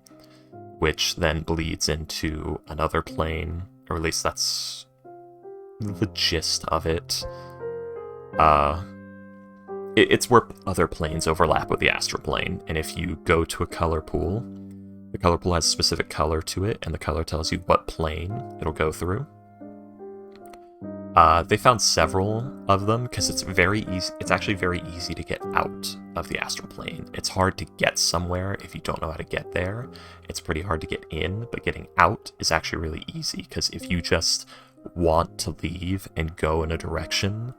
which then bleeds into another plane, or at least that's the gist of it. It's where other planes overlap with the astral plane, and if you go to a color pool, the color pool has a specific color to it, and the color tells you what plane it'll go through. They found several of them because it's very easy. It's actually very easy to get out of the astral plane. It's hard to get somewhere if you don't know how to get there. It's pretty hard to get in, but getting out is actually really easy because if you just want to leave and go in a direction,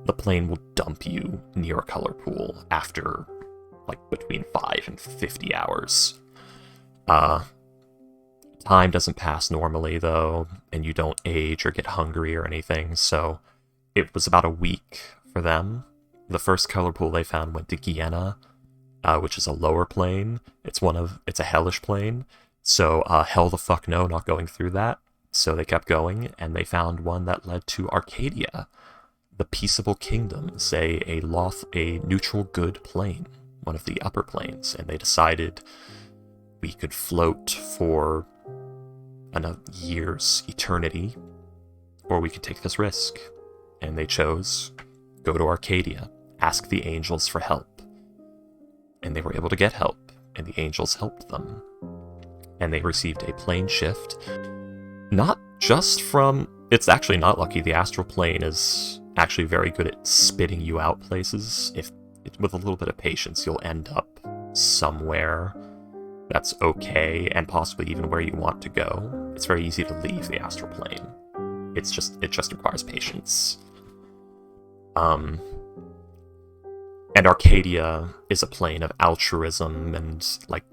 the plane will dump you near a color pool after like between 5 and 50 hours. Time doesn't pass normally, though, and you don't age or get hungry or anything, so it was about a week for them. The first color pool they found went to Guiana, which is a lower plane. It's a hellish plane, so hell the fuck no, not going through that. So they kept going, and they found one that led to Arcadia, the peaceable kingdoms, a neutral good plane, one of the upper planes, and they decided we could float for a year's eternity, or we could take this risk. And they chose, go to Arcadia, ask the angels for help. And they were able to get help. and the angels helped them. And they received a plane shift, not just from... It's actually not lucky. The astral plane is actually very good at spitting you out places. If with a little bit of patience, you'll end up somewhere that's okay, and possibly even where you want to go. It's very easy to leave the astral plane. It just requires patience. And Arcadia is a plane of altruism and, like,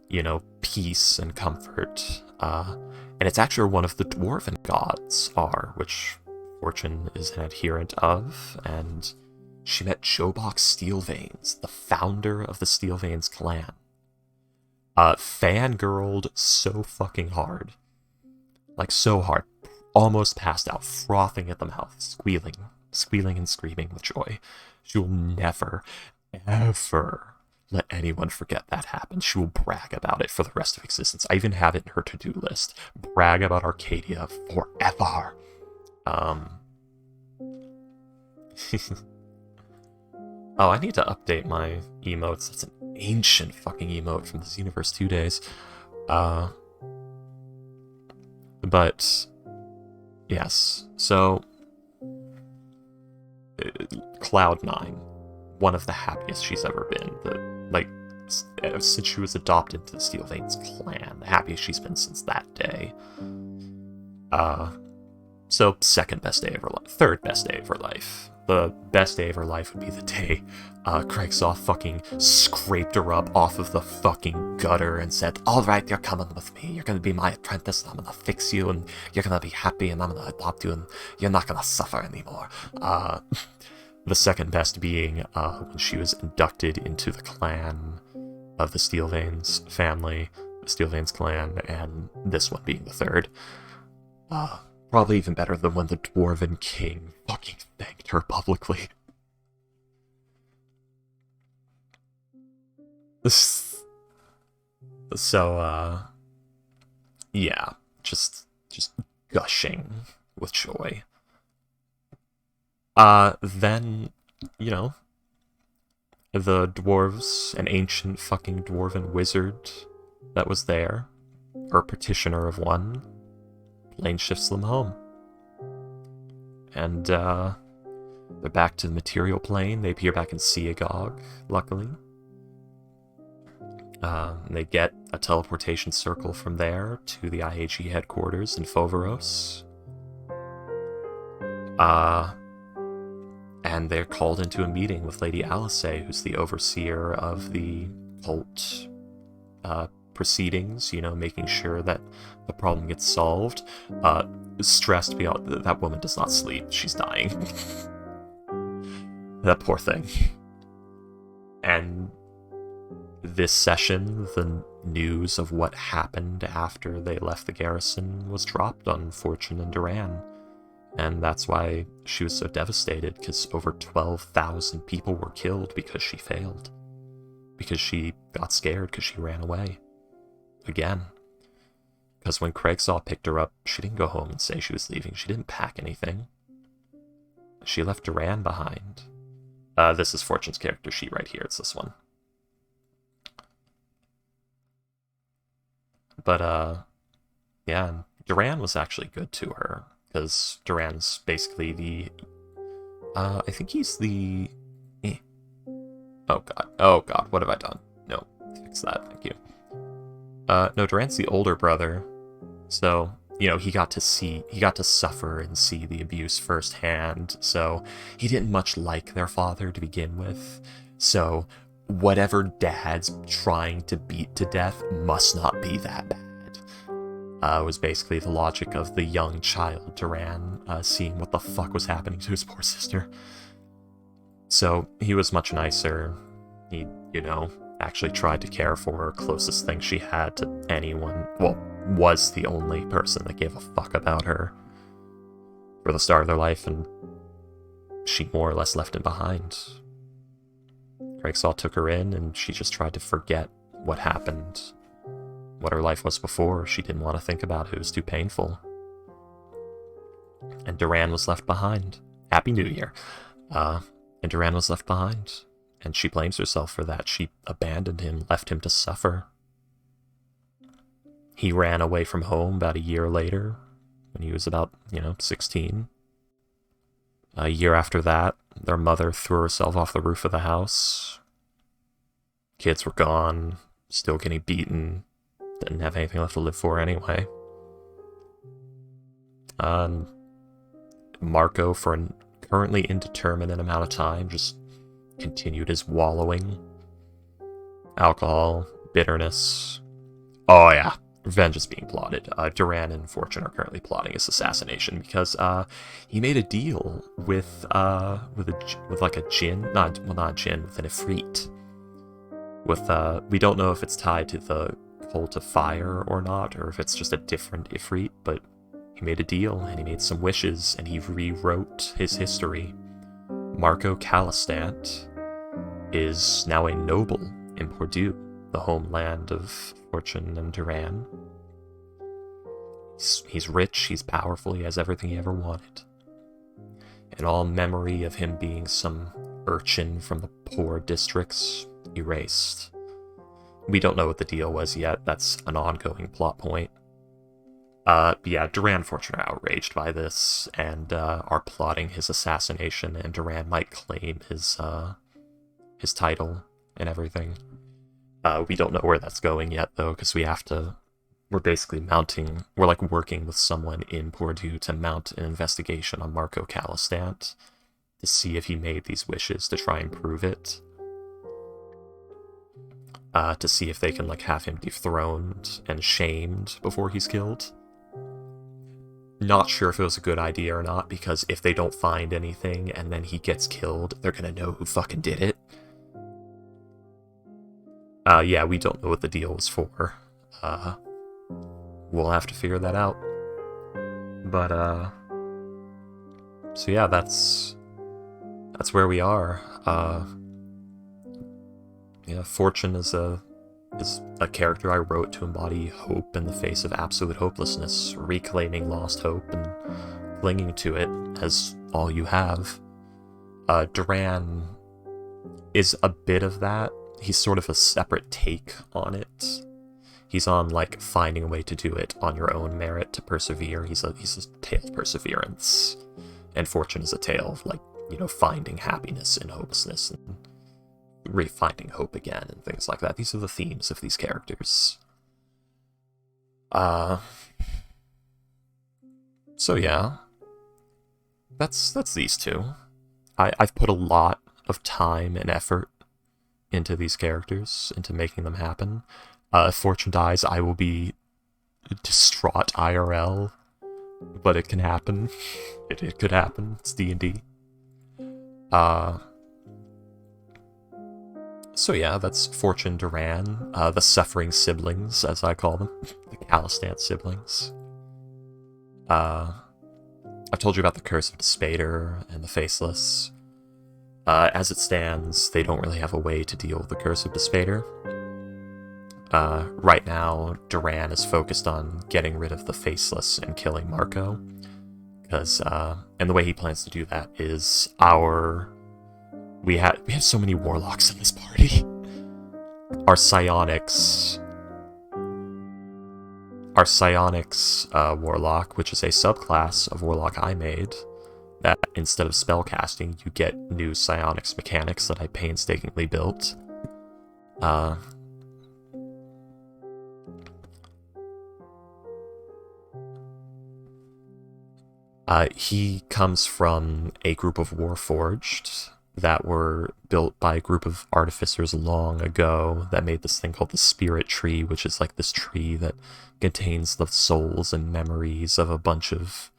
you know, peace and comfort. And it's actually one of the dwarven gods which Fortune is an adherent of, and she met Jobok Steelveins, the founder of the Steelveins clan. Fangirled so fucking hard. Like, so hard. Almost passed out, frothing at the mouth, squealing and screaming with joy. She will never, ever let anyone forget that happened. She will brag about it for the rest of existence. I even have it in her to-do list. Brag about Arcadia forever. Oh, I need to update my emotes. That's an ancient fucking emote from the Xenoverse 2 days. But yes, so Cloud9, one of the happiest she's ever been. Since she was adopted to the Steelveins clan, the happiest she's been since that day. So second best day of her life, third best day of her life. The best day of her life would be the day Craigsaw fucking scraped her up off of the fucking gutter and said, "Alright, you're coming with me. You're gonna be my apprentice, and I'm gonna fix you, and you're gonna be happy, and I'm gonna adopt you, and you're not gonna suffer anymore." The second best being when she was inducted into the clan of the Steelveins family, the Steelveins clan, and this one being the third. Probably even better than when the Dwarven King fucking thanked her publicly. So, yeah, just gushing with joy. Then, you know, the dwarves, an ancient fucking dwarven wizard that was there, or petitioner of one, plane shifts them home. And, they're back to the material plane. They appear back in Seagog, luckily. They get a teleportation circle from there to the IHE headquarters in Foveros. And they're called into a meeting with Lady Alice, who's the overseer of the cult proceedings, you know, making sure that the problem gets solved. Stressed beyond that woman does not sleep. She's dying. That poor thing. And this session, the news of what happened after they left the garrison was dropped on Fortune and Duran. And that's why she was so devastated, because over 12,000 people were killed because she failed. Because she got scared, because she ran away. Again. Because when Craigsaw picked her up, she didn't go home and say she was leaving. She didn't pack anything. She left Duran behind. This is Fortune's character sheet right here. It's this one. But, yeah, Duran was actually good to her. Because Duran's basically the... I think he's the... Oh god, what have I done? No, fix that, thank you. No, Duran's the older brother. So, you know, he got to suffer and see the abuse firsthand. So, he didn't much like their father to begin with. So, whatever dad's trying to beat to death must not be that bad. Was basically the logic of the young child Duran, seeing what the fuck was happening to his poor sister. So, he was much nicer. He, you know, actually tried to care for her, closest thing she had to anyone. Well, was the only person that gave a fuck about her for the start of their life, and she more or less left him behind. Craigsaw took her in, and she just tried to forget what happened. What her life was before. She didn't want to think about it. It was too painful. And Duran was left behind. Happy New Year. And Duran was left behind. And she blames herself for that. She abandoned him, left him to suffer. He ran away from home about a year later, when he was about, 16. A year after that, their mother threw herself off the roof of the house. Kids were gone, still getting beaten, didn't have anything left to live for anyway. Marco, for a currently indeterminate amount of time, just continued his wallowing. Alcohol, bitterness. Oh yeah, revenge is being plotted. Duran and Fortune are currently plotting his assassination because he made a deal with like a jinn, not a jinn, with an ifrit. We don't know if it's tied to the cult of fire or not, or if it's just a different ifrit, but he made a deal and he made some wishes and he rewrote his history. Marco Calastant is now a noble in Pordeaux, the homeland of Fortune and Duran. He's rich, he's powerful, he has everything he ever wanted. And all memory of him being some urchin from the poor districts erased. We don't know what the deal was yet, that's an ongoing plot point. But yeah, Duran and Fortune are outraged by this, and are plotting his assassination, and Duran might claim his title and everything. We don't know where that's going yet, though, because we're basically working with someone in Pordeaux to mount an investigation on Marco Calastant, to see if he made these wishes, to try and prove it. To see if they can, have him dethroned and shamed before he's killed. Not sure if it was a good idea or not, because if they don't find anything and then he gets killed, they're gonna know who fucking did it. Yeah, we don't know what the deal was for. We'll have to figure that out. But, so yeah, that's where we are. Fortune is a character I wrote to embody hope in the face of absolute hopelessness, reclaiming lost hope and clinging to it as all you have. Duran is a bit of that. He's sort of a separate take on it. He's on, finding a way to do it on your own merit to persevere. He's a tale of perseverance. And Fortune is a tale of, finding happiness in hopelessness and refinding hope again and things like that. These are the themes of these characters. So yeah. That's these two. I've put a lot of time and effort into these characters, into making them happen. If Fortune dies, I will be distraught IRL, but it can happen. It could happen. It's D&D. So yeah, that's Fortune, Duran, the suffering siblings, as I call them, the Calastant siblings. I've told you about the Curse of Despater and the Faceless. As it stands, they don't really have a way to deal with the Curse of Despater. Right now, Duran is focused on getting rid of the Faceless and killing Marco. And the way he plans to do that is we have so many warlocks in this party. Our psionics warlock, which is a subclass of warlock I made, that instead of spellcasting, you get new psionics mechanics that I painstakingly built. He comes from a group of Warforged that were built by a group of artificers long ago that made this thing called the Spirit Tree, which is this tree that contains the souls and memories of a bunch of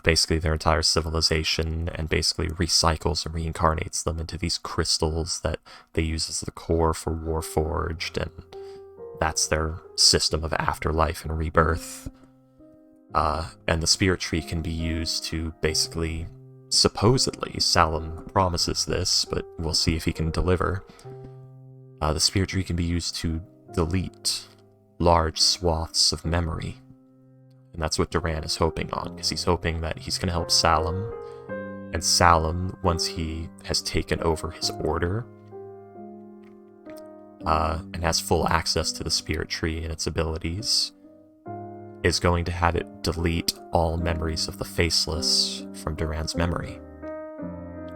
basically their entire civilization, and basically recycles and reincarnates them into these crystals that they use as the core for Warforged, and that's their system of afterlife and rebirth. And the Spirit Tree can be used to basically, supposedly, Salim promises this, but we'll see if he can deliver. The Spirit Tree can be used to delete large swaths of memory. And that's what Duran is hoping on, because he's hoping that he's going to help Salim And Salem, once he has taken over his order, and has full access to the spirit tree and its abilities, is going to have it delete all memories of the Faceless from Duran's memory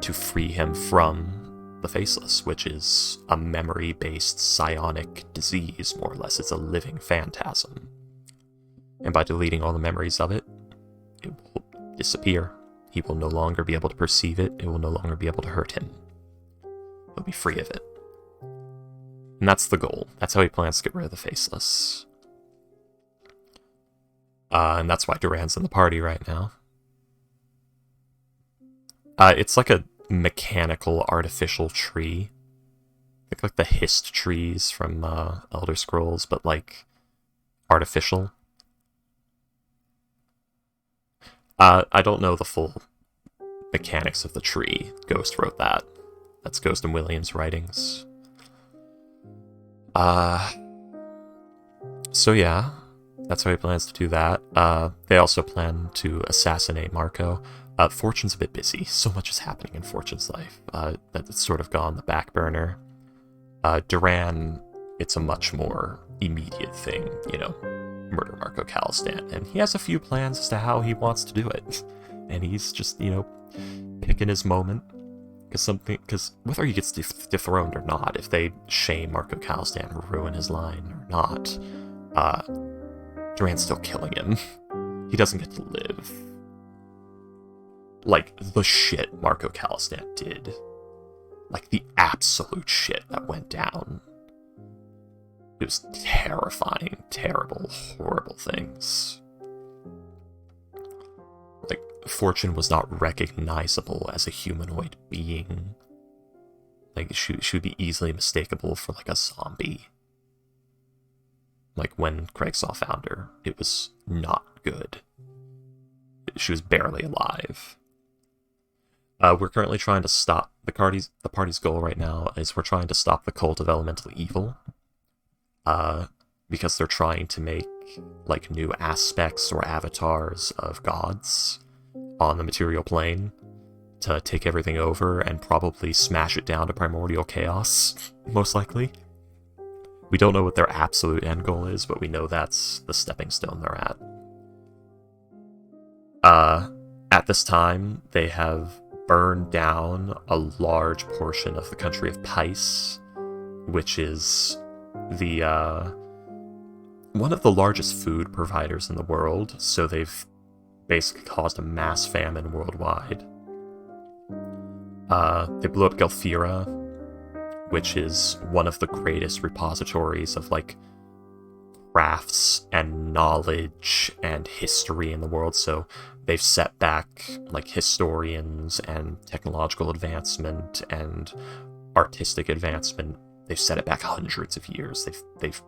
to free him from the Faceless, which is a memory-based psionic disease, more or less. It's a living phantasm. And by deleting all the memories of it, it will disappear. He will no longer be able to perceive it. It will no longer be able to hurt him. He'll be free of it. And that's the goal. That's how he plans to get rid of the Faceless. And that's why Duran's in the party right now. It's like a mechanical, artificial tree. Think like the Hist trees from Elder Scrolls, but like artificial. I don't know the full mechanics of the tree. Ghost wrote that. That's Ghost and Williams' writings. So yeah, that's how he plans to do that. They also plan to assassinate Marco. Fortune's a bit busy. So much is happening in Fortune's life that it's sort of gone the back burner. Duran, it's a much more immediate thing, you know, murder Marco Calistan. And he has a few plans as to how he wants to do it. And he's just, you know, picking his moment. Because whether he gets dethroned or not, if they shame Marco Calistan or ruin his line or not, Duran's still killing him. He doesn't get to live. Like, the shit Marco Calistan did. Like, the absolute shit that went down. It was terrifying, terrible, horrible things. Like, Fortune was not recognizable as a humanoid being. Like, she would be easily mistakable for, like, a zombie. Like, when Craigsaw found her, it was not good. She was barely alive. We're currently trying to stop... The party's goal right now is we're trying to stop the cult of elemental evil. Because they're trying to make, like, new aspects or avatars of gods on the material plane to take everything over and probably smash it down to primordial chaos, most likely. We don't know what their absolute end goal is, but we know that's the stepping stone they're at. At this time, they have burned down a large portion of the country of Pice, which is the one of the largest food providers in the world, so they've basically caused a mass famine worldwide. They blew up Gelfira, which is one of the greatest repositories of, like, crafts and knowledge and history in the world, so they've set back, like, historians and technological advancement and artistic advancement. They've set it back hundreds of years. They've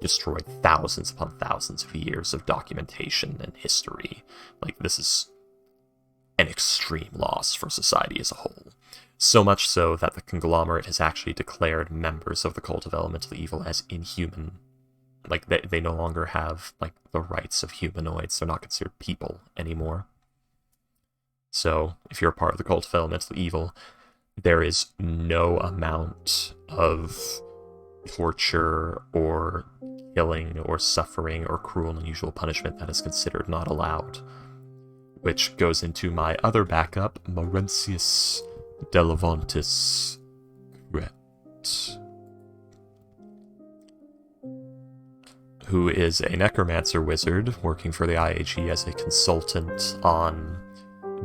destroyed thousands upon thousands of years of documentation and history. Like, this is an extreme loss for society as a whole. So much so that the conglomerate has actually declared members of the cult of elemental evil as inhuman. Like, they no longer have, like, the rights of humanoids. They're not considered people anymore. So, if you're a part of the cult of elemental evil, there is no amount of torture or killing or suffering or cruel and unusual punishment that is considered not allowed. Which goes into my other backup, Maurentius Delevantis Cret, who is a necromancer wizard working for the IAG as a consultant on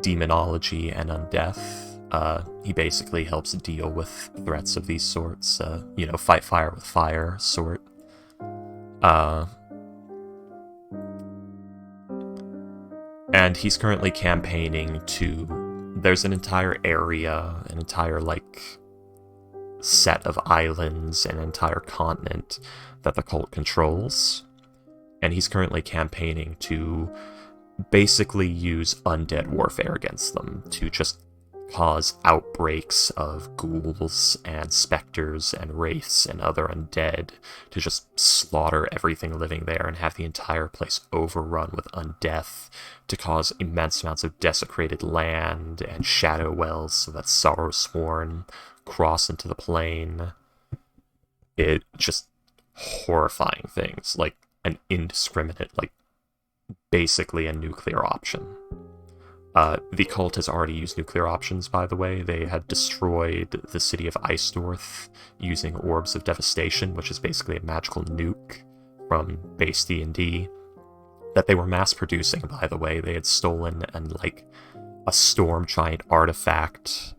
demonology and undeath. He basically helps deal with threats of these sorts, you know, fight fire with fire sort. And he's currently campaigning to... There's an entire area, an entire, like, set of islands, an entire continent that the cult controls. And he's currently campaigning to basically use undead warfare against them, to just cause outbreaks of ghouls and specters and wraiths and other undead to just slaughter everything living there and have the entire place overrun with undeath, to cause immense amounts of desecrated land and shadow wells so that Sorrowsworn cross into the plane. It just horrifying things, like an indiscriminate, like basically a nuclear option. The cult has already used nuclear options, by the way. They had destroyed the city of Icenorth using Orbs of Devastation, which is basically a magical nuke from base D&D that they were mass producing, by the way. They had stolen a storm giant artifact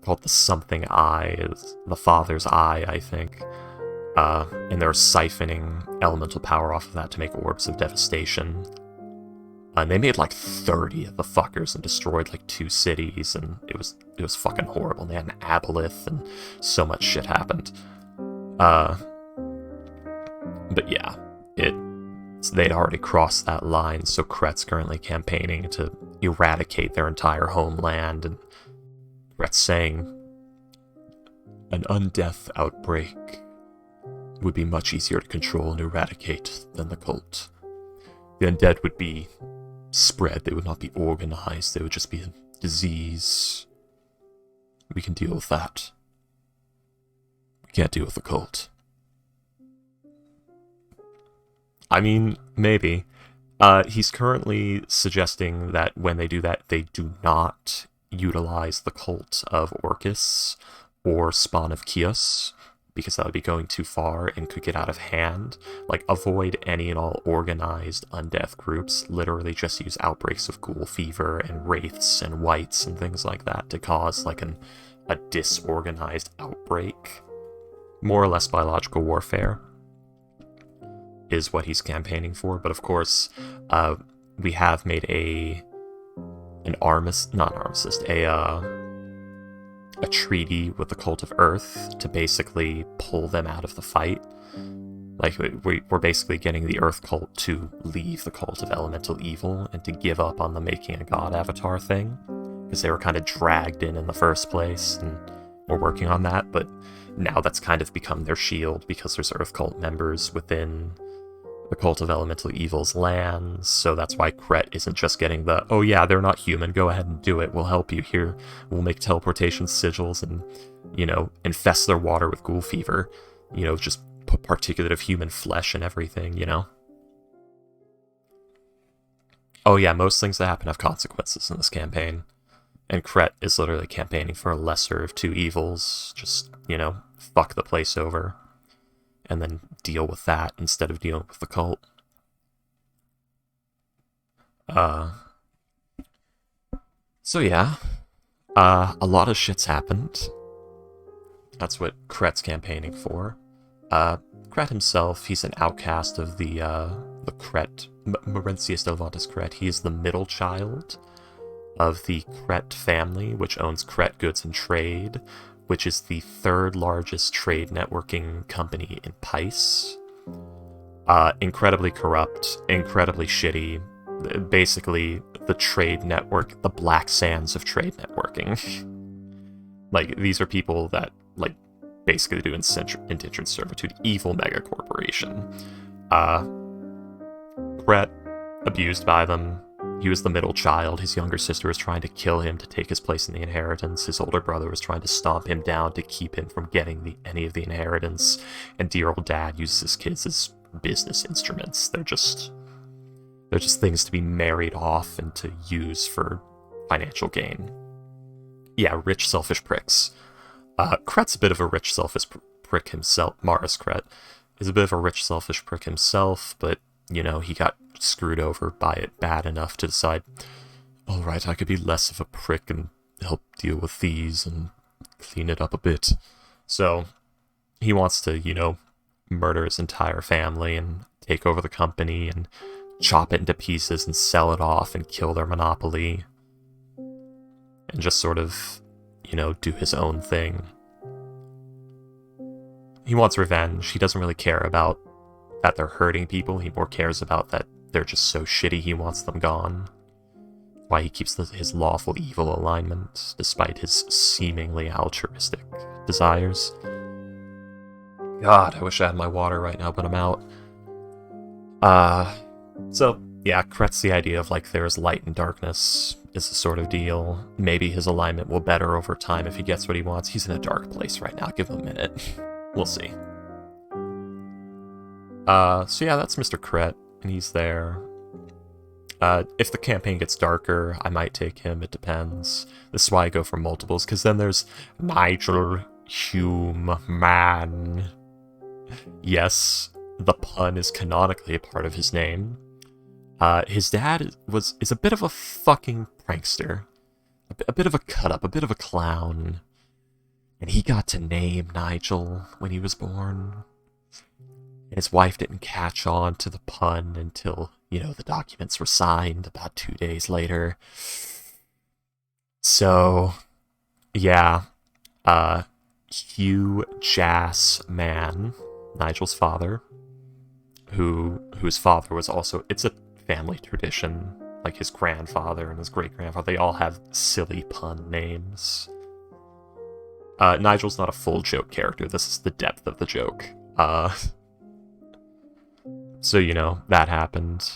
called the Something Eye, the Father's Eye, I think. And they were siphoning elemental power off of that to make Orbs of Devastation. And they made 30 of the fuckers and destroyed 2 cities, and it was fucking horrible. And they had an aboleth, and so much shit happened. But yeah, they'd already crossed that line, so Kret's currently campaigning to eradicate their entire homeland, and Kret's saying an undeath outbreak would be much easier to control and eradicate than the cult. The undead would be spread, they would not be organized, they would just be a disease. We can deal with that. We can't deal with the cult. I mean, maybe. He's currently suggesting that when they do that, they do not utilize the cult of Orcus or Spawn of Chios, because that would be going too far and could get out of hand. Avoid any and all organized undeath groups. Literally just use outbreaks of ghoul fever and wraiths and wights and things like that to cause a disorganized outbreak. More or less biological warfare is what he's campaigning for, but of course, we have made a treaty with the Cult of Earth to basically pull them out of the fight. We're basically getting the Earth Cult to leave the Cult of Elemental Evil and to give up on the making a god avatar thing, because they were kind of dragged in the first place, and we're working on that, but now that's kind of become their shield, because there's Earth Cult members within the Cult of Elemental Evil's lands, so that's why Kret isn't just getting the, oh yeah, they're not human, go ahead and do it, we'll help you here, we'll make teleportation sigils and, infest their water with ghoul fever, just put particulate of human flesh and everything, Oh yeah, most things that happen have consequences in this campaign, and Kret is literally campaigning for a lesser of 2 evils, just, fuck the place over, and then deal with that instead of dealing with the cult. So yeah, a lot of shit's happened. That's what Kret's campaigning for. Kret himself, he's an outcast of the Kret, Maurentius Delvantis Kret. He is the middle child of the Kret family, which owns Kret Goods and Trade, which is the 3rd largest trade networking company in Pice. Incredibly corrupt, incredibly shitty. Basically, the trade network, the Black Sands of trade networking. These are people that, basically do indentured servitude. Evil mega corporation. Kret, abused by them. He was the middle child. His younger sister was trying to kill him to take his place in the inheritance. His older brother was trying to stomp him down to keep him from getting any of the inheritance. And dear old dad uses his kids as business instruments. They're just things to be married off and to use for financial gain. Yeah, rich, selfish pricks. Kret's a bit of a rich, selfish prick himself. Maris Kret is a bit of a rich, selfish prick himself, but, he got screwed over by it bad enough to decide, alright, I could be less of a prick and help deal with these and clean it up a bit. So, he wants to, murder his entire family and take over the company and chop it into pieces and sell it off and kill their monopoly. And just sort of, do his own thing. He wants revenge. He doesn't really care about that they're hurting people. He more cares about that they're just so shitty he wants them gone. why he keeps his lawful evil alignment, despite his seemingly altruistic desires. God, I wish I had my water right now, but I'm out. So, yeah, Kret's the idea of, like, there's light and darkness is the sort of deal. Maybe his alignment will better over time if he gets what he wants. He's in a dark place right now. Give him a minute. We'll see. So yeah, that's Mr. Kret, and he's there. If the campaign gets darker, I might take him. It depends. This is why I go for multiples, because then there's Nigel Human. Yes, the pun is canonically a part of his name. His dad is a bit of a fucking prankster. A bit of a cut-up, a bit of a clown. And he got to name Nigel when he was born. And his wife didn't catch on to the pun until, you know, the documents were signed about 2 days later. So, yeah. Hugh Jassman, Nigel's father, whose father was also, it's a family tradition, like his grandfather and his great-grandfather, they all have silly pun names. Nigel's not a full joke character, this is the depth of the joke. So, you know, that happened.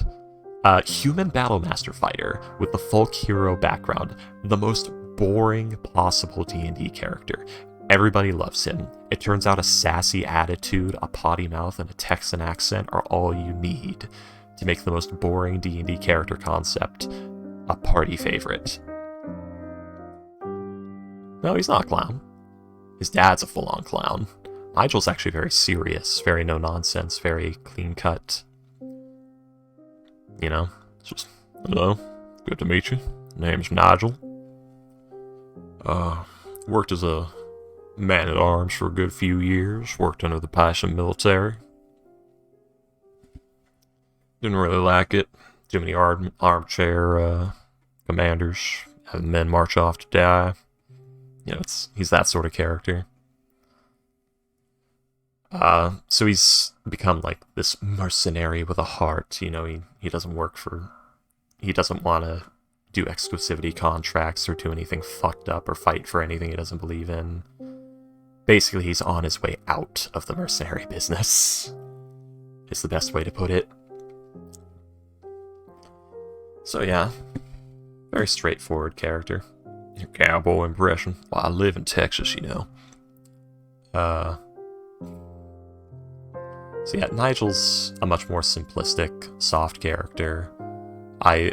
Human Battlemaster Fighter with the folk hero background, the most boring possible D&D character. Everybody loves him. It turns out a sassy attitude, a potty mouth, and a Texan accent are all you need to make the most boring D&D character concept a party favorite. No, he's not a clown. His dad's a full-on clown. Nigel's actually very serious, very no-nonsense, very clean-cut. You know, it's just, hello, good to meet you. Name's Nigel. Worked as a man-at-arms for a good few years, worked under the Python military. Didn't really like it. Too many armchair commanders, having men march off to die. You know, he's that sort of character. So he's become like this mercenary with a heart. You know, he doesn't work for... He doesn't want to do exclusivity contracts or do anything fucked up or fight for anything he doesn't believe in. Basically, he's on his way out of the mercenary business, is the best way to put it. So yeah, very straightforward character. Your cowboy impression. Well, I live in Texas, you know. So yeah, Nigel's a much more simplistic, soft character. I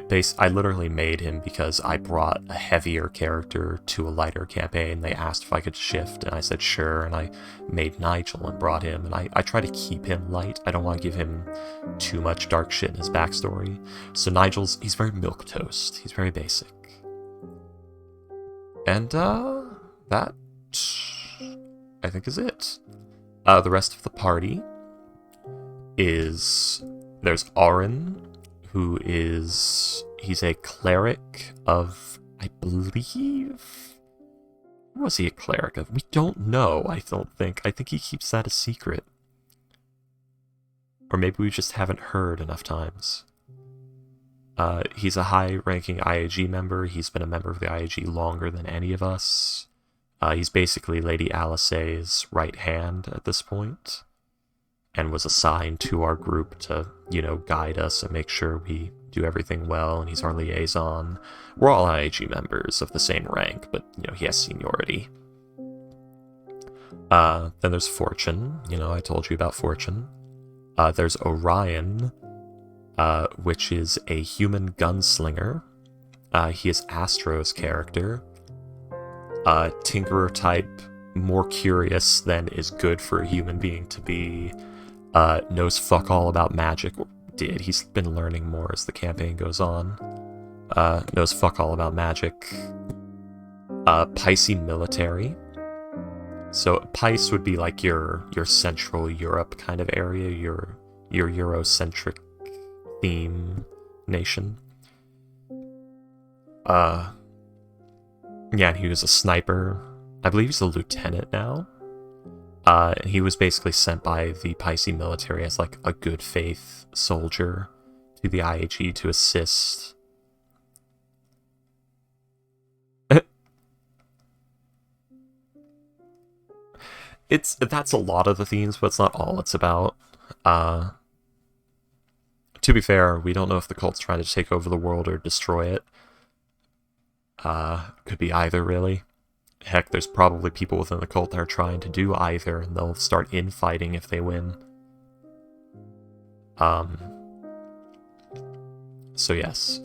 literally made him because I brought a heavier character to a lighter campaign. They asked if I could shift, and I said sure, and I made Nigel and brought him, and I try to keep him light. I don't want to give him too much dark shit in his backstory. So he's very milquetoast. He's very basic. And, that, I think, is it. The rest of the party there's Auron, he's a cleric of, I believe, who was he a cleric of? We don't know, I think he keeps that a secret. Or maybe we just haven't heard enough times. He's a high-ranking IAG member. He's been a member of the IAG longer than any of us. He's basically Lady Alisaie's right hand at this point, and was assigned to our group to, you know, guide us and make sure we do everything well, and he's our liaison. We're all IAG members of the same rank, but, you know, he has seniority. Then there's Fortune. You know, I told you about Fortune. There's Orion, which is a human gunslinger. He is Astro's character. Tinkerer type, more curious than is good for a human being to be. Knows fuck all about magic. He's been learning more as the campaign goes on. Knows fuck all about magic. Pisces military. So Pice would be like your Central Europe kind of area, your Eurocentric theme nation. Yeah, and he was a sniper. I believe he's a lieutenant now. And he was basically sent by the Pisces military as like a good faith soldier to the IAG to assist That's a lot of the themes, but it's not all it's about. To be fair, we don't know if the cult's trying to take over the world or destroy it. Could be either, really. Heck, there's probably people within the cult that are trying to do either, and they'll start infighting if they win. So yes.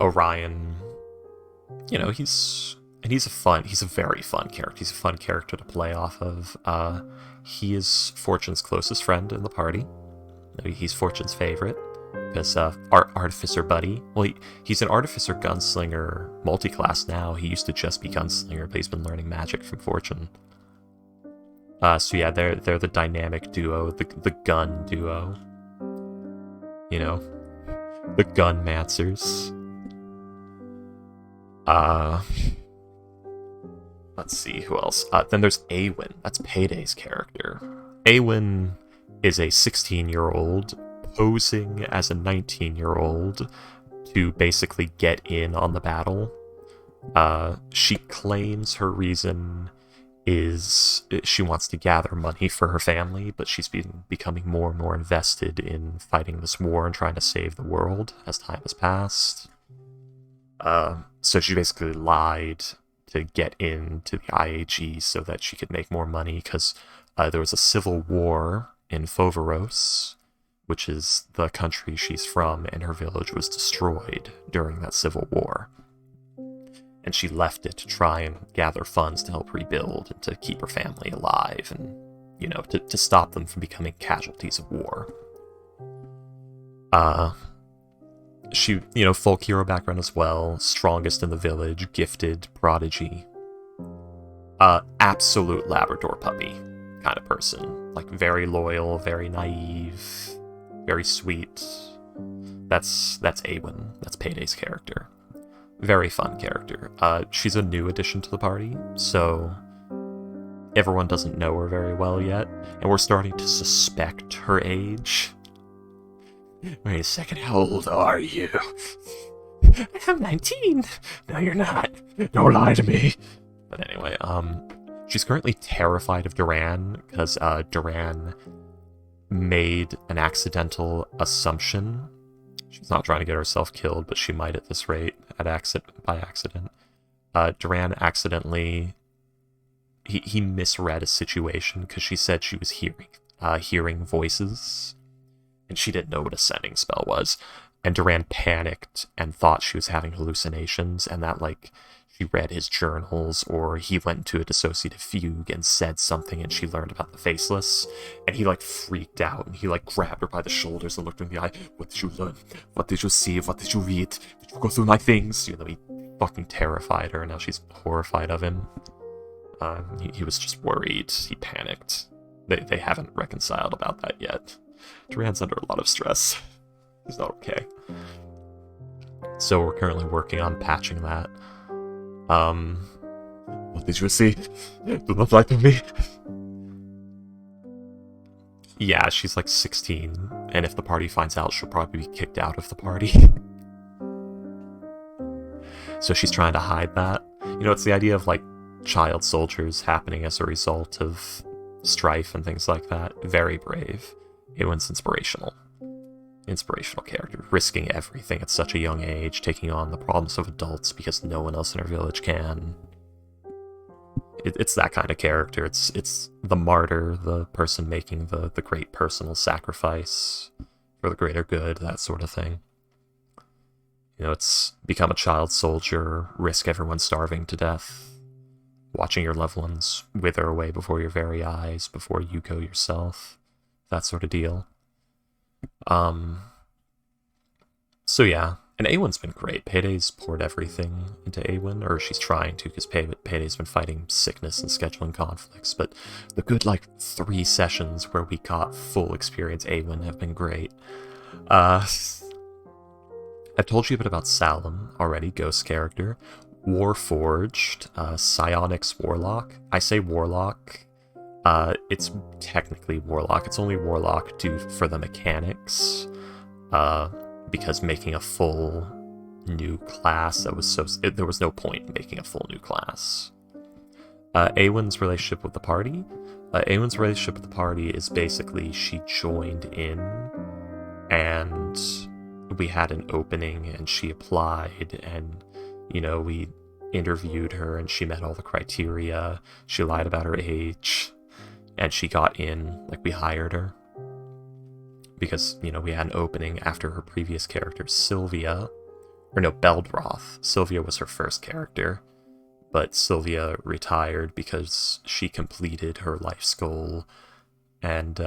Orion, you know, he's a very fun character. He's a fun character to play off of. He is Fortune's closest friend in the party. He's Fortune's favorite, because Artificer Buddy, well, he's an Artificer Gunslinger multi-class now. He used to just be Gunslinger, but he's been learning magic from Fortune. So yeah, they're the dynamic duo, the gun duo. You know, the Gunmancers. Let's see, who else? Then there's Awen, that's Payday's character. Awen is a 16-year-old posing as a 19-year-old to basically get in on the battle. She claims her reason is she wants to gather money for her family, but she's been becoming more and more invested in fighting this war and trying to save the world as time has passed. So she basically lied to get into the IAG so that she could make more money, because there was a civil war in Foveros, which is the country she's from, and her village was destroyed during that civil war. And she left it to try and gather funds to help rebuild and to keep her family alive and, you know, to stop them from becoming casualties of war. She, you know, folk hero background as well, strongest in the village, gifted, prodigy. Absolute Labrador puppy kind of person. Like, very loyal, very naive, very sweet. That's Awen. That's Payday's character. Very fun character. She's a new addition to the party, so everyone doesn't know her very well yet, and we're starting to suspect her age. Wait a second, how old are you? I'm 19! No, you're not. Don't lie to me. But anyway, she's currently terrified of Duran, because Duran made an accidental assumption. She's not trying to get herself killed, but she might at this rate, by accident. Duran accidentally... He misread a situation, because she said she was hearing voices, and she didn't know what a sending spell was. And Duran panicked and thought she was having hallucinations, and that, like, she read his journals, or he went into a dissociative fugue and said something, and she learned about the Faceless, and he, like, freaked out, and he, like, grabbed her by the shoulders and looked her in the eye. What did you learn? What did you see? What did you read? Did you go through my things? You know, he fucking terrified her, and now she's horrified of him. He was just worried. He panicked. They haven't reconciled about that yet. Duran's under a lot of stress. He's not okay. So we're currently working on patching that. What did you see? Do not lie to me. Yeah, she's like 16, and if the party finds out, she'll probably be kicked out of the party. So she's trying to hide that. You know, it's the idea of, like, child soldiers happening as a result of strife and things like that. Very brave. Ewen's inspirational. Inspirational character, risking everything at such a young age, taking on the problems of adults because no one else in her village can. It's that kind of character. It's the martyr, the person making the great personal sacrifice for the greater good, that sort of thing. You know, it's become a child soldier, risk everyone starving to death, watching your loved ones wither away before your very eyes, before you go yourself, that sort of deal. So yeah, and Awen's been great. Payday's poured everything into Awen, or she's trying to, because Payday's been fighting sickness and scheduling conflicts, but the good, like, 3 sessions where we got full experience Awen have been great. I've told you a bit about Salem already, Ghost character. Warforged, Psionics Warlock. I say Warlock. It's technically Warlock. It's only Warlock due for the mechanics. Because making a full new class, there was no point in making a full new class. Awen's relationship with the party. Awen's relationship with the party is basically she joined in, and we had an opening, and she applied, and, you know, we interviewed her, and she met all the criteria. She lied about her age, and she got in. Like, we hired her because, you know, we had an opening after her previous character, Sylvia, or no, Beldroth. Sylvia was her first character, but Sylvia retired because she completed her life's goal and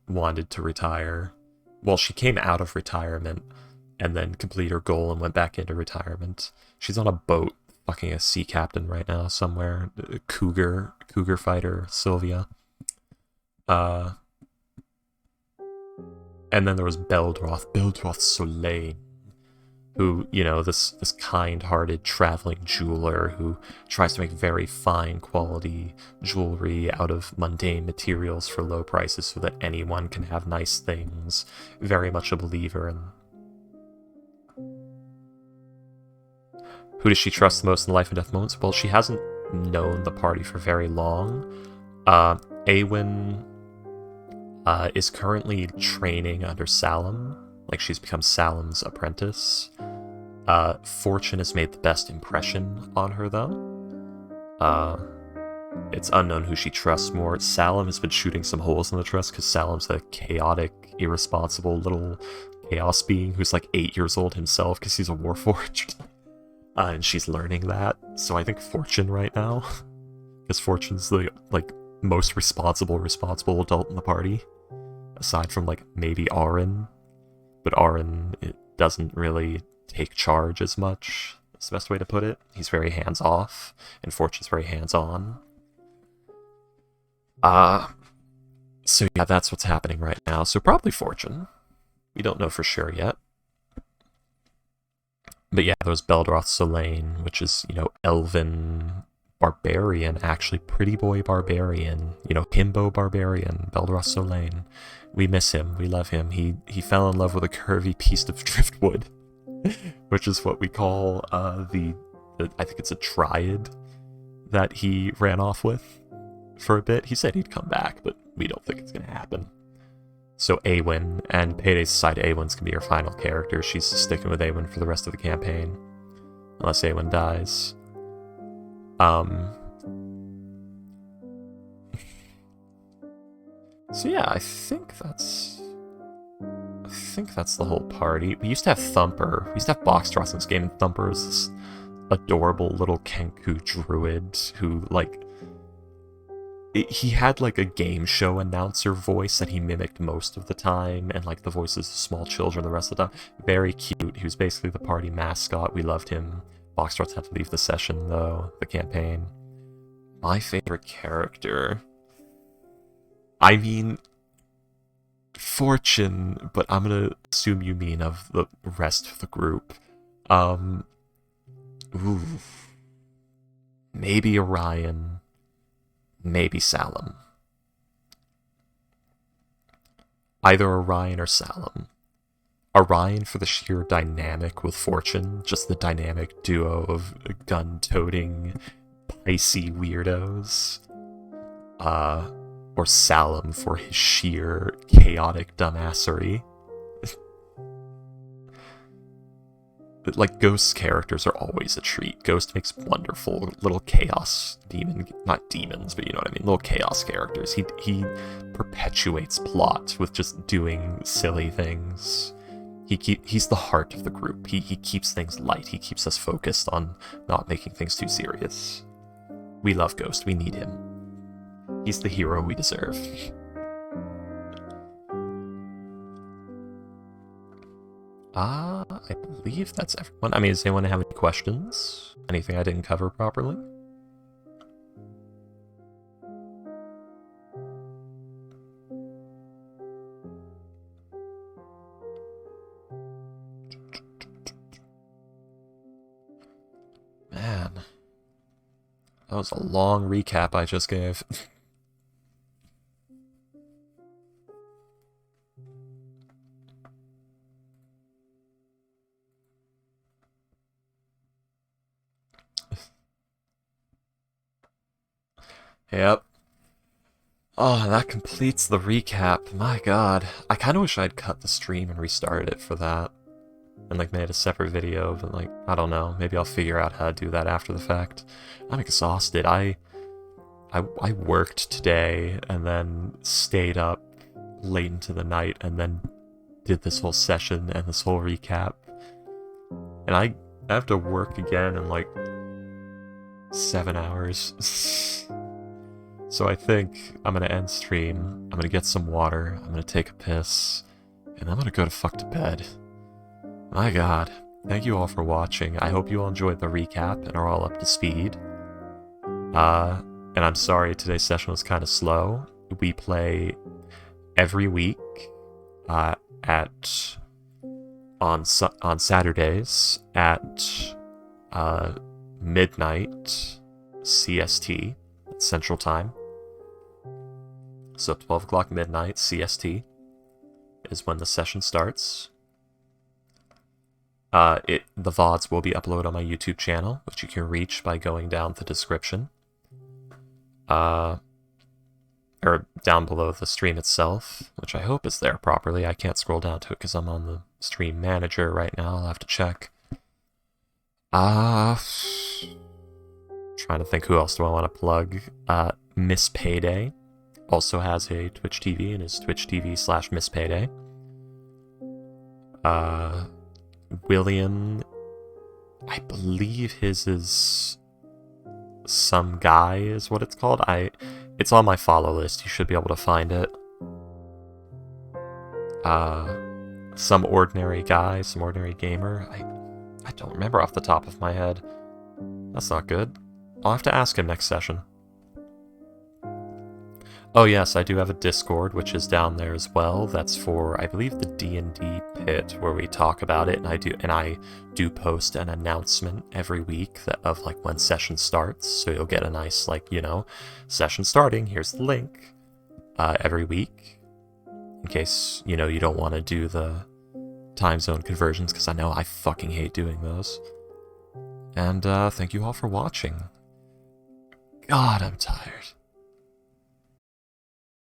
wanted to retire. Well, she came out of retirement and then completed her goal and went back into retirement. She's on a boat, fucking a sea captain right now somewhere. Cougar fighter, Sylvia. And then there was Beldroth Soleil, who, you know, this kind-hearted traveling jeweler who tries to make very fine quality jewelry out of mundane materials for low prices so that anyone can have nice things. Very much a believer in... Who does she trust the most in life and death moments? Well, she hasn't known the party for very long. Awen is currently training under Salem. Like, she's become Salem's apprentice. Fortune has made the best impression on her, though. It's unknown who she trusts more. Salem has been shooting some holes in the trust because Salem's a chaotic, irresponsible little chaos being who's like 8 years old himself because he's a warforged. And she's learning that. So I think Fortune right now, because Fortune's the, like, most responsible adult in the party, aside from, like, maybe Auron. But Auron, it doesn't really take charge as much. That's the best way to put it. He's very hands-off, and Fortune's very hands-on. So yeah, that's what's happening right now. So probably Fortune. We don't know for sure yet. But yeah, there was Beldroth Soleil, which is, you know, elven barbarian, actually, pretty boy barbarian, you know, himbo barbarian, Beldroth Soleil. We miss him, we love him. He fell in love with a curvy piece of driftwood, which is what we call the I think it's a triad that he ran off with for a bit. He said he'd come back, but we don't think it's gonna happen. So Awen, and Payday's side Awen's gonna be her final character. She's sticking with Awen for the rest of the campaign, unless Awen dies. So yeah, I think that's the whole party. We used to have Thumper. We used to have Boxtross in this game, and Thumper was this adorable little Kenku druid who, like, he had, like, a game show announcer voice that he mimicked most of the time, and, like, the voices of small children the rest of the time. Very cute. He was basically the party mascot. We loved him. Boxtross had to leave the session, though, the campaign. My favorite character... I mean, Fortune, but I'm gonna assume you mean of the rest of the group. Maybe Orion, maybe Salem. Either Orion or Salem. Orion for the sheer dynamic with Fortune, just the dynamic duo of gun-toting, picey weirdos. Or Salem for his sheer chaotic dumbassery. But, like, Ghost's characters are always a treat. Ghost makes wonderful little chaos demon, not demons, but you know what I mean, little chaos characters. He perpetuates plot with just doing silly things. He's the heart of the group. He keeps things light. He keeps us focused on not making things too serious. We love Ghost. We need him. He's the hero we deserve. I believe that's everyone. I mean, does anyone have any questions? Anything I didn't cover properly? Man. That was a long recap I just gave. Yep. Oh, that completes the recap. My god. I kind of wish I'd cut the stream and restarted it for that. And, like, made a separate video, but, like, I don't know. Maybe I'll figure out how to do that after the fact. I'm exhausted. I worked today, and then stayed up late into the night, and then did this whole session and this whole recap. And I have to work again in, like, 7 hours. So I think I'm gonna end stream, I'm gonna get some water, I'm gonna take a piss, and I'm gonna go to fuck to bed. My god. Thank you all for watching. I hope you all enjoyed the recap and are all up to speed. And I'm sorry today's session was kind of slow. We play every week on Saturdays at midnight CST, Central Time. So 12 o'clock midnight CST is when the session starts. The VODs will be uploaded on my YouTube channel, which you can reach by going down the description. Or down below the stream itself, which I hope is there properly. I can't scroll down to it because I'm on the stream manager right now. I'll have to check. Trying to think who else do I want to plug. Miss Payday also has a Twitch TV and is Twitch TV/Miss Payday. William, I believe his is Some Guy is what it's called. It's on my follow list. You should be able to find it. Some Ordinary Guy, Some Ordinary Gamer. I don't remember off the top of my head. That's not good. I'll have to ask him next session. Oh yes, I do have a Discord, which is down there as well. That's for, I believe, the D&D pit, where we talk about it, and I do post an announcement every week of like when session starts. So you'll get a nice, like, you know, session starting. Here's the link every week, in case, you know, you don't want to do the time zone conversions, because I know I fucking hate doing those. And thank you all for watching. God, I'm tired.